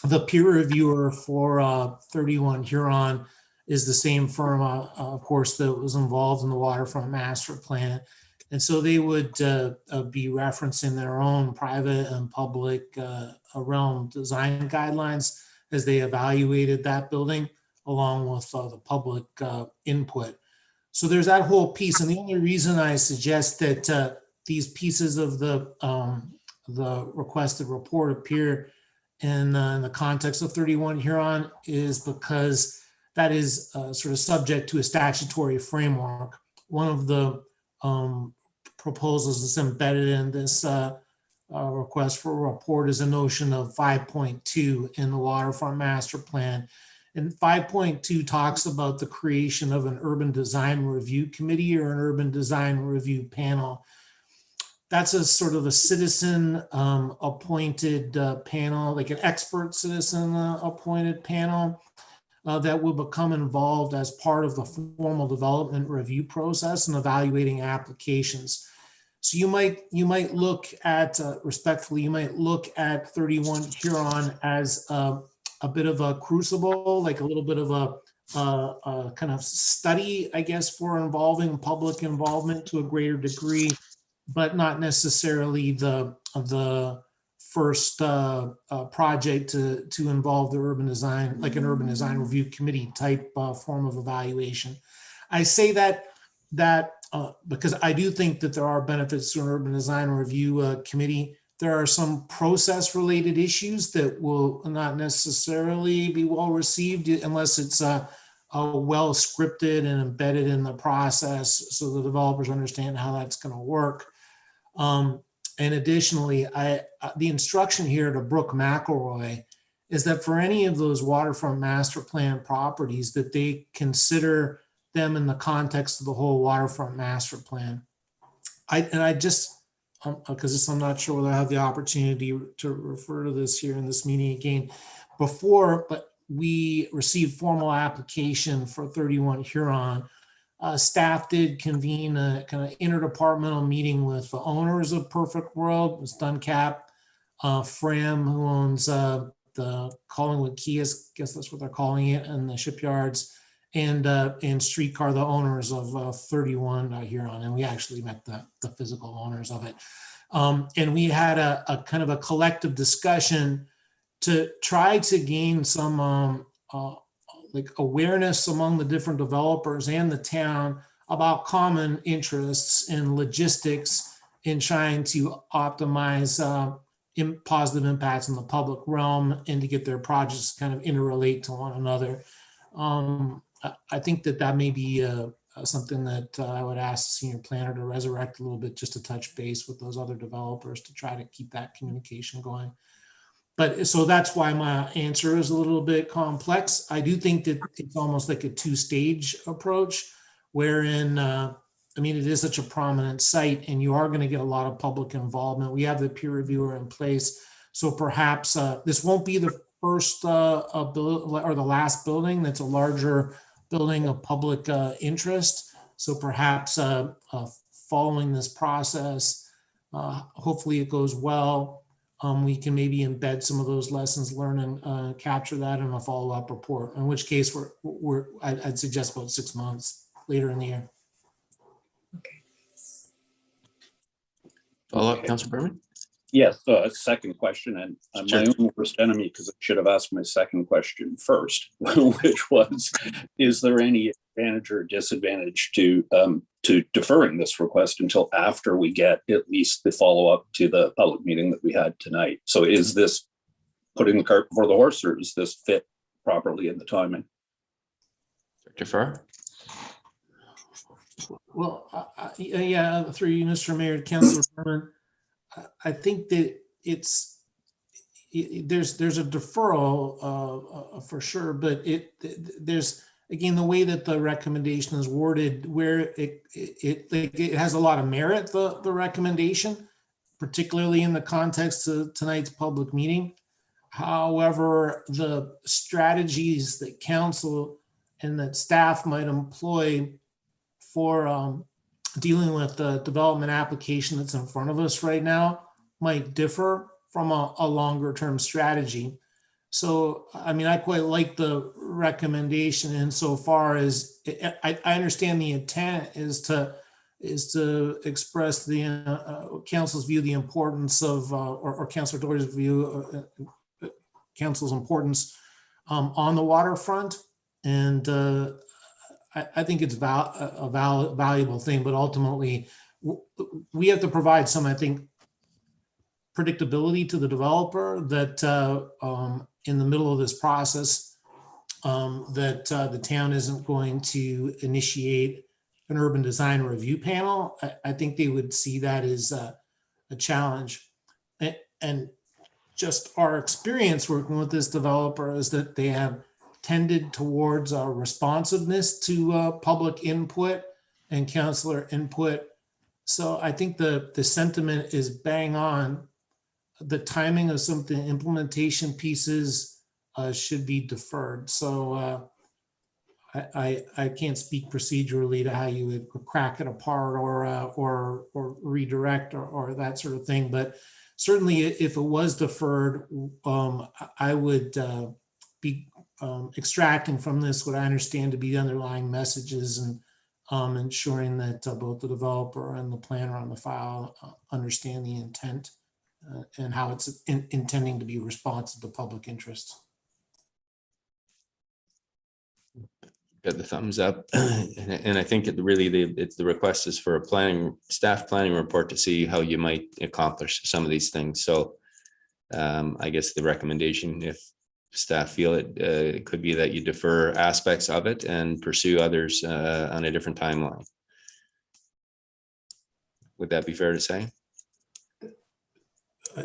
Speaker 14: the peer reviewer for 31 Huron is the same firm, of course, that was involved in the waterfront master plan. And so they would be referencing their own private and public realm design guidelines as they evaluated that building, along with the public input. So there's that whole piece. And the only reason I suggest that these pieces of the requested report appear in the context of 31 Huron is because that is sort of subject to a statutory framework. One of the proposals that's embedded in this request for a report is a notion of 5.2 in the waterfront master plan. And 5.2 talks about the creation of an urban design review committee or an urban design review panel. That's a sort of a citizen appointed panel, like an expert citizen appointed panel that will become involved as part of the formal development review process and evaluating applications. So you might look at, respectfully, you might look at 31 Huron as a bit of a crucible, like a little bit of a kind of study, I guess, for involving public involvement to a greater degree, but not necessarily the first project to involve the urban design, like an urban design review committee type form of evaluation. I say that because I do think that there are benefits to an urban design review committee. There are some process related issues that will not necessarily be well received unless it's well scripted and embedded in the process so the developers understand how that's going to work. And additionally, the instruction here to Brooke McElroy is that for any of those waterfront master plan properties that they consider them in the context of the whole waterfront master plan. Because I'm not sure whether I have the opportunity to refer to this here in this meeting again before, but we received formal application for 31 Huron. Staff did convene a kind of interdepartmental meeting with the owners of Perfect World, Ms. Duncap, Fram, who owns the Collingwood Key, I guess that's what they're calling it, and the shipyards, and Streetcar, the owners of 31 Huron, and we actually met the physical owners of it. And we had a kind of a collective discussion to try to gain some like awareness among the different developers and the town about common interests in logistics in trying to optimize positive impacts in the public realm and to get their projects kind of interrelate to one another. I think that may be something that I would ask the senior planner to resurrect a little bit, just to touch base with those other developers to try to keep that communication going. But so that's why my answer is a little bit complex. I do think that it's almost like a two-stage approach, wherein, I mean, it is such a prominent site and you are going to get a lot of public involvement. We have the peer reviewer in place. So perhaps this won't be the first or the last building that's a larger building of public interest. So perhaps following this process, hopefully it goes well. We can maybe embed some of those lessons learned and capture that in a follow-up report, in which case I'd suggest about 6 months later in the year.
Speaker 10: Okay.
Speaker 2: Follow-up, Councilor Berman?
Speaker 1: Yes, second question, and I'm my own worst enemy because I should have asked my second question first, which was, is there any advantage or disadvantage to deferring this request until after we get at least the follow-up to the public meeting that we had tonight? So is this putting the cart before the horse, or does this fit properly in the timing?
Speaker 2: Dr. Farr?
Speaker 14: Well, yeah, through you, Mr. Mayor, Councilor Berman, I think that there's a deferral for sure, but there's, again, the way that the recommendation is worded, where it has a lot of merit, the recommendation, particularly in the context of tonight's public meeting. However, the strategies that council and that staff might employ for dealing with the development application that's in front of us right now might differ from a longer term strategy. So, I mean, I quite like the recommendation insofar as I understand the intent is to express the council's view, the importance of, or Councilor Doherty's view, council's importance on the waterfront. And I think it's a valuable thing, but ultimately we have to provide some, I think, predictability to the developer that in the middle of this process, that the town isn't going to initiate an urban design review panel. I think they would see that as a challenge. And just our experience working with this developer is that they have tended towards responsiveness to public input and councilor input. So I think the sentiment is bang on. The timing of some of the implementation pieces should be deferred. So I can't speak procedurally to how you would crack it apart or redirect or that sort of thing. But certainly if it was deferred, I would be extracting from this what I understand to be the underlying messages and ensuring that both the developer and the planner on the file understand the intent and how it's intending to be responsive to public interest.
Speaker 2: Got the thumbs up. And I think the request is for a staff planning report to see how you might accomplish some of these things. So I guess the recommendation, if staff feel it could be that you defer aspects of it and pursue others on a different timeline. Would that be fair to say?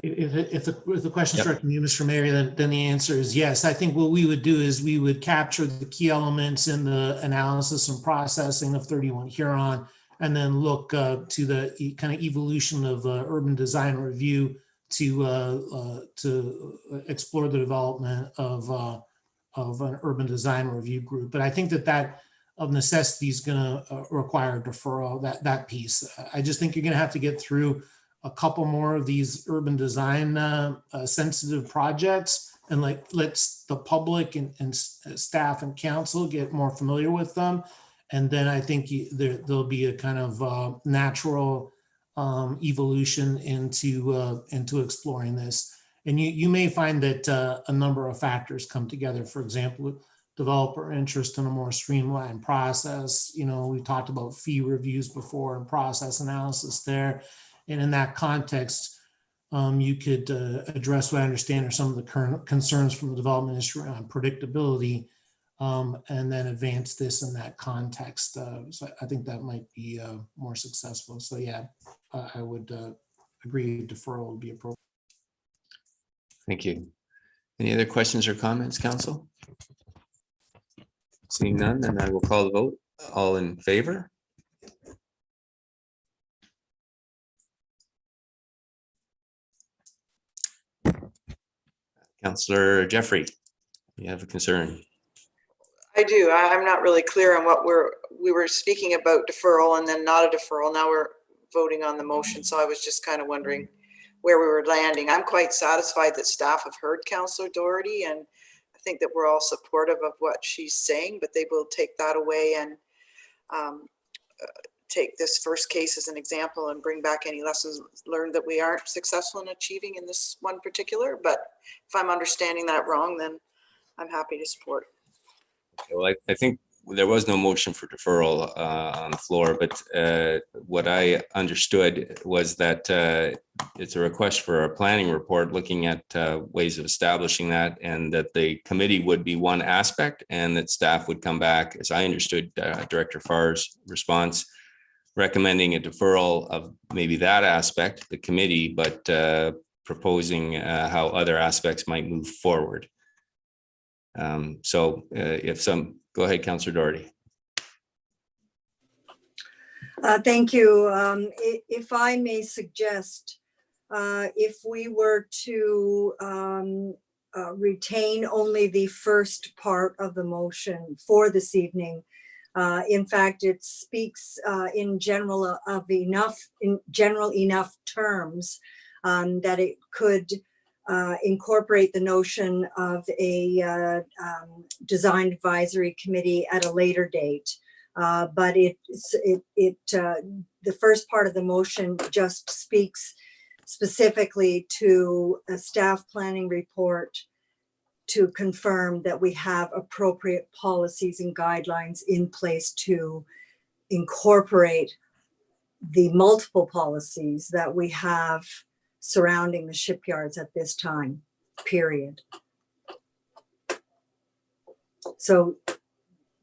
Speaker 14: If the question struck me, Mr. Mayor, then the answer is yes. I think what we would do is we would capture the key elements in the analysis and processing of 31 Huron, and then look to the kind of evolution of urban design review to explore the development of an urban design review group. But I think that of necessity is going to require deferral, that piece. I just think you're going to have to get through a couple more of these urban design sensitive projects, and let's the public and staff and council get more familiar with them. And then I think there'll be a kind of natural evolution into exploring this. And you may find that a number of factors come together. For example, developer interest in a more streamlined process. You know, we talked about fee reviews before and process analysis there. And in that context, you could address what I understand are some of the current concerns from the development industry around predictability, and then advance this in that context. So I think that might be more successful. So yeah, I would agree deferral would be appropriate.
Speaker 2: Thank you. Any other questions or comments, council? Seeing none, then I will call the vote. All in favor? Councillor Jeffrey, you have a concern.
Speaker 5: I do. I'm not really clear on what we were speaking about deferral and then not a deferral. Now we're voting on the motion. So I was just kind of wondering where we were landing. I'm quite satisfied that staff have heard Councillor Doherty, and I think that we're all supportive of what she's saying, but they will take that away and take this first case as an example and bring back any lessons learned that we aren't successful in achieving in this one particular. But if I'm understanding that wrong, then I'm happy to support.
Speaker 2: Well, I think there was no motion for deferral on the floor, but what I understood was that it's a request for a planning report looking at ways of establishing that, and that the committee would be one aspect, and that staff would come back, as I understood Director Farr's response, recommending a deferral of maybe that aspect, the committee, but proposing how other aspects might move forward. So go ahead, Councillor Doherty.
Speaker 10: Thank you. If I may suggest, if we were to retain only the first part of the motion for this evening, in fact, it speaks in general enough terms that it could incorporate the notion of a design advisory committee at a later date. But the first part of the motion just speaks specifically to a staff planning report to confirm that we have appropriate policies and guidelines in place to incorporate the multiple policies that we have surrounding the shipyards at this time, period. So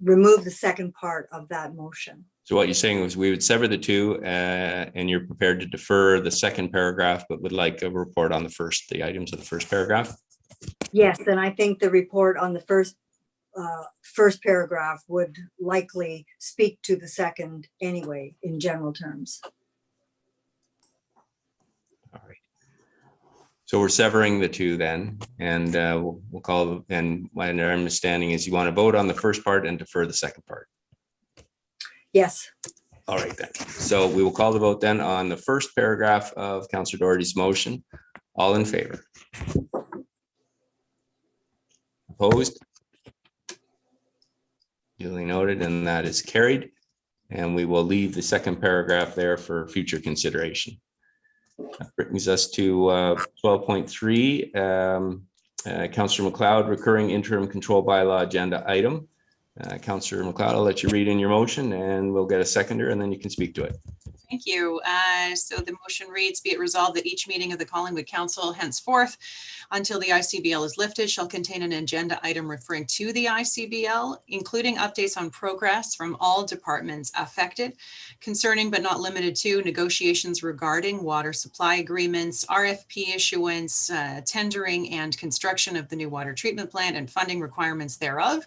Speaker 10: remove the second part of that motion.
Speaker 2: So what you're saying was we would sever the two, and you're prepared to defer the second paragraph, but would like a report on the items of the first paragraph?
Speaker 10: Yes, and I think the report on the first paragraph would likely speak to the second anyway, in general terms.
Speaker 2: All right. So we're severing the two then, and we'll call, and my understanding is you want to vote on the first part and defer the second part.
Speaker 10: Yes.
Speaker 2: All right then. So we will call the vote then on the first paragraph of Councillor Doherty's motion. All in favor? Opposed? Duly noted, and that is carried. And we will leave the second paragraph there for future consideration. That brings us to 12.3, Councillor McLeod, recurring interim control bylaw agenda item. Councillor McLeod, I'll let you read in your motion and we'll get a seconder and then you can speak to it.
Speaker 7: Thank you. So the motion reads, be it resolved that each meeting of the Collingwood Council henceforth until the ICBL is lifted shall contain an agenda item referring to the ICBL, including updates on progress from all departments affected concerning but not limited to negotiations regarding water supply agreements, RFP issuance, tendering and construction of the new water treatment plant and funding requirements thereof,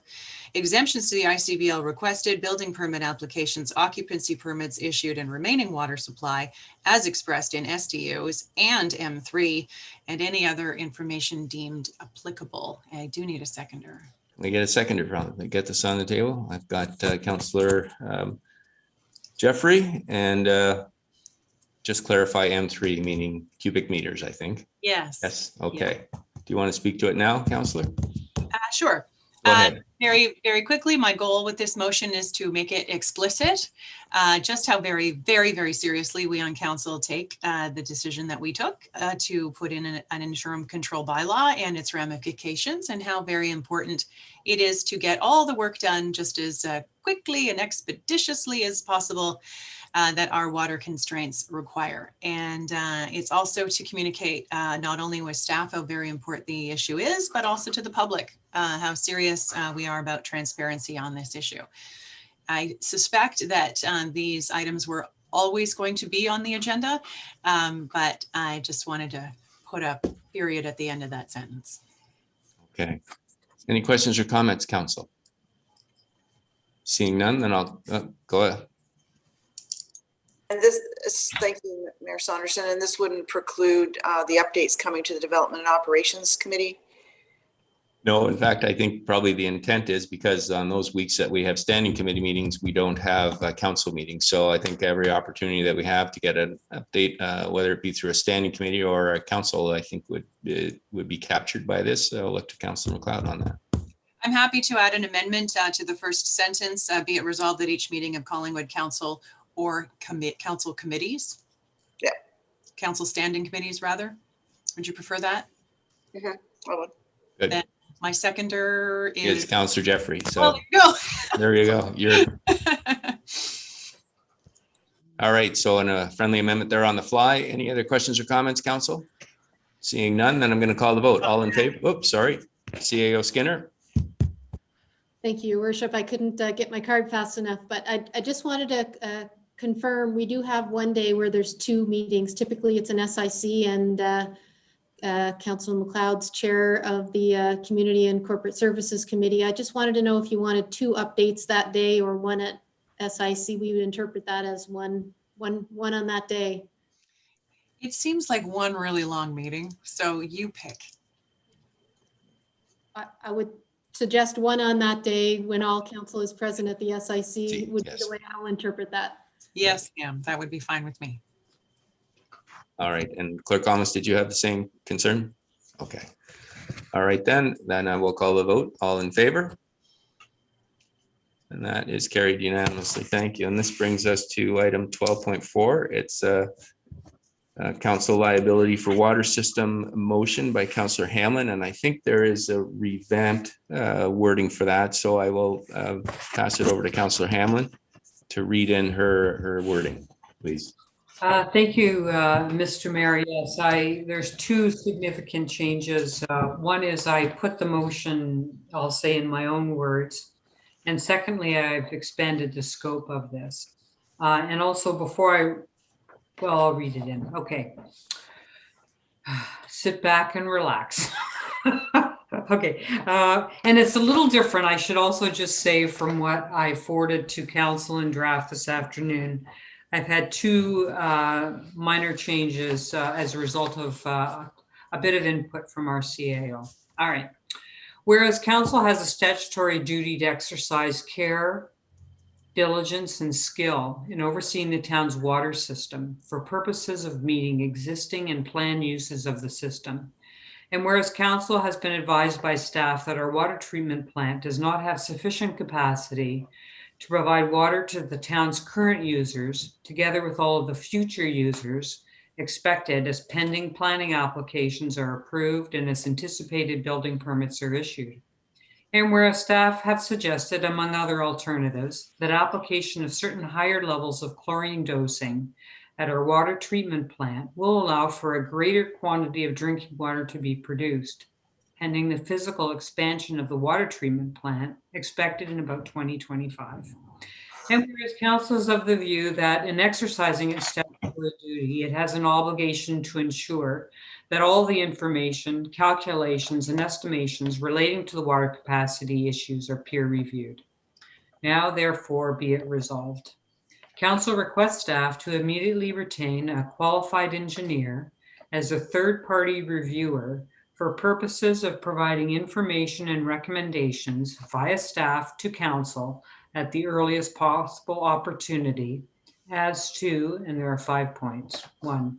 Speaker 7: exemptions to the ICBL requested, building permit applications, occupancy permits issued and remaining water supply as expressed in SDUs and M3, and any other information deemed applicable. I do need a seconder.
Speaker 2: We get a seconder from it. Get this on the table. I've got Councillor Jeffrey, and just clarify M3 meaning cubic meters, I think.
Speaker 7: Yes.
Speaker 2: Yes. Okay. Yeah. Do you want to speak to it now, Councillor?
Speaker 7: Sure. Very, very quickly, my goal with this motion is to make it explicit just how very, very, very seriously we on council take the decision that we took to put in an interim control bylaw and its ramifications, and how very important it is to get all the work done just as quickly and expeditiously as possible that our water constraints require. And it's also to communicate not only with staff how very important the issue is, but also to the public how serious we are about transparency on this issue. I suspect that these items were always going to be on the agenda, but I just wanted to put a period at the end of that sentence.
Speaker 2: Okay. Any questions or comments, Council? Seeing none, then I'll go ahead.
Speaker 5: And this is, thank you, Mayor Saunderson, and this wouldn't preclude the updates coming to the Development and Operations Committee?
Speaker 2: No, in fact, I think probably the intent is because on those weeks that we have standing committee meetings, we don't have council meetings. So I think every opportunity that we have to get an update, whether it be through a standing committee or a council, I think would be captured by this. So I'll look to Councillor McLeod on that.
Speaker 7: I'm happy to add an amendment to the first sentence, be it resolved that each meeting of Collingwood Council or council committees.
Speaker 5: Yeah.
Speaker 7: Council standing committees, rather. Would you prefer that?
Speaker 5: Mm-hmm. I would.
Speaker 2: Good.
Speaker 7: Then my seconder is
Speaker 2: Councillor Jeffrey. So
Speaker 7: well, there you go.
Speaker 2: There you go. You're all right. So in a friendly amendment there on the fly. Any other questions or comments, Council? Seeing none, then I'm going to call the vote. All in favor? Oops, sorry. CAO Skinner.
Speaker 18: Thank you, Your Worship. I couldn't get my card fast enough, but I just wanted to confirm, we do have one day where there's 2 meetings. Typically, it's an SIC, and Councilor McLeod's chair of the Community and Corporate Services Committee. I just wanted to know if you wanted 2 updates that day or one at SIC. We would interpret that as one on that day.
Speaker 7: It seems like one really long meeting, so you pick.
Speaker 18: I would suggest one on that day when all council is present at the SIC would be the way I'll interpret that.
Speaker 7: Yes, ma'am, that would be fine with me.
Speaker 2: All right, and Clerk Almus, did you have the same concern? Okay. All right, then I will call the vote. All in favor? And that is carried unanimously. Thank you. And this brings us to item 12.4. It's council liability for water system motion by Councillor Hamlin. And I think there is a revamped wording for that. So I will pass it over to Councillor Hamlin to read in her wording, please.
Speaker 12: Thank you, Mr. Mayor. Yes, there's 2 significant changes. One is I put the motion, I'll say in my own words. And secondly, I've expanded the scope of this. And also I'll read it in. Okay. Sit back and relax. Okay. And it's a little different. I should also just say from what I forwarded to council in draft this afternoon, I've had 2 minor changes as a result of a bit of input from our CAO. All right. Whereas council has a statutory duty to exercise care, diligence, and skill in overseeing the town's water system for purposes of meeting existing and planned uses of the system. And whereas council has been advised by staff that our water treatment plant does not have sufficient capacity to provide water to the town's current users, together with all of the future users expected as pending planning applications are approved and as anticipated building permits are issued. And whereas staff have suggested, among other alternatives, that application of certain higher levels of chlorine dosing at our water treatment plant will allow for a greater quantity of drinking water to be produced, pending the physical expansion of the water treatment plant expected in about 2025. And whereas council is of the view that in exercising its statutory duty, it has an obligation to ensure that all the information, calculations, and estimations relating to the water capacity issues are peer reviewed. Now, therefore, be it resolved. Council requests staff to immediately retain a qualified engineer as a third-party reviewer for purposes of providing information and recommendations via staff to council at the earliest possible opportunity as to, and there are 5 points. 1,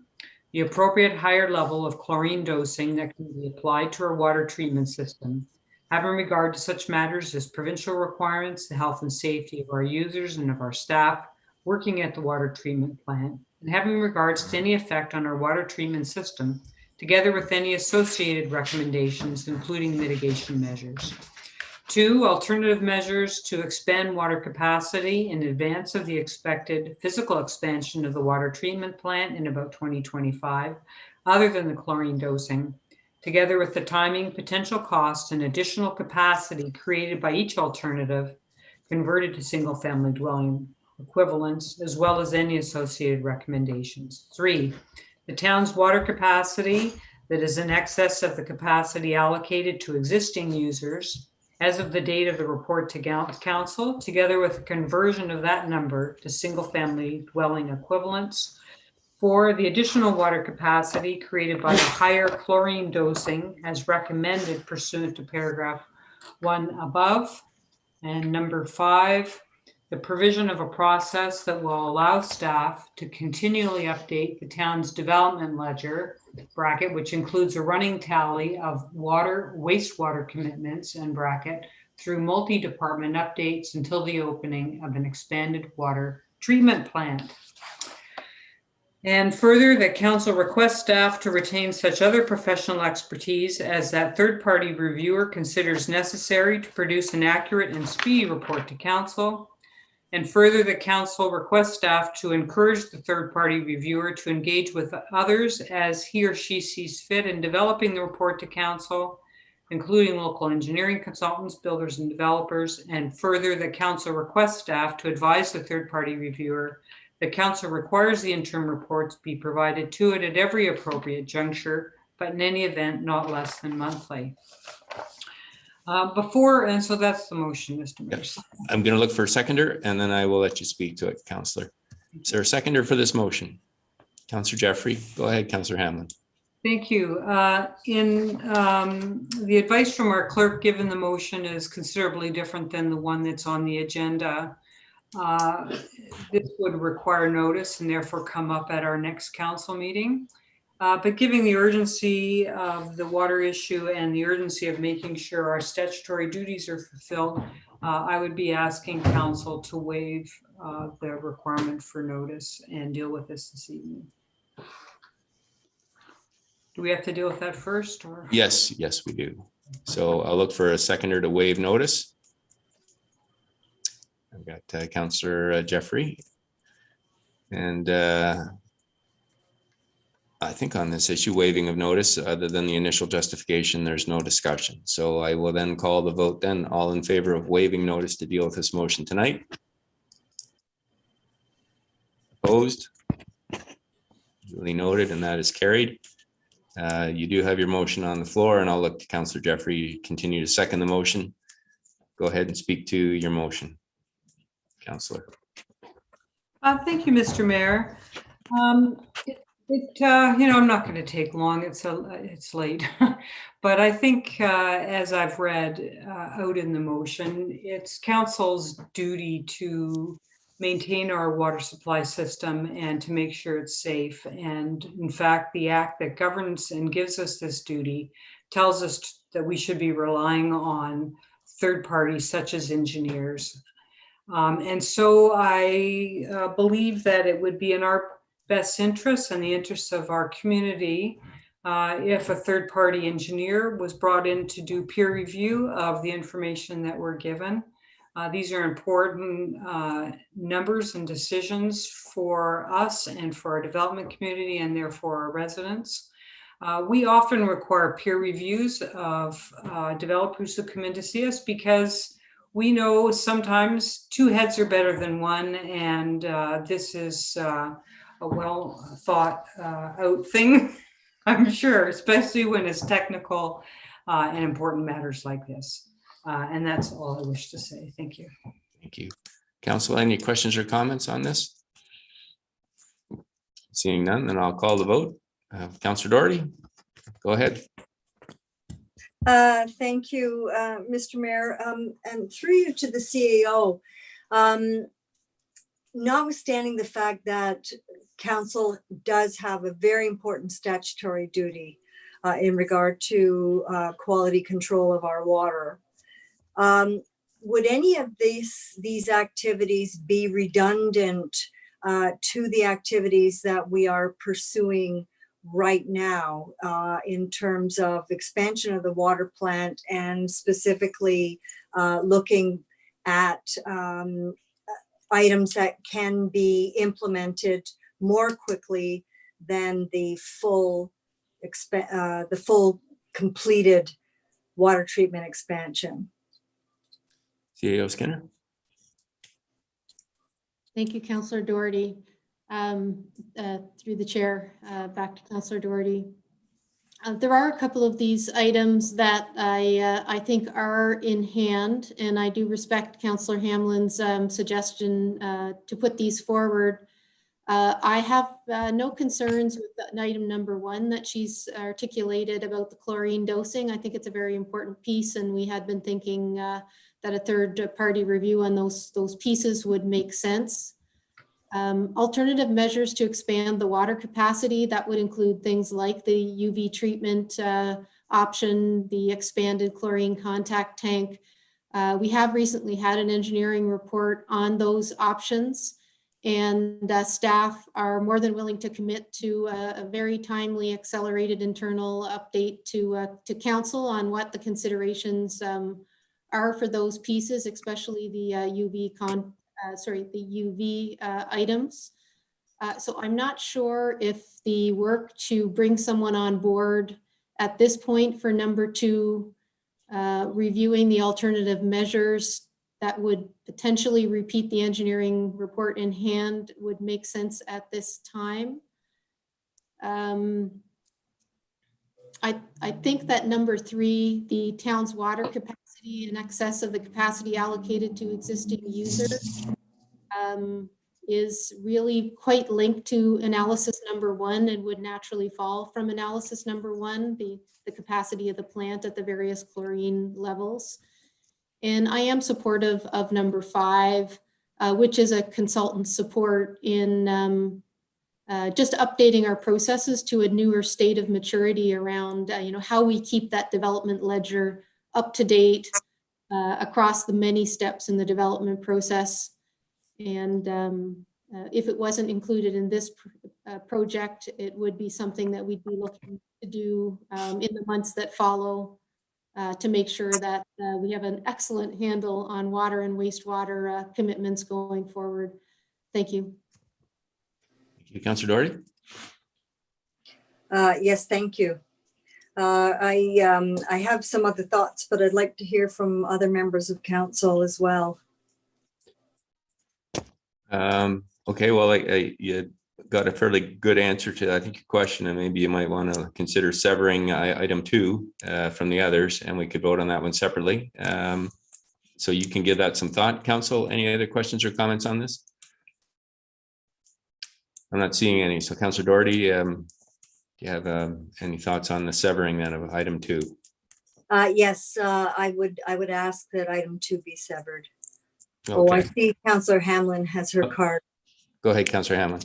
Speaker 12: the appropriate higher level of chlorine dosing that can be applied to our water treatment system, having regard to such matters as provincial requirements, the health and safety of our users and of our staff working at the water treatment plant, and having regards to any effect on our water treatment system, together with any associated recommendations, including mitigation measures. 2, alternative measures to expand water capacity in advance of the expected physical expansion of the water treatment plant in about 2025, other than the chlorine dosing, together with the timing, potential cost, and additional capacity created by each alternative converted to single-family dwelling equivalents, as well as any associated recommendations. 3, the town's water capacity that is in excess of the capacity allocated to existing users as of the date of the report to council, together with the conversion of that number to single-family dwelling equivalents. 4, the additional water capacity created by the higher chlorine dosing as recommended pursuant to paragraph 1 above. And number 5, the provision of a process that will allow staff to continually update the town's development ledger, bracket, which includes a running tally of water, wastewater commitments, and bracket, through multi-department updates until the opening of an expanded water treatment plant. And further, that council requests staff to retain such other professional expertise as that third-party reviewer considers necessary to produce an accurate and speedy report to council. And further, the council requests staff to encourage the third-party reviewer to engage with others as he or she sees fit in developing the report to council, including local engineering consultants, builders, and developers. And further, the council requests staff to advise the third-party reviewer The council requires the interim reports be provided to it at every appropriate juncture, but in any event, not less than monthly. And so that's the motion, Mr. Mayor.
Speaker 2: I'm going to look for a seconder and then I will let you speak to it, Councillor. Is there a seconder for this motion? Councillor Jeffrey, go ahead, Councillor Hamlin.
Speaker 12: Thank you. The advice from our clerk given the motion is considerably different than the one that's on the agenda. This would require notice and therefore come up at our next council meeting. But given the urgency of the water issue and the urgency of making sure our statutory duties are fulfilled, I would be asking council to waive the requirement for notice and deal with this evening. Do we have to deal with that first? Or?
Speaker 2: Yes, we do. So I'll look for a seconder to waive notice. I've got Councillor Jeffrey. And I think on this issue, waiving of notice, other than the initial justification, there's no discussion. So I will then call the vote then. All in favor of waiving notice to deal with this motion tonight? Opposed? Duly noted, and that is carried. You do have your motion on the floor, and I'll look to Councillor Jeffrey continue to second the motion. Go ahead and speak to your motion, Councillor.
Speaker 12: Thank you, Mr. Mayor. I'm not going to take long. It's late, but I think as I've read out in the motion, it's council's duty to maintain our water supply system and to make sure it's safe. And in fact, the act that governs and gives us this duty tells us that we should be relying on third parties such as engineers. And so I believe that it would be in our best interest and the interests of our community if a third party engineer was brought in to do peer review of the information that we're given. These are important numbers and decisions for us and for our development community and therefore our residents. We often require peer reviews of developers who come in to see us because we know sometimes two heads are better than one, and this is a well thought out thing, I'm sure, especially when it's technical and important matters like this. And that's all I wish to say. Thank you.
Speaker 2: Thank you. Council, any questions or comments on this? Seeing none, then I'll call the vote. Councillor Doherty, go ahead.
Speaker 10: Thank you, Mr. Mayor, and through you to the CAO. Notwithstanding the fact that council does have a very important statutory duty in regard to quality control of our water, would any of these activities be redundant to the activities that we are pursuing right now in terms of expansion of the water plant and specifically looking at items that can be implemented more quickly than the full completed water treatment expansion?
Speaker 2: CAO Skinner.
Speaker 18: Thank you, Councillor Doherty. Through the chair, back to Councillor Doherty. There are a couple of these items that I think are in hand, and I do respect Councillor Hamlin's suggestion to put these forward. I have no concerns with item number 1 that she's articulated about the chlorine dosing. I think it's a very important piece, and we had been thinking that a third party review on those pieces would make sense. Alternative measures to expand the water capacity, that would include things like the UV treatment option, the expanded chlorine contact tank. We have recently had an engineering report on those options, and staff are more than willing to commit to a very timely accelerated internal update to council on what the considerations are for those pieces, especially the UV items. So I'm not sure if the work to bring someone on board at this point for number 2, reviewing the alternative measures that would potentially repeat the engineering report in hand would make sense at this time. I think that number 3, the town's water capacity in excess of the capacity allocated to existing users, is really quite linked to analysis number 1 and would naturally fall from analysis number 1, the capacity of the plant at the various chlorine levels. And I am supportive of number 5, which is a consultant support in just updating our processes to a newer state of maturity around how we keep that development ledger up to date across the many steps in the development process. And if it wasn't included in this project, it would be something that we'd be looking to do in the months that follow to make sure that we have an excellent handle on water and wastewater commitments going forward. Thank you.
Speaker 2: Thank you, Councillor Doherty.
Speaker 10: Yes, thank you. I have some other thoughts, but I'd like to hear from other members of council as well.
Speaker 2: Okay, well, you got a fairly good answer to, I think, your question, and maybe you might want to consider severing item 2 from the others, and we could vote on that one separately. So you can give that some thought. Council, any other questions or comments on this? I'm not seeing any. So Councillor Doherty, do you have any thoughts on the severing then of item 2?
Speaker 10: Yes, I would ask that item 2 be severed.
Speaker 2: Okay.
Speaker 10: Oh, I see Councillor Hamlin has her card.
Speaker 2: Go ahead, Councillor Hamlin.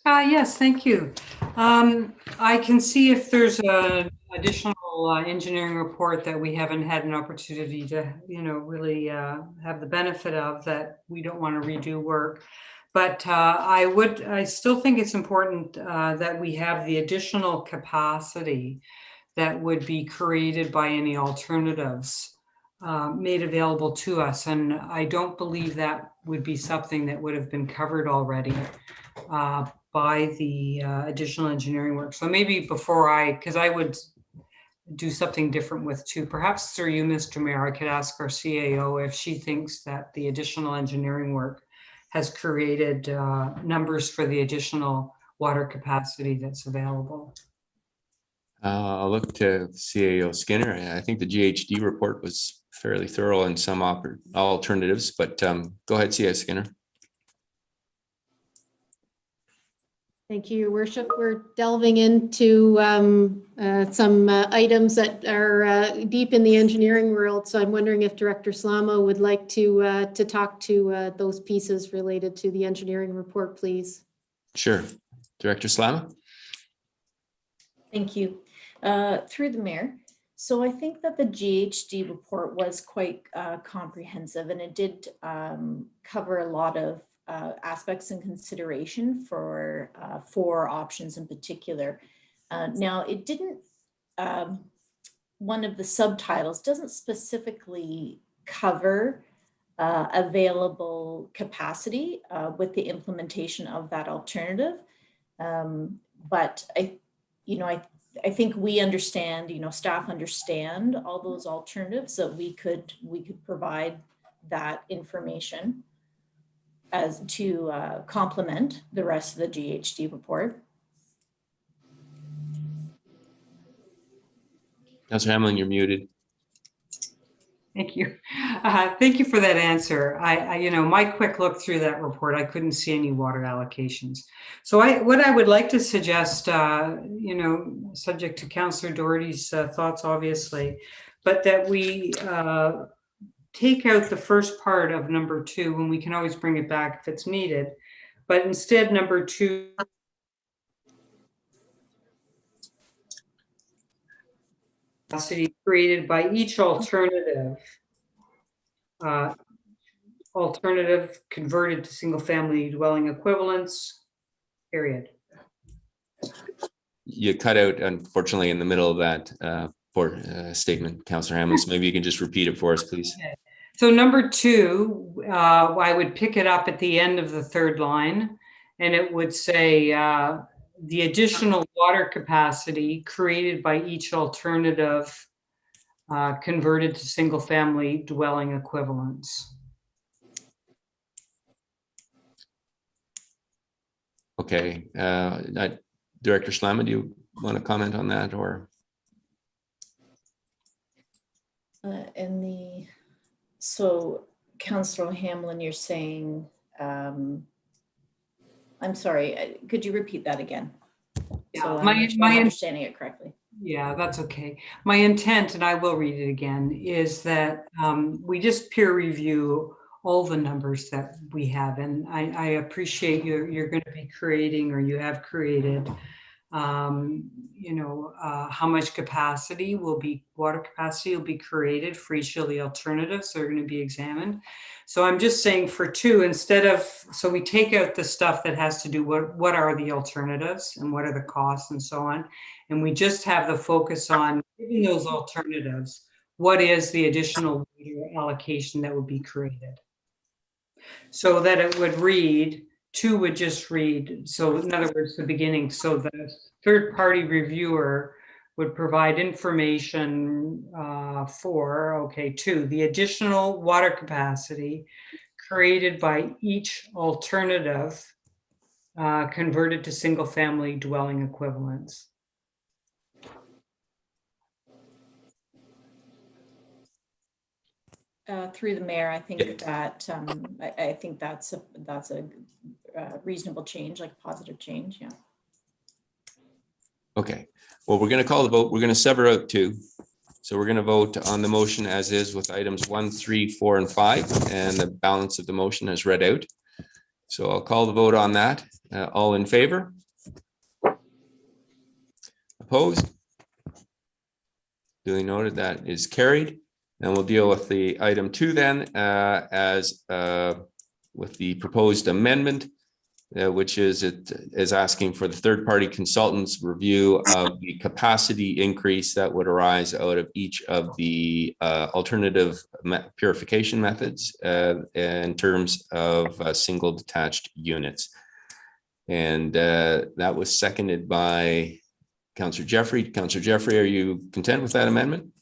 Speaker 12: Yes, thank you. I can see if there's an additional engineering report that we haven't had an opportunity to, really have the benefit of, that we don't want to redo work. But I still think it's important that we have the additional capacity that would be created by any alternatives made available to us. And I don't believe that would be something that would have been covered already by the additional engineering work. So maybe because I would do something different with 2. Perhaps through you, Mr. Mayor, I could ask our CAO if she thinks that the additional engineering work has created numbers for the additional water capacity that's available.
Speaker 2: I'll look to CAO Skinner. I think the GHD report was fairly thorough in some alternatives, but go ahead, CAO Skinner.
Speaker 18: Thank you, Your Worship. We're delving into some items that are deep in the engineering world. So I'm wondering if Director Slama would like to talk to those pieces related to the engineering report, please.
Speaker 2: Sure. Director Slama.
Speaker 6: Thank you. Through the mayor. So I think that the GHD report was quite comprehensive, and it did cover a lot of aspects and consideration for 4 options in particular. Now, it didn't, one of the subtitles doesn't specifically cover available capacity with the implementation of that alternative. But I think we understand, staff understand all those alternatives, that we could provide that information as to complement the rest of the GHD report.
Speaker 2: Councillor Hamlin, you're muted.
Speaker 12: Thank you. Thank you for that answer. My quick look through that report, I couldn't see any water allocations. So what I would like to suggest, subject to Councillor Doherty's thoughts, obviously, but that we take out the first part of number 2, and we can always bring it back if it's needed. But instead, number 2, capacity created by each alternative converted to single-family dwelling equivalents, period.
Speaker 2: You cut out, unfortunately, in the middle of that statement, Councillor Hamlin. So maybe you can just repeat it for us, please.
Speaker 12: Okay. So number 2, I would pick it up at the end of the 3rd line, and it would say the additional water capacity created by each alternative converted to single-family dwelling equivalents.
Speaker 2: Okay, Director Slama, do you want to comment on that, or?
Speaker 6: So Councillor Hamlin, you're saying, I'm sorry, could you repeat that again?
Speaker 12: Yeah,
Speaker 6: so I'm understanding it correctly.
Speaker 12: Yeah, that's okay. My intent, and I will read it again, is that we just peer review all the numbers that we have. And I appreciate you're going to be creating, or you have created, how much capacity water capacity will be created for each of the alternatives that are going to be examined. So I'm just saying for two, so we take out the stuff that has to do what are the alternatives and what are the costs and so on. And we just have the focus on giving those alternatives, what is the additional allocation that would be created? So that it would read, two would just read, so in other words, the beginning, so the third-party reviewer would provide information for, two, the additional water capacity created by each alternative converted to single-family dwelling equivalents.
Speaker 6: Through the mayor, I think that I think that's a reasonable change, like positive change. Yeah.
Speaker 2: Okay. Well, we're going to call the vote. We're going to sever out two. So we're going to vote on the motion as is with items 1, 3, 4, and 5, and the balance of the motion is read out. So I'll call the vote on that. All in favor? Opposed? Duly noted, that is carried. And we'll deal with the item 2 then, with the proposed amendment, which is asking for the third-party consultant's review of the capacity increase that would arise out of each of the alternative purification methods in terms of single detached units. And that was seconded by Councillor Jeffrey. Councillor Jeffrey, are you content with that amendment?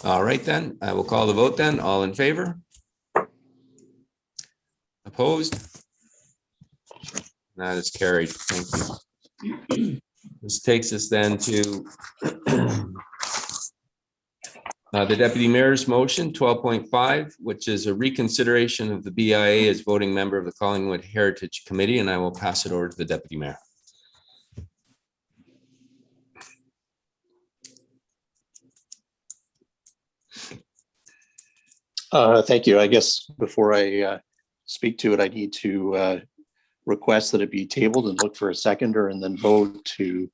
Speaker 2: All right, then I will call the vote then. All in favor? Opposed? That is carried. Thank you. This takes us then to the Deputy Mayor's motion 12.5, which is a reconsideration of the BIA as voting member of the Collingwood Heritage Committee, and I will pass it over to the Deputy Mayor.
Speaker 13: Thank you. I guess before I speak to it, I need to request that it be tabled and look for a seconder and then vote to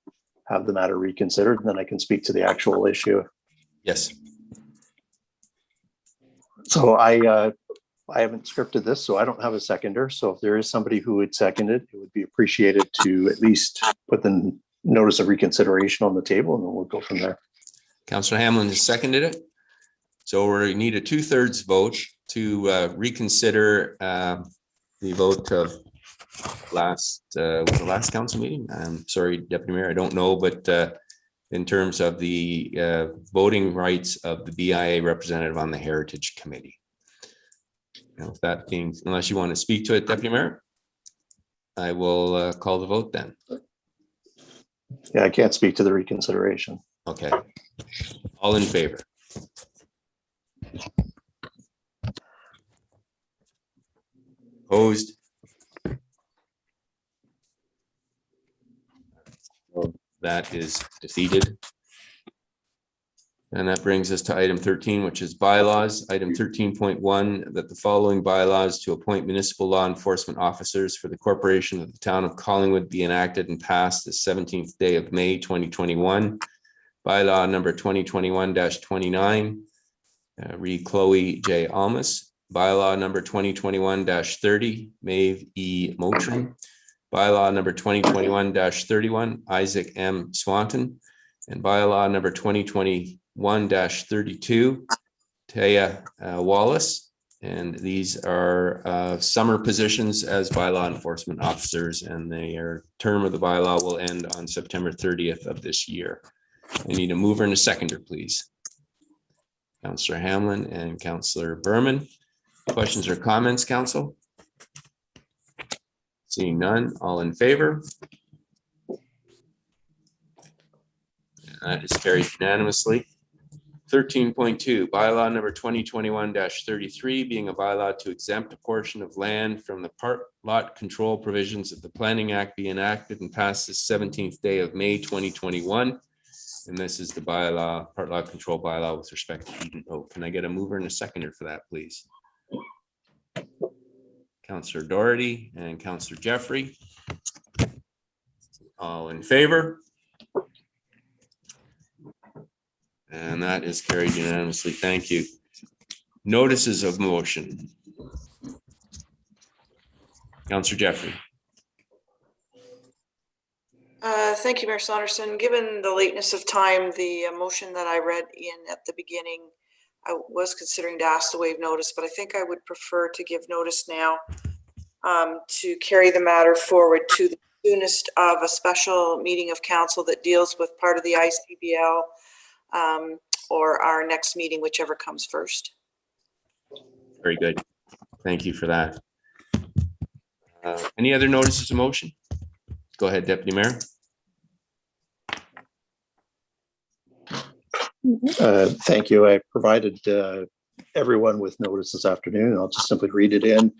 Speaker 13: have the matter reconsidered. And then I can speak to the actual issue.
Speaker 2: Yes.
Speaker 13: So I haven't scripted this, so I don't have a seconder. So if there is somebody who would second it, it would be appreciated to at least put the notice of reconsideration on the table, and then we'll go from there.
Speaker 2: Councillor Hamlin has seconded it. So we need a 2/3 vote to reconsider the vote of the last council meeting. I'm sorry, Deputy Mayor, I don't know, but in terms of the voting rights of the BIA representative on the Heritage Committee. Now, with that being, unless you want to speak to it, Deputy Mayor, I will call the vote then.
Speaker 13: Yeah, I can't speak to the reconsideration.
Speaker 2: Okay. All in favor? Opposed? So that is defeated. And that brings us to item 13, which is bylaws. Item 13.1, that the following bylaws to appoint municipal law enforcement officers for the corporation of the town of Collingwood be enacted and passed the 17th day of May, 2021. Bylaw number 2021-29, read Chloe J. Almas. Bylaw number 2021-30, Maeve E. Motrin. Bylaw number 2021-31, Isaac M. Swanton. And bylaw number 2021-32, Taya Wallace. And these are summer positions as bylaw enforcement officers, and their term of the bylaw will end on September 30th of this year. I need a mover and a seconder, please. Councillor Hamlin and Councillor Berman. Questions or comments, council? Seeing none, all in favor? That is carried unanimously. 13.2, bylaw number 2021-33, being a bylaw to exempt a portion of land from the part lot control provisions of the Planning Act, be enacted and passed this 17th day of May 2021. And this is the bylaw, part lot control bylaw with respect to Eden Oak. Can I get a mover and a seconder for that, please? Councillor Doherty and Councillor Jeffrey. All in favor? And that is carried unanimously. Thank you. Notices of motion. Councillor Jeffrey.
Speaker 5: Thank you, Mayor Saunderson. Given the lateness of time, the motion that I read in at the beginning, I was considering to ask to waive notice, but I think I would prefer to give notice now to carry the matter forward to the soonest of a special meeting of council that deals with part of the ICBL or our next meeting, whichever comes first.
Speaker 2: Very good. Thank you for that. Any other notices of motion? Go ahead, Deputy Mayor.
Speaker 13: Thank you. I provided everyone with notice this afternoon. I'll just simply read it in.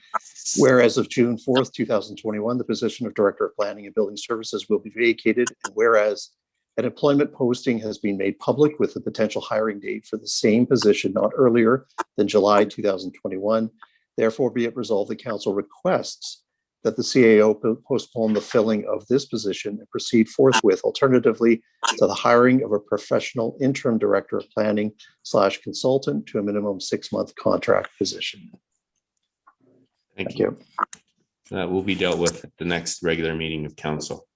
Speaker 13: Whereas of June 4th, 2021, the position of Director of Planning and Building Services will be vacated, and whereas an employment posting has been made public with the potential hiring date for the same position not earlier than July 2021, therefore be it resolved the council requests that the CAO postpone the filling of this position and proceed forthwith alternatively to the hiring of a professional interim director of planning / consultant to a minimum 6-month contract position.
Speaker 2: Thank you. That will be dealt with at the next regular meeting of council.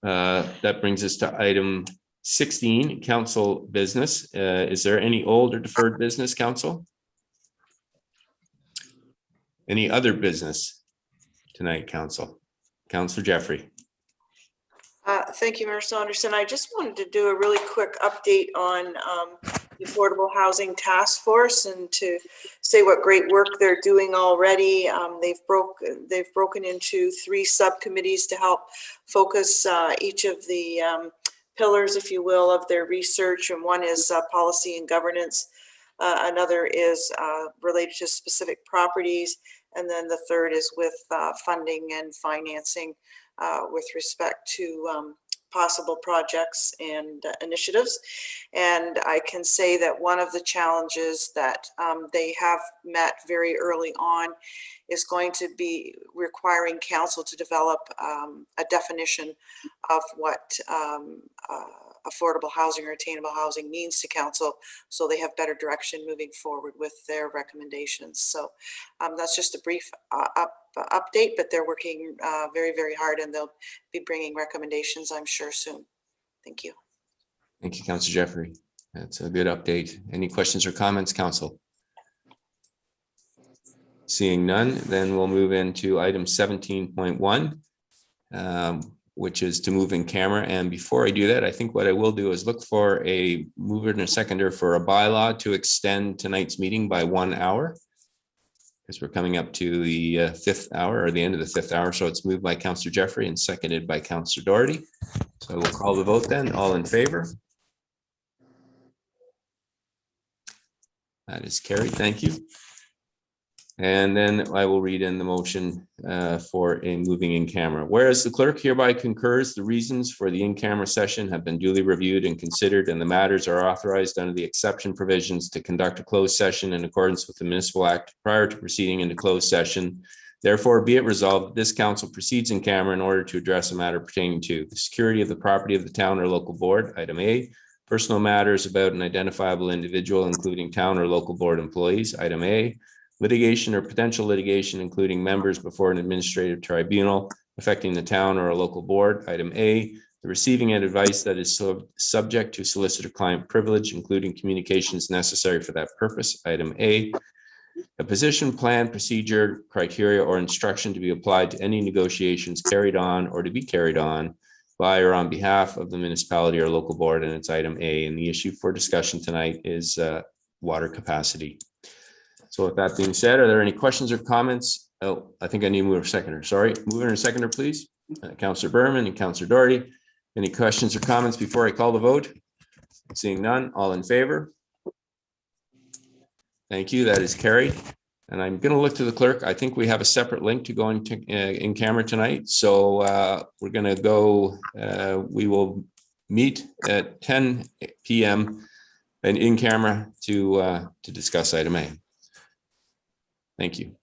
Speaker 2: That brings us to item 16, council business. Is there any old or deferred business, council? Any other business tonight, council? Councillor Jeffrey.
Speaker 5: Thank you, Mayor Saunderson. I just wanted to do a really quick update on the Affordable Housing Task Force and to say what great work they're doing already. They've broken into 3 subcommittees to help focus each of the pillars, if you will, of their research. And one is policy and governance. Another is related to specific properties. And then the third is with funding and financing with respect to possible projects and initiatives. And I can say that one of the challenges that they have met very early on is going to be requiring council to develop a definition of what affordable housing or attainable housing means to council, so they have better direction moving forward with their recommendations. So that's just a brief update, but they're working very, very hard, and they'll be bringing recommendations, I'm sure, soon. Thank you.
Speaker 2: Thank you, Councillor Jeffrey. That's a good update. Any questions or comments, council? Seeing none, then we'll move into item 17.1. Which is to move in camera. And before I do that, I think what I will do is look for a mover and a seconder for a bylaw to extend tonight's meeting by 1 hour, because we're coming up to the 5th hour or the end of the 5th hour. So it's moved by Councillor Jeffrey and seconded by Councillor Doherty. So we'll call the vote then. All in favor? That is carried. Thank you. And then I will read in the motion for a moving in camera. Whereas the clerk hereby concurs the reasons for the in-camera session have been duly reviewed and considered, and the matters are authorized under the exception provisions to conduct a closed session in accordance with the Municipal Act prior to proceeding into closed session. Therefore, be it resolved that this council proceeds in camera in order to address a matter pertaining to the security of the property of the town or local board, item A, personal matters about an identifiable individual, including town or local board employees, item A, litigation or potential litigation, including members before an administrative tribunal affecting the town or a local board. Item A, the receiving of advice that is subject to solicitor-client privilege, including communications necessary for that purpose. Item A, a position, plan, procedure, criteria, or instruction to be applied to any negotiations carried on or to be carried on by or on behalf of the municipality or local board, and it's item A. And the issue for discussion tonight is water capacity. So with that being said, are there any questions or comments? Oh, I think I need to move a seconder. Sorry, mover and seconder, please. Councillor Berman and Councillor Doherty. Any questions or comments before I call the vote? Seeing none, all in favor? Thank you. That is carried. And I'm going to look to the clerk. I think we have a separate link to go into in camera tonight. So we're going to go, we will meet at 10 p.m. and in camera to discuss item A. Thank you.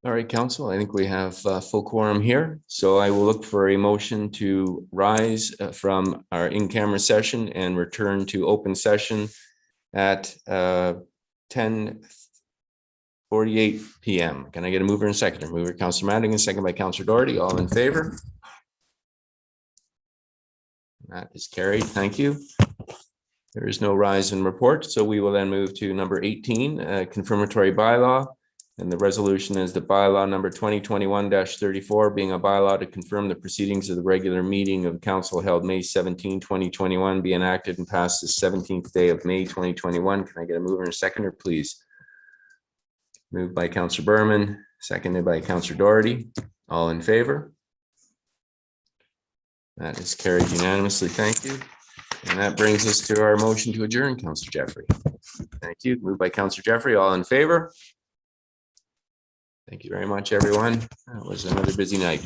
Speaker 2: All right, council, I think we have full quorum here. So I will look for a motion to rise from our in-camera session and return to open session at 10:48 p.m. Can I get a mover and seconder? Mover, Councillor Madigan, second by Councillor Doherty. All in favor? That is carried. Thank you. There is no rise in report. So we will then move to number 18, confirmatory bylaw. And the resolution is the bylaw number 2021-34 being a bylaw to confirm the proceedings of the regular meeting of council held May 17, 2021 be enacted and passed the 17th day of May 2021. Can I get a mover and a seconder, please? Moved by Councillor Berman, seconded by Councillor Doherty. All in favor? That is carried unanimously. Thank you. And that brings us to our motion to adjourn, Councillor Jeffrey. Thank you. Moved by Councillor Jeffrey. All in favor? Thank you very much, everyone. That was another busy night.